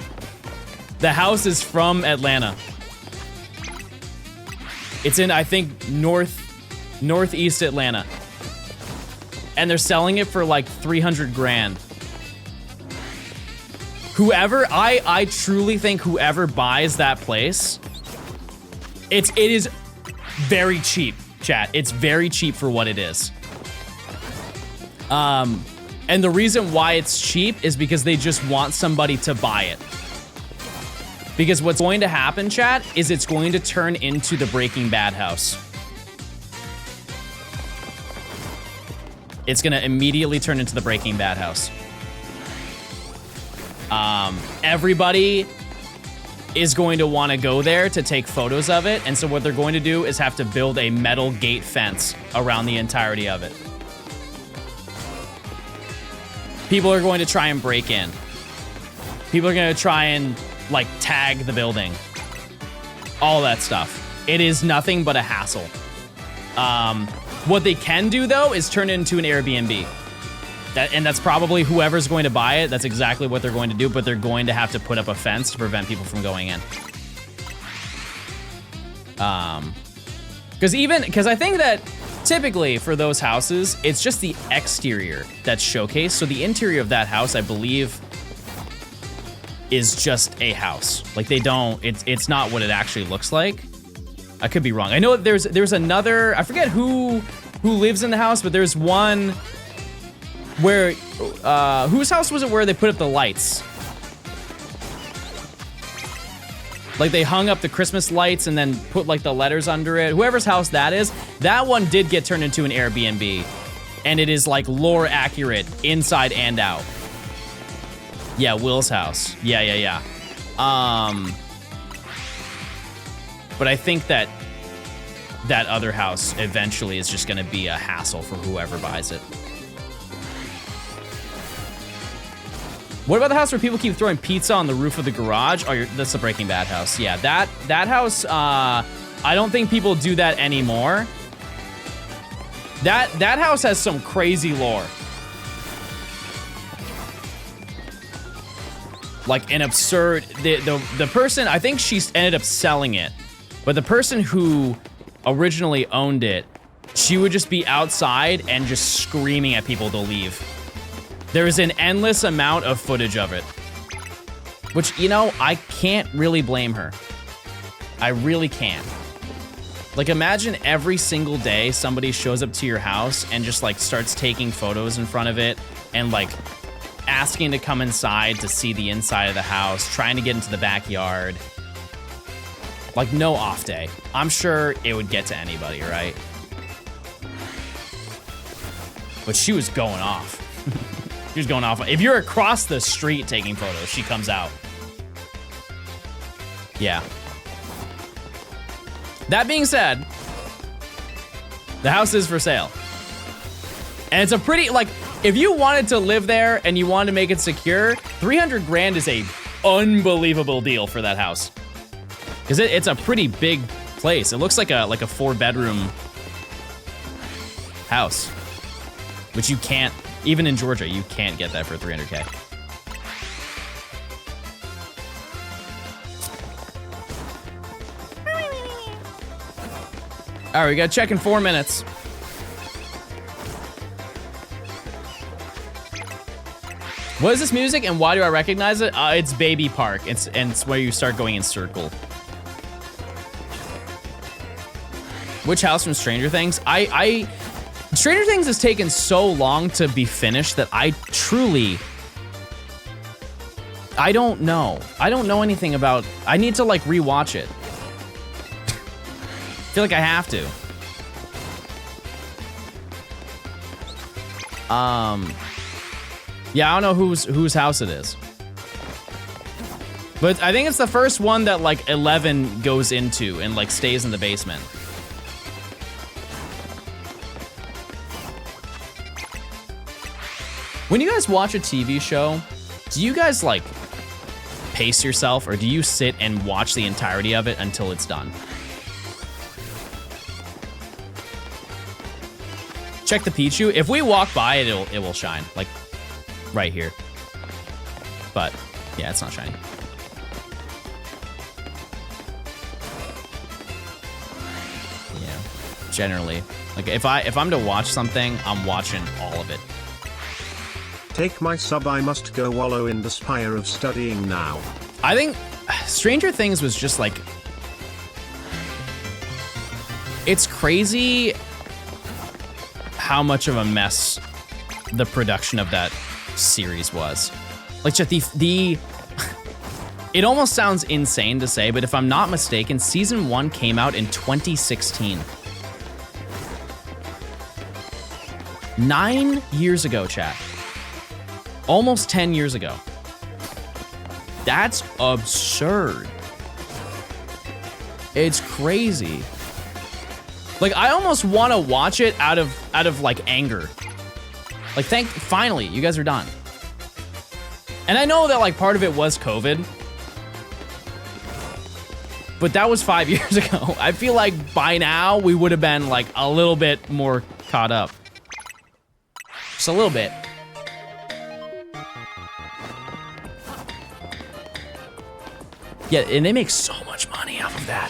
The house is from Atlanta. It's in, I think, northeast Atlanta. And they're selling it for like 300 grand. I truly think whoever buys that place, it is very cheap, chat. It's very cheap for what it is. And the reason why it's cheap is because they just want somebody to buy it. Because what's going to happen, chat, is it's going to turn into the Breaking Bad house. It's gonna immediately turn into the Breaking Bad house. Everybody is going to want to go there to take photos of it, and so what they're going to do is have to build a metal gate fence around the entirety of it. People are going to try and break in. People are going to try and, like, tag the building. All that stuff. It is nothing but a hassle. What they can do, though, is turn it into an Airbnb. And that's probably whoever's going to buy it. That's exactly what they're going to do, but they're going to have to put up a fence to prevent people from going in. Because I think that typically for those houses, it's just the exterior that's showcased. So the interior of that house, I believe, is just a house. Like, they don't, it's not what it actually looks like. I could be wrong. I know there's another, I forget who lives in the house, but there's one where, whose house was it where they put up the lights? Like, they hung up the Christmas lights and then put, like, the letters under it. Whoever's house that is, that one did get turned into an Airbnb. And it is, like, lore accurate inside and out. Yeah, Will's house. Yeah. But I think that other house eventually is just gonna be a hassle for whoever buys it. What about the house where people keep throwing pizza on the roof of the garage? Oh, that's the Breaking Bad house. Yeah, that house, I don't think people do that anymore. That house has some crazy lore. Like an absurd, the person, I think she ended up selling it, but the person who originally owned it, she would just be outside and just screaming at people to leave. There is an endless amount of footage of it. Which, you know, I can't really blame her. I really can't. Like, imagine every single day somebody shows up to your house and just, like, starts taking photos in front of it and, like, asking to come inside to see the inside of the house, trying to get into the backyard. Like, no off day. I'm sure it would get to anybody, right? But she was going off. She was going off. If you're across the street taking photos, she comes out. Yeah. That being said, the house is for sale. And it's a pretty, like, if you wanted to live there and you wanted to make it secure, 300 grand is a unbelievable deal for that house. Because it's a pretty big place. It looks like a 4-bedroom house. Which you can't, even in Georgia, you can't get that for 300K. All right, we got to check in 4 minutes. What is this music and why do I recognize it? It's Baby Park. It's where you start going in circle. Which house from Stranger Things? Stranger Things has taken so long to be finished that I don't know. I don't know anything about, I need to like rewatch it. I feel like I have to. Yeah, I don't know whose house it is. But I think it's the first one that like 11 goes into and like stays in the basement. When you guys watch a TV show, do you guys like pace yourself or do you sit and watch the entirety of it until it's done? Check the Pichu. If we walk by it, it will shine, like right here. But yeah, it's not shiny. Yeah, generally, like if I'm to watch something, I'm watching all of it. Take my sub, I must go wallow in the spire of studying now. I think Stranger Things was just like, it's crazy how much of a mess the production of that series was. Like just the it almost sounds insane to say, but if I'm not mistaken, season 1 came out in 2016. 9 years ago, chat. Almost 10 years ago. That's absurd. It's crazy. Like I almost want to watch it out of like anger. Like finally, you guys are done. And I know that like part of it was COVID. But that was 5 years ago. I feel like by now we would have been like a little bit more caught up. Just a little bit. Yeah, and they make so much money off of that.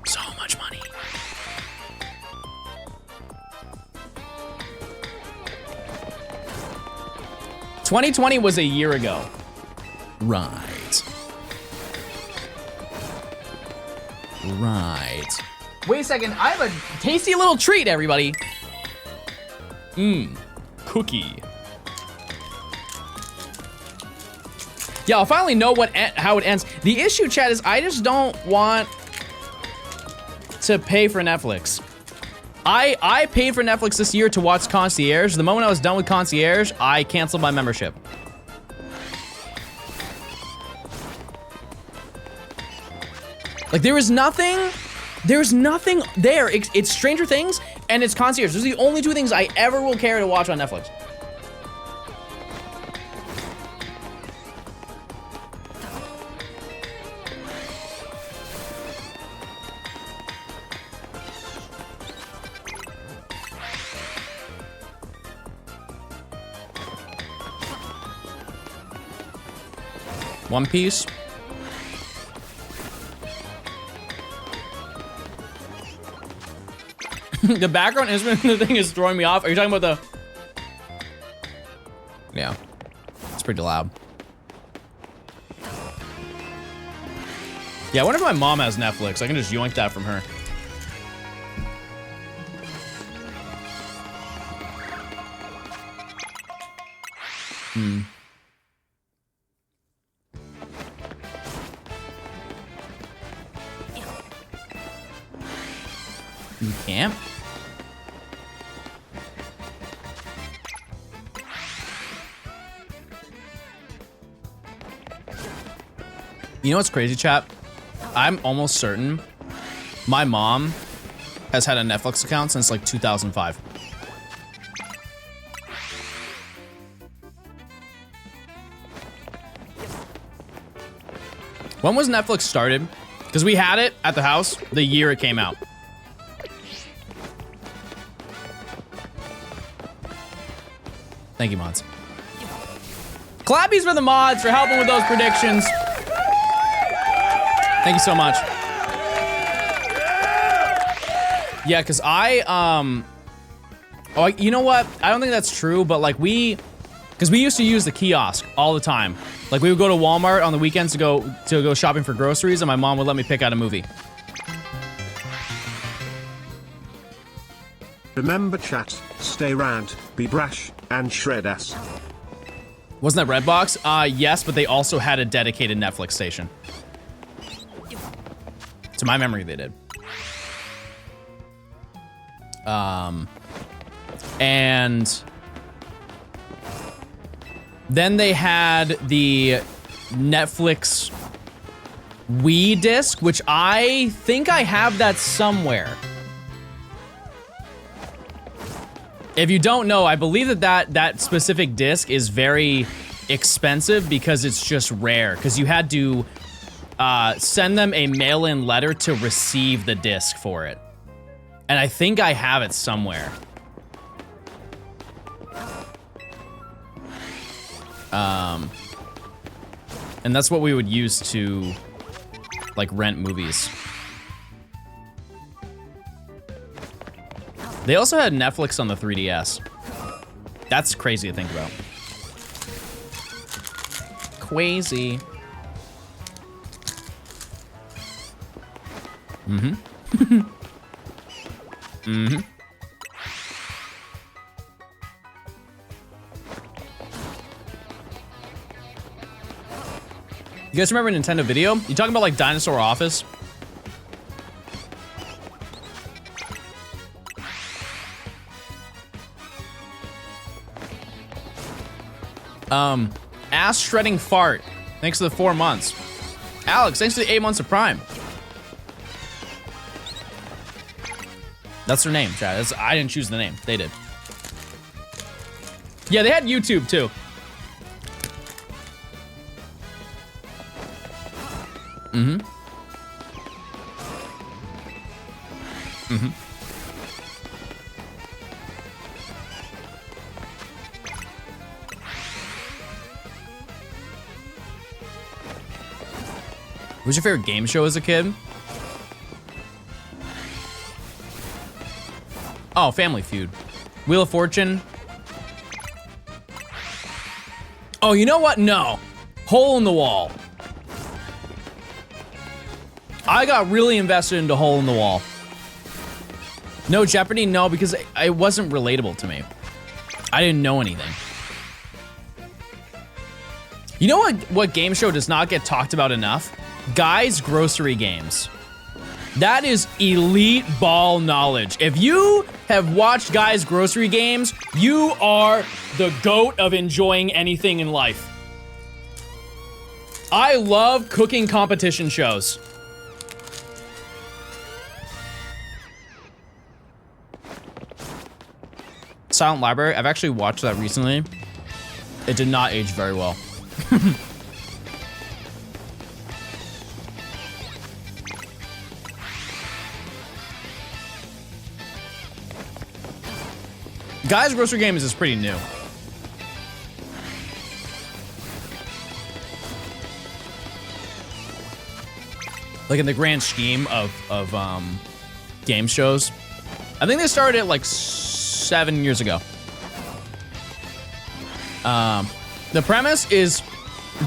So much money. "2020 was a year ago." Right. Right. Wait a second, I have a tasty little treat, everybody. Cookie. Yeah, I'll finally know how it ends. The issue, chat, is I just don't want to pay for Netflix. I paid for Netflix this year to watch Concierge. The moment I was done with Concierge, I canceled my membership. Like there's nothing there. It's Stranger Things and it's Concierge. Those are the only two things I ever will care to watch on Netflix. One Piece. The background instrument in the thing is throwing me off. Are you talking about the... Yeah. It's pretty loud. Yeah, I wonder if my mom has Netflix. I can just yoink that from her. You can't? You know what's crazy, chat? I'm almost certain my mom has had a Netflix account since like 2005. When was Netflix started? Because we had it at the house the year it came out. Thank you, mods. Clappies for the mods for helping with those predictions. Thank you so much. Yeah, because oh, you know what? I don't think that's true, but like because we used to use the kiosk all the time. Like we would go to Walmart on the weekends to go shopping for groceries, and my mom would let me pick out a movie. Remember chat, stay rant, be brash, and shred ass. Wasn't that Redbox? Yes, but they also had a dedicated Netflix station. To my memory, they did. And then they had the Netflix Wii disc, which I think I have that somewhere. If you don't know, I believe that specific disc is very expensive because it's just rare. Because you had to send them a mail-in letter to receive the disc for it. And I think I have it somewhere. And that's what we would use to, like, rent movies. They also had Netflix on the 3DS. That's crazy to think about. Crazy. Mm-hmm. Mm-hmm. You guys remember Nintendo Video? You talking about like Dinosaur Office? Ass shredding fart. Thanks to the 4 months. Alex, thanks to the 8 months of Prime. That's their name, chat. I didn't choose the name. They did. Yeah, they had YouTube too. Mm-hmm. Mm-hmm. What was your favorite game show as a kid? Oh, Family Feud. Wheel of Fortune. Oh, you know what? No. Hole in the Wall. I got really invested into Hole in the Wall. No Jeopardy? No, because it wasn't relatable to me. I didn't know anything. You know what game show does not get talked about enough? Guys' Grocery Games. That is elite ball knowledge. If you have watched Guys' Grocery Games, you are the GOAT of enjoying anything in life. I love cooking competition shows. Silent Library, I've actually watched that recently. It did not age very well. Guys' Grocery Games is pretty new. Like in the grand scheme of game shows. I think they started like 7 years ago. The premise is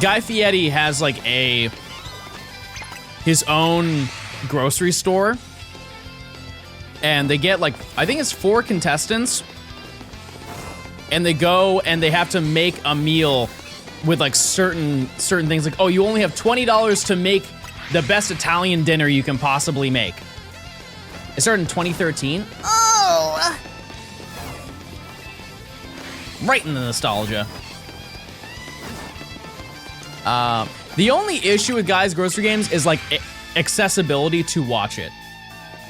Guy Fieri has like his own grocery store. And they get like, I think it's 4 contestants. And they go and they have to make a meal with like certain things. Like, oh, you only have $20 to make the best Italian dinner you can possibly make. It started in 2013. Oh! Right in the nostalgia. The only issue with Guys' Grocery Games is like accessibility to watch it.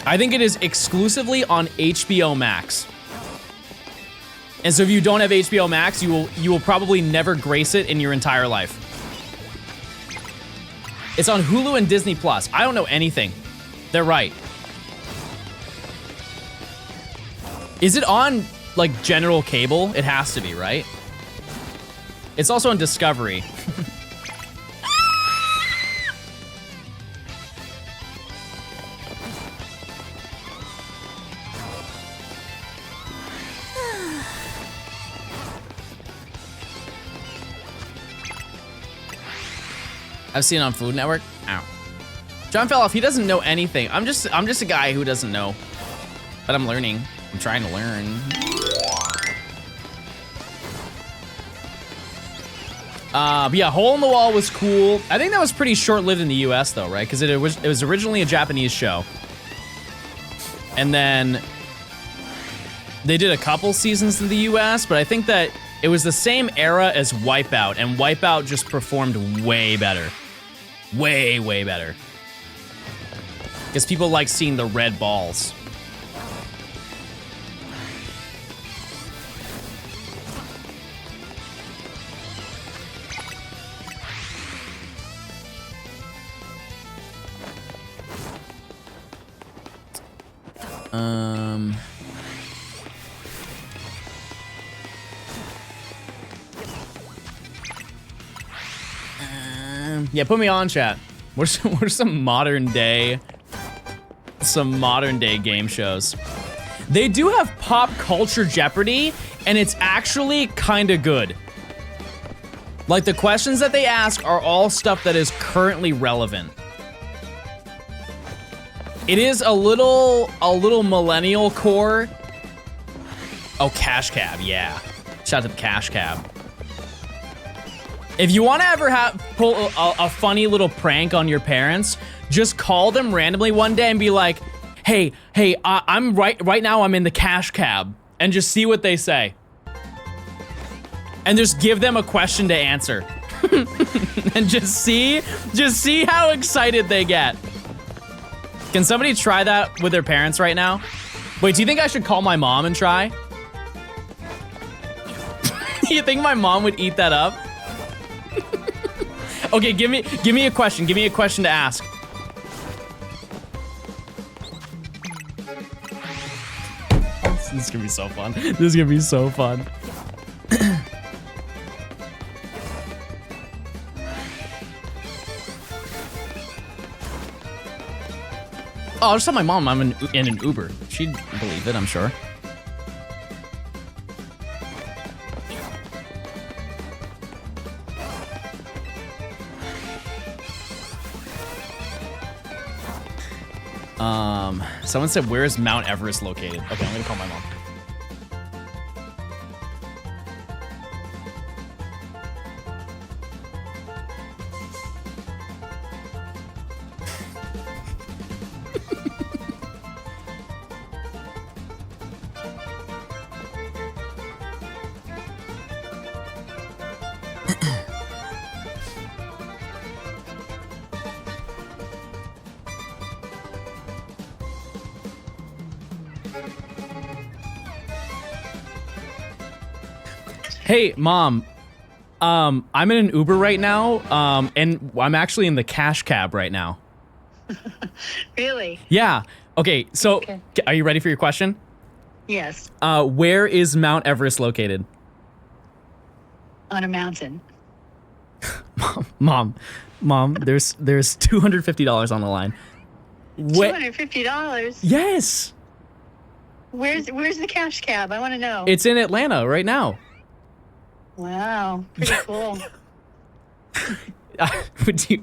I think it is exclusively on HBO Max. And so if you don't have HBO Max, you will probably never grace it in your entire life. It's on Hulu and Disney Plus. I don't know anything. They're right. Is it on, like, general cable? It has to be, right? It's also on Discovery. I've seen it on Food Network. Ow. John fell off. He doesn't know anything. I'm just a guy who doesn't know. But I'm learning. I'm trying to learn. But yeah, Hole in the Wall was cool. I think that was pretty short-lived in the US though, right? Because it was originally a Japanese show. And then they did a couple seasons in the US, but I think that it was the same era as Wipeout, and Wipeout just performed way better. Way, way better. Because people like seeing the red balls. Yeah, put me on, chat. Where's some modern day game shows? They do have Pop Culture Jeopardy, and it's actually kind of good. Like, the questions that they ask are all stuff that is currently relevant. It is a little millennial core. Oh, Cash Cab, yeah. Shout out to Cash Cab. If you want to ever pull a funny little prank on your parents, just call them randomly one day and be like, hey, I'm right now I'm in the Cash Cab, and just see what they say. And just give them a question to answer. And just see how excited they get. Can somebody try that with their parents right now? Wait, do you think I should call my mom and try? You think my mom would eat that up? Okay, give me a question. Give me a question to ask. This is gonna be so fun. This is gonna be so fun. Oh, I'll just tell my mom I'm in an Uber. She'd believe it, I'm sure. Someone said, where is Mount Everest located? Okay, I'm gonna call my mom. Hey, Mom. I'm in an Uber right now, and I'm actually in the Cash Cab right now. Really? Yeah. Okay, so are you ready for your question? Yes. Where is Mount Everest located? On a mountain. Mom, there's $250 on the line. $250? Yes. Where's the Cash Cab? I want to know. It's in Atlanta right now. Wow, pretty cool.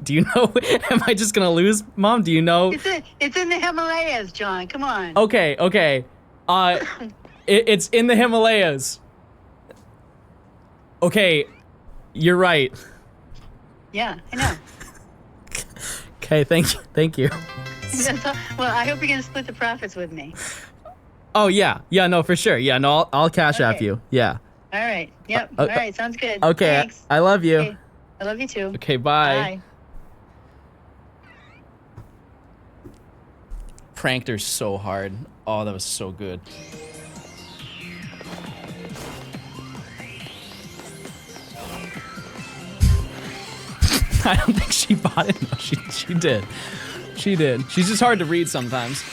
Do you know? Am I just gonna lose, Mom? Do you know? It's in the Himalayas, John. Come on. Okay. It's in the Himalayas. Okay, you're right. Yeah, I know. Okay, thank you. Well, I hope you're gonna split the profits with me. Oh yeah, no, for sure. Yeah, no, I'll cash app you. Yeah. All right. Yep. All right. Sounds good. Okay. Thanks. I love you. Okay. I love you too. Okay. Bye. Pranked her so hard. Oh, that was so good. I don't think she bought it. No, she did. She did. She's just hard to read sometimes.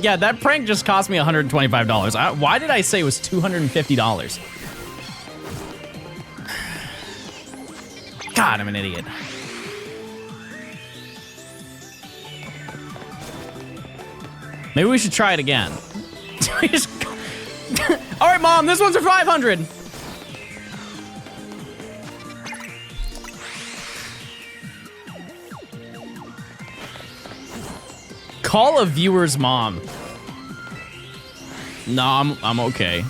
Yeah, that prank just cost me $125. Why did I say it was $250? God, I'm an idiot. Maybe we should try it again. All right, Mom, this one's for 500. Call a viewer's mom. No, I'm okay.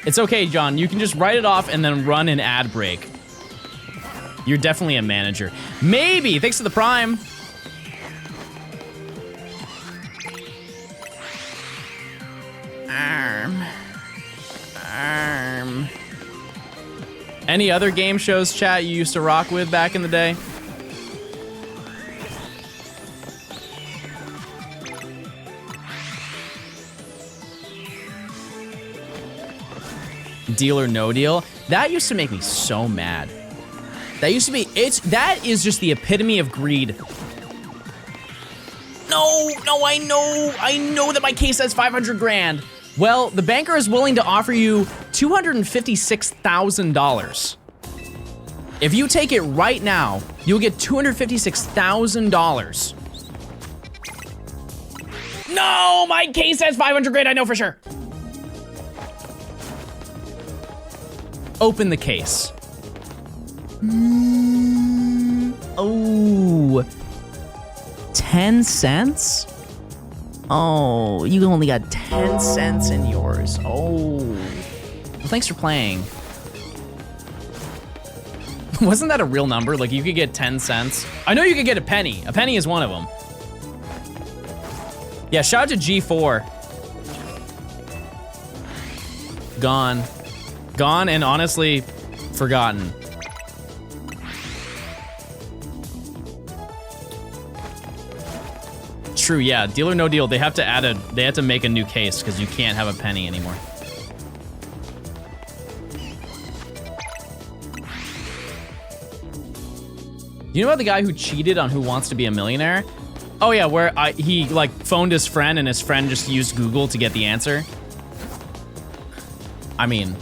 It's okay, John. You can just write it off and then run an ad break. You're definitely a manager. Maybe. Thanks to the Prime. Arm. Any other game shows, chat, you used to rock with back in the day? Deal or No Deal? That used to make me so mad. That used to be, that is just the epitome of greed. No, I know that my case says 500 grand. Well, the banker is willing to offer you $256,000. If you take it right now, you'll get $256,000. No, my case says 500 grand, I know for sure. Open the case. Oh, 10 cents? Oh, you only got 10 cents in yours. Oh, well, thanks for playing. Wasn't that a real number? Like, you could get 10 cents. I know you could get a penny. A penny is one of them. Yeah, shout out to G4. Gone. Gone and honestly forgotten. True, yeah. Deal or No Deal. They have to make a new case because you can't have a penny anymore. You know about the guy who cheated on Who Wants to Be a Millionaire? Oh yeah, where he like phoned his friend and his friend just used Google to get the answer. I mean,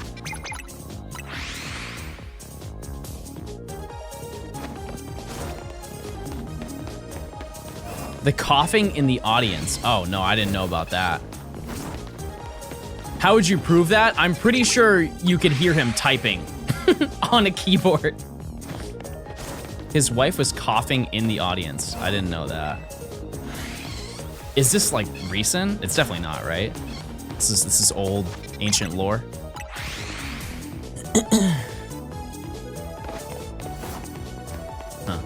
the coughing in the audience. Oh no, I didn't know about that. How would you prove that? I'm pretty sure you could hear him typing on a keyboard. His wife was coughing in the audience. I didn't know that. Is this like recent? It's definitely not, right? This is old, ancient lore. Huh.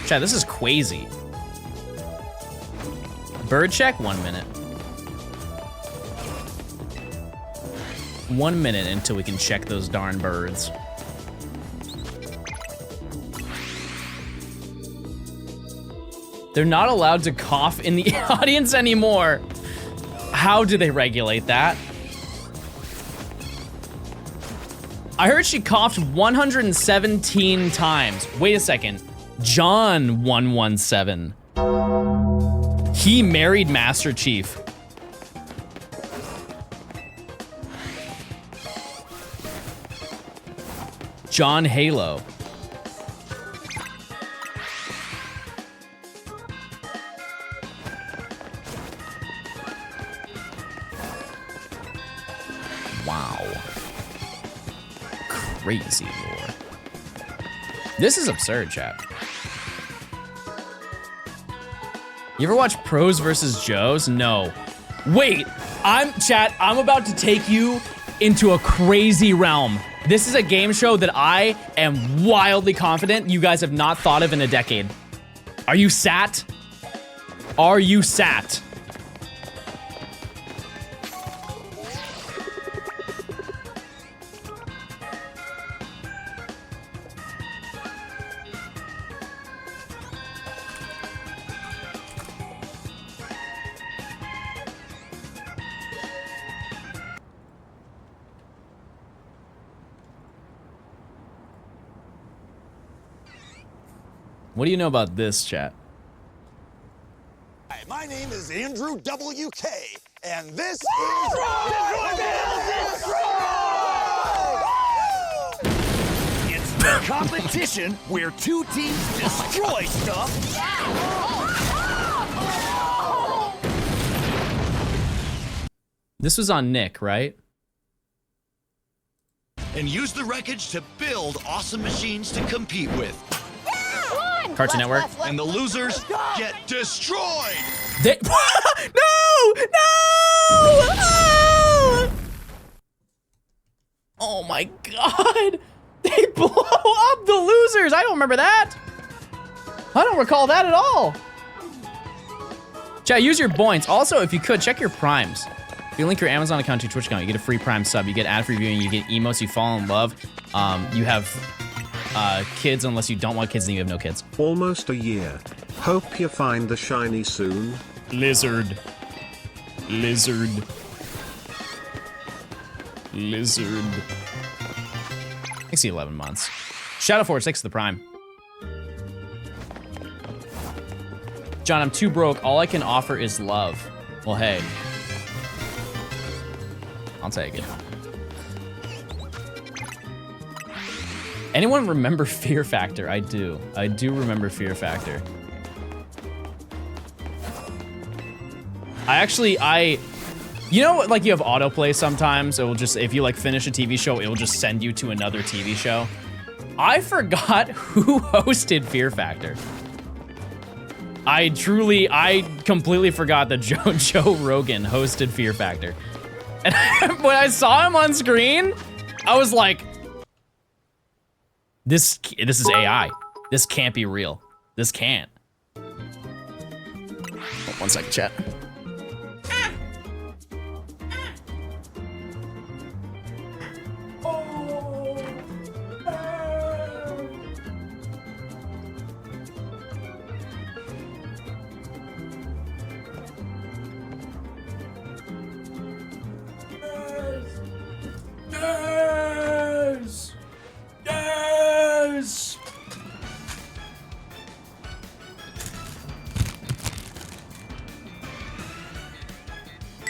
Chat, this is crazy. Bird check, 1 minute. 1 minute until we can check those darn birds. They're not allowed to cough in the audience anymore. How do they regulate that? I heard she coughed 117 times. Wait a second. John 117. He married Master Chief. John Halo. Wow. Crazy lore. This is absurd, chat. You ever watch Pros versus Joes? No. Wait, I'm about to take you into a crazy realm. This is a game show that I am wildly confident you guys have not thought of in a decade. Are you sat? Are you sat? What do you know about this, chat? Hi, my name is Andrew WK, and this is... It's the competition where two teams destroy stuff. This was on Nick, right? And use the wreckage to build awesome machines to compete with. Cartoon Network. And the losers get destroyed. They no! Oh! Oh my god! They blow up the losers! I don't remember that! I don't recall that at all! Chat, use your points. Also, if you could, check your primes. If you link your Amazon account to your Twitch account, you get a free Prime sub, you get ad-free viewing, you get emotes, you fall in love, you have kids unless you don't want kids and you have no kids. Almost a year. Hope you find the shiny soon. Lizard. Lizard. Lizard. I see 11 months. Shadow Forge, thanks to the Prime. John, I'm too broke. All I can offer is love. Well, hey. I'll take it. Anyone remember Fear Factor? I do. I do remember Fear Factor. You know, like you have autoplay sometimes. It will just, if you like finish a TV show, it will just send you to another TV show. I forgot who hosted Fear Factor. I completely forgot that Joe Rogan hosted Fear Factor. And when I saw him on screen, I was like, this is AI. This can't be real. This can't. Oh, 1 second, chat. Yes! Yes!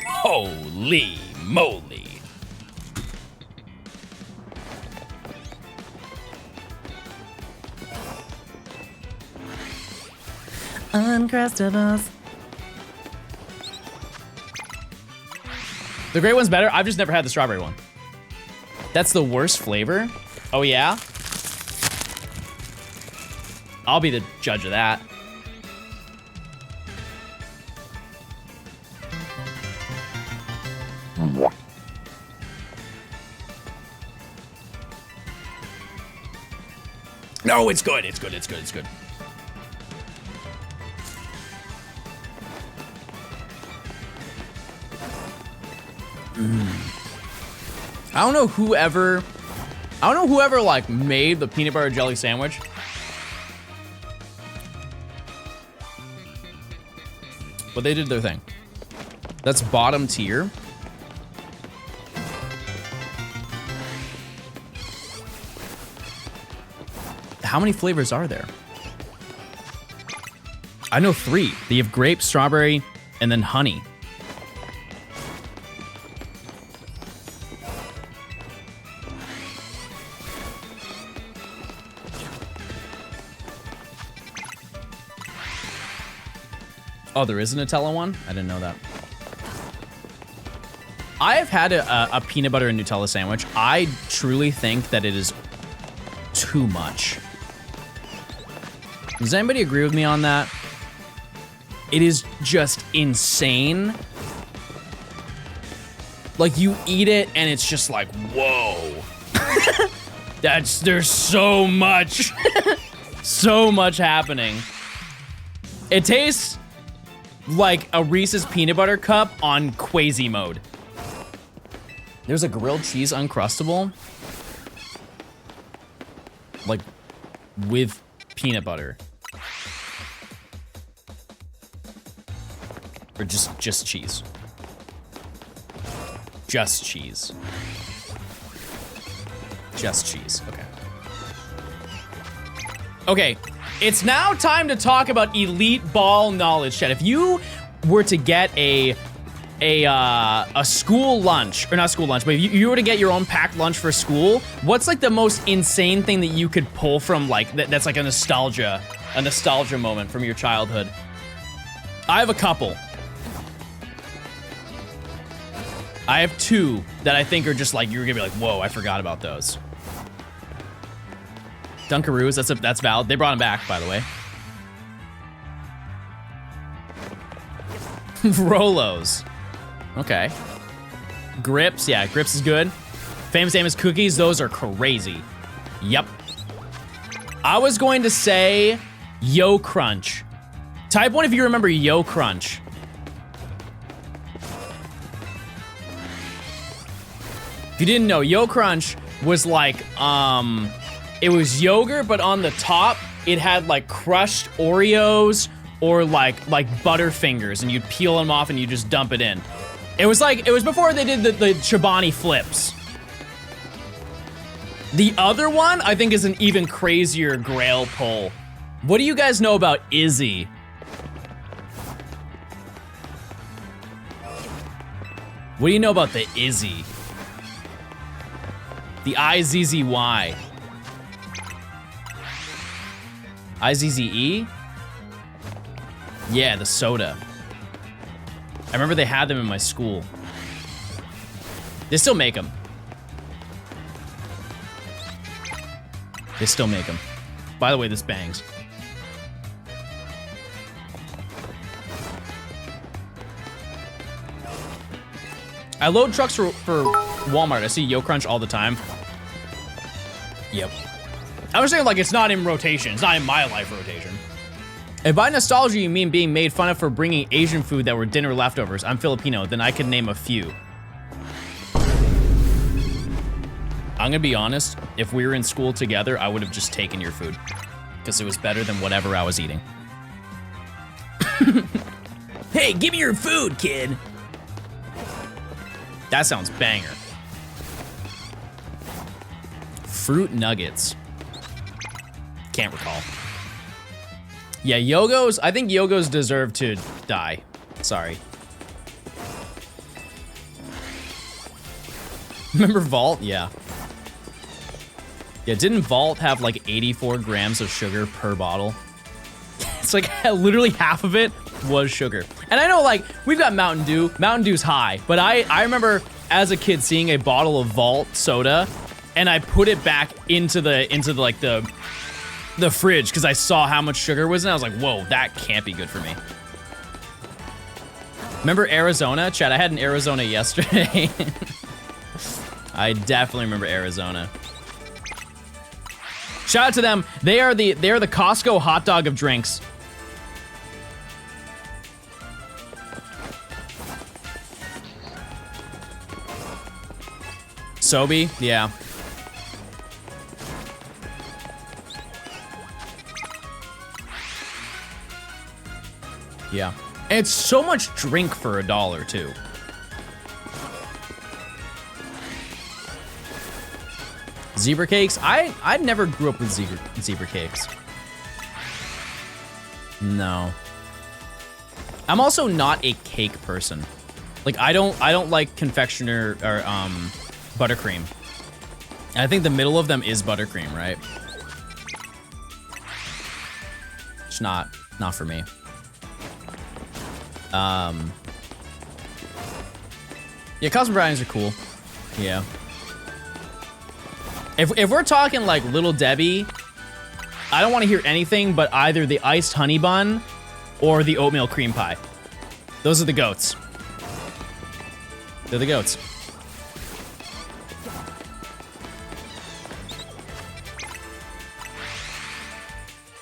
Holy moly. Uncrustables. The great one's better. I've just never had the strawberry one. That's the worst flavor? Oh yeah? I'll be the judge of that. No, it's good. It's good. It's good. It's good. I don't know whoever like made the peanut butter jelly sandwich. But they did their thing. That's bottom tier. How many flavors are there? I know 3. They have grape, strawberry, and then honey. Oh, there is a Nutella one? I didn't know that. I have had a peanut butter and Nutella sandwich. I truly think that it is too much. Does anybody agree with me on that? It is just insane. Like, you eat it and it's just like, whoa. There's so much. So much happening. It tastes like a Reese's peanut butter cup on Quasi mode. There's a grilled cheese Uncrustable. Like, with peanut butter. Or just cheese. Just cheese. Just cheese, okay. Okay, It's now time to talk about elite ball knowledge, chat. If you were to get a school lunch, or not school lunch, but if you were to get your own packed lunch for school, what's like the most insane thing that you could pull from like that's like a nostalgia moment from your childhood? I have a couple. I have two that I think are just like, you're gonna be like, whoa, I forgot about those. Dunkaroos, that's valid. They brought them back, by the way. Rolos. Okay. Grips, yeah, Grips is good. Famous Amos cookies, those are crazy. Yep. I was going to say Yo Crunch. Type 1 if you remember Yo Crunch. If you didn't know, Yo Crunch was like, it was yogurt, but on the top, it had like crushed Oreos or like Butterfingers, and you'd peel them off and you just dump it in. It was before they did the Chobani flips. The other one, I think, is an even crazier grail pull. What do you guys know about Izzy? What do you know about the Izzy? The IZZY. IZZE? Yeah, the soda. I remember they had them in my school. They still make them. They still make them. By the way, this bangs. I load trucks for Walmart. I see Yo Crunch all the time. Yep. I was saying like it's not in rotation. It's not in my life rotation. If by nostalgia you mean being made fun of for bringing Asian food that were dinner leftovers, I'm Filipino, then I can name a few. I'm gonna be honest, if we were in school together, I would have just taken your food. Because it was better than whatever I was eating. Hey, give me your food, kid! That sounds banger. Fruit nuggets. Can't recall. Yeah, Yogos, I think Yogos deserve to die. Sorry. Remember Vault? Yeah. Yeah, didn't Vault have like 84 grams of sugar per bottle? It's like literally half of it was sugar. And I know like, we've got Mountain Dew. Mountain Dew's high, but I remember as a kid seeing a bottle of Vault soda and I put it back into the fridge because I saw how much sugar was in it. I was like, whoa, that can't be good for me. Remember Arizona? Chat, I had an Arizona yesterday. I definitely remember Arizona. Shout out to them. They are the Costco hot dog of drinks. Sobe, yeah. Yeah. And it's so much drink for $1 too. Zebra cakes? I never grew up with zebra cakes. No. I'm also not a cake person. Like I don't like confectioner or buttercream. And I think the middle of them is buttercream, right? It's not for me. Yeah, cosmic brownies are cool. Yeah. If we're talking like Little Debbie, I don't want to hear anything but either the iced honey bun or the oatmeal cream pie. Those are the goats. They're the goats.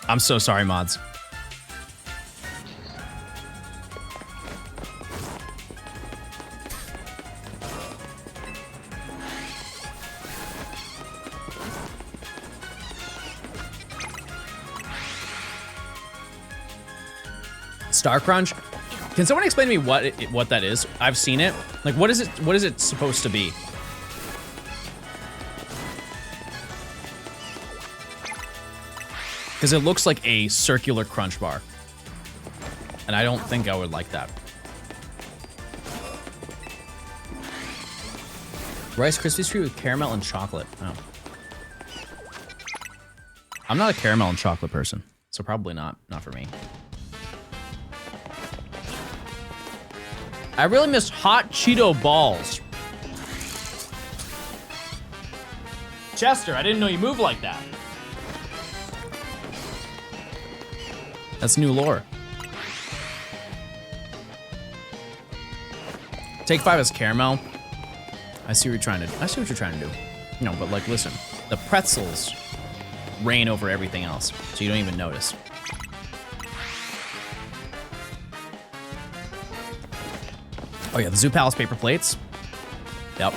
I'm so sorry, mods. Star Crunch? Can someone explain to me what that is? I've seen it. Like, what is it supposed to be? because it looks like a circular Crunch bar. And I don't think I would like that. Rice Krispies treat with caramel and chocolate. Oh. I'm not a caramel and chocolate person, so probably not for me. I really miss hot Cheeto balls. Chester, I didn't know you moved like that. That's new lore. Take 5 is caramel. I see what you're trying to do. No, but like, listen, the pretzels reign over everything else, so you don't even notice. Oh yeah, the Zoo Palace paper plates. Yep.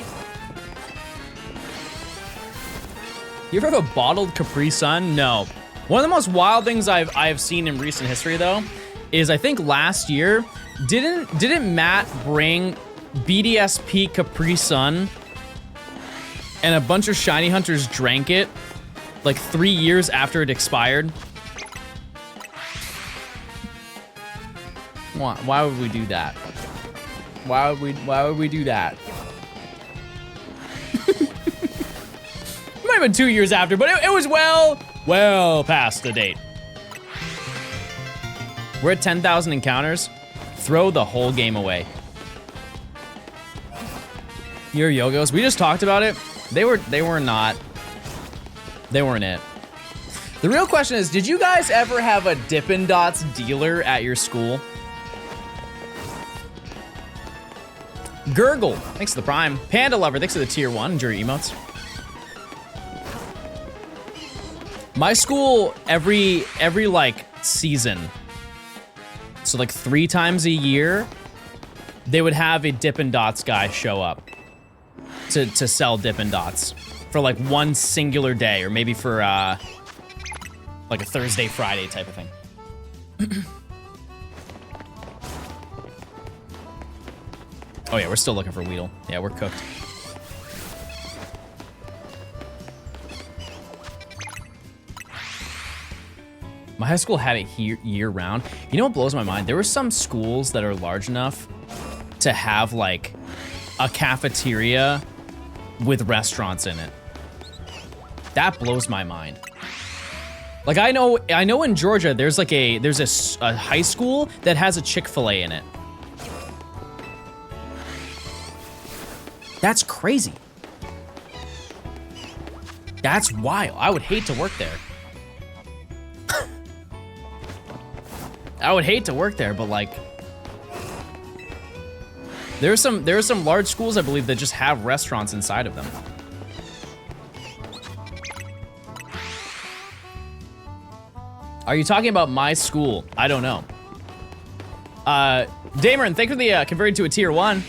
You ever have a bottled Capri Sun? No. One of the most wild things I've seen in recent history though, is I think last year, didn't Matt bring BDSP Capri Sun and a bunch of shiny hunters drank it like 3 years after it expired? Why would we do that? Why would we do that? It might have been 2 years after, but it was well past the date. We're at 10,000 encounters. Throw the whole game away. Your Yogos, we just talked about it. They weren't it. The real question is, did you guys ever have a Dippin' Dots dealer at your school? Gurgle, thanks to the Prime. Panda Lover, thanks to the tier 1. Enjoy your emotes. My school, every like season, so like 3 times a year, they would have a Dippin' Dots guy show up to sell Dippin' Dots for like one singular day, or maybe for like a Thursday, Friday type of thing. Oh yeah, we're still looking for Weedle. Yeah, we're cooked. My high school had it year round. You know what blows my mind? There were some schools that are large enough to have like a cafeteria with restaurants in it. That blows my mind. Like I know in Georgia there's a high school that has a Chick-fil-A in it. That's crazy. That's wild. I would hate to work there. I would hate to work there, but like, there are some large schools, I believe, that just have restaurants inside of them. Are you talking about my school? I don't know. Dameron, thank you for the converting to a tier 1.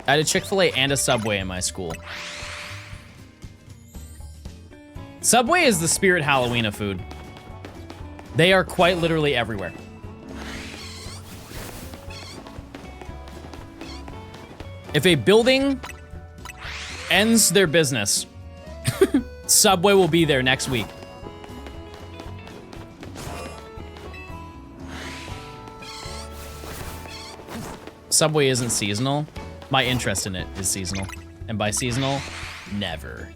I had a Chick-fil-A and a Subway in my school. Subway is the spirit Halloween of food. They are quite literally everywhere. If a building ends their business, Subway will be there next week. Subway isn't seasonal. My interest in it is seasonal. And by seasonal, never.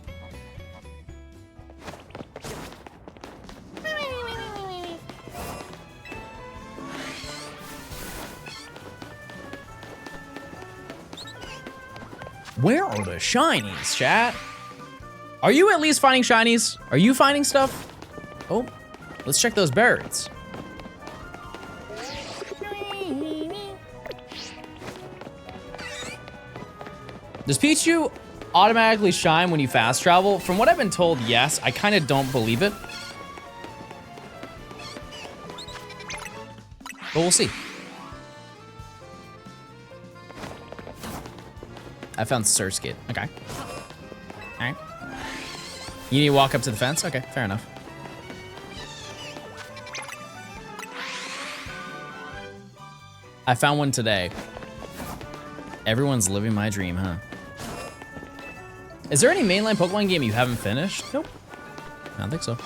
Where are the shinies, chat? Are you at least finding shinies? Are you finding stuff? Oh, let's check those birds. Does Pichu automatically shine when you fast travel? From what I've been told, yes. I kind of don't believe it. But we'll see. I found Surskit. Okay. All right. You need to walk up to the fence? Okay, fair enough. I found one today. Everyone's living my dream, huh? Is there any mainline Pokemon game you haven't finished? Nope. I don't think so.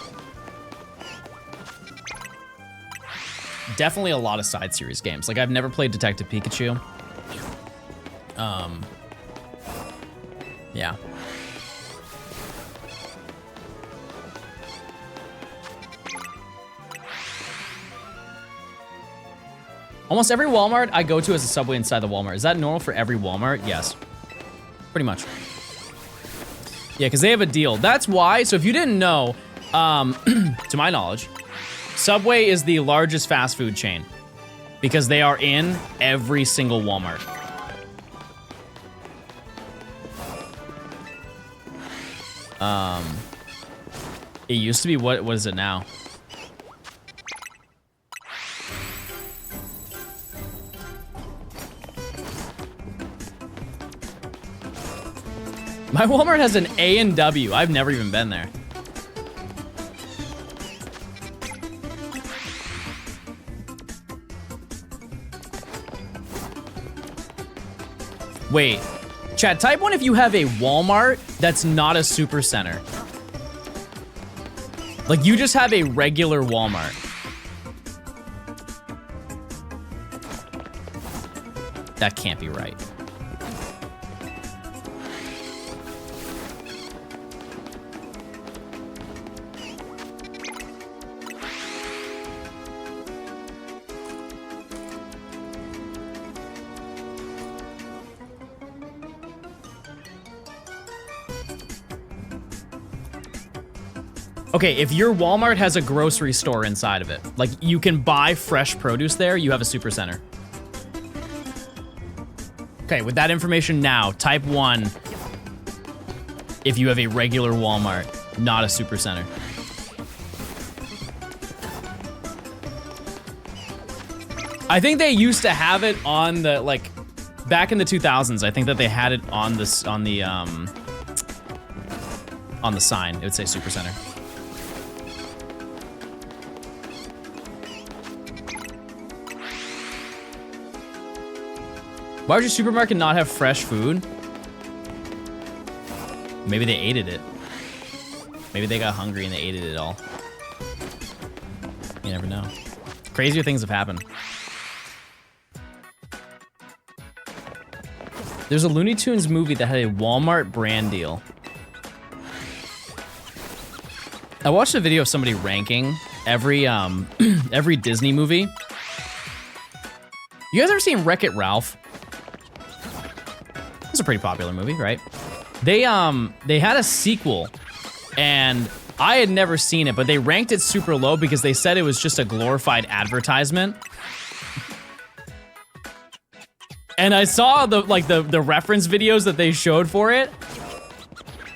Definitely a lot of side series games. Like, I've never played Detective Pikachu. Yeah. Almost every Walmart I go to is a Subway inside the Walmart. Is that normal for every Walmart? Yes. Pretty much. Yeah, because they have a deal. That's why, so if you didn't know, to my knowledge, Subway is the largest fast food chain because they are in every single Walmart. It used to be, what is it now? My Walmart has an A&W. I've never even been there. Wait, chat, type 1 if you have a Walmart that's not a super center. Like, you just have a regular Walmart. That can't be right. Okay, if your Walmart has a grocery store inside of it, like you can buy fresh produce there, you have a super center. Okay, with that information now, type 1 if you have a regular Walmart, not a super center. I think they used to have it on the, like, back in the 2000s, I think that they had it on this, on the sign. It would say super center. Why would your supermarket not have fresh food? Maybe they ate it. Maybe they got hungry and they ate it all. You never know. Crazier things have happened. There's a Looney Tunes movie that had a Walmart brand deal. I watched a video of somebody ranking every every Disney movie. You guys ever seen Wreck-It Ralph? It's a pretty popular movie, right? They had a sequel, and I had never seen it, but they ranked it super low because they said it was just a glorified advertisement. And I saw the reference videos that they showed for it,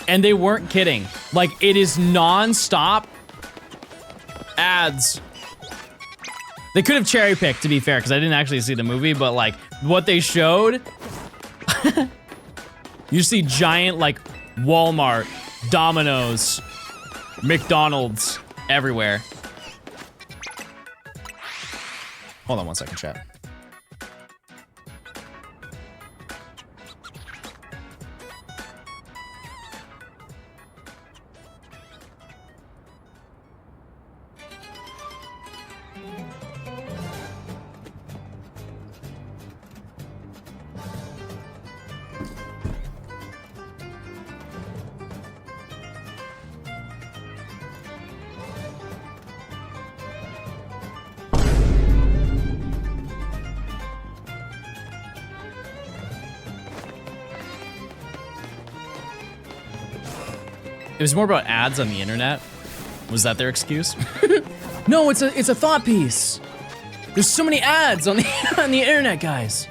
and they weren't kidding. Like, it is non-stop ads. They could have cherry-picked, to be fair, because I didn't actually see the movie, but like what they showed. You see giant, like, Walmart, Domino's, McDonald's everywhere. Hold on one second, chat. It was more about ads on the internet. Was that their excuse? No, it's a thought piece. There's so many ads on the on the internet, guys.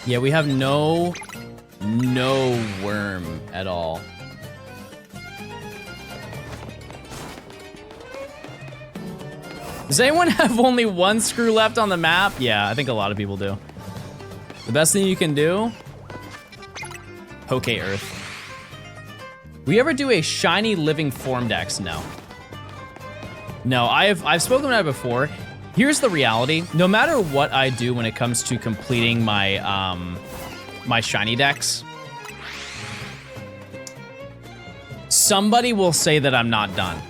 Yeah, we have no worm at all. Does anyone have only one screw left on the map? Yeah, I think a lot of people do. The best thing you can do? Poke Earth. We ever do a shiny living form dex? No. No, I've spoken about it before. Here's the reality. No matter what I do when it comes to completing my my shiny decks, somebody will say that I'm not done.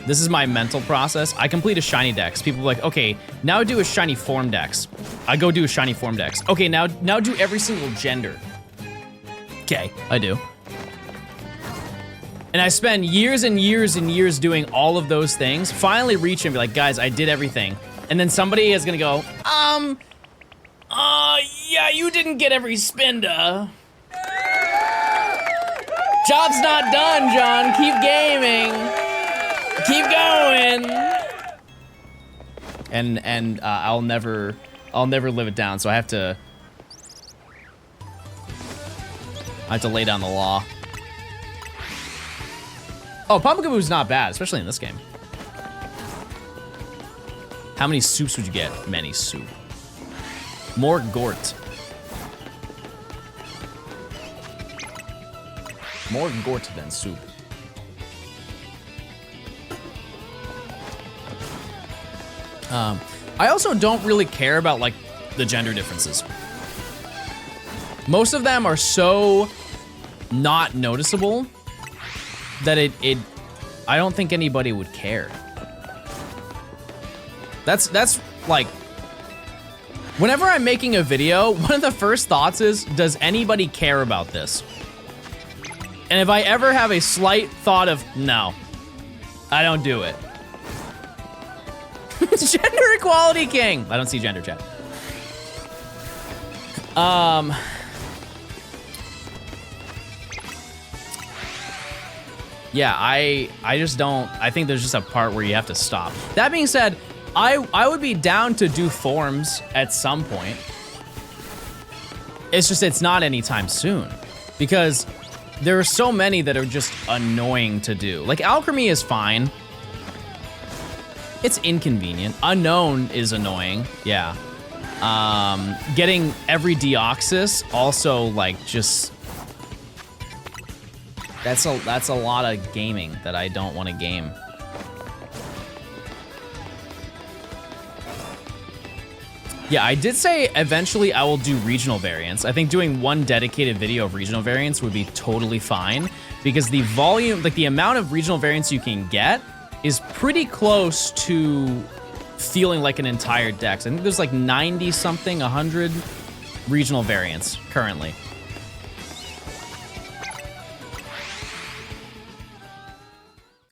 This is my mental process. I complete a shiny dex. People are like, okay, now do a shiny form dex. I go do a shiny form dex. Okay, now do every single gender. Okay, I do. And I spend years and years and years doing all of those things, finally reach and be like, guys, I did everything. And then somebody is gonna go, yeah, you didn't get every spinda. Job's not done, John. Keep gaming. Keep going. And I'll never live it down. So I have to lay down the law. Oh, Pumpkaboo's not bad, especially in this game. How many soups would you get? Many soup. More Gort. More Gort than soup. I also don't really care about, like, the gender differences. Most of them are so not noticeable that I don't think anybody would care. That's like, whenever I'm making a video, one of the first thoughts is, does anybody care about this? And if I ever have a slight thought of, no, I don't do it. Gender equality king. I don't see gender chat. Yeah, I just don't, I think there's just a part where you have to stop. That being said, I would be down to do forms at some point. It's just, it's not anytime soon. Because there are so many that are just annoying to do. Like, alchemy is fine. It's inconvenient. Unknown is annoying, yeah. Getting every Deoxys also, like, just... That's a lot of gaming that I don't want to game. Yeah, I did say eventually I will do regional variants. I think doing one dedicated video of regional variants would be totally fine because the volume, like the amount of regional variants you can get is pretty close to feeling like an entire dex. I think there's like 90 something, 100 regional variants currently.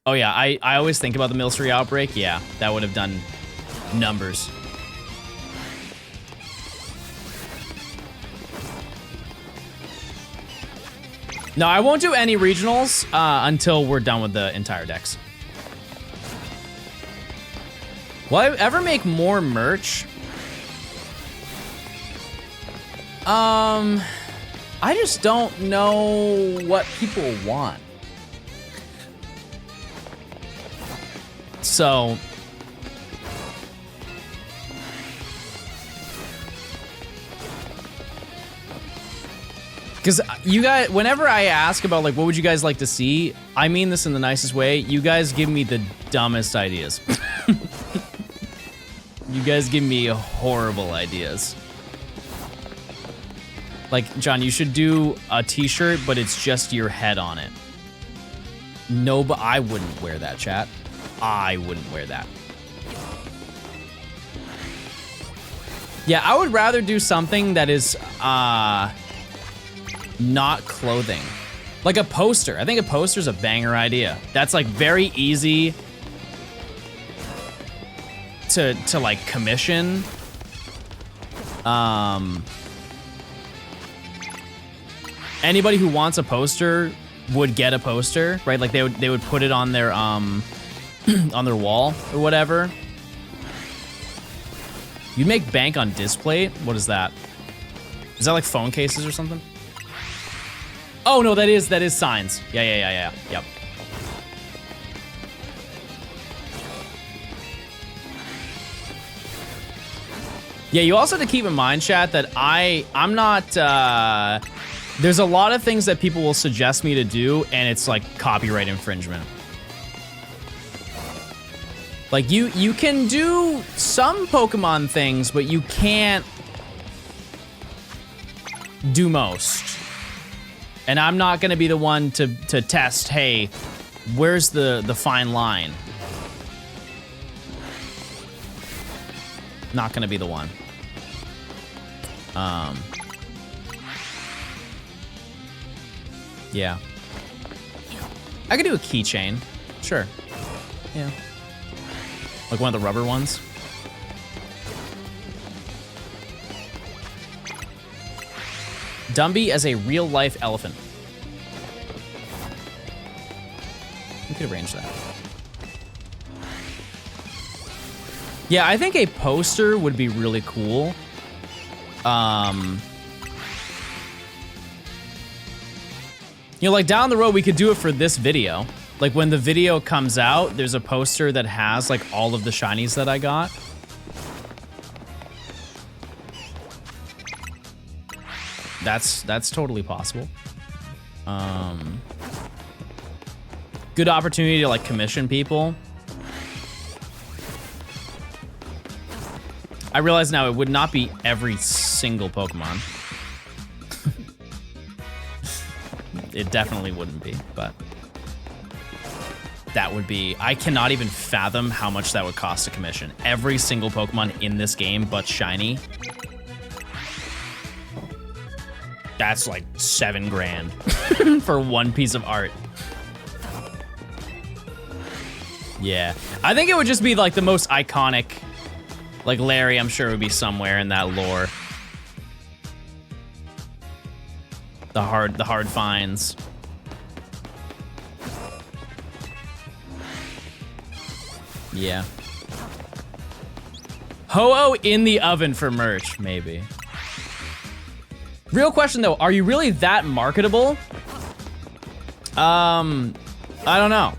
Oh yeah, I always think about the Milcery outbreak. Yeah, that would have done numbers. No, I won't do any regionals until we're done with the entire decks. Will I ever make more merch? I just don't know what people want. So, because you guys, whenever I ask about like what would you guys like to see, I mean this in the nicest way. You guys give me the dumbest ideas. You guys give me horrible ideas. Like, John, you should do a t-shirt, but it's just your head on it. No, but I wouldn't wear that, chat. I wouldn't wear that. Yeah, I would rather do something that is not clothing. Like a poster. I think a poster's a banger idea. That's like very easy to like commission. Anybody who wants a poster would get a poster, right? Like they would put it on their on their wall or whatever. You'd make bank on display. What is that? Is that like phone cases or something? Oh no, that is signs. Yeah. Yep. Yeah, you also have to keep in mind, chat, that I'm not, there's a lot of things that people will suggest me to do, and it's like copyright infringement. Like, you can do some Pokemon things, but you can't do most. And I'm not gonna be the one to test, hey, where's the fine line? Not gonna be the one. Yeah. I could do a keychain. Sure. Yeah. Like one of the rubber ones. Dumby as a real-life elephant. We could arrange that. Yeah, I think a poster would be really cool. You know, like down the road, we could do it for this video. Like when the video comes out, there's a poster that has like all of the shinies that I got. That's totally possible. Good opportunity to like commission people. I realize now it would not be every single Pokemon. It definitely wouldn't be, but that would be, I cannot even fathom how much that would cost to commission. Every single Pokemon in this game but shiny. That's like 7 grand for one piece of art. Yeah, I think it would just be like the most iconic. Like Larry, I'm sure would be somewhere in that lore. The hard finds. Yeah. Ho-Oh in the oven for merch, maybe. Real question though, are you really that marketable? I don't know.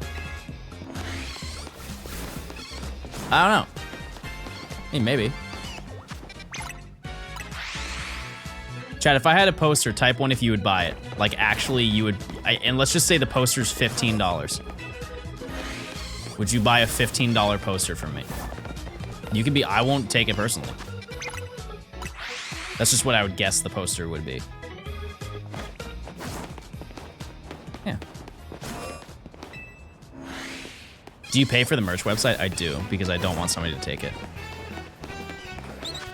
I don't know. I mean, maybe. Chad, if I had a poster, type 1 if you would buy it. Like, actually, you would... and let's just say the poster's $15. Would you buy a $15 poster from me? You can be... I won't take it personally. That's just what I would guess the poster would be. Yeah. Do you pay for the merch website? I do, because I don't want somebody to take it.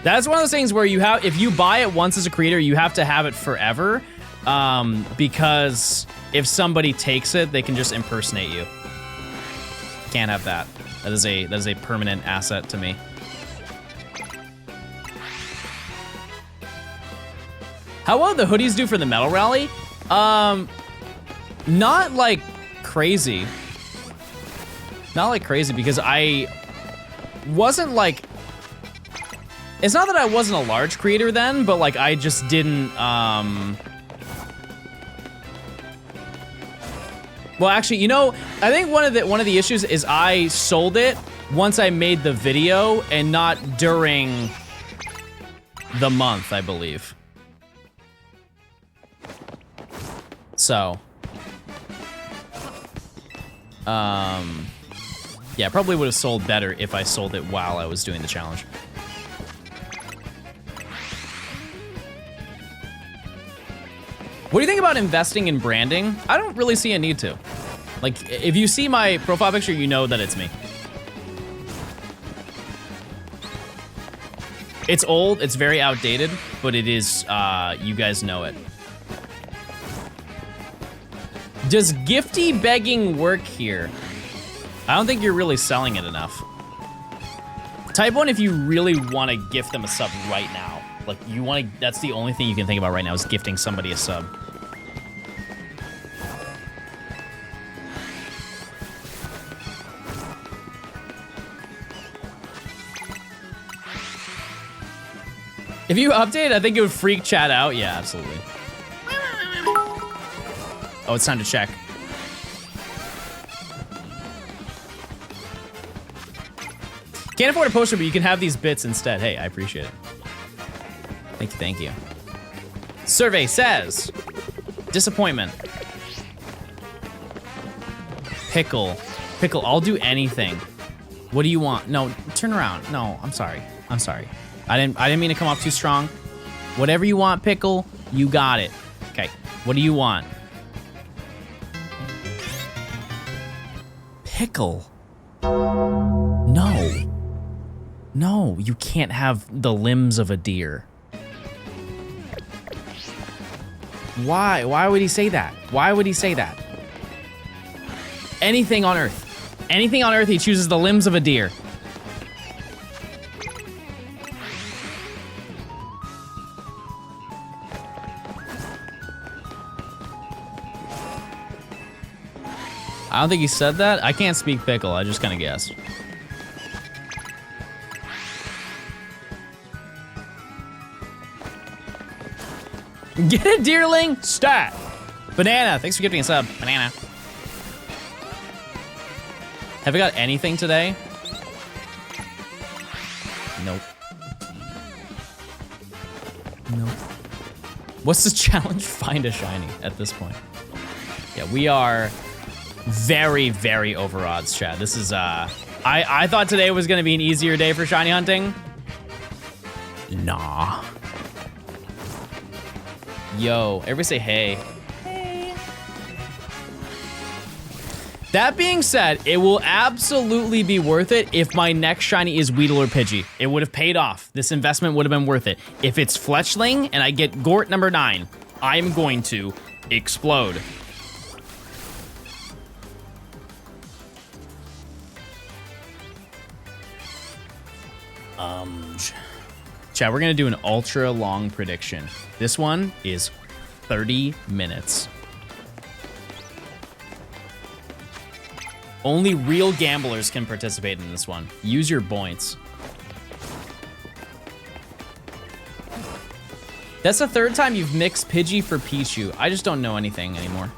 That's one of those things where you have, if you buy it once as a creator, you have to have it forever, because if somebody takes it, they can just impersonate you. Can't have that. That is a permanent asset to me. How well the hoodies do for the medal rally? Not like crazy. Not like crazy, because I wasn't like, it's not that I wasn't a large creator then, but like I just didn't, well, actually, you know, I think one of the issues is I sold it once I made the video and not during the month, I believe. So, yeah, probably would have sold better if I sold it while I was doing the challenge. What do you think about investing in branding? I don't really see a need to. Like, if you see my profile picture, you know that it's me. It's old, it's very outdated, but it is, you guys know it. Does gifty begging work here? I don't think you're really selling it enough. Type 1 if you really want to gift them a sub right now. Like, you want to, that's the only thing you can think about right now is gifting somebody a sub. If you update, I think it would freak chat out. Yeah, absolutely. Oh, it's time to check. Can't afford a poster, but you can have these bits instead. Hey, I appreciate it. Thank you, thank you. Survey says, disappointment. Pickle. Pickle, I'll do anything. What do you want? No, turn around. No, I'm sorry. I'm sorry. I didn't mean to come off too strong. Whatever you want, Pickle, you got it. Okay, what do you want? Pickle. No. No, you can't have the limbs of a deer. Why? Why would he say that? Why would he say that? Anything on Earth. Anything on Earth, he chooses the limbs of a deer. I don't think he said that. I can't speak Pickle. I just kind of guessed. Get a deerling? Stat. Banana. Thanks for giving a sub. Banana. Have I got anything today? Nope. Nope. What's the challenge? Find a shiny at this point. Yeah, we are very, very over odds, chat. This is, I thought today was gonna be an easier day for shiny hunting. Nah. Yo, everybody say hey. Hey. That being said, it will absolutely be worth it if my next shiny is Weedle or Pidgey. It would have paid off. This investment would have been worth it. If it's Fletchling and I get Gort number 9, I'm going to explode. Chat, we're gonna do an ultra long prediction. This one is 30 minutes. Only real gamblers can participate in this one. Use your points. That's the 3rd time you've mixed Pidgey for Pichu. I just don't know anything anymore.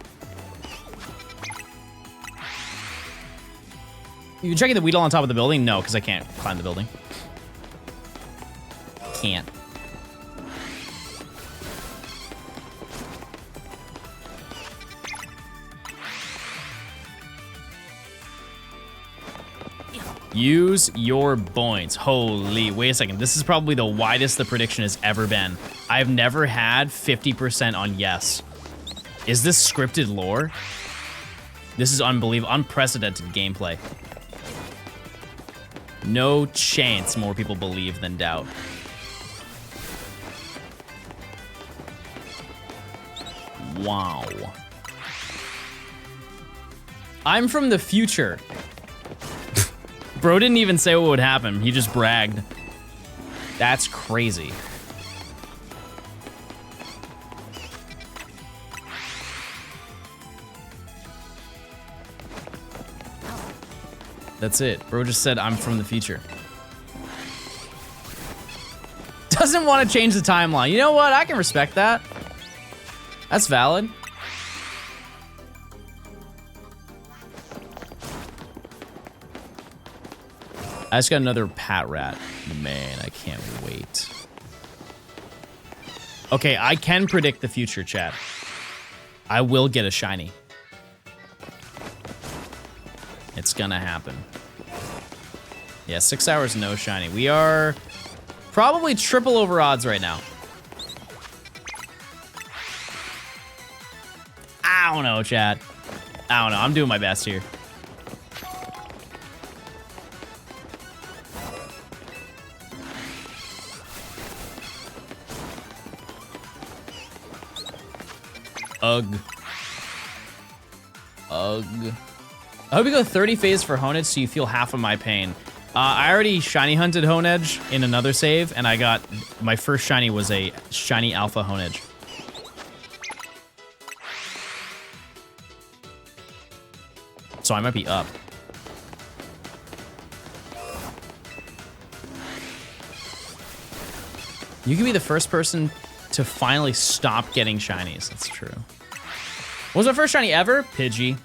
You checking the Weedle on top of the building? No, because I can't climb the building. Can't. Use your points. Holy, wait a second. This is probably the widest the prediction has ever been. I've never had 50% on yes. Is this scripted lore? This is unbelievable, unprecedented gameplay. No chance more people believe than doubt. Wow. I'm from the future. Bro didn't even say what would happen. He just bragged. That's crazy. That's it. Bro just said, I'm from the future. Doesn't want to change the timeline. You know what? I can respect that. That's valid. I just got another Pat Rat. Man, I can't wait. Okay, I can predict the future, chat. I will get a shiny. It's gonna happen. Yeah, 6 hours, no shiny. We are probably triple over odds right now. I don't know, chat. I don't know. I'm doing my best here. Ugh. Ugh. I hope you go 30 phase for Honedge so you feel half of my pain. I already shiny hunted Honedge in another save, and I got my first shiny was a shiny alpha Honedge. So I might be up. You could be the first person to finally stop getting shinies. That's true. What was my first shiny ever? Pidgey.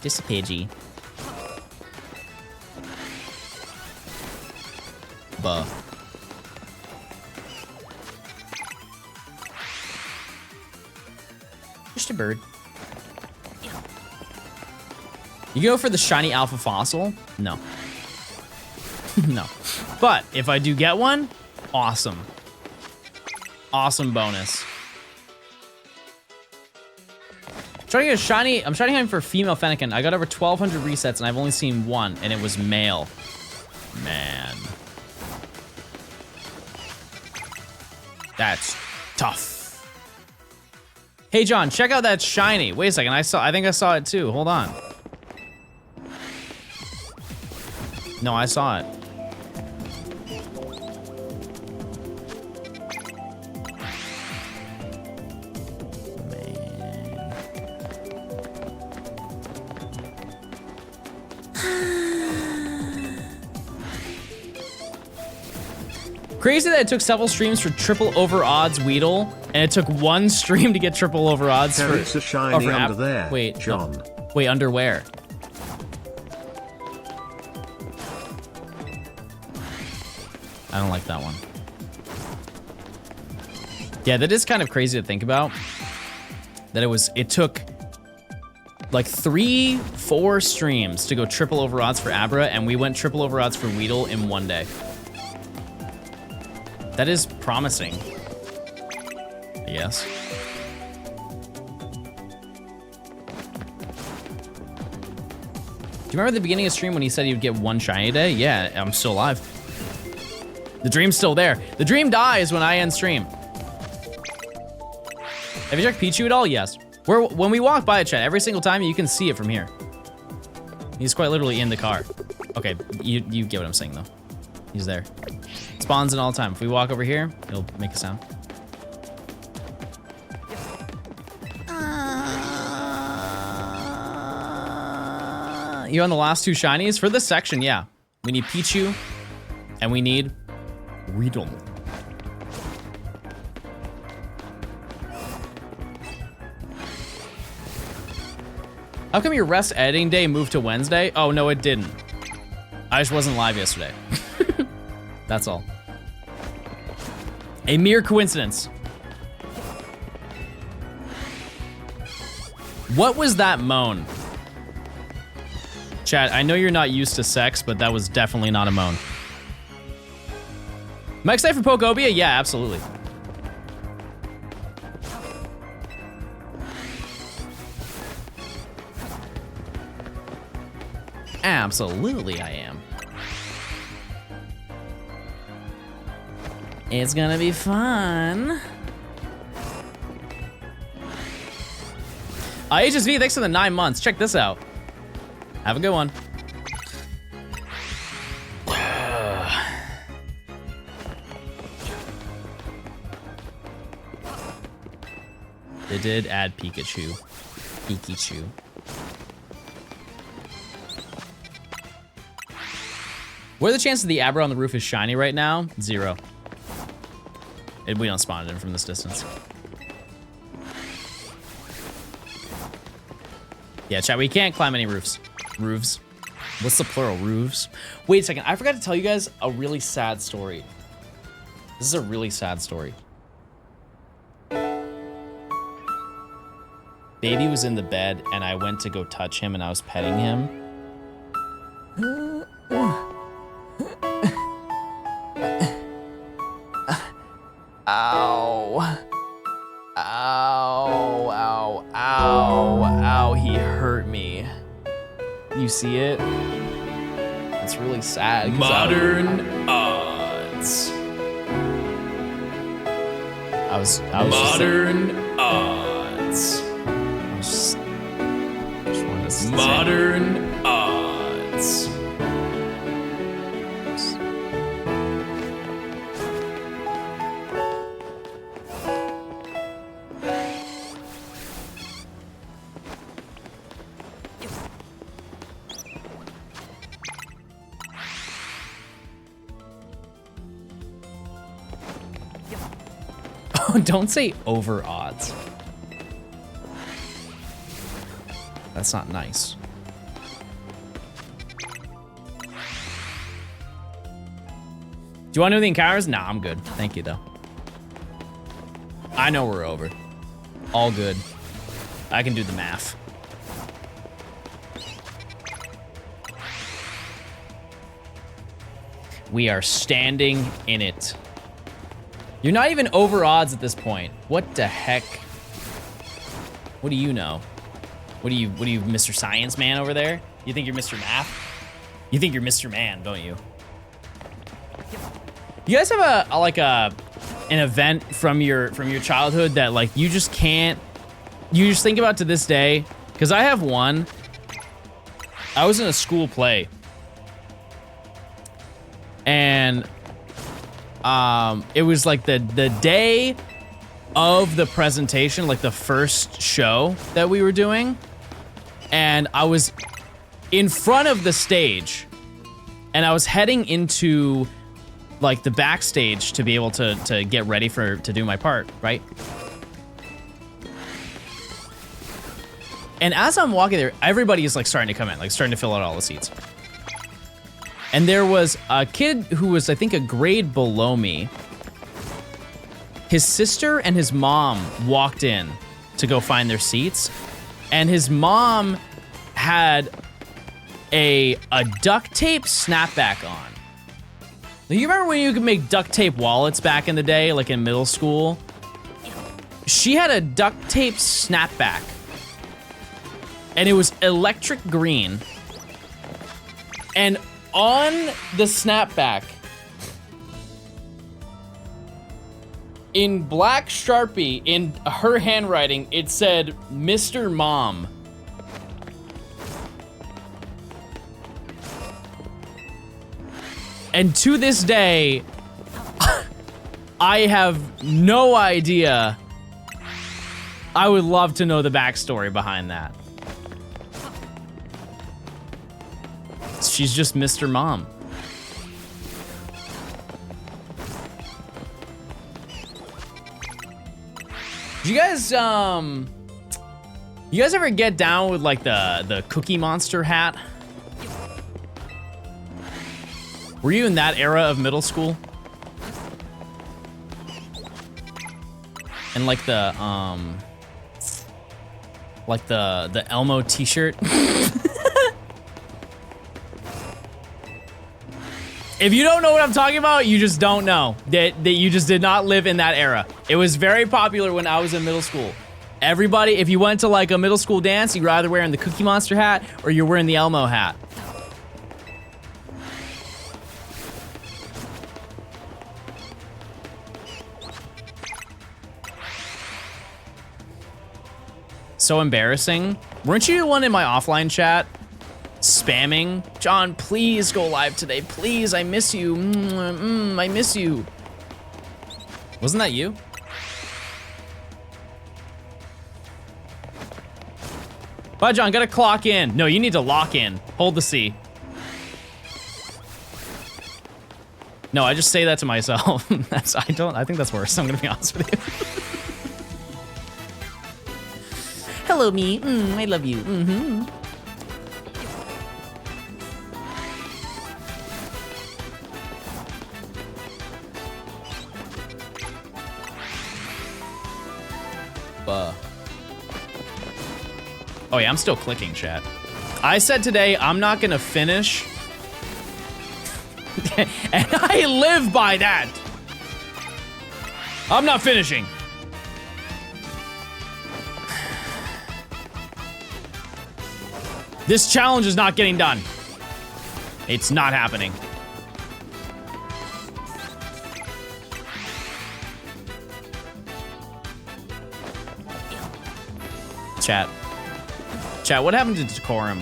Just a Pidgey. Buh. Just a bird. You You go for the shiny alpha fossil? No. No. But if I do get one, awesome. Awesome bonus. Trying to get a shiny, I'm trying to hunt for female Fennekin. I got over 1,200 resets and I've only seen one, and it was male. Man. That's tough. Hey John, check out that shiny. Wait a second, I think I saw it too. Hold on. No, I saw it. Crazy that it took several streams for triple over odds Weedle, and it took one stream to get triple over odds for. It's a shiny under there. Wait, John. No. Wait, under where? I don't like that one. Yeah, that is kind of crazy to think about. That it took like 3-4 streams to go triple over odds for Abra, and we went triple over odds for Weedle in one day. That is promising, I guess. Do you remember the beginning of the stream when he said he would get one shiny a day? Yeah, I'm still alive. The dream's still there. The dream dies when I end stream. Have you checked Pichu at all? Yes. When we walk by a chat, every single time you can see it from here. He's quite literally in the car. Okay, you get what I'm saying though. He's there. Spawns in all the time. If we walk over here, it'll make a sound. You on the last 2 shinies? For this section, yeah. We need Pichu, and we need Weedle. How come your rest editing day moved to Wednesday? Oh, no, it didn't. I just wasn't live yesterday. That's all. A mere coincidence. What was that moan? Chat, I know you're not used to sex, but that was definitely not a moan. Am I excited for Pokobia? Yeah, absolutely. Absolutely I am. It's gonna be fun. HSV, thanks for the 9 months. Check this out. Have a good one. They did add Pikachu. Pikachu. What are the chances the Abra on the roof is shiny right now? 0. We don't spawn it in from this distance. Yeah, chat, we can't climb any roofs. Roofs. What's the plural? Roofs? Wait a second, I forgot to tell you guys a really sad story. This is a really sad story. Baby was in the bed and I went to go touch him and I was petting him. Ow. Ow, ow, ow, ow, he hurt me. You see it? It's really sad. Modern odds. I was modern odds. I just wanted to say modern odds. Don't say over odds. That's not nice. Do you want to know the encounters? Nah, I'm good. Thank you, though. I know we're over. All good. I can do the math. We are standing in it. You're not even over odds at this point. What the heck? What do you know? What are you, Mr. Science Man over there? You think you're Mr. Math? You think you're Mr. Man, don't you? You guys have an event from your childhood that like you just can't, you just think about to this day? Because I have one. I was in a school play. And it was like the day of the presentation, like the first show that we were doing. And I was in front of the stage and I was heading into like the backstage to be able to get ready to do my part, right? And as I'm walking there, everybody is like starting to come in, like starting to fill out all the seats. And there was a kid who was, I think, a grade below me. His sister and his mom walked in to go find their seats. And his mom had a duct tape snapback on. Now, you remember when you could make duct tape wallets back in the day, like in middle school? She had a duct tape snapback. And it was electric green. And on the snapback, in black Sharpie, in her handwriting, it said, Mr. Mom. And to this day, I have no idea. I would love to know the backstory behind that. She's just Mr. Mom. Do you guys ever get down with like the Cookie Monster hat? Were you in that era of middle school? And like the Elmo t-shirt? If you don't know what I'm talking about, you just don't know. That you just did not live in that era. It was very popular when I was in middle school. Everybody, if you went to like a middle school dance, you were either wearing the Cookie Monster hat or you're wearing the Elmo hat. So embarrassing. Weren't you the one in my offline chat spamming? John, please go live today. Please, I miss you. I miss you. Wasn't that you? Bye, John, gotta clock in. No, you need to lock in. Hold the C. No, I just say that to myself. I think that's worse. I'm gonna be honest with you. Hello, me. I love you. Oh yeah, I'm still clicking, chat. I said today I'm not gonna finish. And I live by that. I'm not finishing. This challenge is not getting done. It's not happening. Chat. Chat, what happened to decorum?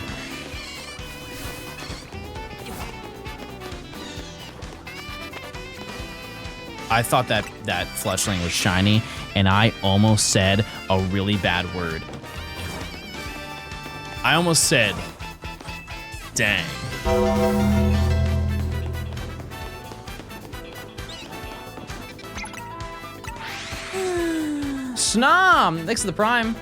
I thought that fletchling was shiny, and I almost said a really bad word. I almost said, dang. Snom, thanks for the prime.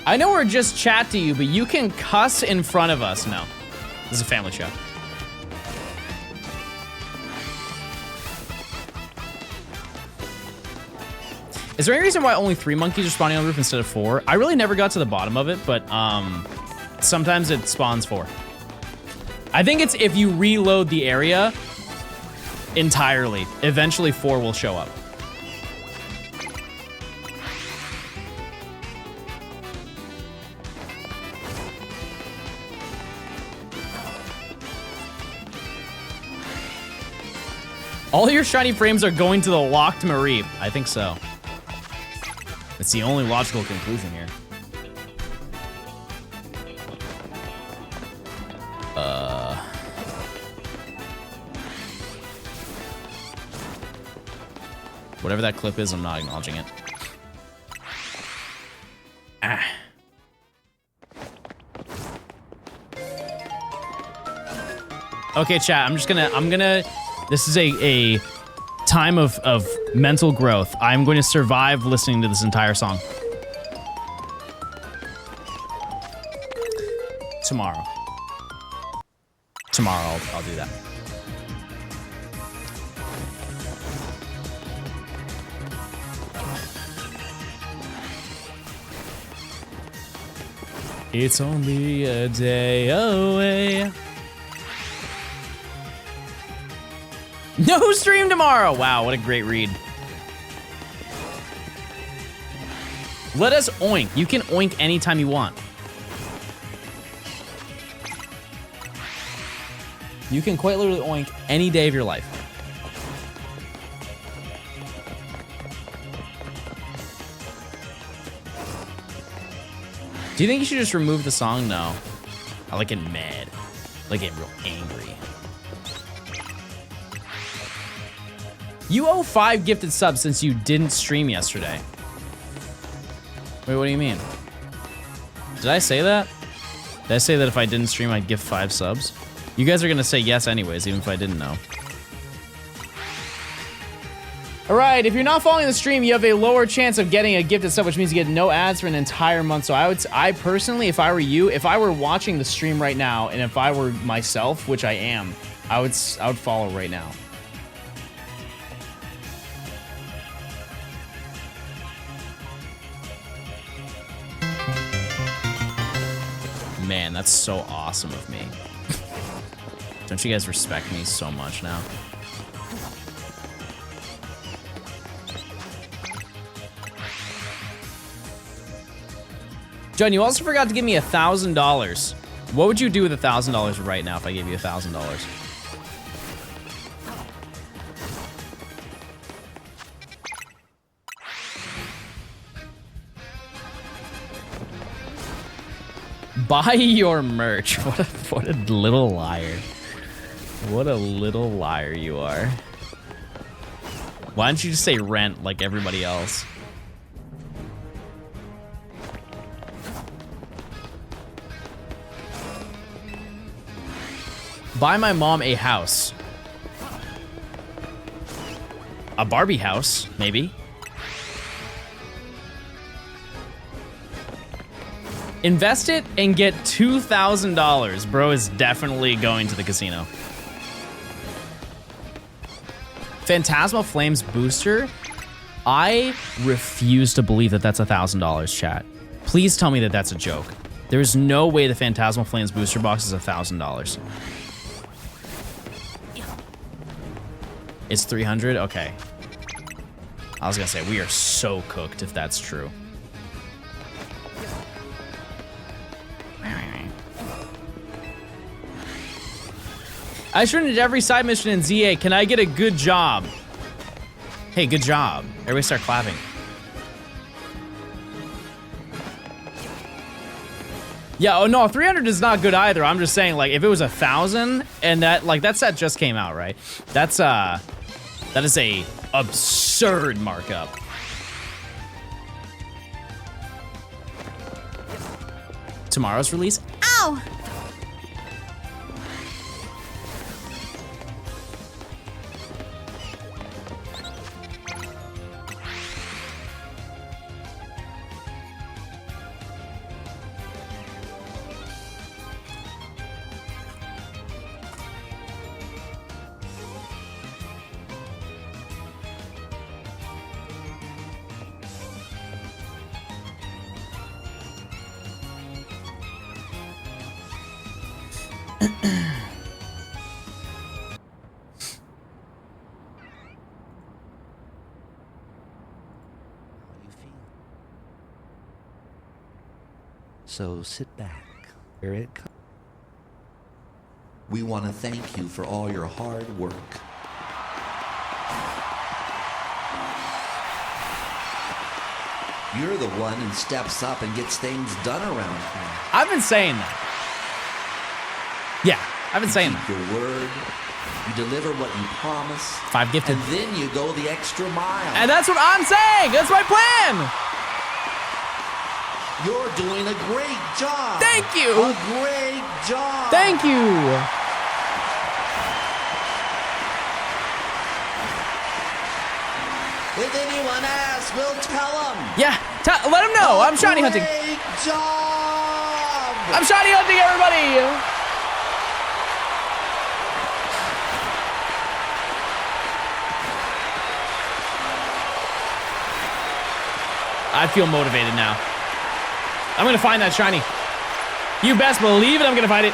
I know we're just chat to you, but you can cuss in front of us. No, this is a family show. Is there any reason why only 3 monkeys are spawning on the roof instead of 4? I really never got to the bottom of it, but sometimes it spawns 4. I think it's if you reload the area entirely, eventually 4 will show up. All your shiny frames are going to the locked Mareep. I think so. It's the only logical conclusion here. Whatever that clip is, I'm not acknowledging it. Ah. Okay, chat, I'm gonna, this is a time of mental growth. I'm going to survive listening to this entire song. Tomorrow. Tomorrow, I'll do that. It's only a day away. No stream tomorrow. Wow, what a great read. Let us oink. You can oink anytime you want. You can quite literally oink any day of your life. Do you think you should just remove the song? No. I like it mad. I like it real angry. You owe 5 gifted subs since you didn't stream yesterday. Wait, what do you mean? Did I say that? Did I say that if I didn't stream, I'd gift 5 subs? You guys are gonna say yes anyways, even if I didn't know. All right, if you're not following the stream, you have a lower chance of getting a gifted sub, which means you get no ads for an entire month. So I personally, if I were you, if I were watching the stream right now, and if I were myself, which I am, I would follow right now. Man, that's so awesome of me. Don't you guys respect me so much now? John, you also forgot to give me $1,000. What would you do with $1,000 right now if I gave you $1,000? Buy your merch. What a little liar. What a little liar you are. Why don't you just say rent like everybody else? Buy my mom a house. A Barbie house, maybe. Invest it and get $2,000. Bro is definitely going to the casino. Phantasmal Flames booster. I refuse to believe that that's $1,000, chat. Please tell me that that's a joke. There's no way the Phantasmal Flames booster box is $1,000. It's 300? Okay. I was gonna say, we are so cooked if that's true. I shredded every side mission in ZA. Can I get a good job? Hey, good job. Everybody start clapping. Yeah, oh no, 300 is not good either. I'm just saying, like, if it was 1,000 and that set just came out, right? That is a absurd markup. Tomorrow's release? Ow! So sit back. Here it comes. We want to thank you for all your hard work. You're the one who steps up and gets things done around here. I've been saying that. Yeah, I've been saying that. Your word. You deliver what you promise. 5 gifted. And then you go the extra mile. And that's what I'm saying. That's my plan. You're doing a great job. Thank you. A great job. Thank you. If anyone asks, we'll tell them. Yeah, let them know. I'm shiny hunting. Great job. I'm shiny hunting, everybody. I feel motivated now. I'm gonna find that shiny. You best believe it, I'm gonna find it.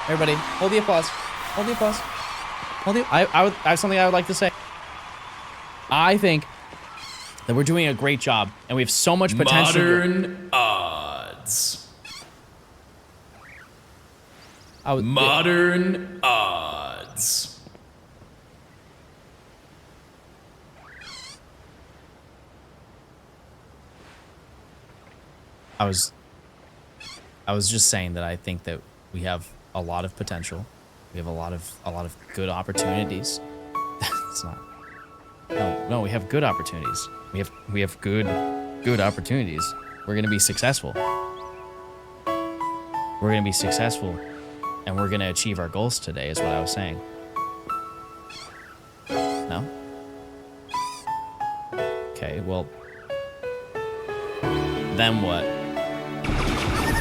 Everybody, hold the applause. Hold the applause. Hold the. I have something I would like to say. I think that we're doing a great job, and we have so much potential. Modern odds. Modern odds. I was just saying that I think that we have a lot of potential. We have a lot of good opportunities. That's not. No, we have good opportunities. We have good opportunities. We're gonna be successful. We're gonna be successful, and we're gonna achieve our goals today. Is what I was saying. No. Okay. Well. Then what?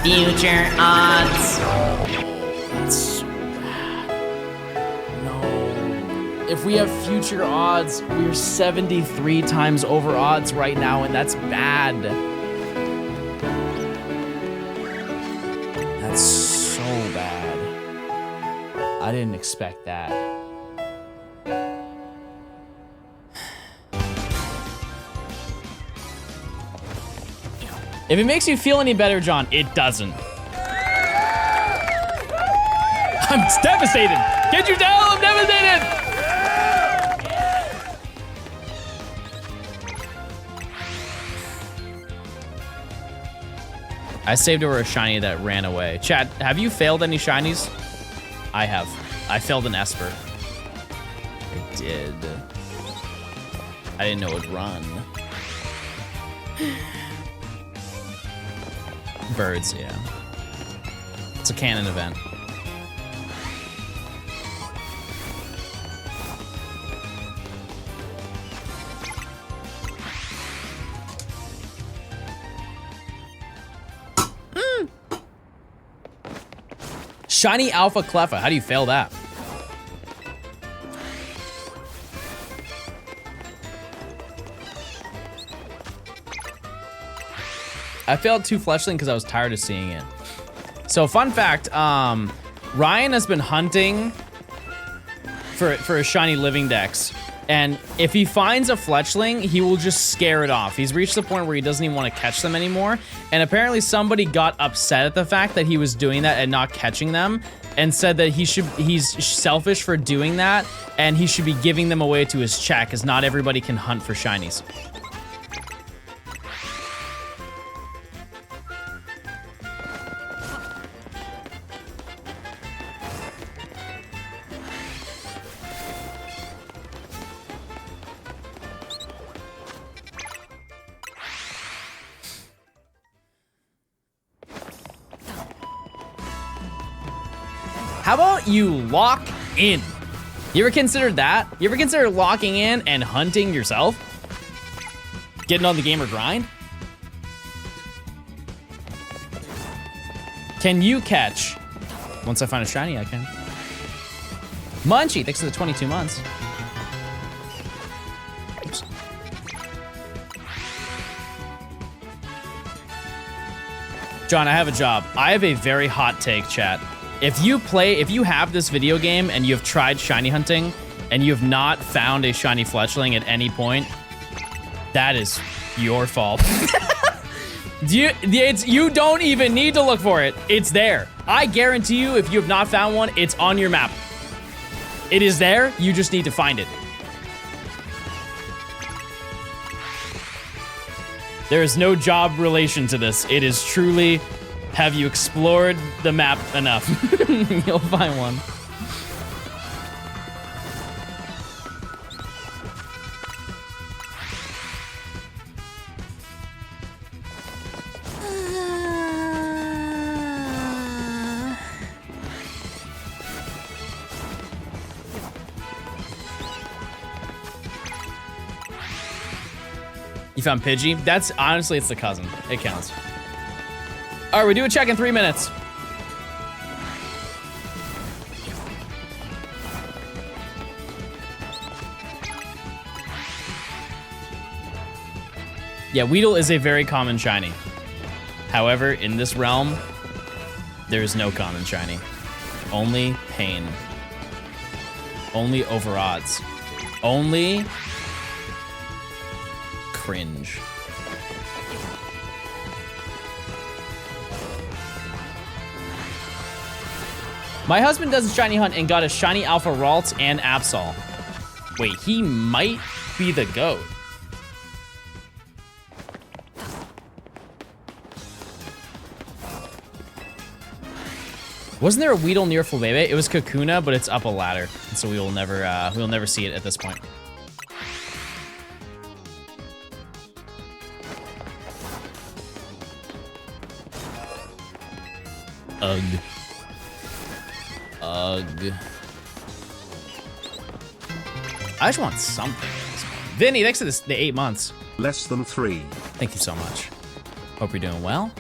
Future odds. That's so bad. No. If we have future odds, we're 73 times over odds right now, and that's bad. That's so bad. I didn't expect that. If it makes you feel any better, John, it doesn't. I'm devastated. Can't you tell? I'm devastated. I saved over a shiny that ran away. Chat, have you failed any shinies? I have. I failed an Esper. I did. I didn't know it would run. Birds, yeah. It's a canon event. Shiny Alpha Cleffa. How do you fail that? I failed 2 Fleshling because I was tired of seeing it. So fun fact, Ryan has been hunting for a shiny living dex. And if he finds a Fletchling, he will just scare it off. He's reached the point where he doesn't even want to catch them anymore. And apparently somebody got upset at the fact that he was doing that and not catching them, and said that he's selfish for doing that, and he should be giving them away to his chat, because not everybody can hunt for shinies. How about you lock in? You ever considered that? You ever consider locking in and hunting yourself? Getting on the gamer grind? Can you catch? Once I find a shiny, I can. Munchie, thanks for the 22 months. Oops. John, I have a job. I have a very hot take, chat. If you have this video game and you've tried shiny hunting and you have not found a shiny fletchling at any point, that is your fault. You don't even need to look for it. It's there. I guarantee you, if you have not found one, it's on your map. It is there. You just need to find it. There is no job relation to this. It is truly, have you explored the map enough? You'll find one. You found Pidgey? That's honestly, it's the cousin. It counts. All right, we do a check in 3 minutes. Yeah, Weedle is a very common shiny. However, in this realm, there is no common shiny. Only pain. Only over odds. Only cringe. My husband does a shiny hunt and got a shiny Alpha Ralts and Absol. Wait, he might be the GOAT. Wasn't there a Weedle near Flabebe? It was Kakuna, but it's up a ladder, and so we'll never see it at this point. Ugh. Ugh. I just want something at this point. Vinny, thanks for the 8 months. Less than 3. Thank you so much. Hope you're doing well.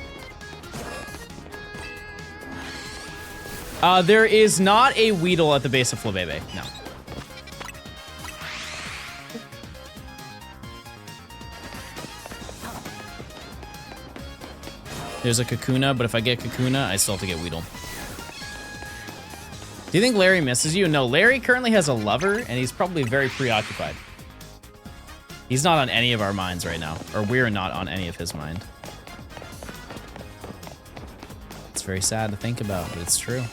There is not a Weedle at the base of Flabebe. No. There's a Kakuna, but if I get Kakuna, I still have to get Weedle. Do you think Larry misses you? No, Larry currently has a lover, and he's probably very preoccupied. He's not on any of our minds right now, or we're not on any of his mind. It's very sad to think about, but it's true.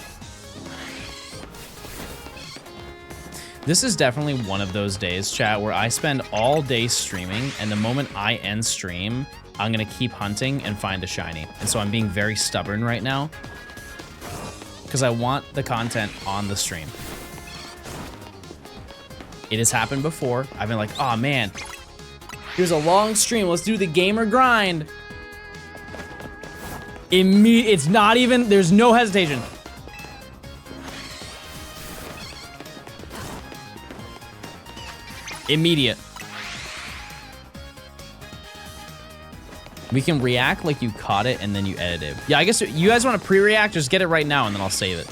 This is definitely one of those days, chat, where I spend all day streaming, and the moment I end stream, I'm gonna keep hunting and find a shiny. And so I'm being very stubborn right now because I want the content on the stream. It has happened before. I've been like, oh man, here's a long stream. Let's do the gamer grind. It's not even, there's no hesitation. Immediate. We can react like you caught it and then you edit it. Yeah, I guess you guys want to pre-react, just get it right now and then I'll save it.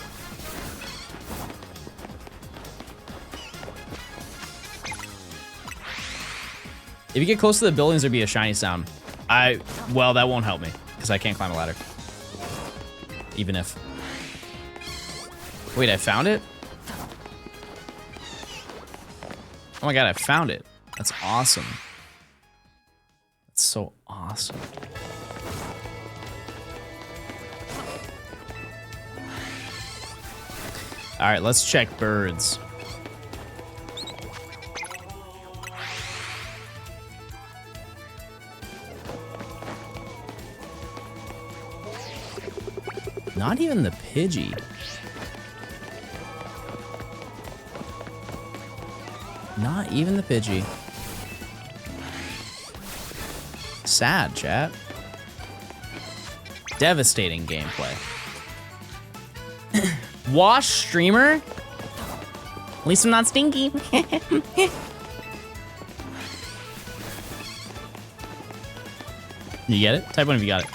If you get close to the buildings, there'd be a shiny sound. Well, that won't help me because I can't climb a ladder. Even if. Wait, I found it? Oh my god, I found it. That's awesome. That's so awesome. All right, let's check birds. Not even the Pidgey. Not even the Pidgey. Sad, chat. Devastating gameplay. Wash streamer? At least I'm not stinky. You get it? Type 1 if you got it.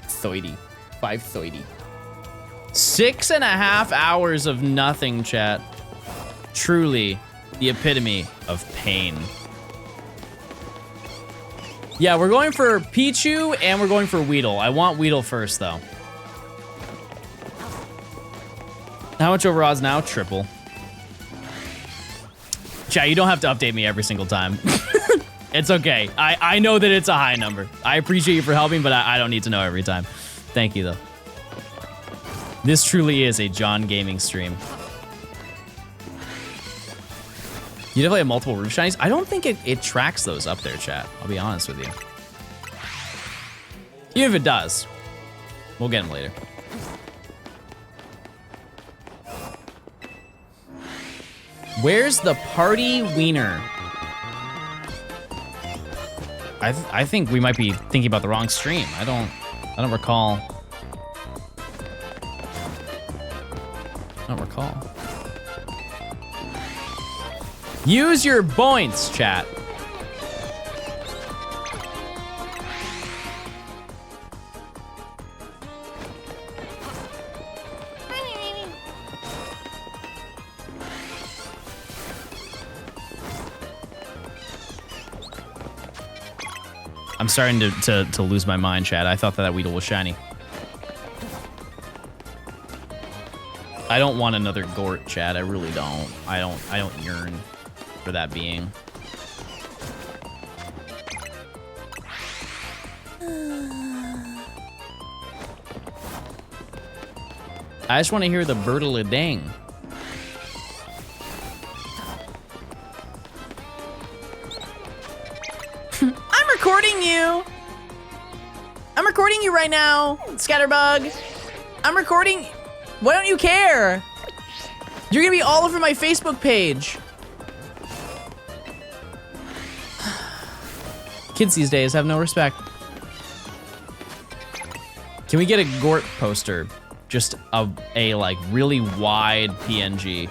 $30. $5.30. 6.5 hours of nothing, chat. Truly the epitome of pain. Yeah, we're going for Pichu and we're going for Weedle. I want Weedle first, though. How much over odds now? Triple. Chat, you don't have to update me every single time. It's okay. I know that it's a high number. I appreciate you for helping, but I don't need to know every time. Thank you, though. This truly is a John Gaming stream. You definitely have multiple roof shinies? I don't think it tracks those up there, chat. I'll be honest with you. Even if it does, we'll get them later. Where's the party wiener? I think we might be thinking about the wrong stream. I don't recall. I don't recall. Use your points, chat. I'm starting to lose my mind, chat. I thought that Weedle was shiny. I don't want another Gort, chat. I really don't. I don't yearn for that being. I just want to hear the bird-a-la-ding. I'm recording you. I'm recording you right now, Scatterbug. I'm recording. Why don't you care? You're gonna be all over my Facebook page. Kids these days have no respect. Can we get a Gort poster? Just a like really wide PNG.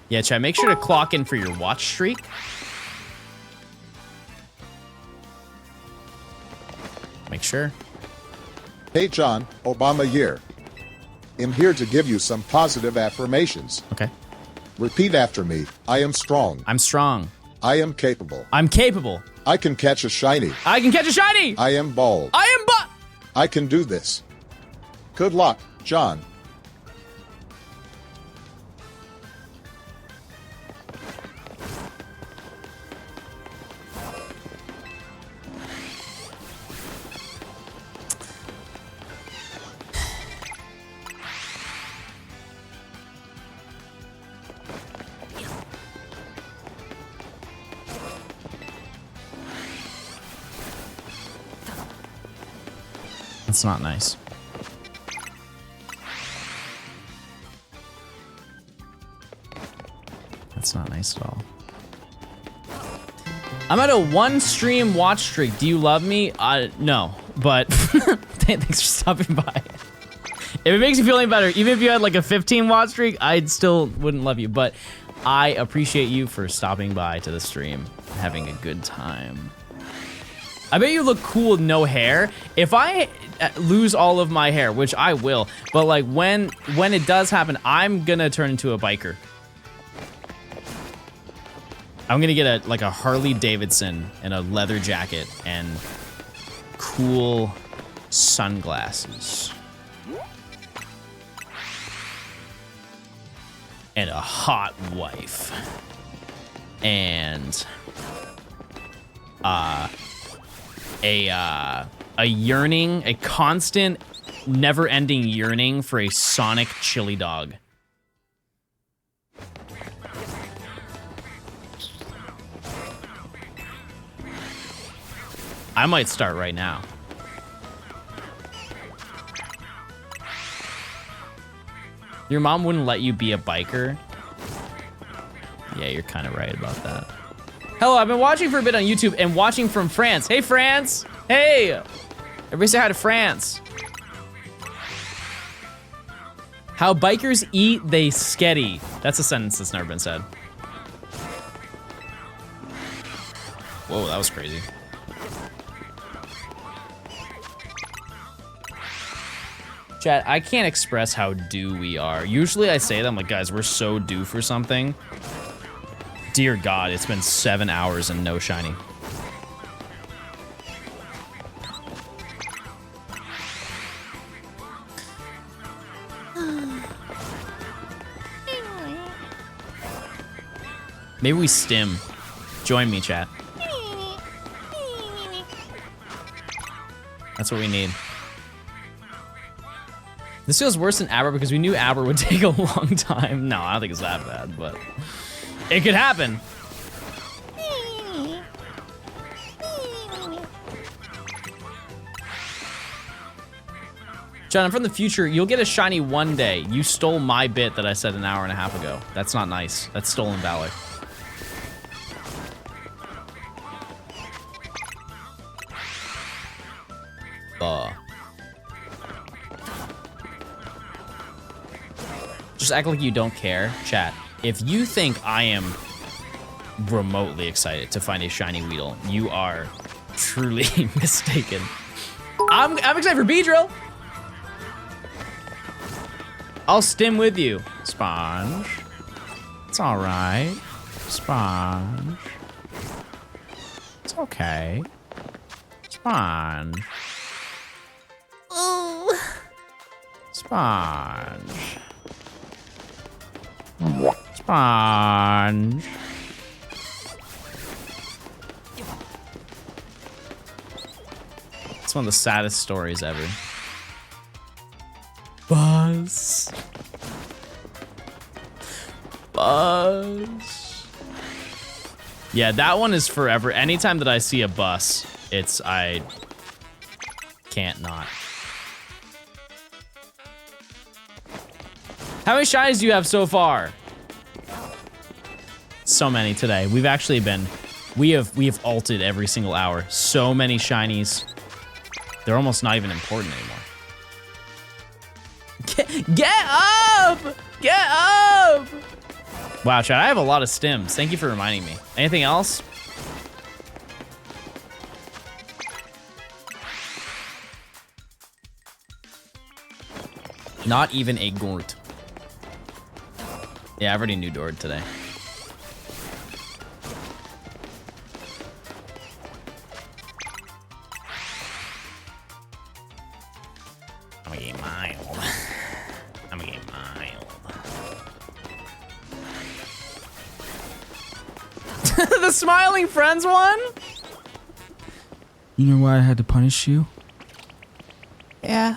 Yeah, chat, make sure to clock in for your watch streak. Make sure. Hey John, Obama year. I'm here to give you some positive affirmations. Okay. Repeat after me. I am strong. I'm strong. I am capable. I'm capable. I can catch a shiny. I can catch a shiny. I am bald. I am I can do this. Good luck, John. That's not nice. That's not nice at all. I'm at a 1 stream watch streak. Do you love me? No, but thanks for stopping by. If it makes you feel any better, even if you had like a 15 watch streak, I still wouldn't love you, but I appreciate you for stopping by to the stream, having a good time. I bet you look cool with no hair. If I lose all of my hair, which I will, but like when it does happen, I'm gonna turn into a biker. I'm gonna get like a Harley Davidson and a leather jacket and cool sunglasses. And a hot wife. And a yearning, a constant, never-ending yearning for a Sonic chili dog. I might start right now. Your mom wouldn't let you be a biker? Yeah, you're kind of right about that. Hello, I've been watching for a bit on YouTube and watching from France. Hey, France! Hey! Everybody say hi to France. How bikers eat, they sketty. That's a sentence that's never been said. Whoa, that was crazy. Chat, I can't express how due we are. Usually I say that, I'm like, guys, we're so due for something. Dear God, it's been 7 hours and no shiny. Maybe we stim. Join me, chat. That's what we need. This feels worse than Aber because we knew Aber would take a long time. No, I don't think it's that bad, but it could happen. John, I'm from the future. You'll get a shiny one day. You stole my bit that I said an hour and a half ago. That's not nice. That's stolen valor. Just act like you don't care, chat. If you think I am remotely excited to find a shiny Weedle, you are truly mistaken. I'm excited for Beedrill. I'll stim with you. Sponge. It's all right. Sponge. It's okay. Sponge. Ooh. Sponge. Sponge. It's one of the saddest stories ever. Buzz. Buzz. Yeah, that one is forever. Anytime that I see a bus, I can't not. How many shinies do you have so far? So many today. We've actually been, we have ulted every single hour. So many shinies. They're almost not even important anymore. Get up! Get up! Wow, chat, I have a lot of stims. Thank you for reminding me. Anything else? Not even a Gour. Yeah, I've already new doored today. I'm gonna get mild. I'm gonna get mild. The smiling friends one? You know why I had to punish you? Yeah.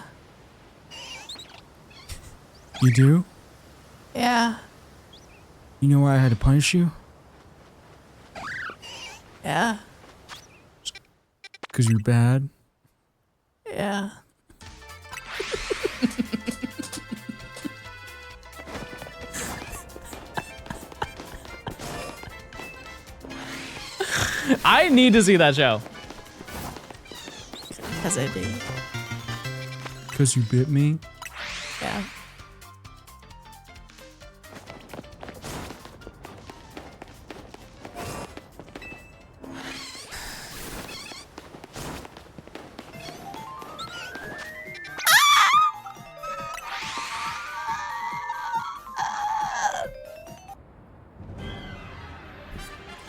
You do? Yeah. You know why I had to punish you? Yeah. Because you're bad? Yeah. I need to see that show. Because I did. Because you bit me? Yeah.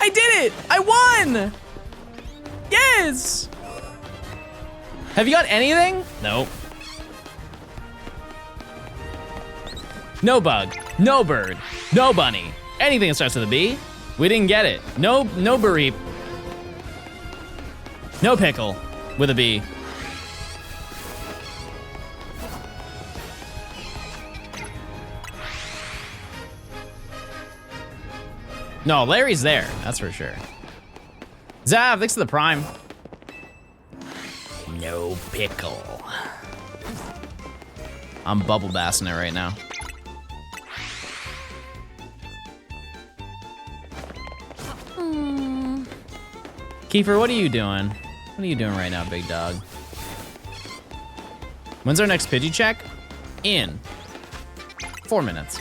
I did it! I won! Yes! Have you got anything? Nope. No bug, no bird, no bunny. Anything that starts with a B, we didn't get it. No burreep. No pickle with a B. No, Larry's there, that's for sure. Zav, thanks to the prime. No pickle. I'm bubble bassing it right now. Kiefer, what are you doing? What are you doing right now, big dog? When's our next Pidgey check? In 4 minutes.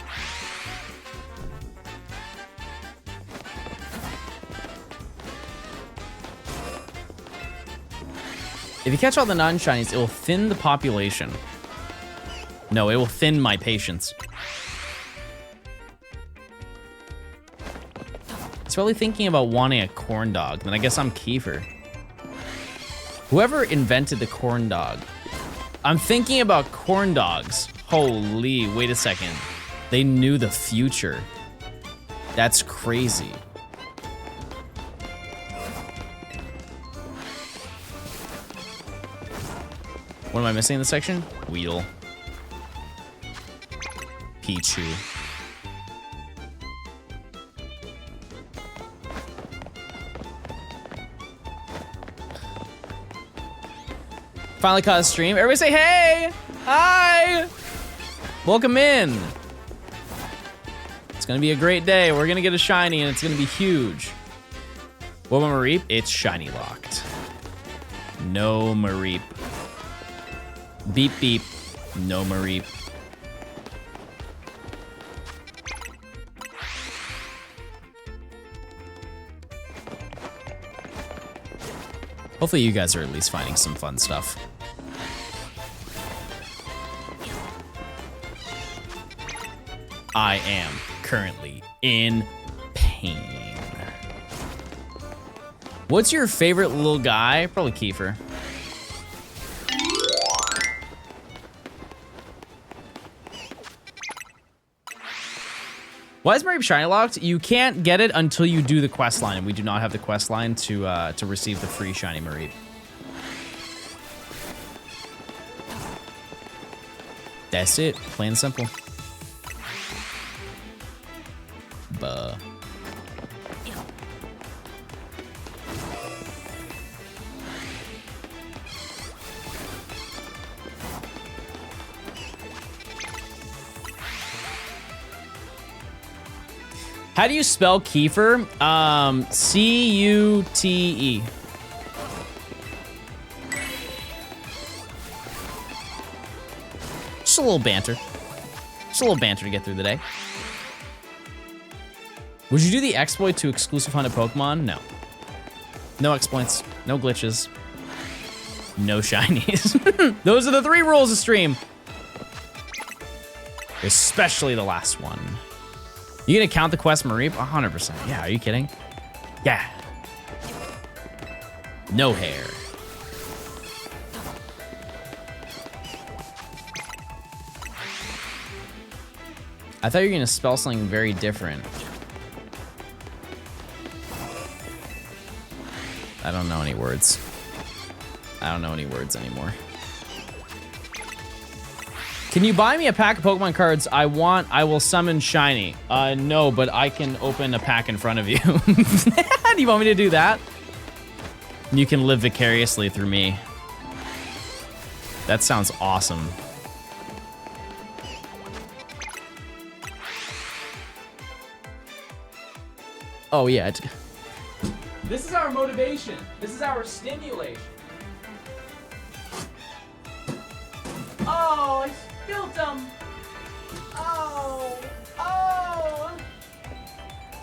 If you catch all the non-shinies, it will thin the population. No, it will thin my patience. He's probably thinking about wanting a corn dog. Then I guess I'm Kiefer. Whoever invented the corn dog. I'm thinking about corn dogs. Holy, wait a second. They knew the future. That's crazy. What am I missing in this section? Weedle. Pichu. Finally caught a stream. Everybody say hey! Hi! Welcome in. It's gonna be a great day. We're gonna get a shiny and it's gonna be huge. What about Mareep? It's shiny locked. No Mareep. Beep beep. No Mareep. Hopefully you guys are at least finding some fun stuff. I am currently in pain. What's your favorite little guy? Probably Kiefer. Why is Mareep shiny locked? You can't get it until you do the quest line, and we do not have the quest line to receive the free shiny Mareep. That's it, plain and simple. Buh. How do you spell Kiefer? C-U-T-E. Just a little banter. Just a little banter to get through the day. Would you do the exploit to exclusive hunted Pokemon? No. No exploits, no glitches, no shinies. Those are the 3 rules of stream. Especially the last one. You gonna count the quest Mareep? 100%. Yeah, are you kidding? Yeah. No hair. I thought you were gonna spell something very different. I don't know any words. I don't know any words anymore. Can you buy me a pack of Pokemon cards I will summon shiny? No, but I can open a pack in front of you. Do you want me to do that? You can live vicariously through me. That sounds awesome. Oh yeah. This is our motivation. This is our stimulation. Oh, I spilled them. Oh, oh,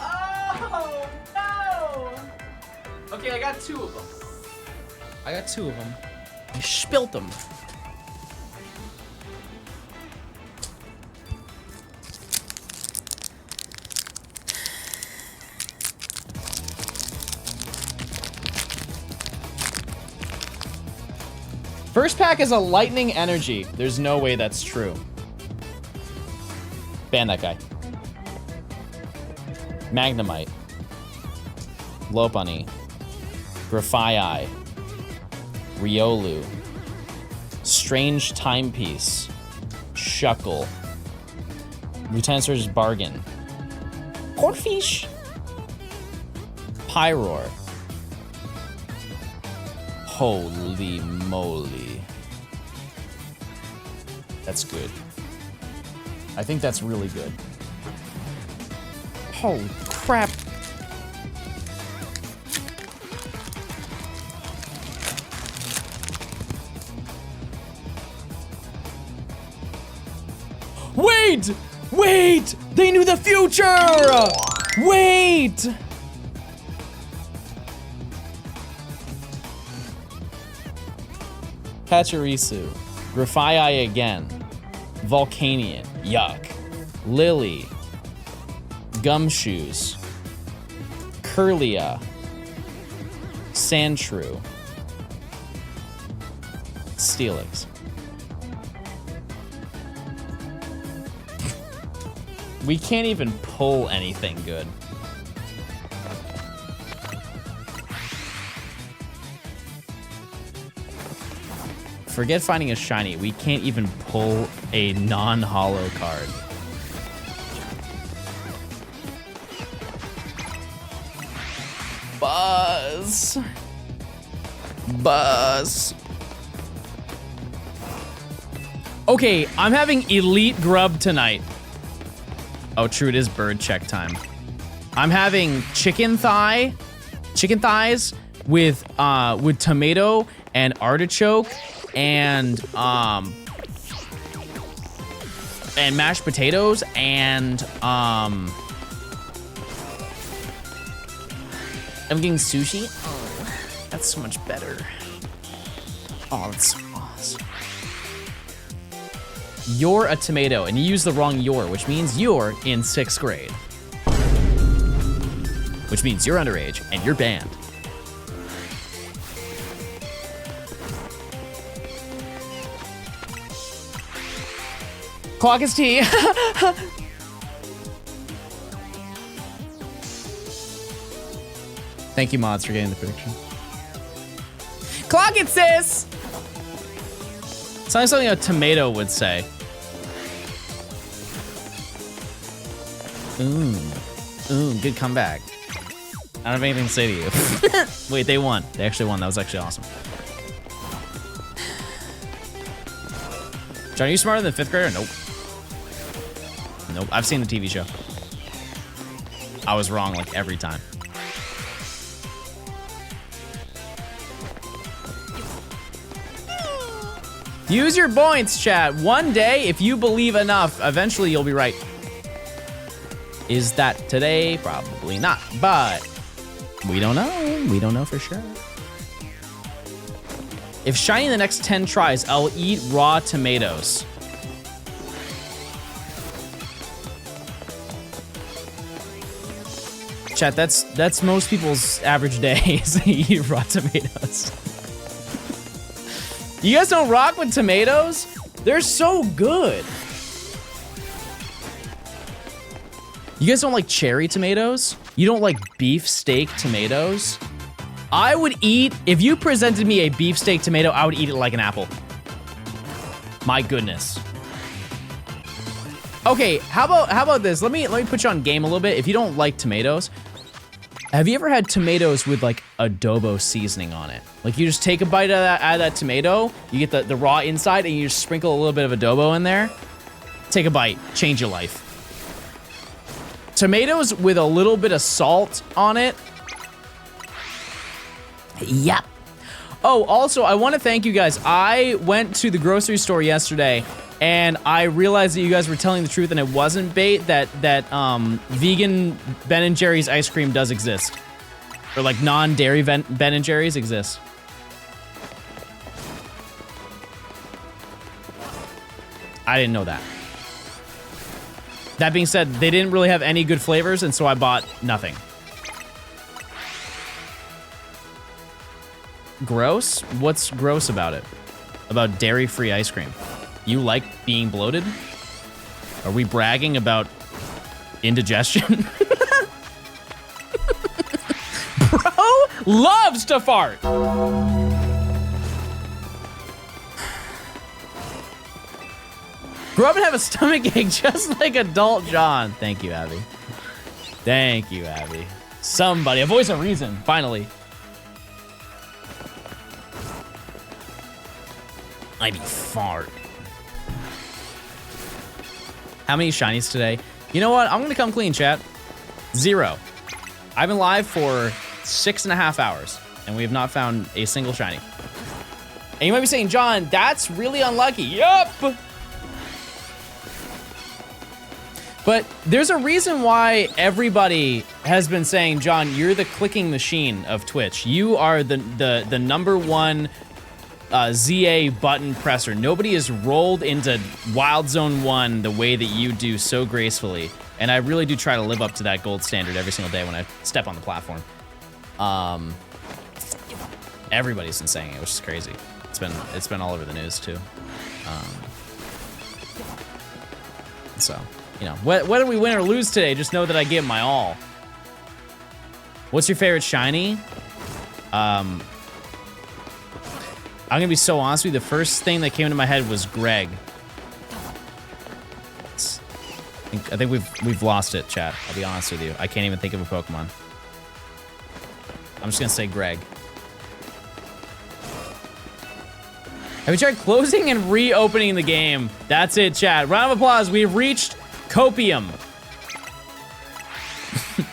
oh, no. Okay, I got 2 of them. I spilled them. First pack is a lightning energy. There's no way that's true. Ban that guy. Magnemite. Lopunny. Grafaiai. Riolu. Strange Timepiece. Shuckle. Lieutenant Surge's Bargain. Corphish. Pyroar. Holy moly. That's good. I think that's really good. Holy crap. Wait! Wait! They knew the future! Wait! Pachirisu. Grafaiai again. Volcanion. Yuck. Lily. Gumshoes. Curlia. Sandshrew. Steelix. We can't even pull anything good. Forget finding a shiny. We can't even pull a non-holo card. Buzz. Buzz. Okay, I'm having elite grub tonight. Oh, true, it is bird check time. I'm having chicken thighs with tomato and artichoke and mashed potatoes and I'm getting sushi. Oh, that's so much better. Oh, that's so awesome. You're a tomato, and you use the wrong "you're," which means you're in 6th grade. Which means you're underage, and you're banned. Clock is tea. Thank you, mods, for getting the prediction. Clock it, sis! Sounds like something a tomato would say. Ooh, good comeback. I don't have anything to say to you. Wait, they won. They actually won. That was actually awesome. John, are you smarter than 5th grader? Nope. Nope, I've seen the TV show. I was wrong like every time. Use your points, chat. One day, if you believe enough, eventually you'll be right. Is that today? Probably not, but we don't know. We don't know for sure. If shiny in the next 10 tries, I'll eat raw tomatoes. Chat, that's most people's average day is they eat raw tomatoes. You guys don't rock with tomatoes? They're so good. You guys don't like cherry tomatoes? You don't like beefsteak tomatoes? I would eat, if you presented me a beefsteak tomato, I would eat it like an apple. My goodness. Okay, how about this? Let me put you on game a little bit. If you don't like tomatoes, have you ever had tomatoes with like adobo seasoning on it? Like you just take a bite out of that tomato, you get the raw inside, and you just sprinkle a little bit of adobo in there. Take a bite, change your life. Tomatoes with a little bit of salt on it. Yep. Oh, also, I want to thank you guys. I went to the grocery store yesterday, and I realized that you guys were telling the truth, and it wasn't bait, that vegan Ben & Jerry's ice cream does exist. Or, like, non-dairy Ben & Jerry's exist. I didn't know that. That being said, they didn't really have any good flavors, and so I bought nothing. Gross? What's gross about it? About dairy-free ice cream? You like being bloated? Are we bragging about indigestion? Bro loves to fart! Grow up and have a stomachache just like adult John. Thank you, Abby. Thank you, Abby. Somebody, a voice of reason, finally. I be fart. How many shinies today? You know what? I'm gonna come clean, chat. 0. I've been live for 6.5 hours, and we have not found a single shiny. And you might be saying, John, that's really unlucky. Yup! But there's a reason why everybody has been saying, John, you're the clicking machine of Twitch. You are the number one ZA button presser. Nobody has rolled into Wild Zone 1 the way that you do so gracefully. And I really do try to live up to that gold standard every single day when I step on the platform. Everybody's been saying it, which is crazy. It's been all over the news too. So, you know, whether we win or lose today, just know that I give my all. What's your favorite shiny? I'm gonna be so honest with you. The first thing that came into my head was Greg. I think we've lost it, chat. I'll be honest with you. I can't even think of a Pokemon. I'm just gonna say Greg. Have you tried closing and reopening the game? That's it, chat. Round of applause. We've reached Copium.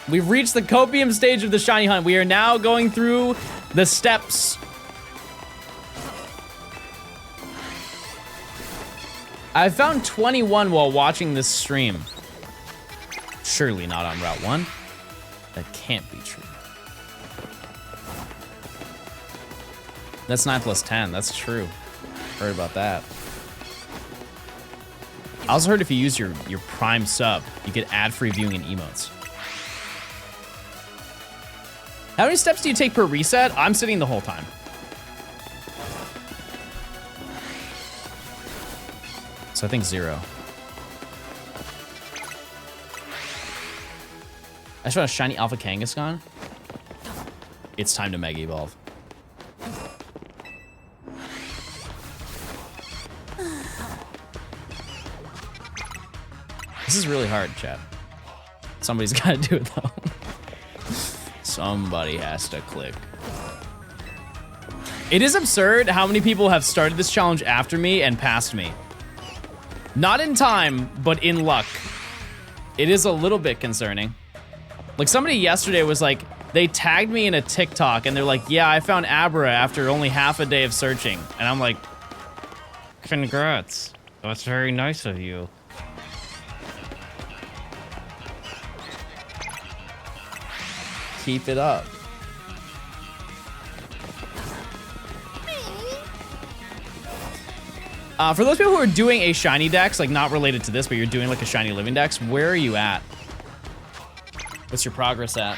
We've reached the Copium stage of the shiny hunt. We are now going through the steps. I found 21 while watching this stream. Surely not on Route 1. That can't be true. That's 9 plus 10. That's true. Heard about that. I also heard if you use your Prime sub, you get ad-free viewing and emotes. How many steps do you take per reset? I'm sitting the whole time. So I think 0. I just found a shiny Alpha Kangaskhan. It's time to Mega Evolve. This is really hard, chat. Somebody's got to do it, though. Somebody has to click. It is absurd how many people have started this challenge after me and passed me. Not in time, but in luck. It is a little bit concerning. Like, somebody yesterday was like, they tagged me in a TikTok, and they're like, yeah, I found Abra after only half a day of searching. And I'm like, congrats. That's very nice of you. Keep it up. For those people who are doing a shiny dex, like not related to this, but you're doing like a shiny living dex, where are you at? What's your progress at?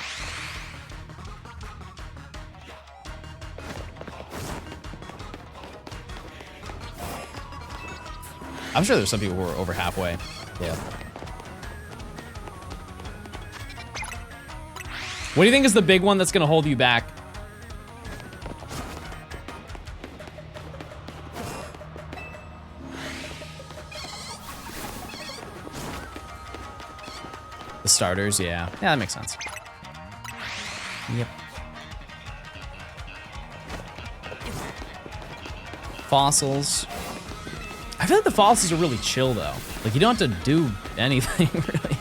I'm sure there's some people who are over halfway. Yeah. What do you think is the big one that's gonna hold you back? The starters, yeah. Yeah, that makes sense. Yep. Fossils. I feel like the fossils are really chill though. Like you don't have to do anything really.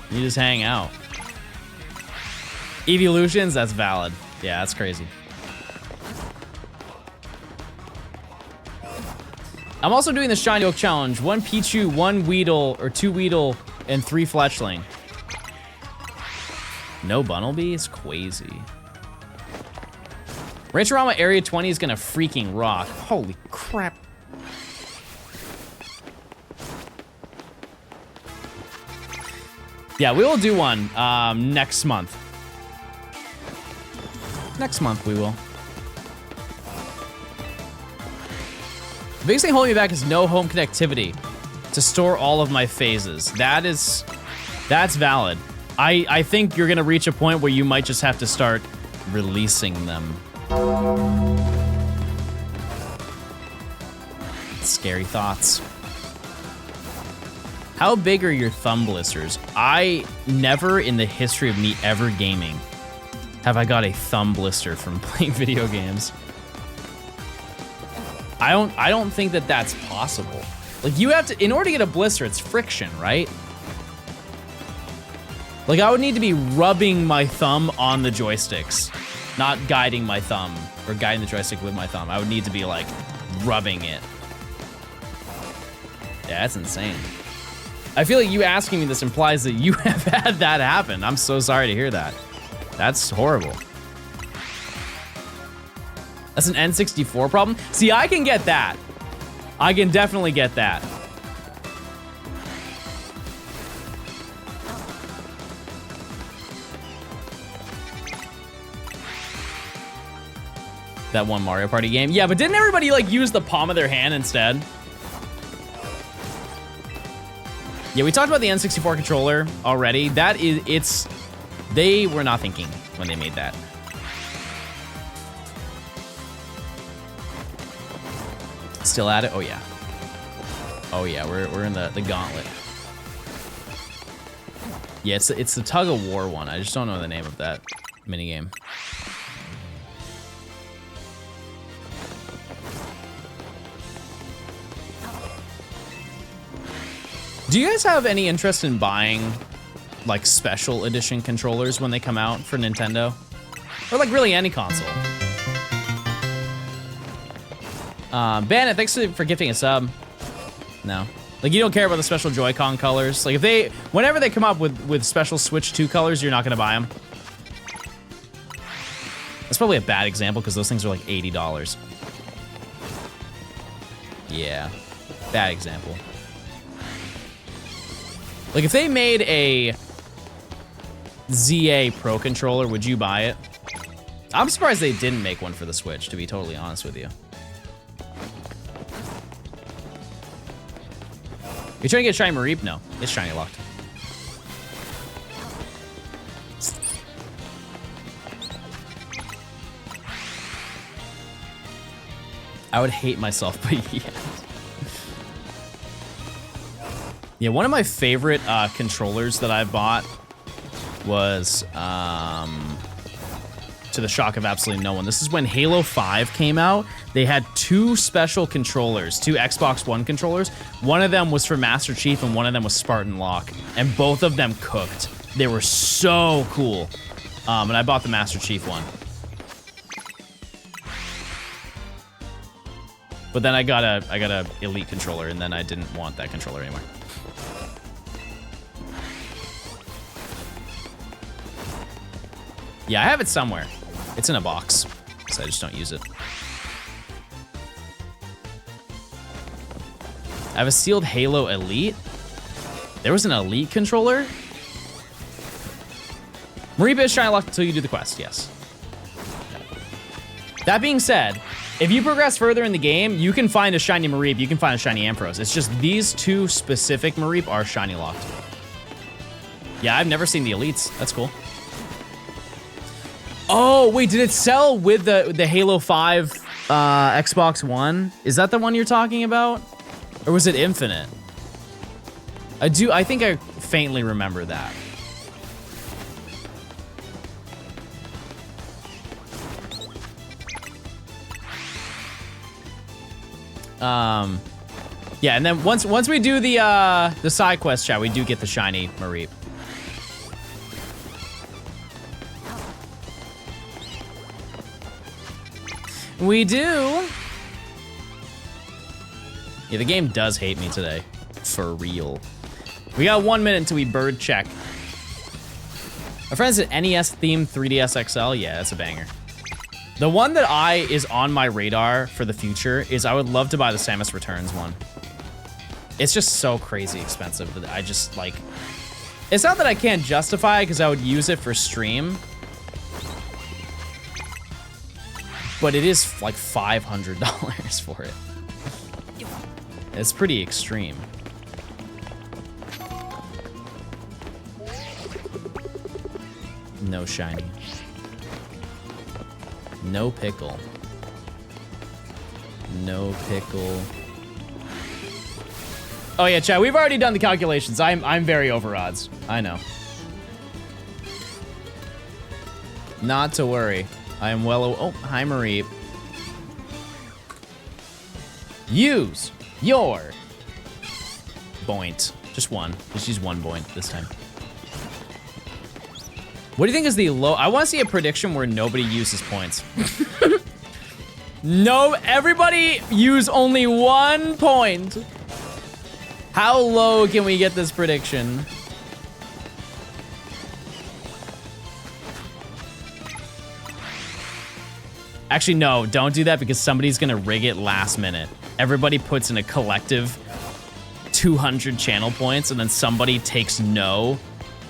You just hang out. Evolutions, that's valid. Yeah, that's crazy. I'm also doing the Shiny Oak Challenge. 1 Pichu, 1 Weedle, or 2 Weedle, and 3 Fletchling. No Bunnelby? It's crazy. Rancherama Area 20 is gonna freaking rock. Holy crap. Yeah, we will do one next month. Next month we will. The biggest thing holding me back is no home connectivity to store all of my phases. That's valid. I think you're gonna reach a point where you might just have to start releasing them. Scary thoughts. How big are your thumb blisters? I never in the history of me ever gaming have I got a thumb blister from playing video games. I don't think that that's possible. Like you have to, in order to get a blister, it's friction, right? Like I would need to be rubbing my thumb on the joysticks, not guiding my thumb or guiding the joystick with my thumb. I would need to be like rubbing it. Yeah, that's insane. I feel like you asking me this implies that you have had that happen. I'm so sorry to hear that. That's horrible. That's an N64 problem. See, I can get that. I can definitely get that. That one Mario Party game. Yeah, but didn't everybody like use the palm of their hand instead? Yeah, we talked about the N64 controller already. They were not thinking when they made that. Still at it? Oh yeah. Oh yeah, we're in the gauntlet. Yeah, it's the tug of war one. I just don't know the name of that minigame. Do you guys have any interest in buying like special edition controllers when they come out for Nintendo? Or like really any console? Bandit, thanks for gifting a sub. No. Like you don't care about the special Joy-Con colors? Like if whenever they come up with special Switch 2 colors, you're not gonna buy them? That's probably a bad example because those things are like $80. Yeah, bad example. Like if they made a ZA Pro controller, would you buy it? I'm surprised they didn't make one for the Switch, to be totally honest with you. You're trying to get Shiny Mareep? No, it's Shiny locked. I would hate myself, but yeah. Yeah, one of my favorite controllers that I bought was, to the shock of absolutely no one. This is when Halo 5 came out. They had two special controllers, two Xbox One controllers. One of them was for Master Chief and one of them was Spartan Locke. And both of them cooked. They were so cool. And I bought the Master Chief one. But then I got a Elite controller and then I didn't want that controller anymore. Yeah, I have it somewhere. It's in a box, so I just don't use it. I have a sealed Halo Elite. There was an Elite controller? Mareep is Shiny locked until you do the quest, yes. That being said, if you progress further in the game, you can find a Shiny Mareep, you can find a Shiny Ampharos. It's just these two specific Mareep are Shiny locked. Yeah, I've never seen the Elites. That's cool. Oh, wait, did it sell with the Halo 5 Xbox One? Is that the one you're talking about? Or was it Infinite? I think I faintly remember that. Yeah, and then once we do the side quest chat, we do get the Shiny Mareep. We do. Yeah, the game does hate me today. For real. We got 1 minute until we bird check. My friend said NES themed 3DS XL. Yeah, that's a banger. The one that is on my radar for the future is I would love to buy the Samus Returns one. It's just so crazy expensive that I just like, it's not that I can't justify it because I would use it for stream. But it is like $500 for it. It's pretty extreme. No Shiny. No Pickle. No Pickle. Oh yeah, chat, we've already done the calculations. I'm very over odds. I know. Not to worry. I am oh, hi Mareep. Use your point. Just one. Just use one point this time. What do you think is the low? I want to see a prediction where nobody uses points. No, everybody use only 1 point. How low can we get this prediction? Actually, no, don't do that because somebody's gonna rig it last minute. Everybody puts in a collective 200 channel points and then somebody takes no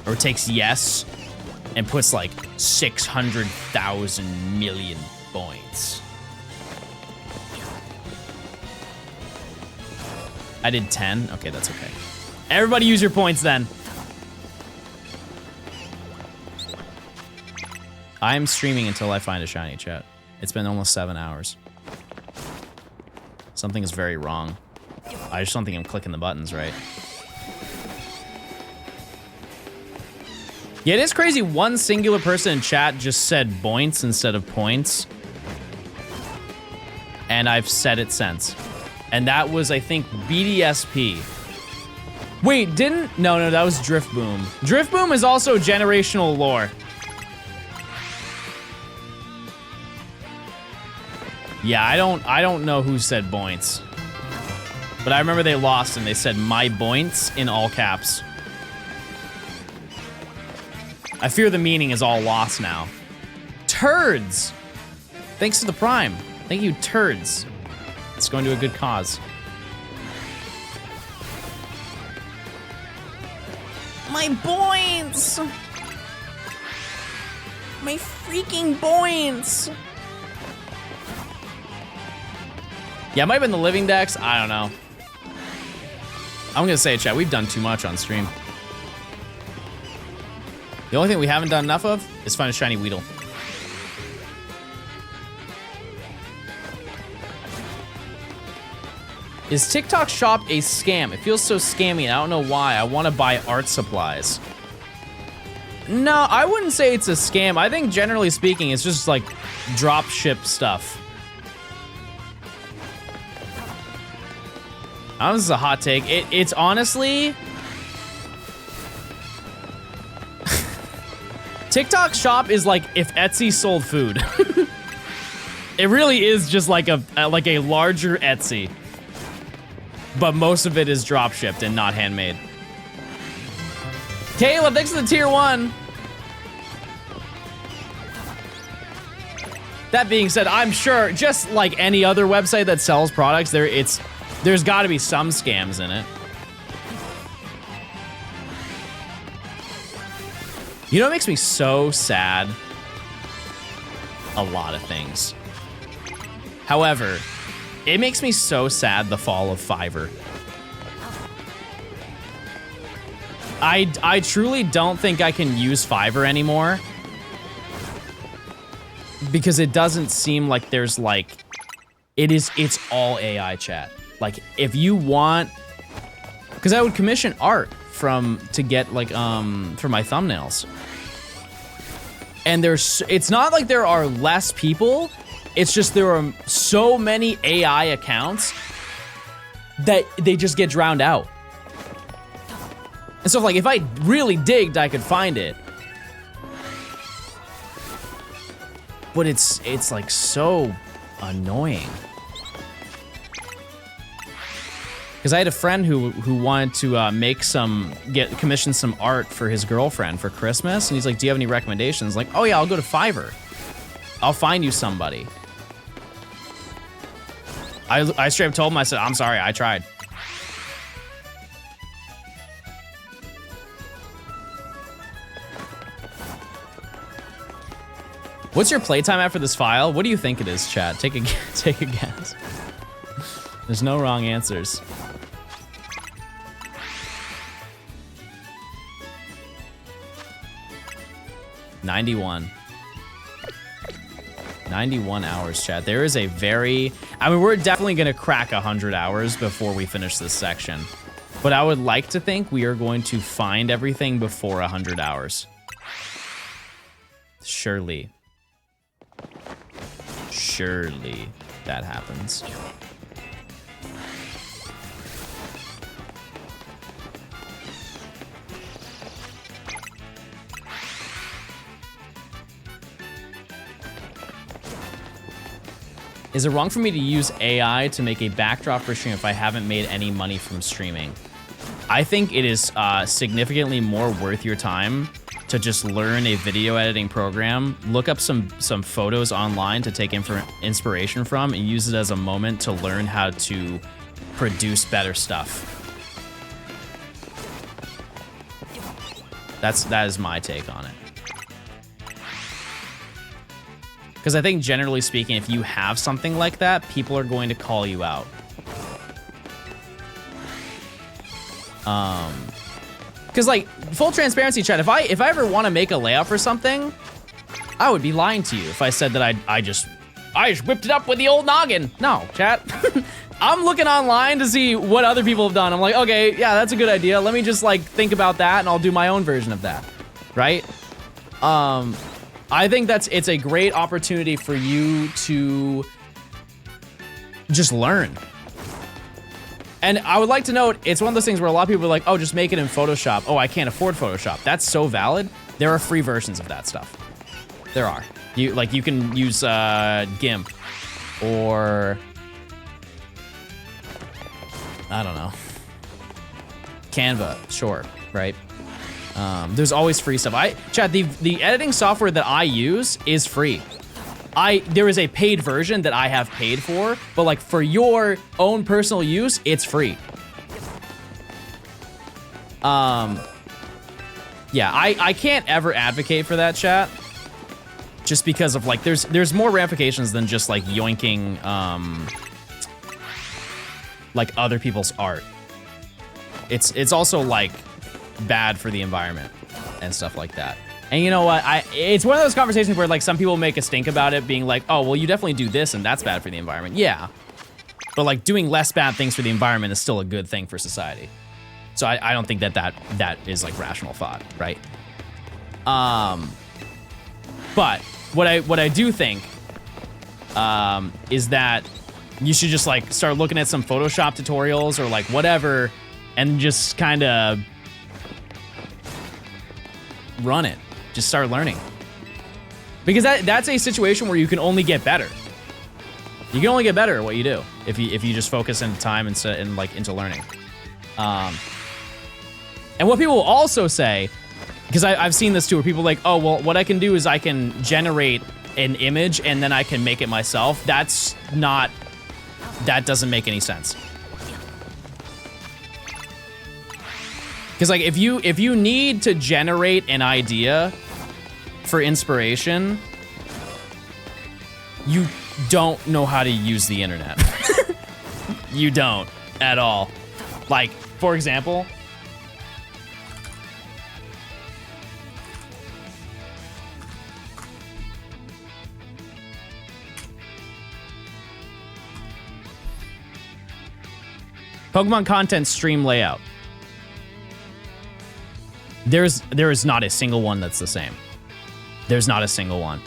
or takes yes and puts like 600,000 million points. I did 10. Okay, that's okay. Everybody use your points then. I'm streaming until I find a shiny, chat. It's been almost 7 hours. Something is very wrong. I just don't think I'm clicking the buttons right. Yeah, it is crazy. One singular person in chat just said boints instead of points. And I've said it since. And that was, I think, BDSP. Wait, didn't... No, that was Drift Boom. Drift Boom is also generational lore. Yeah, I don't know who said boints. But I remember they lost and they said my boints in all caps. I fear the meaning is all lost now. Turds! Thanks to the Prime. Thank you, turds. It's going to a good cause. My boints! My freaking boints! Yeah, it might have been the living decks. I don't know. I'm gonna say, chat, we've done too much on stream. The only thing we haven't done enough of is find a shiny Weedle. Is TikTok Shop a scam? It feels so scammy, and I don't know why. I want to buy art supplies. No, I wouldn't say it's a scam. I think, generally speaking, it's just like drop ship stuff. This is a hot take. It's honestly... TikTok Shop is like if Etsy sold food. It really is just like a larger Etsy. But most of it is drop shipped and not handmade. Caleb, thanks for the tier 1. That being said, I'm sure just like any other website that sells products, there's got to be some scams in it. You know what makes me so sad? A lot of things. However, it makes me so sad the fall of Fiverr. I truly don't think I can use Fiverr anymore. Because it doesn't seem like there's like... It's all AI chat. Like, if you want... Because I would commission art to get like, for my thumbnails. And it's not like there are less people. It's just there are so many AI accounts that they just get drowned out. And so like if I really digged, I could find it. But it's like so annoying. Because I had a friend who wanted to commission some art for his girlfriend for Christmas, and he's like, "Do you have any recommendations?" Like, "Oh yeah, I'll go to Fiverr. I'll find you somebody." I straight up told him, I said, "I'm sorry, I tried." What's your playtime after this file? What do you think it is, chat? Take a guess. There's no wrong answers. $91 hours, chat. There is a very... I mean, we're definitely going to crack 100 hours before we finish this section. But I would like to think we are going to find everything before 100 hours. Surely that happens. Is it wrong for me to use AI to make a backdrop for stream if I haven't made any money from streaming? I think it is significantly more worth your time to just learn a video editing program, look up some photos online to take inspiration from and use it as a moment to learn how to produce better stuff. That is my take on it. Because I think generally speaking, if you have something like that, people are going to call you out. Because like, full transparency, chat, if I ever want to make a layout for something, I would be lying to you if I said that I just whipped it up with the old noggin. No, chat. I'm looking online to see what other people have done. I'm like, okay, yeah, that's a good idea. Let me just like think about that and I'll do my own version of that, right? I think it's a great opportunity for you to just learn. And I would like to note, it's one of those things where a lot of people are like, oh, just make it in Photoshop. Oh, I can't afford Photoshop. That's so valid. There are free versions of that stuff. There are. You can use GIMP or I don't know. Canva, sure, right? There's always free stuff. Chat, the editing software that I use is free. There is a paid version that I have paid for, but like for your own personal use, it's free. Yeah, I can't ever advocate for that, chat. Just because of like, there's more ramifications than just like yoinking like other people's art. It's also like bad for the environment and stuff like that. And you know what? It's one of those conversations where like some people make a stink about it being like, oh, well, you definitely do this and that's bad for the environment. Yeah. But like doing less bad things for the environment is still a good thing for society. So I don't think that is like rational thought, right? But what I do think is that you should just like start looking at some Photoshop tutorials or like whatever and just kind of run it. Just start learning. Because that's a situation where you can only get better. You can only get better at what you do if you just focus in time and like into learning. And what people will also say, because I've seen this too, where people are like, oh, well, what I can do is I can generate an image and then I can make it myself. That doesn't make any sense. Because like if you need to generate an idea for inspiration, you don't know how to use the internet. You don't at all. Like, for example, Pokemon content stream layout. There is not a single one that's the same. There's not a single one.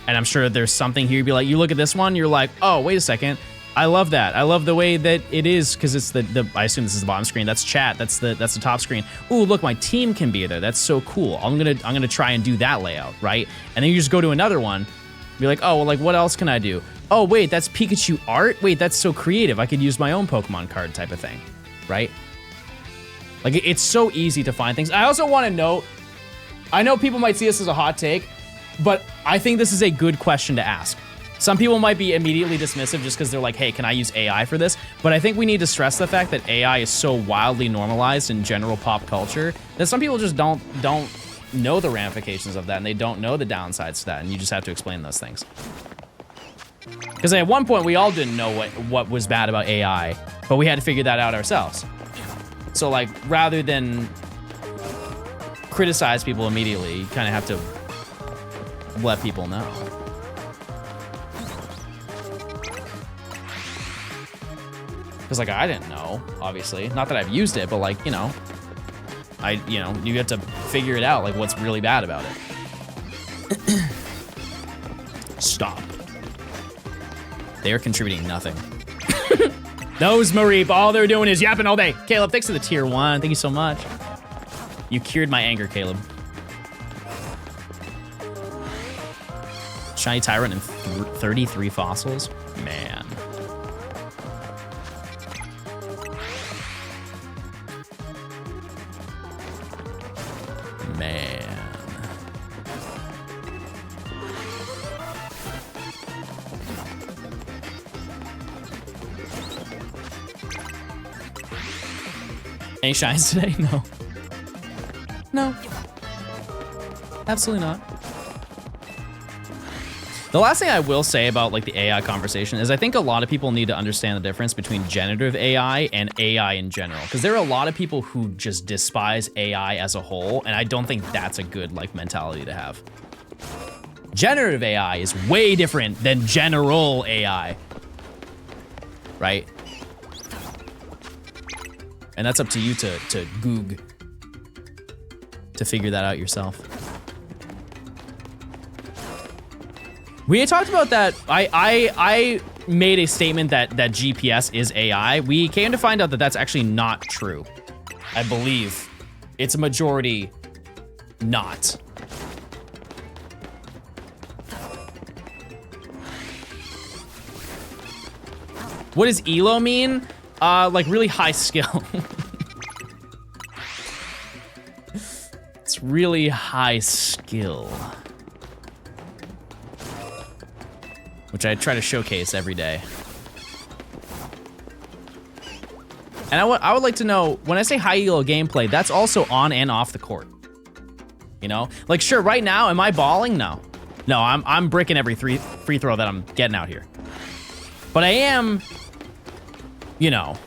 And I'm sure there's something here, you'd be like, you look at this one, you're like, oh, wait a second. I love that. I love the way that it is, because it's I assume this is the bottom screen. That's chat. That's the top screen. Ooh, look, my team can be there. That's so cool. I'm gonna try and do that layout, right? And then you just go to another one, be like, oh, well, like what else can I do? Oh, wait, that's Pikachu art? Wait, that's so creative. I could use my own Pokemon card type of thing, right? Like, it's so easy to find things. I also want to note, I know people might see this as a hot take, but I think this is a good question to ask. Some people might be immediately dismissive just because they're like, hey, can I use AI for this? But I think we need to stress the fact that AI is so wildly normalized in general pop culture that some people just don't know the ramifications of that, and they don't know the downsides to that, and you just have to explain those things. Because at one point, we all didn't know what was bad about AI, but we had to figure that out ourselves. So like, rather than criticize people immediately, you kind of have to let people know. Because like, I didn't know, obviously. Not that I've used it, but like, you know, you have to figure it out, like what's really bad about it. Stop. They are contributing nothing. Those Mareep, all they're doing is yapping all day. Caleb, thanks for the tier 1. Thank you so much. You cured my anger, Caleb. Shiny Tyrant and 33 fossils? Man. Man. Any shines today? No. No. Absolutely not. The last thing I will say about like the AI conversation is I think a lot of people need to understand the difference between generative AI and AI in general. Because there are a lot of people who just despise AI as a whole, and I don't think that's a good like mentality to have. Generative AI is way different than general AI. Right? And that's up to you to Goog to figure that out yourself. We had talked about that. I made a statement that GPS is AI. We came to find out that that's actually not true. I believe it's a majority not. What does ELO mean? Like really high skill. It's really high skill. Which I try to showcase every day. And I would like to know, when I say high ELO gameplay, that's also on and off the court. You know? Like, sure, right now, am I balling? No. No, I'm bricking every free throw that I'm getting out here. But I am, you know,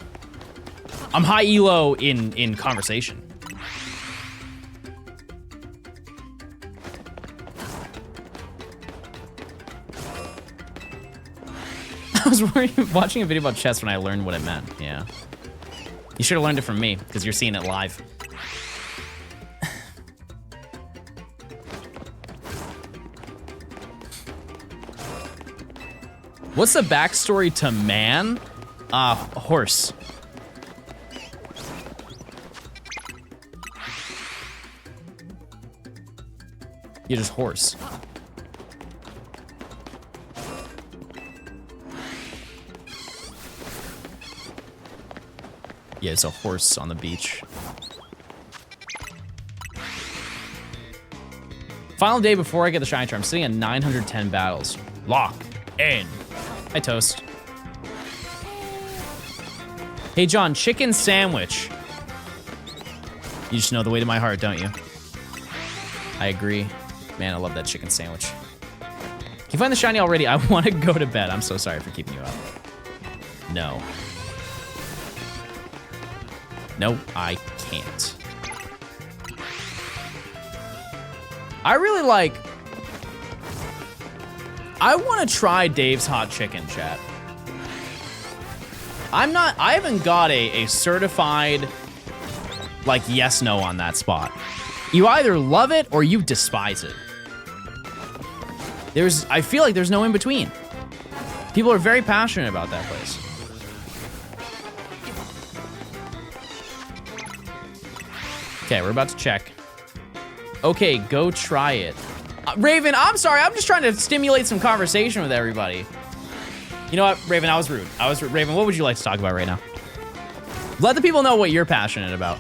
I'm high ELO in conversation. I was watching a video about chess when I learned what it meant. Yeah. You should have learned it from me, because you're seeing it live. What's the backstory to man? Horse. You're just horse. Yeah, it's a horse on the beach. Final day before I get the shiny charm. I'm sitting at 910 battles. Lock in. Hi, Toast. Hey, John, chicken sandwich. You just know the way to my heart, don't you? I agree. Man, I love that chicken sandwich. Can you find the shiny already? I want to go to bed. I'm so sorry for keeping you up. No. No, I can't. I really like... I want to try Dave's Hot Chicken, chat. I haven't got a certified, like, yes-no on that spot. You either love it or you despise it. I feel like there's no in-between. People are very passionate about that place. Okay, we're about to check. Okay, go try it. Raven, I'm sorry. I'm just trying to stimulate some conversation with everybody. You know what, Raven, I was rude. Raven, what would you like to talk about right now? Let the people know what you're passionate about.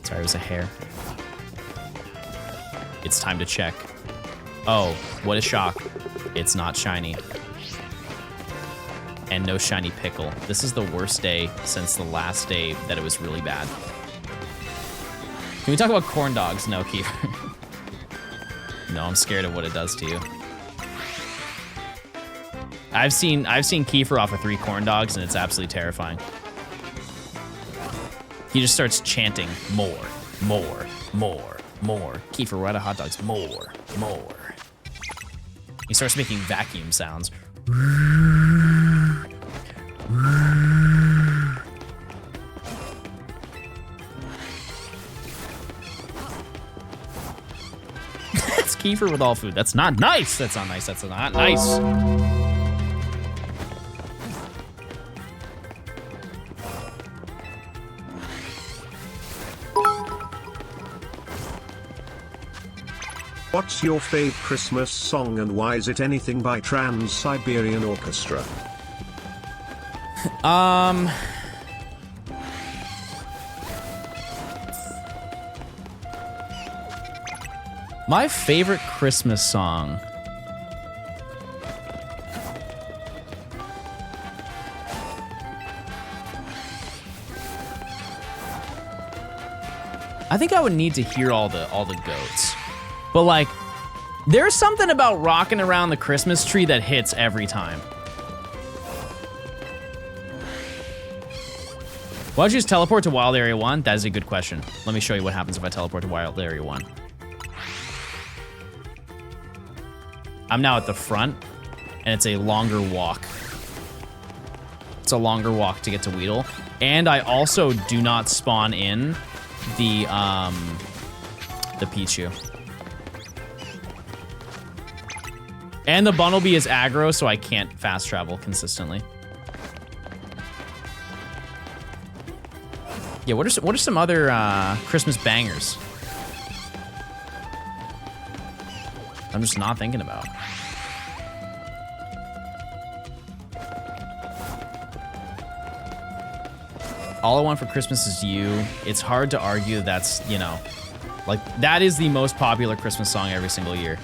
Sorry, it was a hair. It's time to check. Oh, what a shock. It's not shiny. And no shiny pickle. This is the worst day since the last day that it was really bad. Can we talk about corn dogs? No, Kiefer. No, I'm scared of what it does to you. I've seen Kiefer off of 3 corn dogs and it's absolutely terrifying. He just starts chanting more, more, more, more. Kiefer, we're out of hot dogs. More, more. He starts making vacuum sounds. That's Kiefer with all food. That's not nice. That's not nice. That's not nice. What's your fave Christmas song and why is it anything by Trans-Siberian Orchestra? My favorite Christmas song. I think I would need to hear all the goats. But like, there's something about rocking around the Christmas tree that hits every time. Why don't you just teleport to Wild Area 1? That is a good question. Let me show you what happens if I teleport to Wild Area 1. I'm now at the front, and it's a longer walk. It's a longer walk to get to Weedle. And I also do not spawn in the Pichu. And the Bunnelby is aggro, so I can't fast travel consistently. Yeah, what are some other Christmas bangers? I'm just not thinking about. All I Want for Christmas Is You. It's hard to argue that's, you know, like, that is the most popular Christmas song every single year.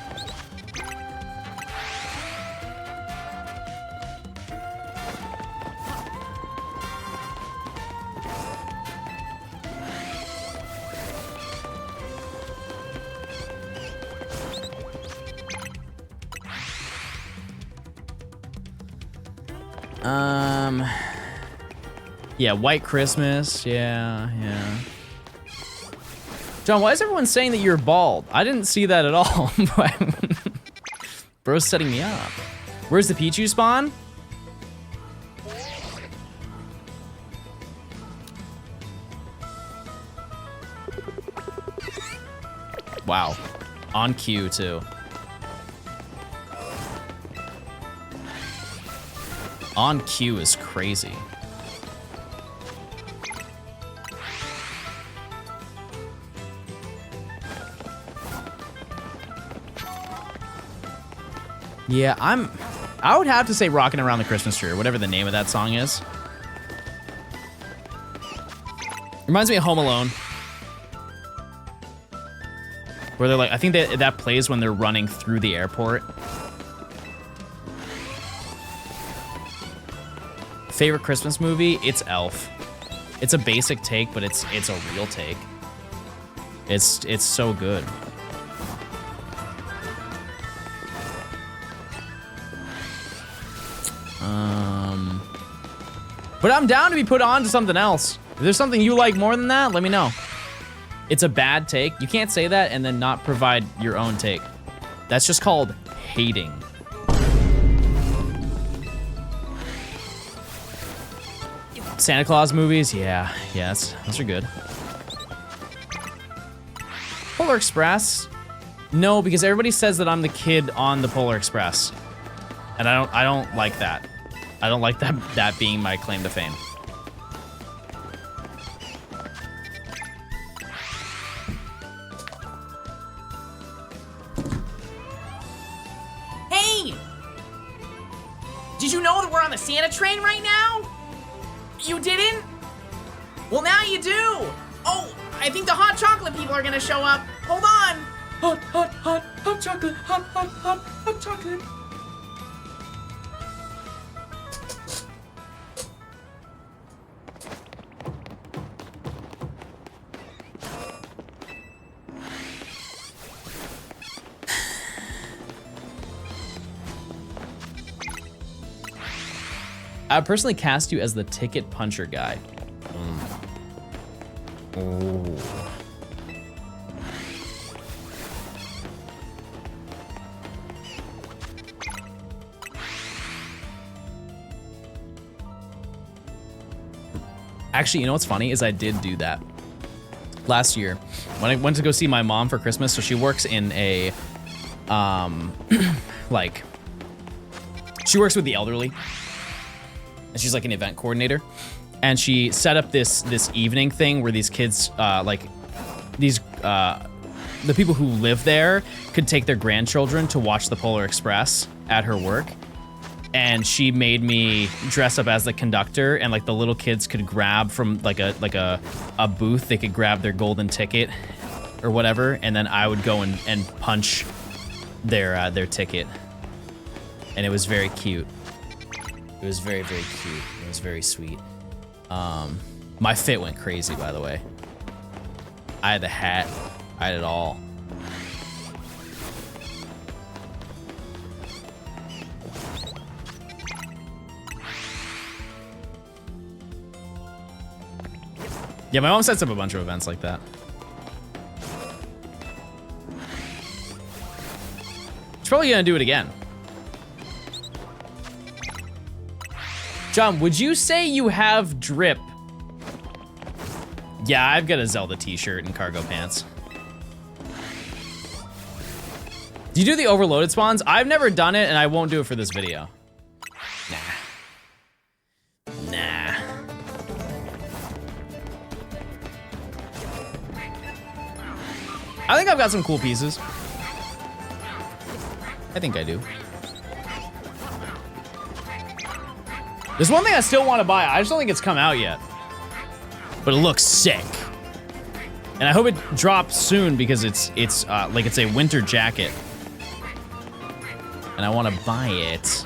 Yeah, White Christmas, yeah. John, why is everyone saying that you're bald? I didn't see that at all. Bro's setting me up. Where's the Pichu spawn? Wow, on cue too. On cue is crazy. Yeah, I would have to say Rockin' Around the Christmas Tree, or whatever the name of that song is. Reminds me of Home Alone. Where they're like, I think that plays when they're running through the airport. Favorite Christmas movie? It's Elf. It's a basic take, but it's a real take. It's so good. But I'm down to be put on to something else. If there's something you like more than that, let me know. It's a bad take. You can't say that and then not provide your own take. That's just called hating. Santa Claus movies, yeah, those are good. Polar Express? No, because everybody says that I'm the kid on the Polar Express. And I don't like that. I don't like that being my claim to fame. Hey! Did you know that we're on the Santa train right now? You didn't? Well, now you do. Oh, I think the hot chocolate people are gonna show up. Hold on. Hot chocolate, hot chocolate. I would personally cast you as the ticket puncher guy. Oh. Actually, you know what's funny is I did do that last year when I went to go see my mom for Christmas. So she works in a, like, she works with the elderly. And she's like an event coordinator, and she set up this evening thing where these kids, the people who live there could take their grandchildren to watch the Polar Express at her work. And she made me dress up as the conductor, and like the little kids could grab from like a booth, they could grab their golden ticket or whatever, and then I would go and punch their ticket. And it was very cute. It was very, very cute. It was very sweet. My fit went crazy, by the way. I had the hat. I had it all. Yeah, my mom sets up a bunch of events like that. She's probably gonna do it again. John, would you say you have drip? Yeah, I've got a Zelda t-shirt and cargo pants. Do you do the overloaded spawns? I've never done it and I won't do it for this video. Nah. I think I've got some cool pieces. I think I do. There's one thing I still want to buy. I just don't think it's come out yet. But it looks sick. And I hope it drops soon because it's a winter jacket. And I want to buy it.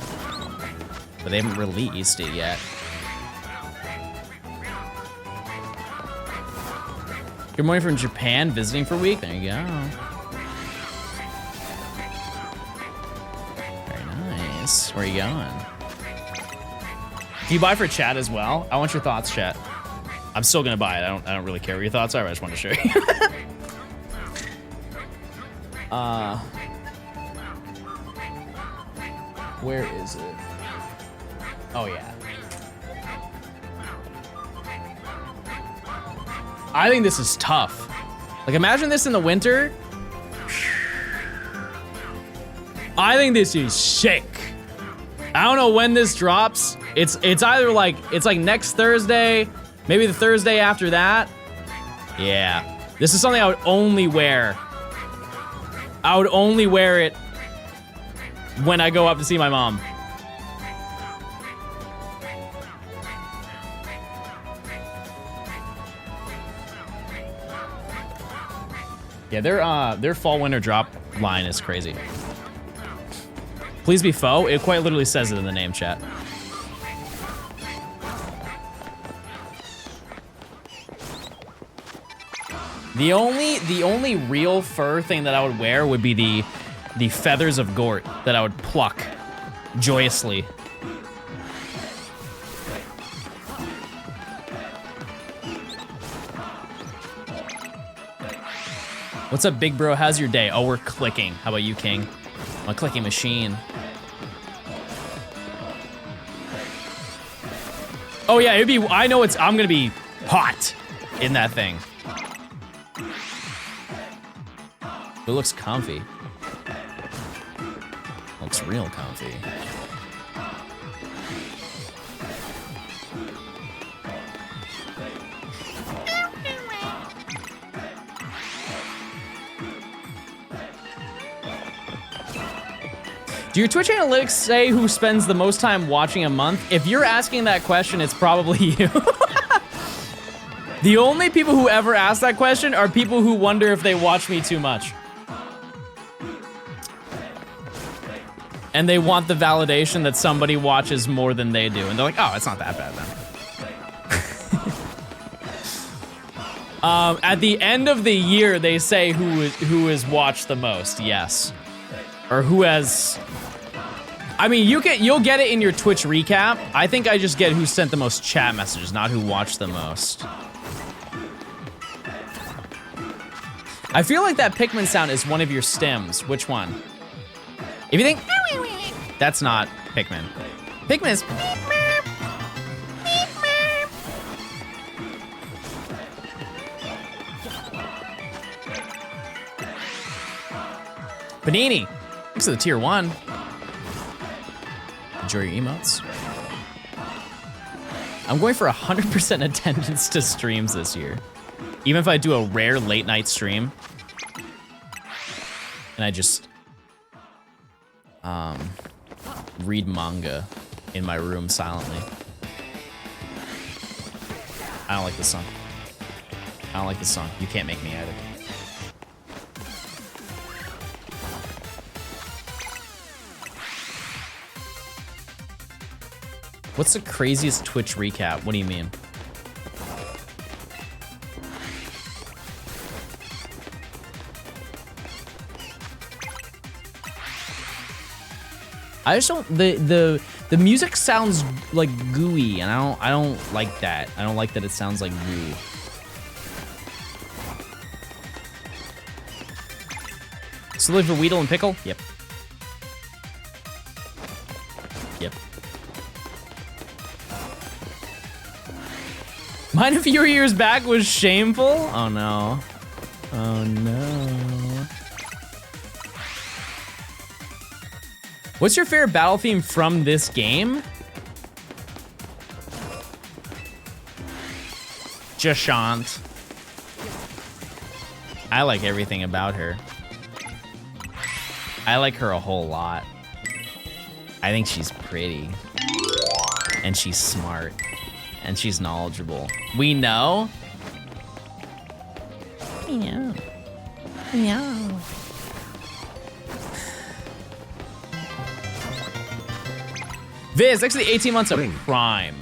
But they haven't released it yet. Good morning from Japan, visiting for a week. There you go. Very nice. Where are you going? Do you buy for chat as well? I want your thoughts, chat. I'm still gonna buy it. I don't really care what your thoughts are. I just want to show you. Where is it? Oh yeah. I think this is tough. Like, imagine this in the winter. I think this is sick. I don't know when this drops. It's either like, it's like next Thursday, maybe the Thursday after that. Yeah. This is something I would only wear. I would only wear it when I go up to see my mom. Yeah, their fall winter drop line is crazy. Please be faux. It quite literally says it in the name, chat. The only real fur thing that I would wear would be the feathers of Gour that I would pluck joyously. What's up, big bro? How's your day? Oh, we're clicking. How about you, King? I'm a clicking machine. Oh yeah, it'd be. I know I'm gonna be hot in that thing. It looks comfy. Looks real comfy. Do your Twitch analytics say who spends the most time watching a month? If you're asking that question, it's probably you. The only people who ever ask that question are people who wonder if they watch me too much. And they want the validation that somebody watches more than they do. And they're like, oh, it's not that bad then. At the end of the year, they say who has watched the most, yes. Or who has... I mean, you'll get it in your Twitch recap. I think I just get who sent the most chat messages, not who watched the most. I feel like that Pikmin sound is one of your stems. Which one? If you think, that's not Pikmin. Pikmin is... Panini, thanks for the tier 1. Enjoy your emotes. I'm going for 100% attendance to streams this year. Even if I do a rare late night stream. And I just read manga in my room silently. I don't like this song. I don't like this song. You can't make me either. What's the craziest Twitch recap? What do you mean? I just don't, the music sounds like gooey, and I don't like that. I don't like that it sounds like goo. Still for Weedle and Pickle? Yep. Yep. Mine a few years back was shameful? Oh no. Oh no. What's your favorite battle theme from this game? Johnstone. I like everything about her. I like her a whole lot. I think she's pretty. And she's smart. And she's knowledgeable. We know? Yeah. Yeah. Viz, actually 18 months of Prime.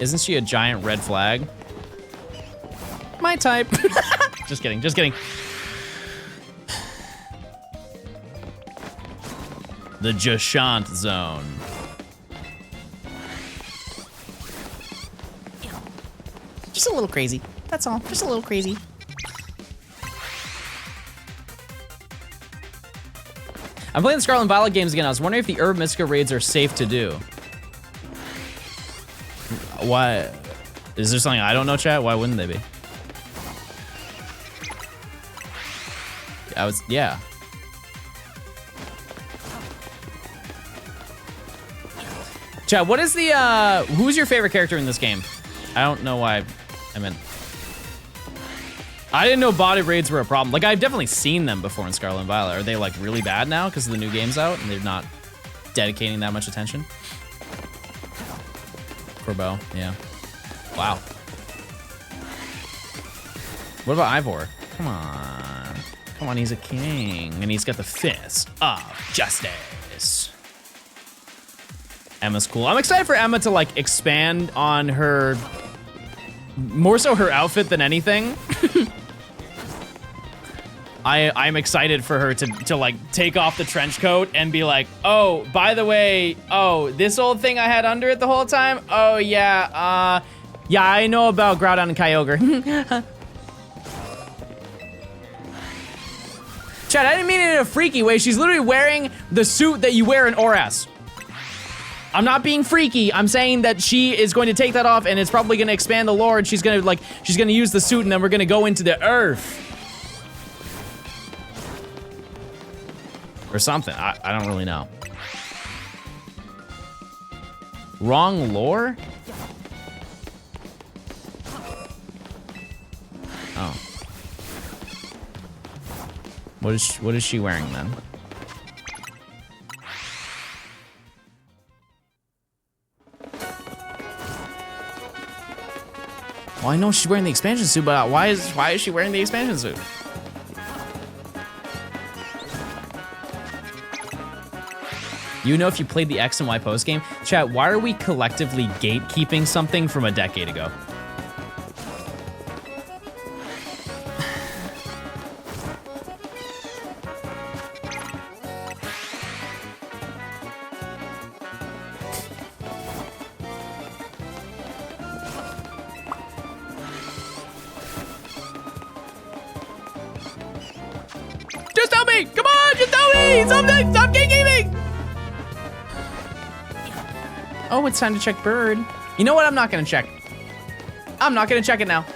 Isn't she a giant red flag? My type. Just kidding, just kidding. The Joshant zone. Just a little crazy. That's all. Just a little crazy. I'm playing the Scarlet and Violet games again. I was wondering if the Herb Mystica raids are safe to do. Why? Is there something I don't know, chat? Why wouldn't they be? Yeah. Chat, what is the, who's your favorite character in this game? I don't know why I meant. I didn't know body raids were a problem. Like, I've definitely seen them before in Scarlet and Violet. Are they, like, really bad now because the new game's out and they're not dedicating that much attention? Corbo, yeah. Wow. What about Ivor? Come on. Come on, he's a king. And he's got the fist of justice. Emma's cool. I'm excited for Emma to, like, expand on her... More so her outfit than anything. I'm excited for her to like take off the trench coat and be like, oh, by the way, oh, this old thing I had under it the whole time? Oh yeah, yeah, I know about Groudon and Kyogre. Chad, I didn't mean it in a freaky way. She's literally wearing the suit that you wear in ORAS. I'm not being freaky. I'm saying that she is going to take that off and it's probably gonna expand the lore and she's gonna use the suit and then we're gonna go into the earth. Or something, I don't really know. Wrong lore? Oh. What is she wearing then? Well, I know she's wearing the expansion suit, but why is she wearing the expansion suit? You know if you played the X and Y post game? Chat, why are we collectively gatekeeping something from a decade ago? Just tell me! Come on, just tell me! Something! Stop gatekeeping! Oh, it's time to check bird. You know what? I'm not gonna check. I'm not gonna check it now.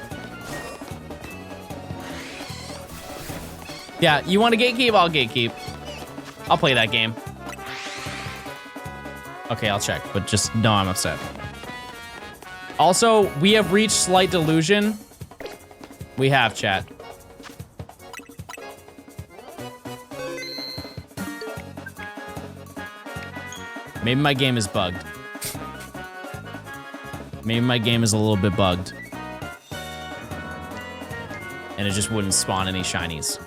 Yeah, you want to gatekeep? I'll gatekeep. I'll play that game. Okay, I'll check, but just know I'm upset. Also, we have reached slight delusion. We have, chat. Maybe my game is bugged. Maybe my game is a little bit bugged. And it just wouldn't spawn any shinies.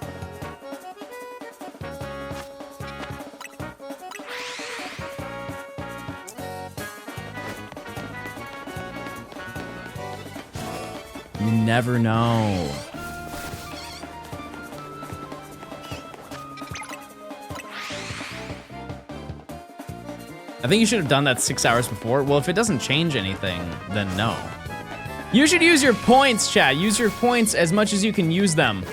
You never know. I think you should have done that 6 hours before. Well, if it doesn't change anything, then no. You should use your points, chat. Use your points as much as you can use them.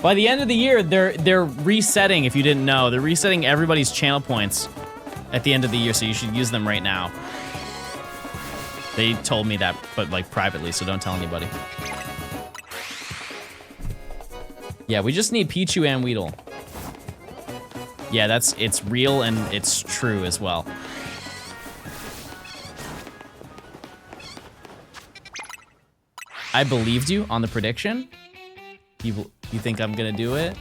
By the end of the year, they're resetting, if you didn't know. They're resetting everybody's channel points at the end of the year, so you should use them right now. They told me that, but like privately, so don't tell anybody. Yeah, we just need Pichu and Weedle. Yeah, it's real and it's true as well. I believed you on the prediction. You think I'm gonna do it?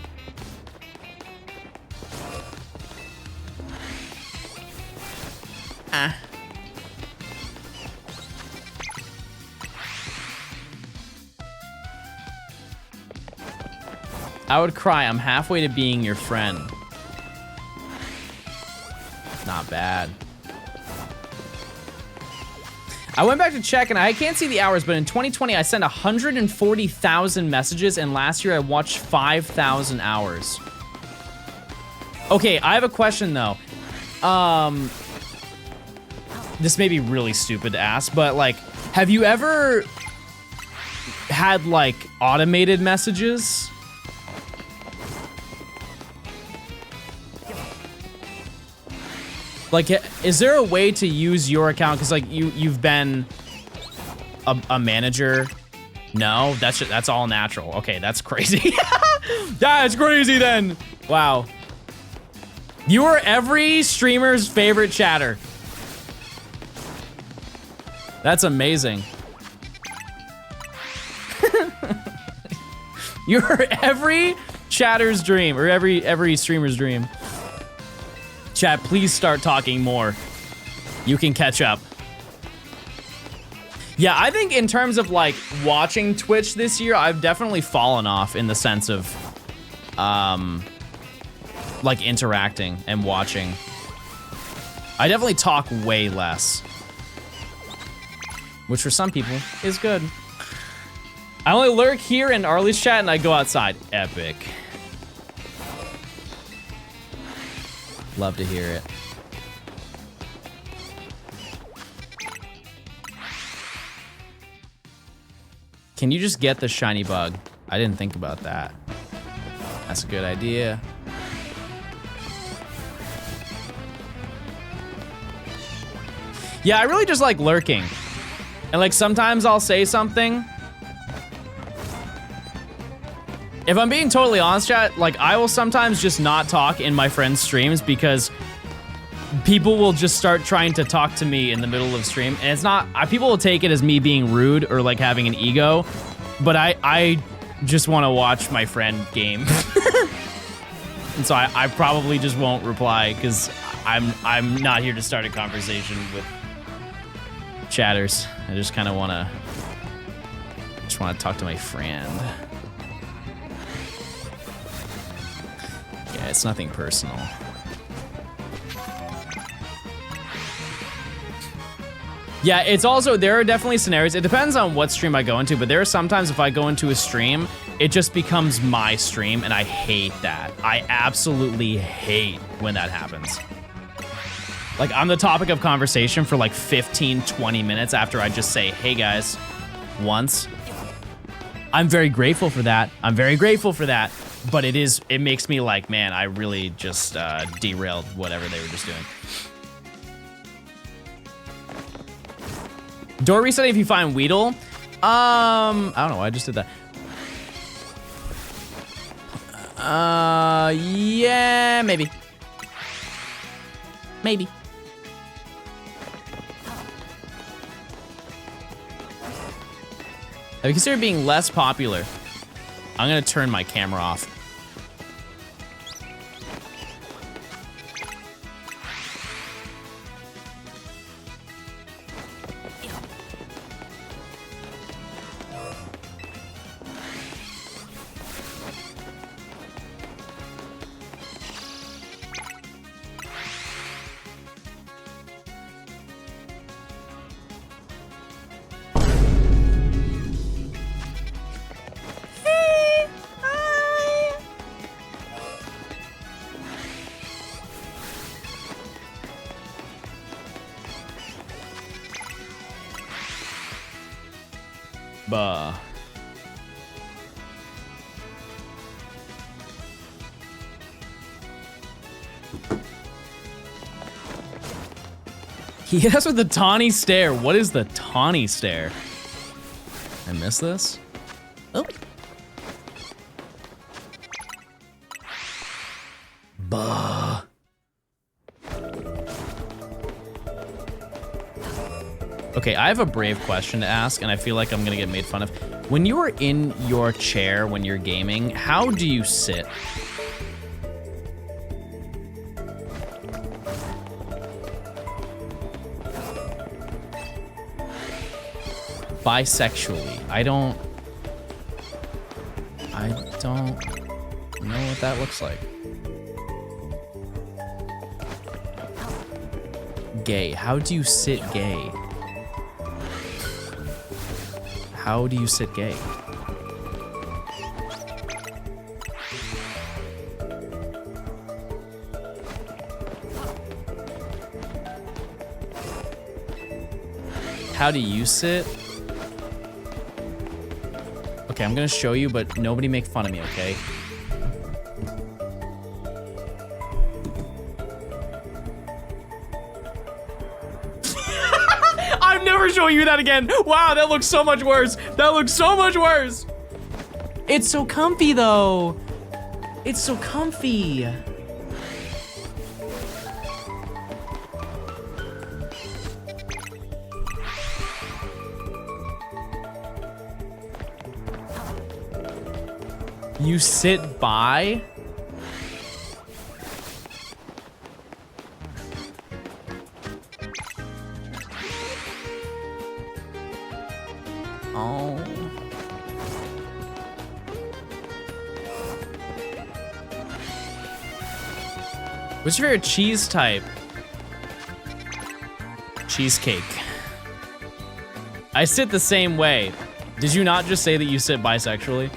Ah. I would cry. I'm halfway to being your friend. Not bad. I went back to check and I can't see the hours, but in 2020 I sent 140,000 messages and last year I watched 5,000 hours. Okay, I have a question though. This may be really stupid to ask, but like, have you ever had like automated messages? Like, is there a way to use your account? Cause like you've been a manager. No, that's all natural. Okay, that's crazy. That's crazy then. Wow. You are every streamer's favorite chatter. That's amazing. You're every chatter's dream, or every streamer's dream. Chat, please start talking more. You can catch up. Yeah, I think in terms of like watching Twitch this year, I've definitely fallen off in the sense of like interacting and watching. I definitely talk way less, which for some people is good. I only lurk here in Arlie's chat and I go outside. Epic. Love to hear it. Can you just get the shiny bug? I didn't think about that. That's a good idea. Yeah, I really just like lurking. And like sometimes I'll say something. If I'm being totally honest, chat, like I will sometimes just not talk in my friends' streams because people will just start trying to talk to me in the middle of stream. And it's not, people will take it as me being rude or like having an ego, but I just want to watch my friend game. And so I probably just won't reply because I'm not here to start a conversation with chatters. I just kind of want to talk to my friend. Yeah, it's nothing personal. Yeah, it's also, there are definitely scenarios. It depends on what stream I go into, but there are sometimes if I go into a stream, it just becomes my stream, and I hate that. I absolutely hate when that happens. Like, I'm the topic of conversation for like 15, 20 minutes after I just say, hey guys, once. I'm very grateful for that. I'm very grateful for that. But it makes me like, man, I really just derailed whatever they were just doing. Door reset if you find Weedle. I don't know why I just did that. Yeah, maybe. Maybe. Have you considered being less popular? I'm gonna turn my camera off. Buh. Yes, with the tawny stare. What is the tawny stare? I missed this? Oh. Buh. Okay, I have a brave question to ask, and I feel like I'm gonna get made fun of. When you are in your chair when you're gaming, how do you sit? Bisexually. I don't know what that looks like. Gay. How do you sit gay? How do you sit gay? How do you sit? Okay, I'm gonna show you, but nobody make fun of me, okay? I'm never showing you that again. Wow, that looks so much worse. That looks so much worse. It's so comfy though. It's so comfy. You sit by? Oh. What's your favorite cheese type? Cheesecake. I sit the same way. Did you not just say that you sit bisexually?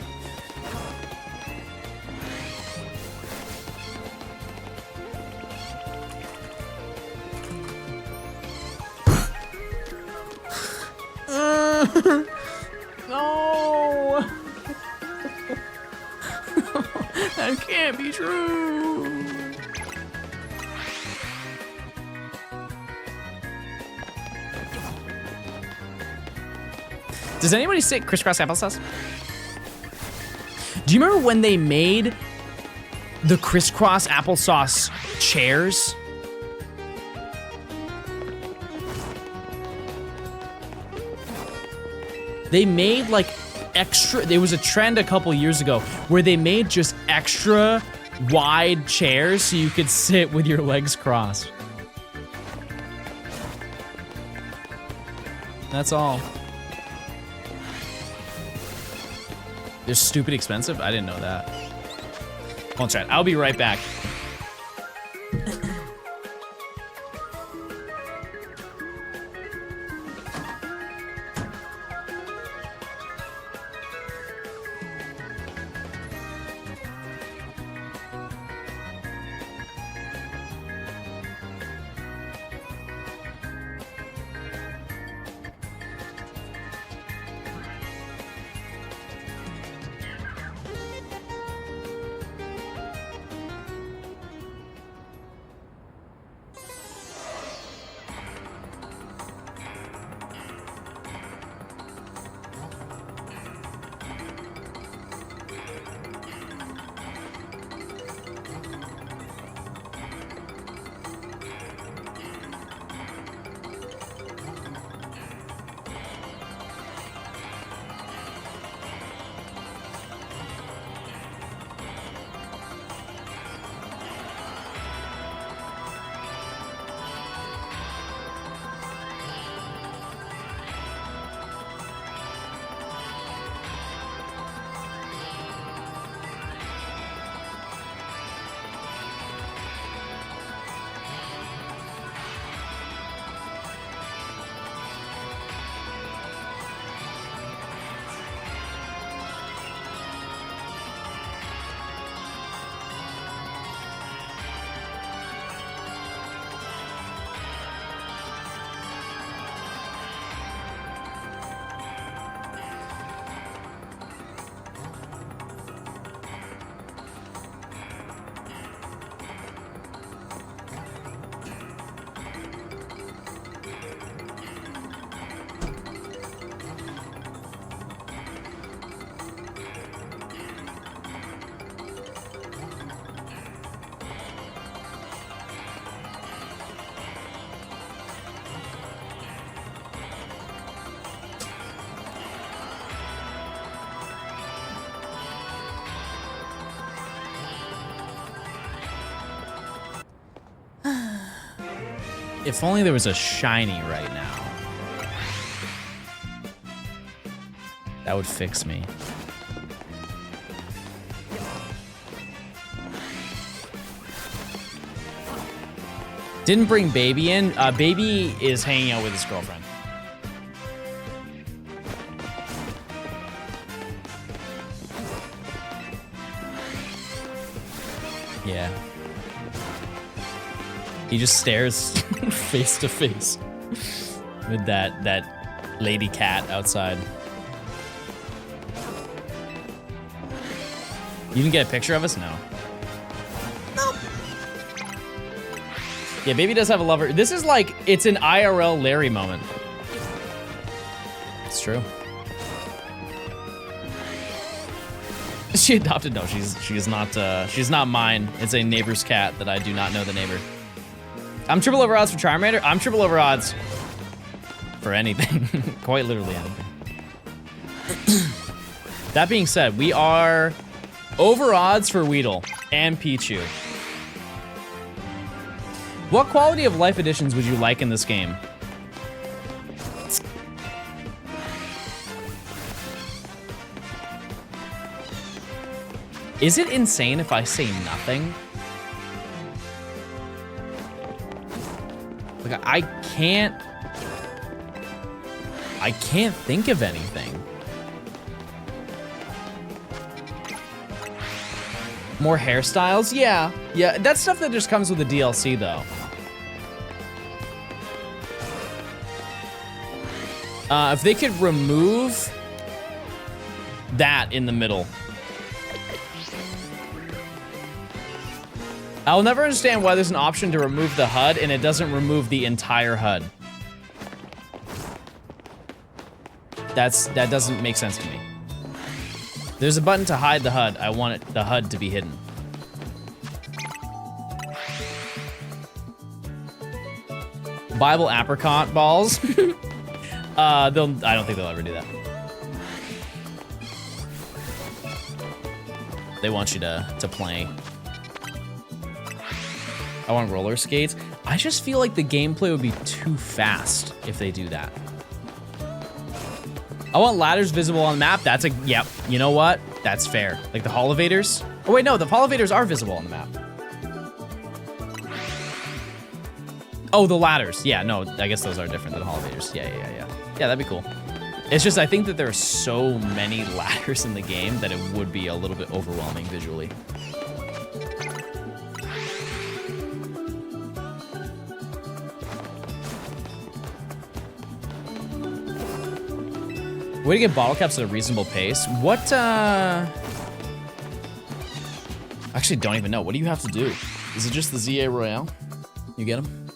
No! That can't be true. Does anybody sit crisscross applesauce? Do you remember when they made the crisscross applesauce chairs? They made like extra, there was a trend a couple years ago where they made just extra wide chairs so you could sit with your legs crossed. That's all. They're stupid expensive? I didn't know that. Hold on, chat. I'll be right back. If only there was a shiny right now. That would fix me. Didn't bring Baby in. Baby is hanging out with his girlfriend. Yeah. He just stares face to face with that lady cat outside. You didn't get a picture of us? No. Nope. Yeah, Baby does have a lover. This is like, it's an IRL Larry moment. It's true. Is she adopted? No, she's not mine. It's a neighbor's cat that I do not know the neighbor. I'm triple over odds for Charmander. I'm triple over odds for anything. Quite literally anything. That being said, we are over odds for Weedle and Pichu. What quality of life additions would you like in this game? Is it insane if I say nothing? Like, I can't think of anything. More hairstyles? Yeah. Yeah, that's stuff that just comes with the DLC, though. If they could remove that in the middle. I'll never understand why there's an option to remove the HUD and it doesn't remove the entire HUD. That doesn't make sense to me. There's a button to hide the HUD. I want the HUD to be hidden. Bible apricot balls. I don't think they'll ever do that. They want you to play. I want roller skates. I just feel like the gameplay would be too fast if they do that. I want ladders visible on the map. That's a, yep, you know what? That's fair. Like the holovators. Oh wait, no, the holovators are visible on the map. Oh, the ladders. Yeah, no, I guess those are different than holovators. Yeah. Yeah, that'd be cool. It's just, I think that there are so many ladders in the game that it would be a little bit overwhelming visually. Way to get bottle caps at a reasonable pace. What, actually don't even know. What do you have to do? Is it just the ZA Royale? You get them?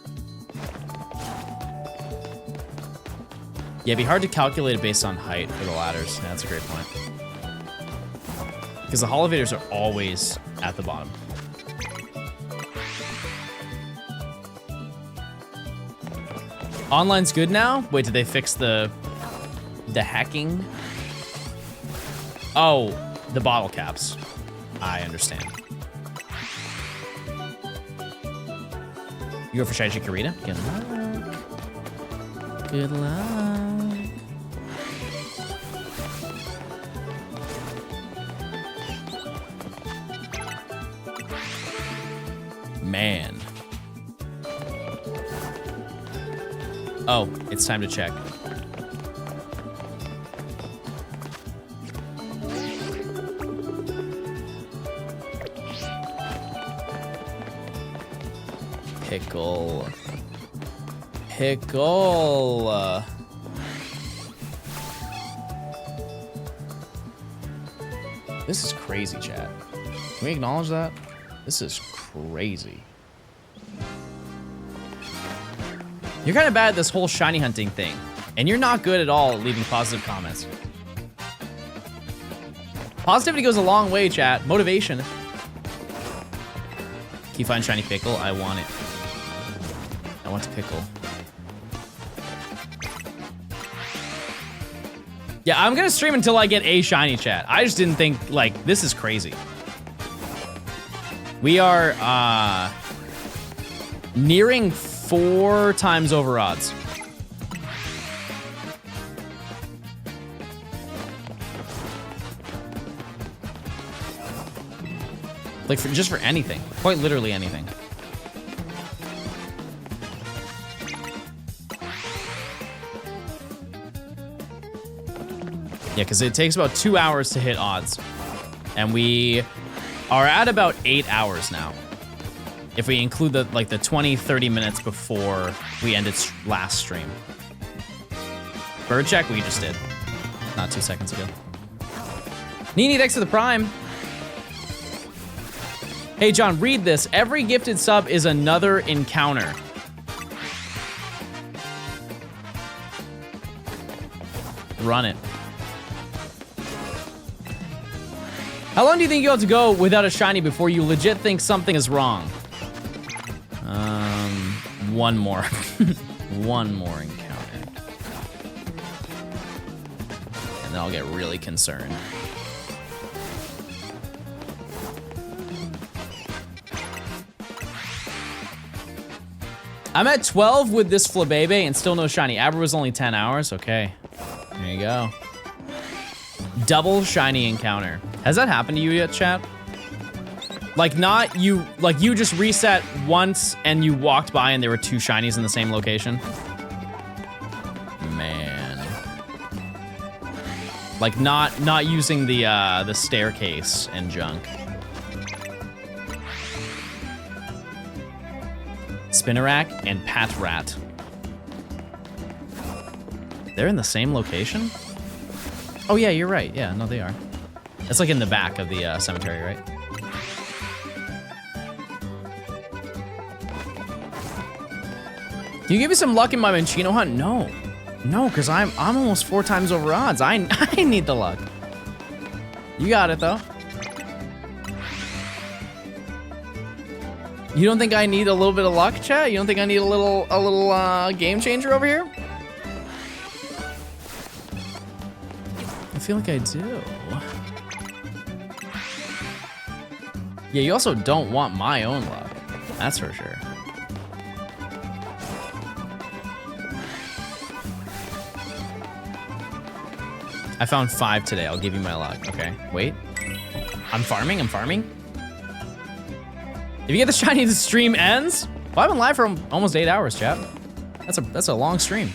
Yeah, it'd be hard to calculate it based on height for the ladders. Yeah, that's a great point. Because the holovators are always at the bottom. Online's good now? Wait, did they fix the hacking? Oh, the bottle caps. I understand. You go for Shiny Chikorita? Good luck. Good luck. Man. Oh, it's time to check. Pickle. This is crazy, chat. Can we acknowledge that? This is crazy. You're kind of bad at this whole shiny hunting thing, and you're not good at all at leaving positive comments. Positivity goes a long way, chat. Motivation. Can you find shiny pickle? I want it. I want to pickle. Yeah, I'm gonna stream until I get a shiny, chat. I just didn't think, like, this is crazy. We are, nearing 4 times over odds. Like, just for anything. Quite literally anything. Yeah, because it takes about 2 hours to hit odds. And we are at about 8 hours now. If we include the 20, 30 minutes before we ended last stream. Bird check we just did. Not 2 seconds ago. Nini, thanks for the prime. Hey, John, read this. Every gifted sub is another encounter. Run it. How long do you think you have to go without a shiny before you legit think something is wrong? One more. One more encounter. And then I'll get really concerned. I'm at 12 with this Flabebe and still no shiny. Abra was only 10 hours. Okay. There you go. Double shiny encounter. Has that happened to you yet, chat? Like you just reset once and you walked by and there were 2 shinies in the same location? Man. Like not using the staircase and junk. Spinnerack and Patrat. They're in the same location? Oh yeah, you're right. Yeah, no, they are. It's like in the back of the cemetery, right? Can you give me some luck in my Minccino hunt? No. No, because I'm almost 4 times over odds. I need the luck. You got it, though. You don't think I need a little bit of luck, chat? You don't think I need a little game changer over here? I feel like I do. Yeah, you also don't want my own luck. That's for sure. I found 5 today. I'll give you my luck. Okay, wait. I'm farming. If you get the shiny, the stream ends. Well, I've been live for almost 8 hours, chat. That's a long stream.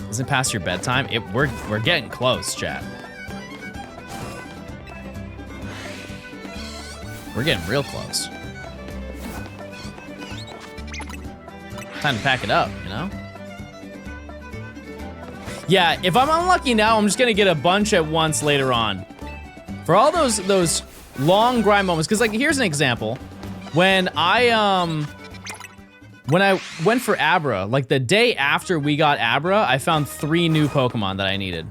Isn't it past your bedtime? We're getting close, chat. We're getting real close. Time to pack it up, you know? Yeah, if I'm unlucky now, I'm just gonna get a bunch at once later on. For all those long grind moments, because like here's an example. When I went for Abra, like the day after we got Abra, I found 3 new Pokemon that I needed.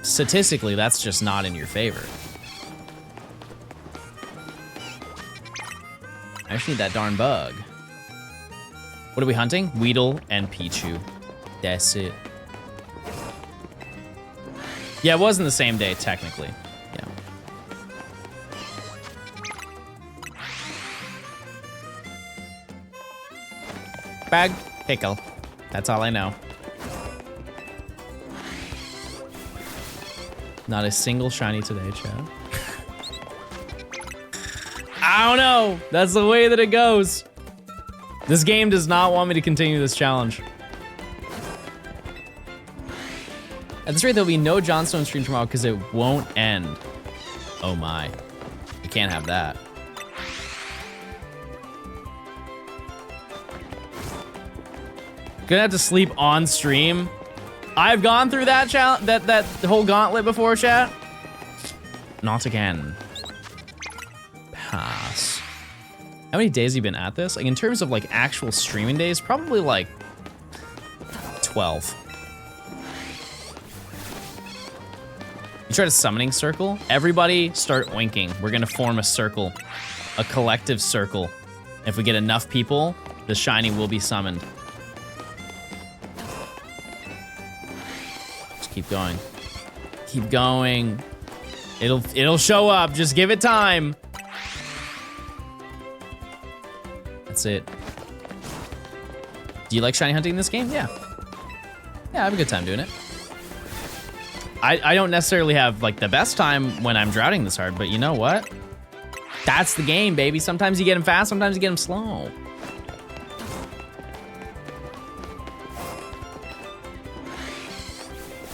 Statistically, that's just not in your favor. I just need that darn bug. What are we hunting? Weedle and Pichu. That's it. Yeah, it wasn't the same day, technically. Yeah. Bag, pickle. That's all I know. Not a single shiny today, Chad. I don't know. That's the way that it goes. This game does not want me to continue this challenge. At this rate, there'll be no Johnstone stream tomorrow because it won't end. Oh my. We can't have that. Gonna have to sleep on stream. I've gone through that that whole gauntlet before, chat. Not again. Pass. How many days have you been at this? Like in terms of like actual streaming days, probably like 12. You tried a summoning circle? Everybody start oinking. We're gonna form a circle, a collective circle. If we get enough people, the shiny will be summoned. Just keep going. Keep going. It'll show up. Just give it time. That's it. Do you like shiny hunting in this game? Yeah. Yeah, I have a good time doing it. I don't necessarily have like the best time when I'm droughting this hard, but you know what? That's the game, baby. Sometimes you get them fast, sometimes you get them slow.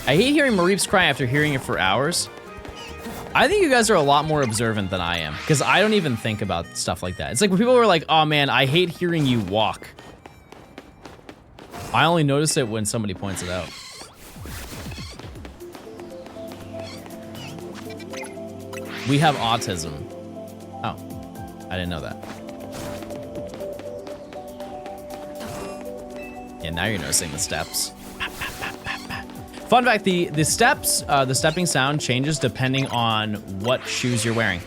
I hate hearing Mareeps cry after hearing it for hours. I think you guys are a lot more observant than I am, because I don't even think about stuff like that. It's like when people are like, oh man, I hate hearing you walk. I only notice it when somebody points it out. We have autism. Oh, I didn't know that. Yeah, now you're noticing the steps. Fun fact, the steps, the stepping sound changes depending on what shoes you're wearing.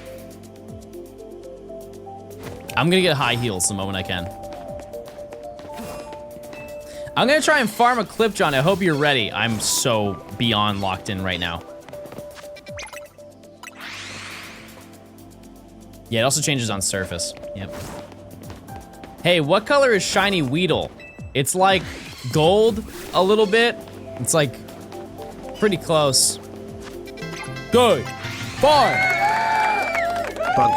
I'm gonna get high heels the moment I can. I'm gonna try and farm a clip, John. I hope you're ready. I'm so beyond locked in right now. Yeah, it also changes on surface. Yep. Hey, what color is shiny Weedle? It's like gold a little bit. It's like pretty close. Good. Far. Bug.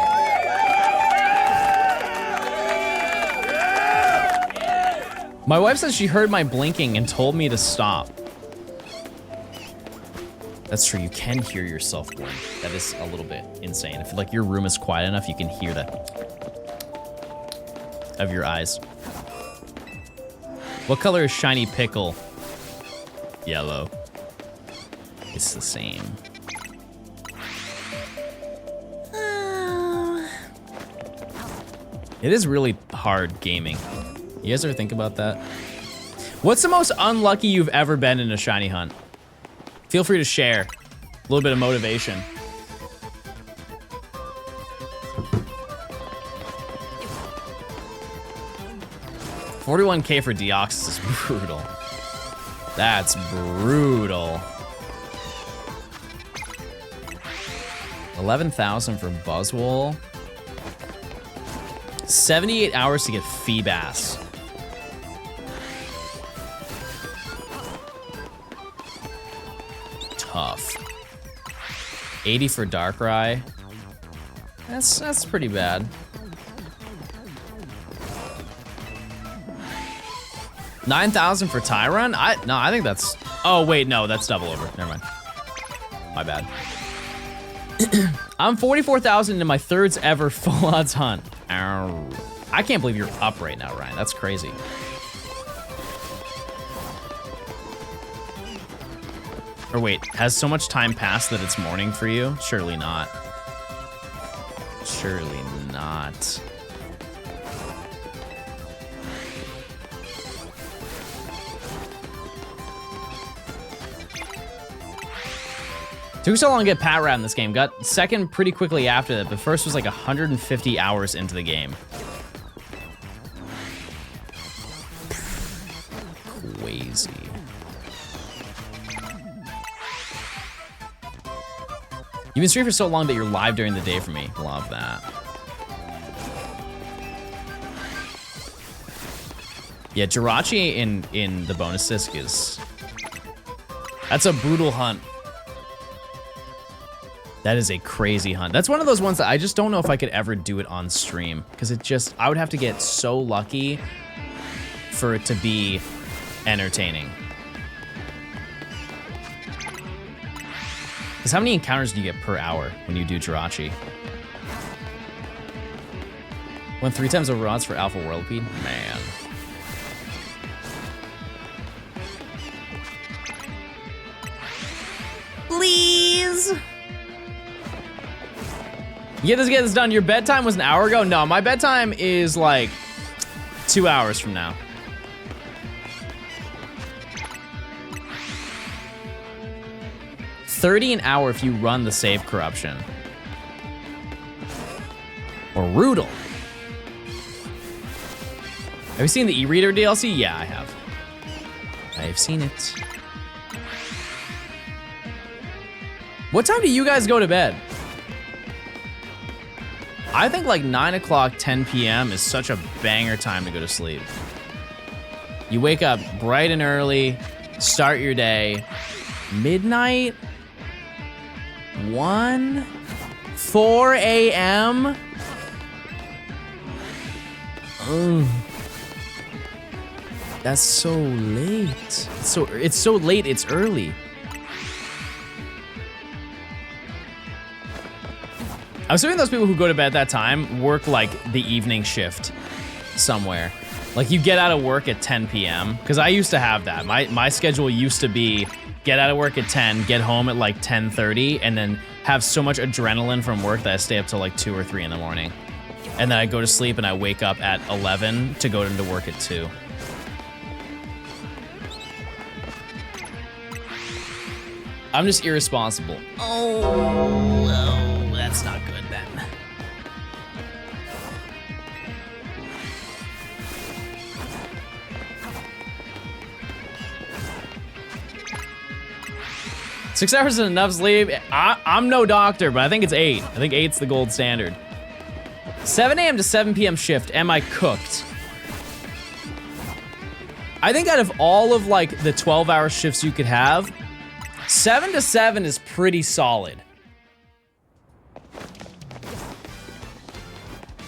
My wife says she heard my blinking and told me to stop. That's true, you can hear yourself blink. That is a little bit insane. If like your room is quiet enough, you can hear that of your eyes. What color is shiny pickle? Yellow. It's the same. It is really hard gaming. You guys ever think about that? What's the most unlucky you've ever been in a shiny hunt? Feel free to share. A little bit of motivation. $41K for Deoxys is brutal. That's brutal. 11,000 for Buzzwole. 78 hours to get Feebass. Tough. 80 for Darkrai. That's pretty bad. 9,000 for Tyron? I think that's, oh wait, no, that's double over. Never mind. My bad. I'm 44,000 into my third ever full odds hunt. Ow. I can't believe you're up right now, Ryan. That's crazy. Or wait, has so much time passed that it's morning for you? Surely not. Surely not. Took so long to get Pat Rat in this game. Got second pretty quickly after that, but first was like 150 hours into the game. Crazy. You've been streaming for so long that you're live during the day for me. Love that. Yeah, Jirachi in the bonus disc is... That's a brutal hunt. That is a crazy hunt. That's one of those ones that I just don't know if I could ever do it on stream, because it just, I would have to get so lucky for it to be entertaining. Because how many encounters do you get per hour when you do Jirachi? Went 3 times over odds for Alpha Whirlpeed? Man. Please! Get this done. Your bedtime was an hour ago? No, my bedtime is like 2 hours from now. $30 an hour if you run the save corruption. Or Roodle. Have you seen the e-reader DLC? Yeah, I have. I've seen it. What time do you guys go to bed? I think like 9 o'clock, 10 p.m. is such a banger time to go to sleep. You wake up bright and early, start your day. Midnight? 1? 4 a.m.? That's so late. It's so late, it's early. I'm assuming those people who go to bed at that time work like the evening shift somewhere. Like you get out of work at 10 p.m. Because I used to have that. My schedule used to be get out of work at 10, get home at like 10:30, and then have so much adrenaline from work that I stay up till like 2 or 3 in the morning. And then I go to sleep and I wake up at 11 to go into work at 2. I'm just irresponsible. Oh, that's not good then. Six hours is enough sleep. I'm no doctor, but I think it's 8. I think 8's the gold standard. 7 a.m. to 7 p.m. shift. Am I cooked? I think out of all of like the 12-hour shifts you could have, 7 to 7 is pretty solid.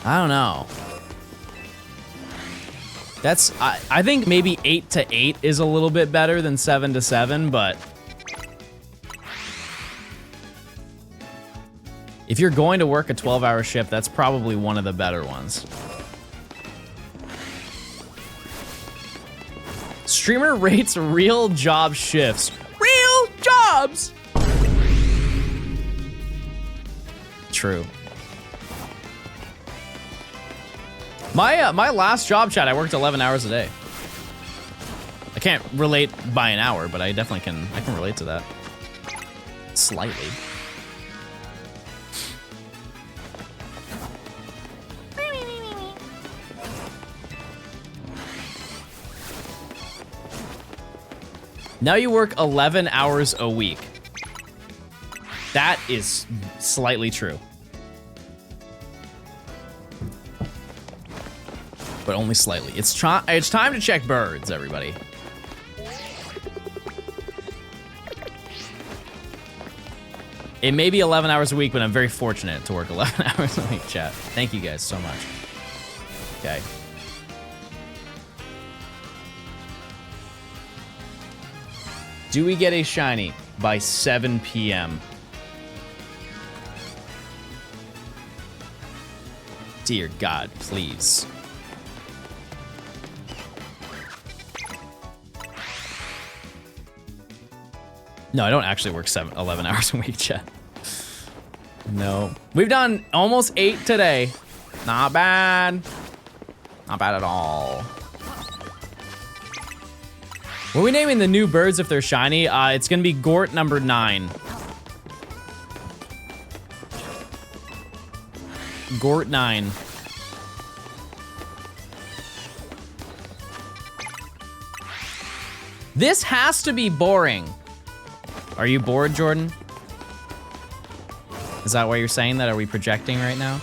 I don't know. That's, I think maybe 8 to 8 is a little bit better than 7 to 7, but if you're going to work a 12-hour shift, that's probably one of the better ones. Streamer rates real job shifts. Real jobs! True. My last job chat, I worked 11 hours a day. I can't relate by an hour, but I definitely can. I can relate to that. Slightly. Now you work 11 hours a week. That is slightly true. But only slightly. It's time to check birds, everybody. It may be 11 hours a week, but I'm very fortunate to work 11 hours a week, chat. Thank you guys so much. Okay. Do we get a shiny by 7 p.m.? Dear God, please. No, I don't actually work 11 hours a week, chat. No. We've done almost 8 today. Not bad. Not bad at all. What are we naming the new birds if they're shiny? It's gonna be Gour number 9. Gour 9. This has to be boring. Are you bored, Jordan? Is that why you're saying that? Are we projecting right now?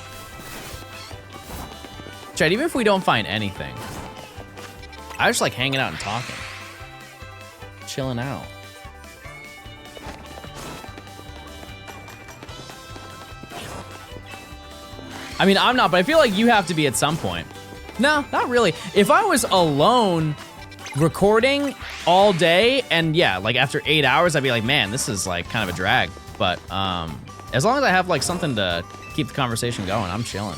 Chad, even if we don't find anything, I just like hanging out and talking. Chilling out. I mean, I'm not, but I feel like you have to be at some point. No, not really. If I was alone recording all day, and yeah, like after 8 hours, I'd be like, man, this is like kind of a drag. But as long as I have like something to keep the conversation going, I'm chilling.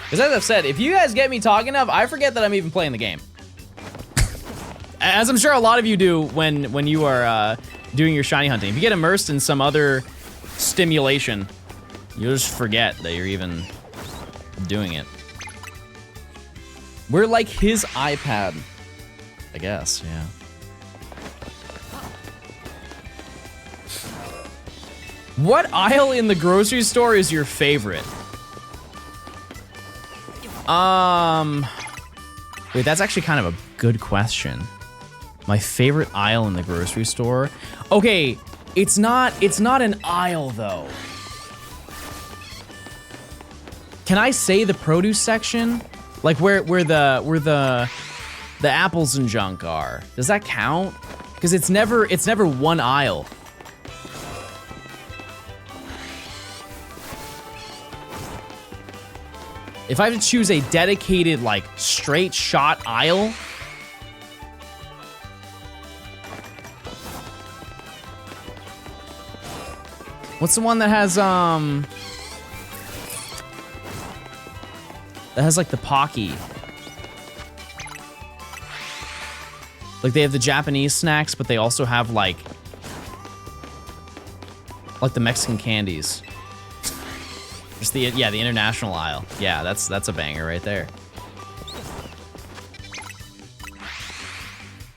Because as I've said, if you guys get me talking enough, I forget that I'm even playing the game. As I'm sure a lot of you do when you are doing your shiny hunting. If you get immersed in some other stimulation, you'll just forget that you're even doing it. We're like his iPad, I guess, yeah. What aisle in the grocery store is your favorite? Wait, that's actually kind of a good question. My favorite aisle in the grocery store. Okay, it's not an aisle though. Can I say the produce section? Like where the apples and junk are. Does that count? Because it's never one aisle. If I have to choose a dedicated, like, straight shot aisle, what's the one that has like the Pocky? Like they have the Japanese snacks, but they also have like the Mexican candies. Just the international aisle. Yeah, that's a banger right there.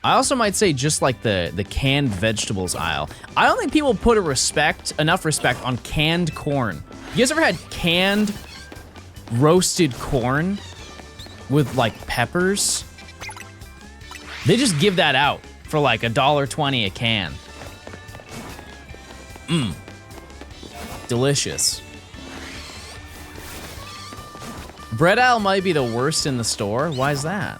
I also might say just like the canned vegetables aisle. I don't think people put enough respect on canned corn. You guys ever had canned roasted corn with like peppers? They just give that out for like $1.20 a can. Mmm. Delicious. Bread aisle might be the worst in the store. Why is that?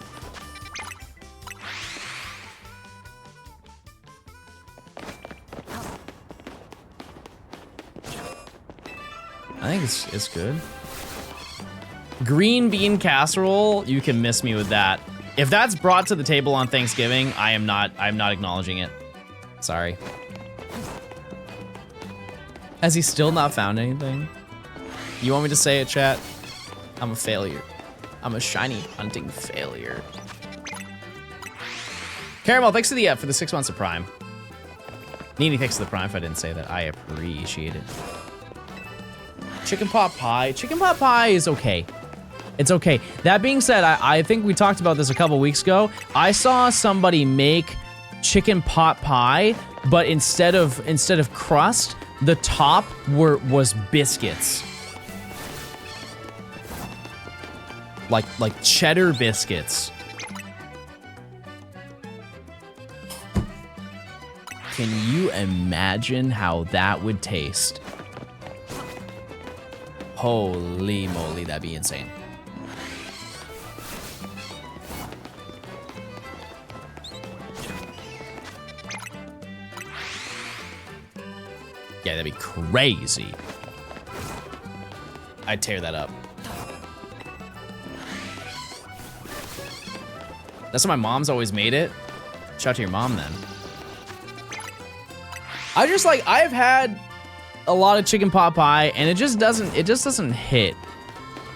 I think it's good. Green bean casserole, you can miss me with that. If that's brought to the table on Thanksgiving, I'm not acknowledging it. Sorry. Has he still not found anything? You want me to say it, chat? I'm a failure. I'm a shiny hunting failure. Caramel, thanks to the for the 6 months of Prime. Nini, thanks to the Prime if I didn't say that. I appreciate it. Chicken pot pie. Chicken pot pie is okay. It's okay. That being said, I think we talked about this a couple weeks ago. I saw somebody make chicken pot pie, but instead of crust, the top was biscuits. Like cheddar biscuits. Can you imagine how that would taste? Holy moly, that'd be insane. Yeah, that'd be crazy. I'd tear that up. That's why my mom's always made it. Shout out to your mom then. I've had a lot of chicken pot pie and it just doesn't hit.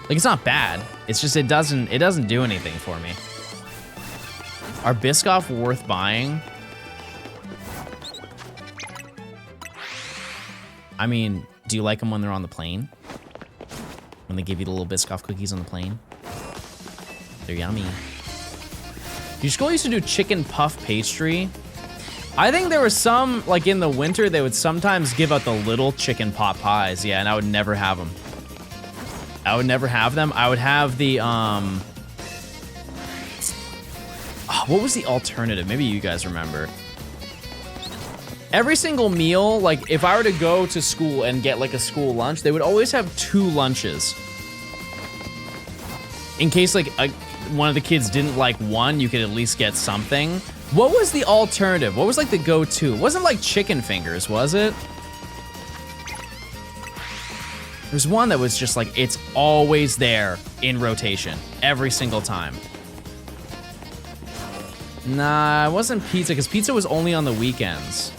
Like it's not bad. It's just it doesn't do anything for me. Are Biscoff worth buying? I mean, do you like them when they're on the plane? When they give you the little Biscoff cookies on the plane? They're yummy. Your school used to do chicken puff pastry. I think there was some, like in the winter, they would sometimes give out the little chicken pot pies. Yeah, and I would never have them. I would never have them. I would have the, what was the alternative? Maybe you guys remember. Every single meal, like if I were to go to school and get like a school lunch, they would always have 2 lunches. In case like one of the kids didn't like one, you could at least get something. What was the alternative? What was like the go-to? It wasn't like chicken fingers, was it? There's one that was just like, it's always there in rotation, every single time. Nah, it wasn't pizza, because pizza was only on the weekends.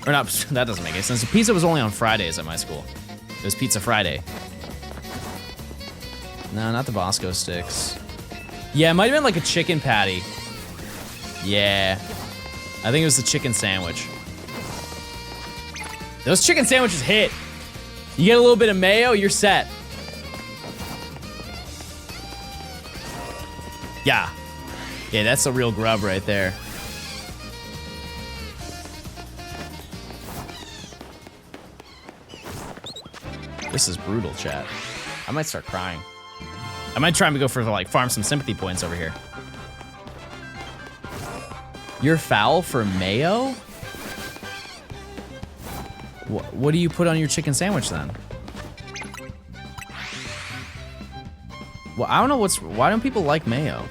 Or not, that doesn't make any sense. Pizza was only on Fridays at my school. It was Pizza Friday. No, not the Bosco sticks. Yeah, it might have been like a chicken patty. Yeah. I think it was the chicken sandwich. Those chicken sandwiches hit. You get a little bit of mayo, you're set. Yeah. Yeah, that's a real grub right there. This is brutal, chat. I might start crying. I might try and go for like farm some sympathy points over here. You're foul for mayo? What do you put on your chicken sandwich then? Well, I don't know why don't people like mayo?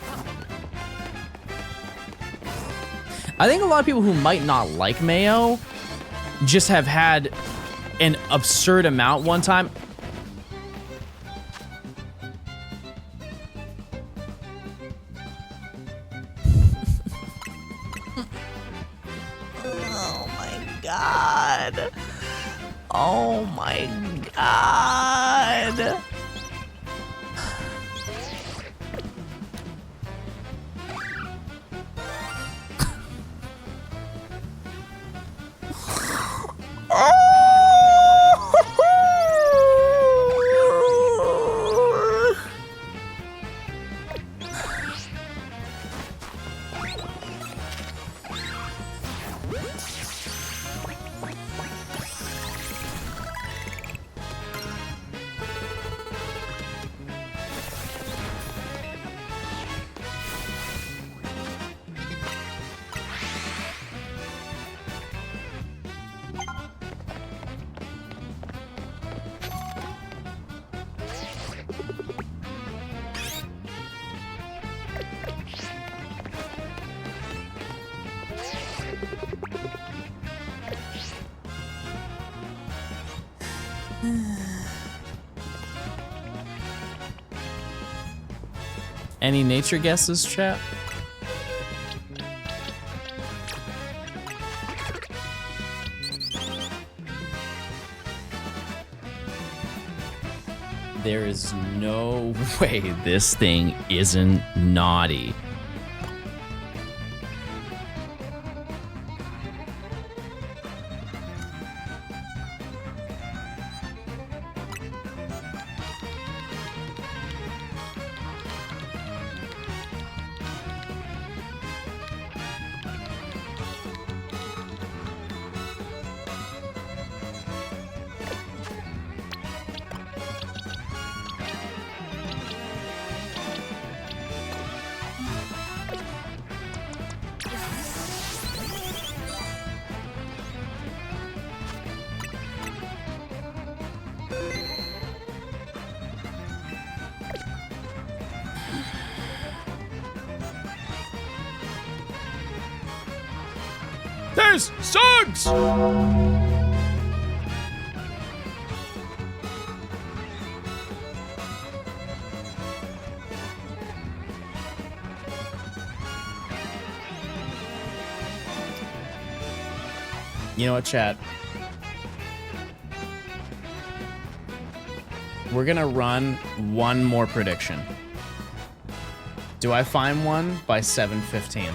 I think a lot of people who might not like mayo just have had an absurd amount one time. Oh my god. Oh my god. Any nature guesses, chat? There is no way this thing isn't naughty. This sucks! You know what, chat? We're gonna run one more prediction. Do I find one by 7:15?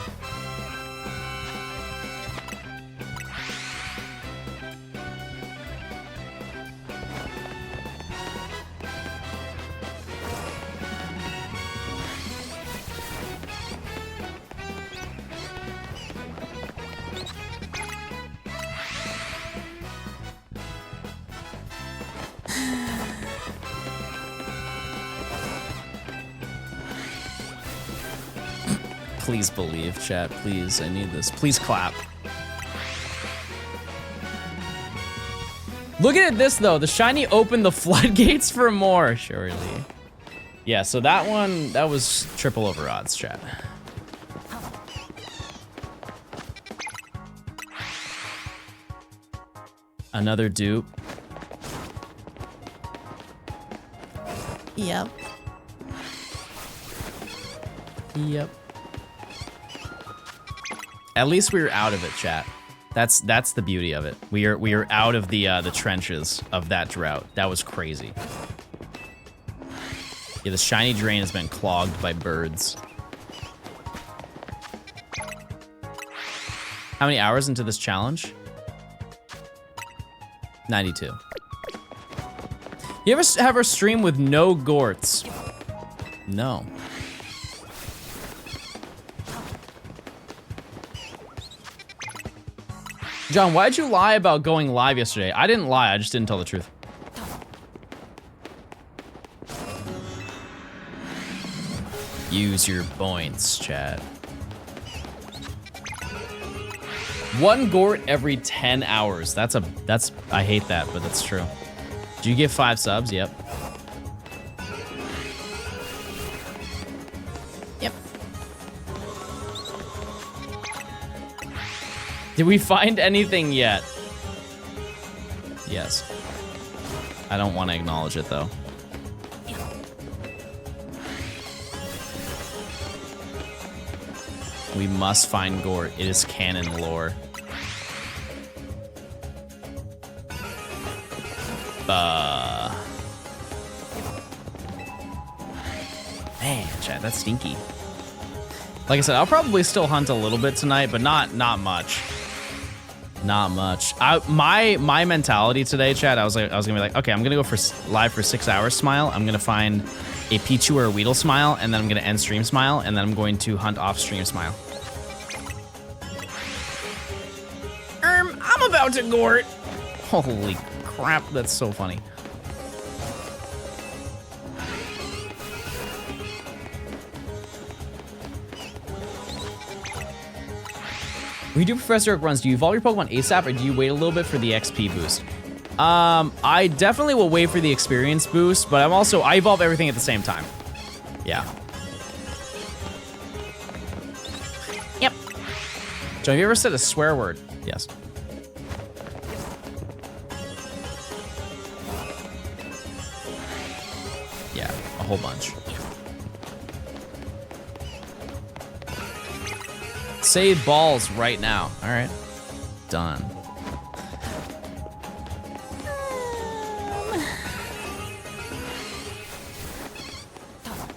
Please believe, chat. Please, I need this. Please clap. Look at this, though. The shiny opened the floodgates for more, surely. Yeah, so that one, that was triple over odds, chat. Another dupe. Yep. Yep. At least we were out of it, chat. That's the beauty of it. We are out of the trenches of that drought. That was crazy. Yeah, the shiny drain has been clogged by birds. How many hours into this challenge? 92. You ever have a stream with no gorts? No. John, why'd you lie about going live yesterday? I didn't lie, I just didn't tell the truth. Use your points, chat. 1 Gourt every 10 hours. I hate that, but that's true. Do you get 5 subs? Yep. Yep. Did we find anything yet? Yes. I don't want to acknowledge it though. We must find Gourt. It is canon lore. Man, chat, that's stinky. Like I said, I'll probably still hunt a little bit tonight, but not much. Not much. My mentality today, chat, I was gonna be like, okay, I'm gonna go for live for 6 hours smile. I'm gonna find a Pichu or a Weedle smile, and then I'm gonna end stream smile, and then I'm going to hunt off stream smile. I'm about to Gourt. Holy crap, that's so funny. When you do Professor Oak runs, do you evolve your Pokemon ASAP or do you wait a little bit for the XP boost? I definitely will wait for the experience boost, but I evolve everything at the same time. Yeah. Yep. John, have you ever said a swear word? Yes. Yeah, a whole bunch. Save balls right now. All right, done.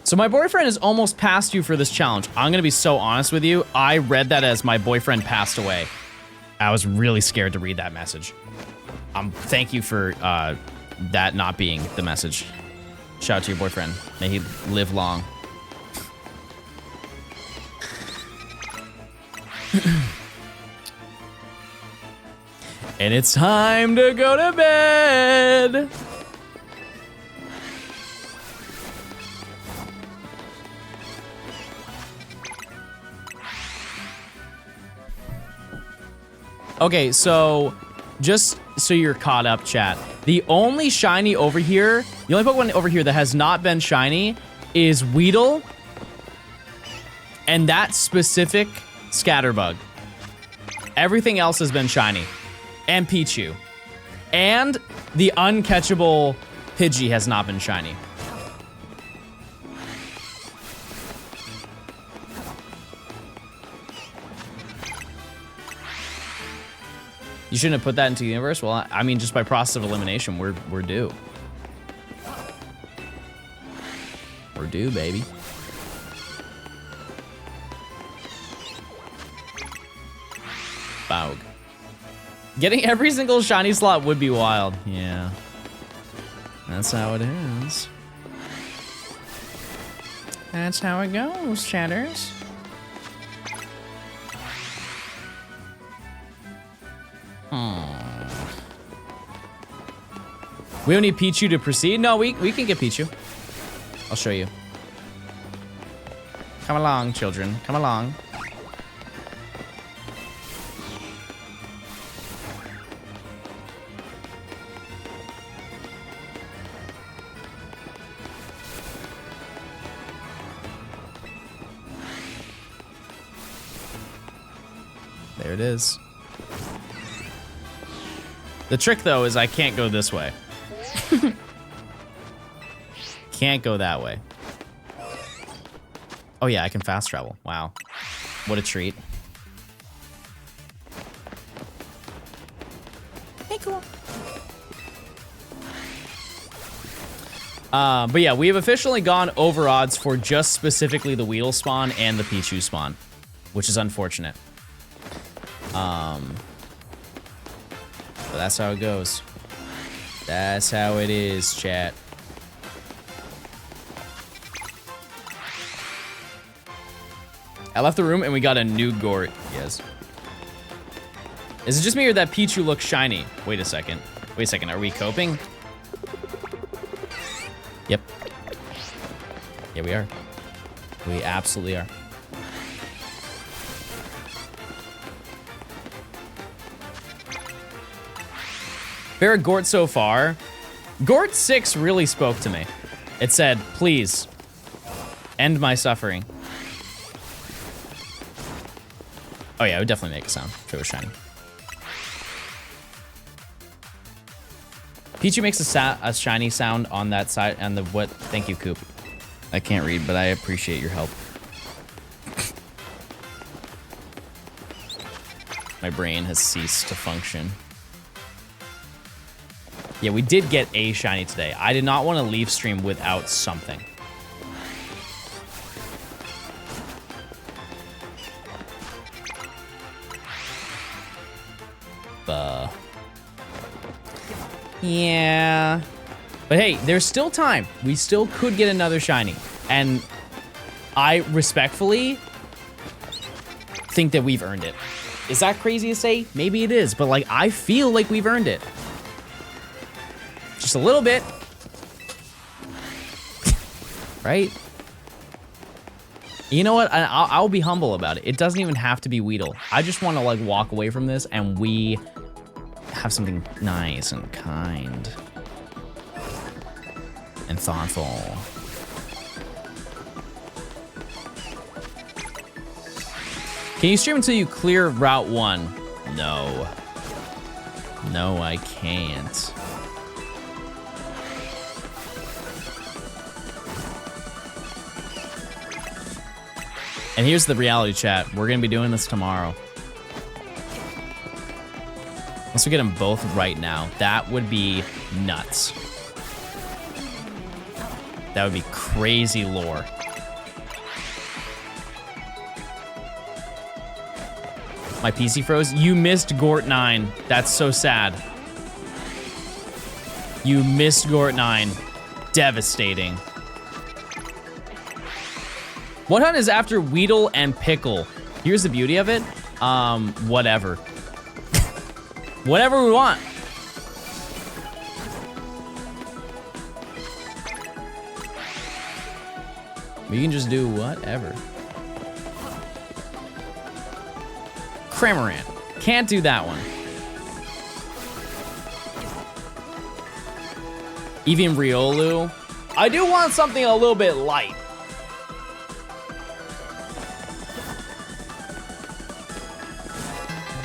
So my boyfriend is almost past you for this challenge. I'm gonna be so honest with you. I read that as my boyfriend passed away. I was really scared to read that message. Thank you for that not being the message. Shout out to your boyfriend. May he live long. And it's time to go to bed. Okay, so just so you're caught up, chat. The only shiny over here, the only Pokemon over here that has not been shiny is Weedle and that specific Scatterbug. Everything else has been shiny. And Pichu. And the uncatchable Pidgey has not been shiny. You shouldn't have put that into the universe? Well, I mean, just by process of elimination, we're due. We're due, baby. Baug. Getting every single shiny slot would be wild. Yeah. That's how it is. That's how it goes, chatters. We don't need Pichu to proceed? No, we can get Pichu. I'll show you. Come along, children. Come along. There it is. The trick, though, is I can't go this way. Can't go that way. Oh, yeah, I can fast travel. Wow. What a treat. Hey, cool. But yeah, we have officially gone over odds for just specifically the Weedle spawn and the Pichu spawn, which is unfortunate. But that's how it goes. That's how it is, chat. I left the room and we got a new Gourt. Yes. Is it just me or that Pichu looks shiny? Wait a second. Wait a second. Are we coping? Yep. Yeah, we are. We absolutely are. Favorite Gort so far? Gort 6 really spoke to me. It said, please, end my suffering. Oh yeah, it would definitely make a sound if it was shiny. Pichu makes a shiny sound on that side, and the what? Thank you, Coop. I can't read, but I appreciate your help. My brain has ceased to function. Yeah, we did get a shiny today. I did not want to leave stream without something. Yeah. But hey, there's still time. We still could get another shiny. And I respectfully think that we've earned it. Is that crazy to say? Maybe it is, but like, I feel like we've earned it. Just a little bit. Right? You know what? I'll be humble about it. It doesn't even have to be Weedle. I just want to like walk away from this and we have something nice and kind and thoughtful. Can you stream until you clear Route 1? No. No, I can't. And here's the reality chat. We're gonna be doing this tomorrow. Unless we get them both right now. That would be nuts. That would be crazy lore. My PC froze. You missed Gort 9. That's so sad. You missed Gort 9. Devastating. What hunt is after Weedle and Pickle? Here's the beauty of it. Whatever. Whatever we want. We can just do whatever. Cramorant. Can't do that one. Even Riolu. I do want something a little bit light.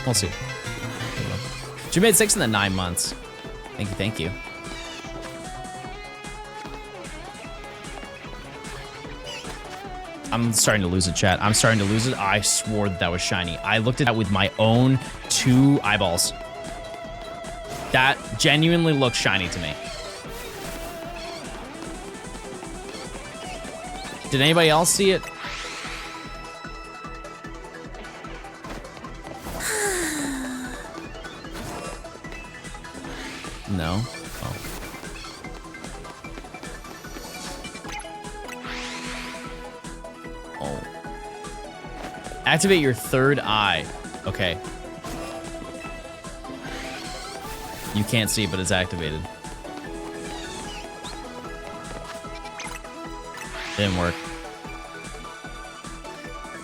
We'll see. You made 6 in the 9 months. Thank you, thank you. I'm starting to lose it, chat. I'm starting to lose it. I swore that was shiny. I looked at that with my own 2 eyeballs. That genuinely looks shiny to me. Did anybody else see it? No? Oh. Oh. Activate your 3rd eye. Okay. You can't see, but it's activated. Didn't work.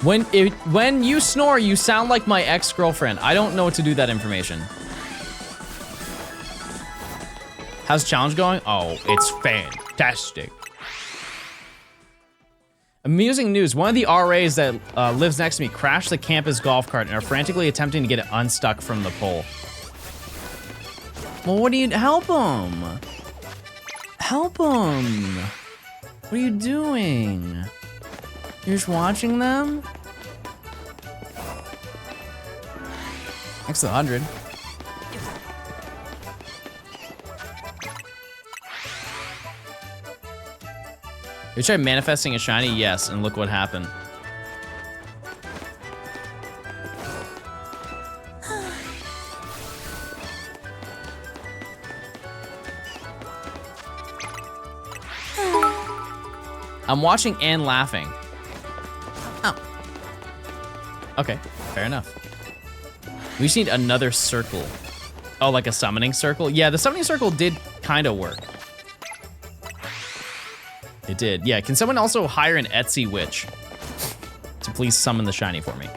When you snore, you sound like my ex-girlfriend. I don't know what to do with that information. How's the challenge going? Oh, it's fantastic. Amusing news. One of the RAs that lives next to me crashed the campus golf cart and are frantically attempting to get it unstuck from the pole. Well, what do you... Help him. Help him. What are you doing? You're just watching them? Next to 100. You tried manifesting a shiny? Yes, and look what happened. I'm watching and laughing. Oh. Okay, fair enough. We just need another circle. Oh, like a summoning circle? Yeah, the summoning circle did kind of work. It did. Yeah, can someone also hire an Etsy witch to please summon the shiny for me?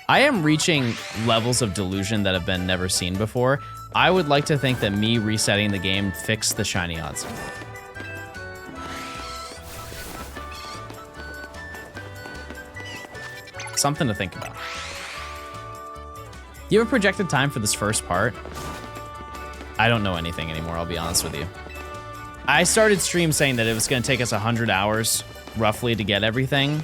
I am reaching levels of delusion that have been never seen before. I would like to think that me resetting the game fixed the shiny odds. Something to think about. Do you have a projected time for this first part? I don't know anything anymore, I'll be honest with you. I started stream saying that it was gonna take us 100 hours, roughly, to get everything.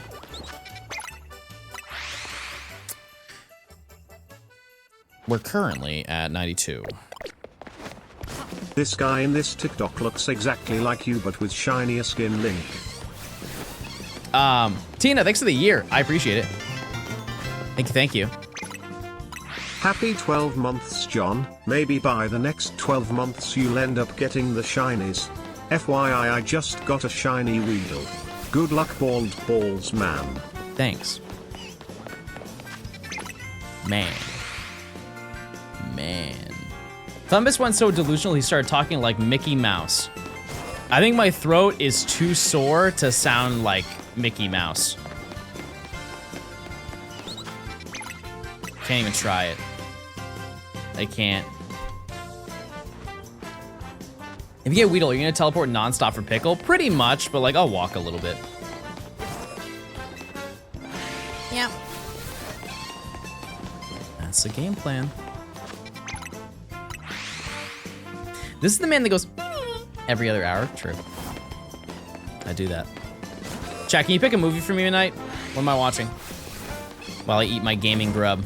We're currently at 92. This guy in this TikTok looks exactly like you, but with shinier skin. Link. Tina, thanks for the year. I appreciate it. Thank you, thank you. Happy 12 months, John. Maybe by the next 12 months you'll end up getting the shinies. FYI, I just got a shiny Weedle. Good luck, bald balls, man. Thanks. Man. Thumbus went so delusional he started talking like Mickey Mouse. I think my throat is too sore to sound like Mickey Mouse. Can't even try it. I can't. If you get Weedle, you're gonna teleport nonstop for Pickle? Pretty much, but like I'll walk a little bit. Yeah. That's the game plan. This is the man that goes every other hour. True. I do that. Chat, can you pick a movie for me tonight? What am I watching? While I eat my gaming grub.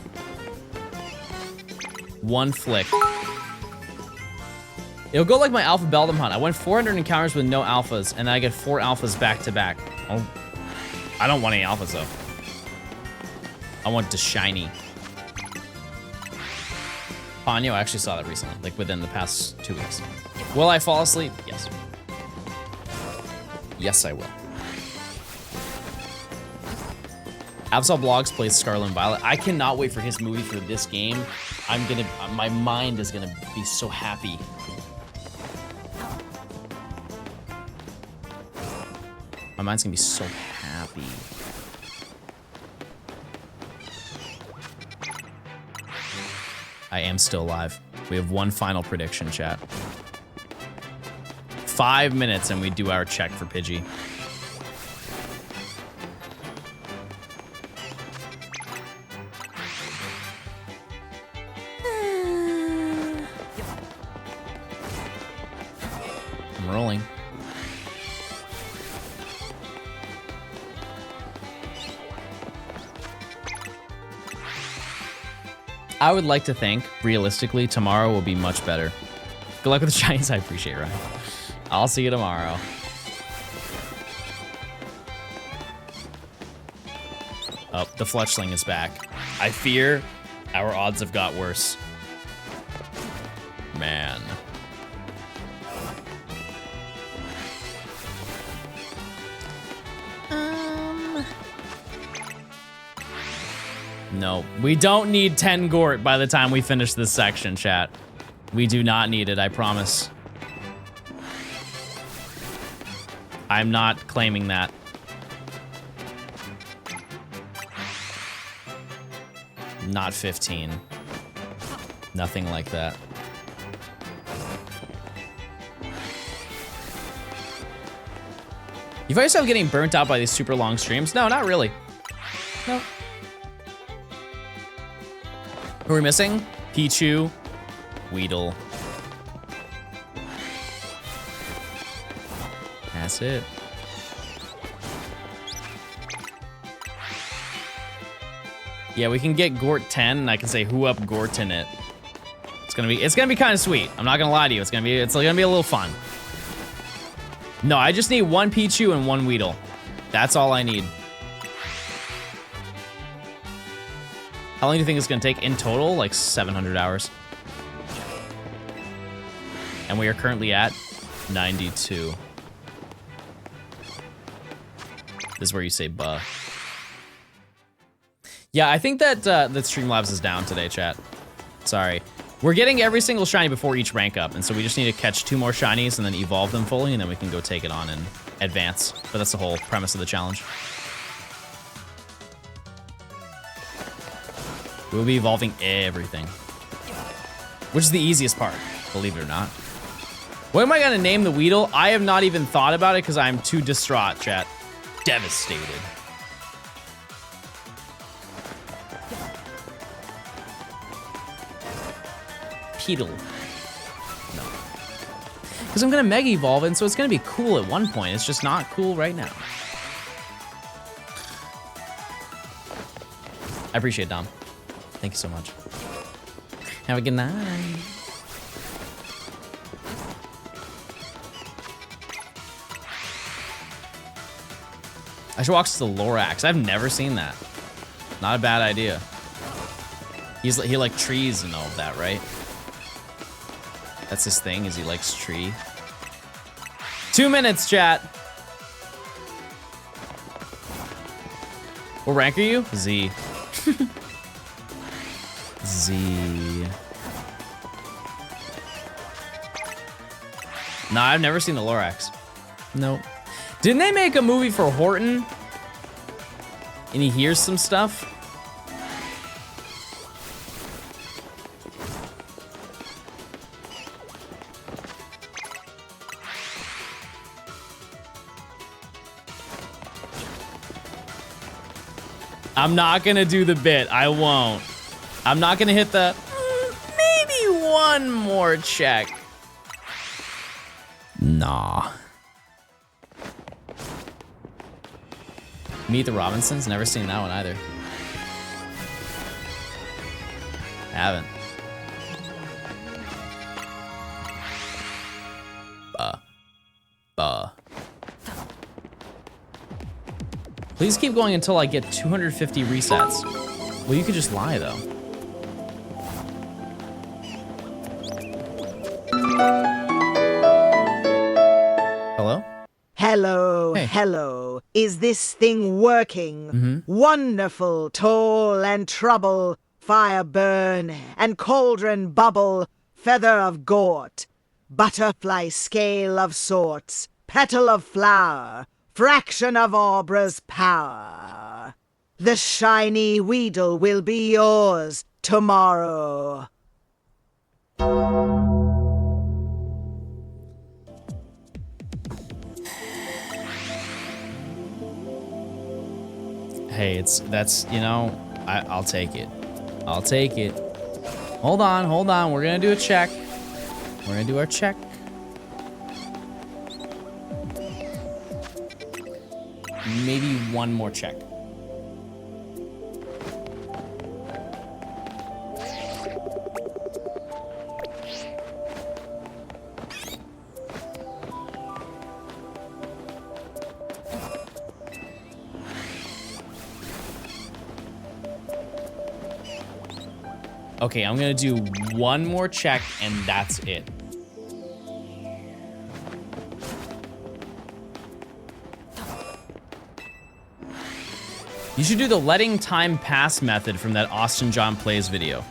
One flick. It'll go like my Alpha Beldum hunt. I went 400 encounters with no alphas, and then I get 4 alphas back to back. Oh, I don't want any alphas though. I want the shiny. Ponyo, I actually saw that recently, like within the past 2 weeks. Will I fall asleep? Yes. Yes, I will. Absol Blogs plays Scarlet and Violet. I cannot wait for his movie for this game. My mind is gonna be so happy. My mind's gonna be so happy. I am still alive. We have one final prediction, chat. 5 minutes and we do our check for Pidgey. I'm rolling. I would like to think, realistically, tomorrow will be much better. Good luck with the Giants. I appreciate it, Ryan. I'll see you tomorrow. Oh, the Fletchling is back. I fear our odds have got worse. Man. No, we don't need 10 Gort by the time we finish this section, chat. We do not need it, I promise. I'm not claiming that. Not 15. Nothing like that. You find yourself getting burnt out by these super long streams? No, not really. No. Who are we missing? Pichu, Weedle. That's it. Yeah, we can get Gort 10, and I can say who up Gort in it. It's gonna be kind of sweet. I'm not gonna lie to you. It's gonna be a little fun. No, I just need one Pichu and one Weedle. That's all I need. How long do you think it's gonna take in total? Like 700 hours. And we are currently at 92. This is where you say buh. Yeah, I think that that Streamlabs is down today, chat. Sorry. We're getting every single shiny before each rank up, and so we just need to catch 2 more shinies and then evolve them fully, and then we can go take it on and advance. But that's the whole premise of the challenge. We'll be evolving everything, which is the easiest part, believe it or not. What am I gonna name the Weedle? I have not even thought about it because I'm too distraught, chat. Devastated. Peedle. No. Because I'm gonna Mega Evolve, and so it's gonna be cool at one point. It's just not cool right now. I appreciate it, Dom. Thank you so much. Have a good night. I should watch the Lorax. I've never seen that. Not a bad idea. He like trees and all of that, right? That's his thing, is he likes tree. 2 minutes, chat. What rank are you? Z. Z. Nah, I've never seen the Lorax. Nope. Didn't they make a movie for Horton? And he hears some stuff? I'm not gonna do the bit. I won't. I'm not gonna hit the maybe one more check. Nah. Meet the Robinsons? Never seen that one either. Haven't. Please keep going until I get 250 resets. Well, you could just lie, though. Hello? Hello, hello. Is this thing working? Wonderful, toll and trouble, fire burn and cauldron bubble, feather of gort, butterfly scale of sorts, petal of flower, fraction of Aubra's power. The shiny Weedle will be yours tomorrow. Hey, that's, you know, I'll take it. I'll take it. Hold on. We're gonna do a check. We're gonna do our check. Maybe one more check. Okay, I'm gonna do one more check and that's it. You should do the letting time pass method from that Austin John Plays video.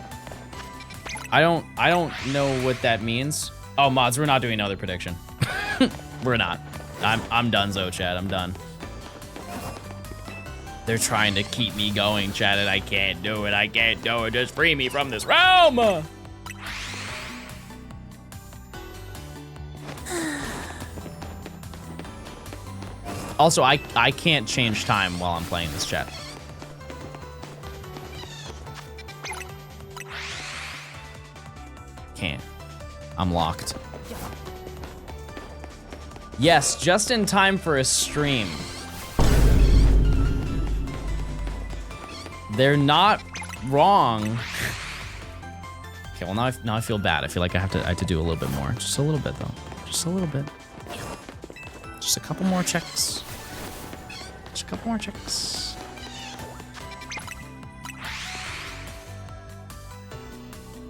I don't know what that means. Oh, mods, we're not doing another prediction. We're not. I'm donezo, Chad. I'm done. They're trying to keep me going, Chad, and I can't do it. I can't do it. Just free me from this realm. Also, I can't change time while I'm playing this, chat. Can't. I'm locked. Yes, just in time for a stream. They're not wrong. Okay, well now I feel bad. I feel like I have to do a little bit more. Just a little bit though. Just a little bit. Just a couple more checks. Just a couple more checks.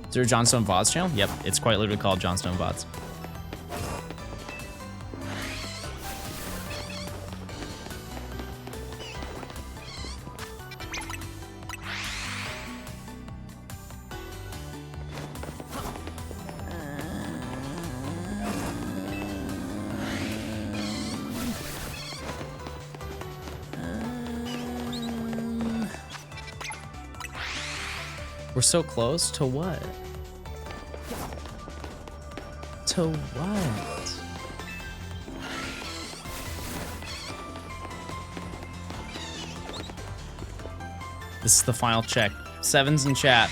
Is there a Johnstone VODs channel? Yep, it's quite literally called Johnstone VODs. We're so close to what? To what? This is the final check. 7's in chat.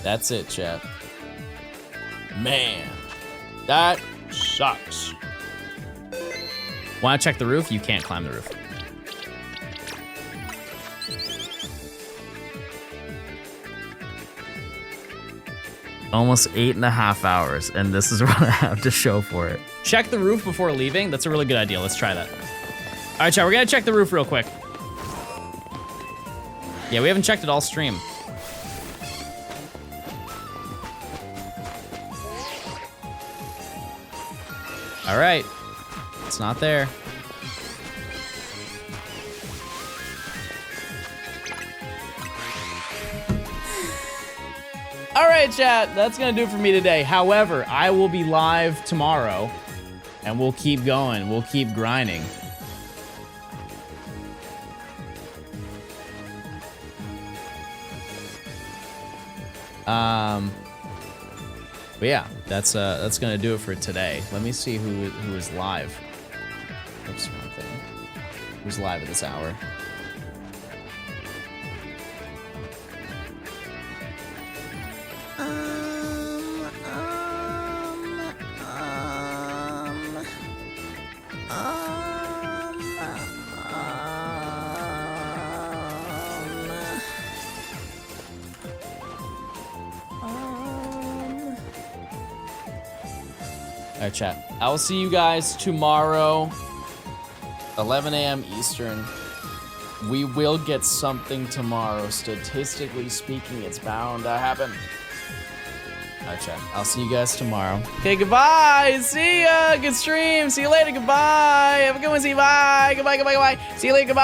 That's it, chat. Man, that sucks. Want to check the roof? You can't climb the roof. Almost 8.5 hours, and this is what I have to show for it. Check the roof before leaving. That's a really good idea. Let's try that. All right, chat, we're gonna check the roof real quick. Yeah, we haven't checked it all stream. All right, it's not there. All right, chat, that's gonna do it for me today. However, I will be live tomorrow and we'll keep going. We'll keep grinding. But yeah, that's gonna do it for today. Let me see who is live. Oops, wrong thing. Who's live at this hour? All right, chat. I will see you guys tomorrow, 11 a.m. Eastern. We will get something tomorrow. Statistically speaking, it's bound to happen. All right, chat. I'll see you guys tomorrow. Okay, goodbye. See ya. Good stream. See you later. Goodbye. Have a good one. See you. Bye. Goodbye, goodbye, goodbye. See you later. Goodbye.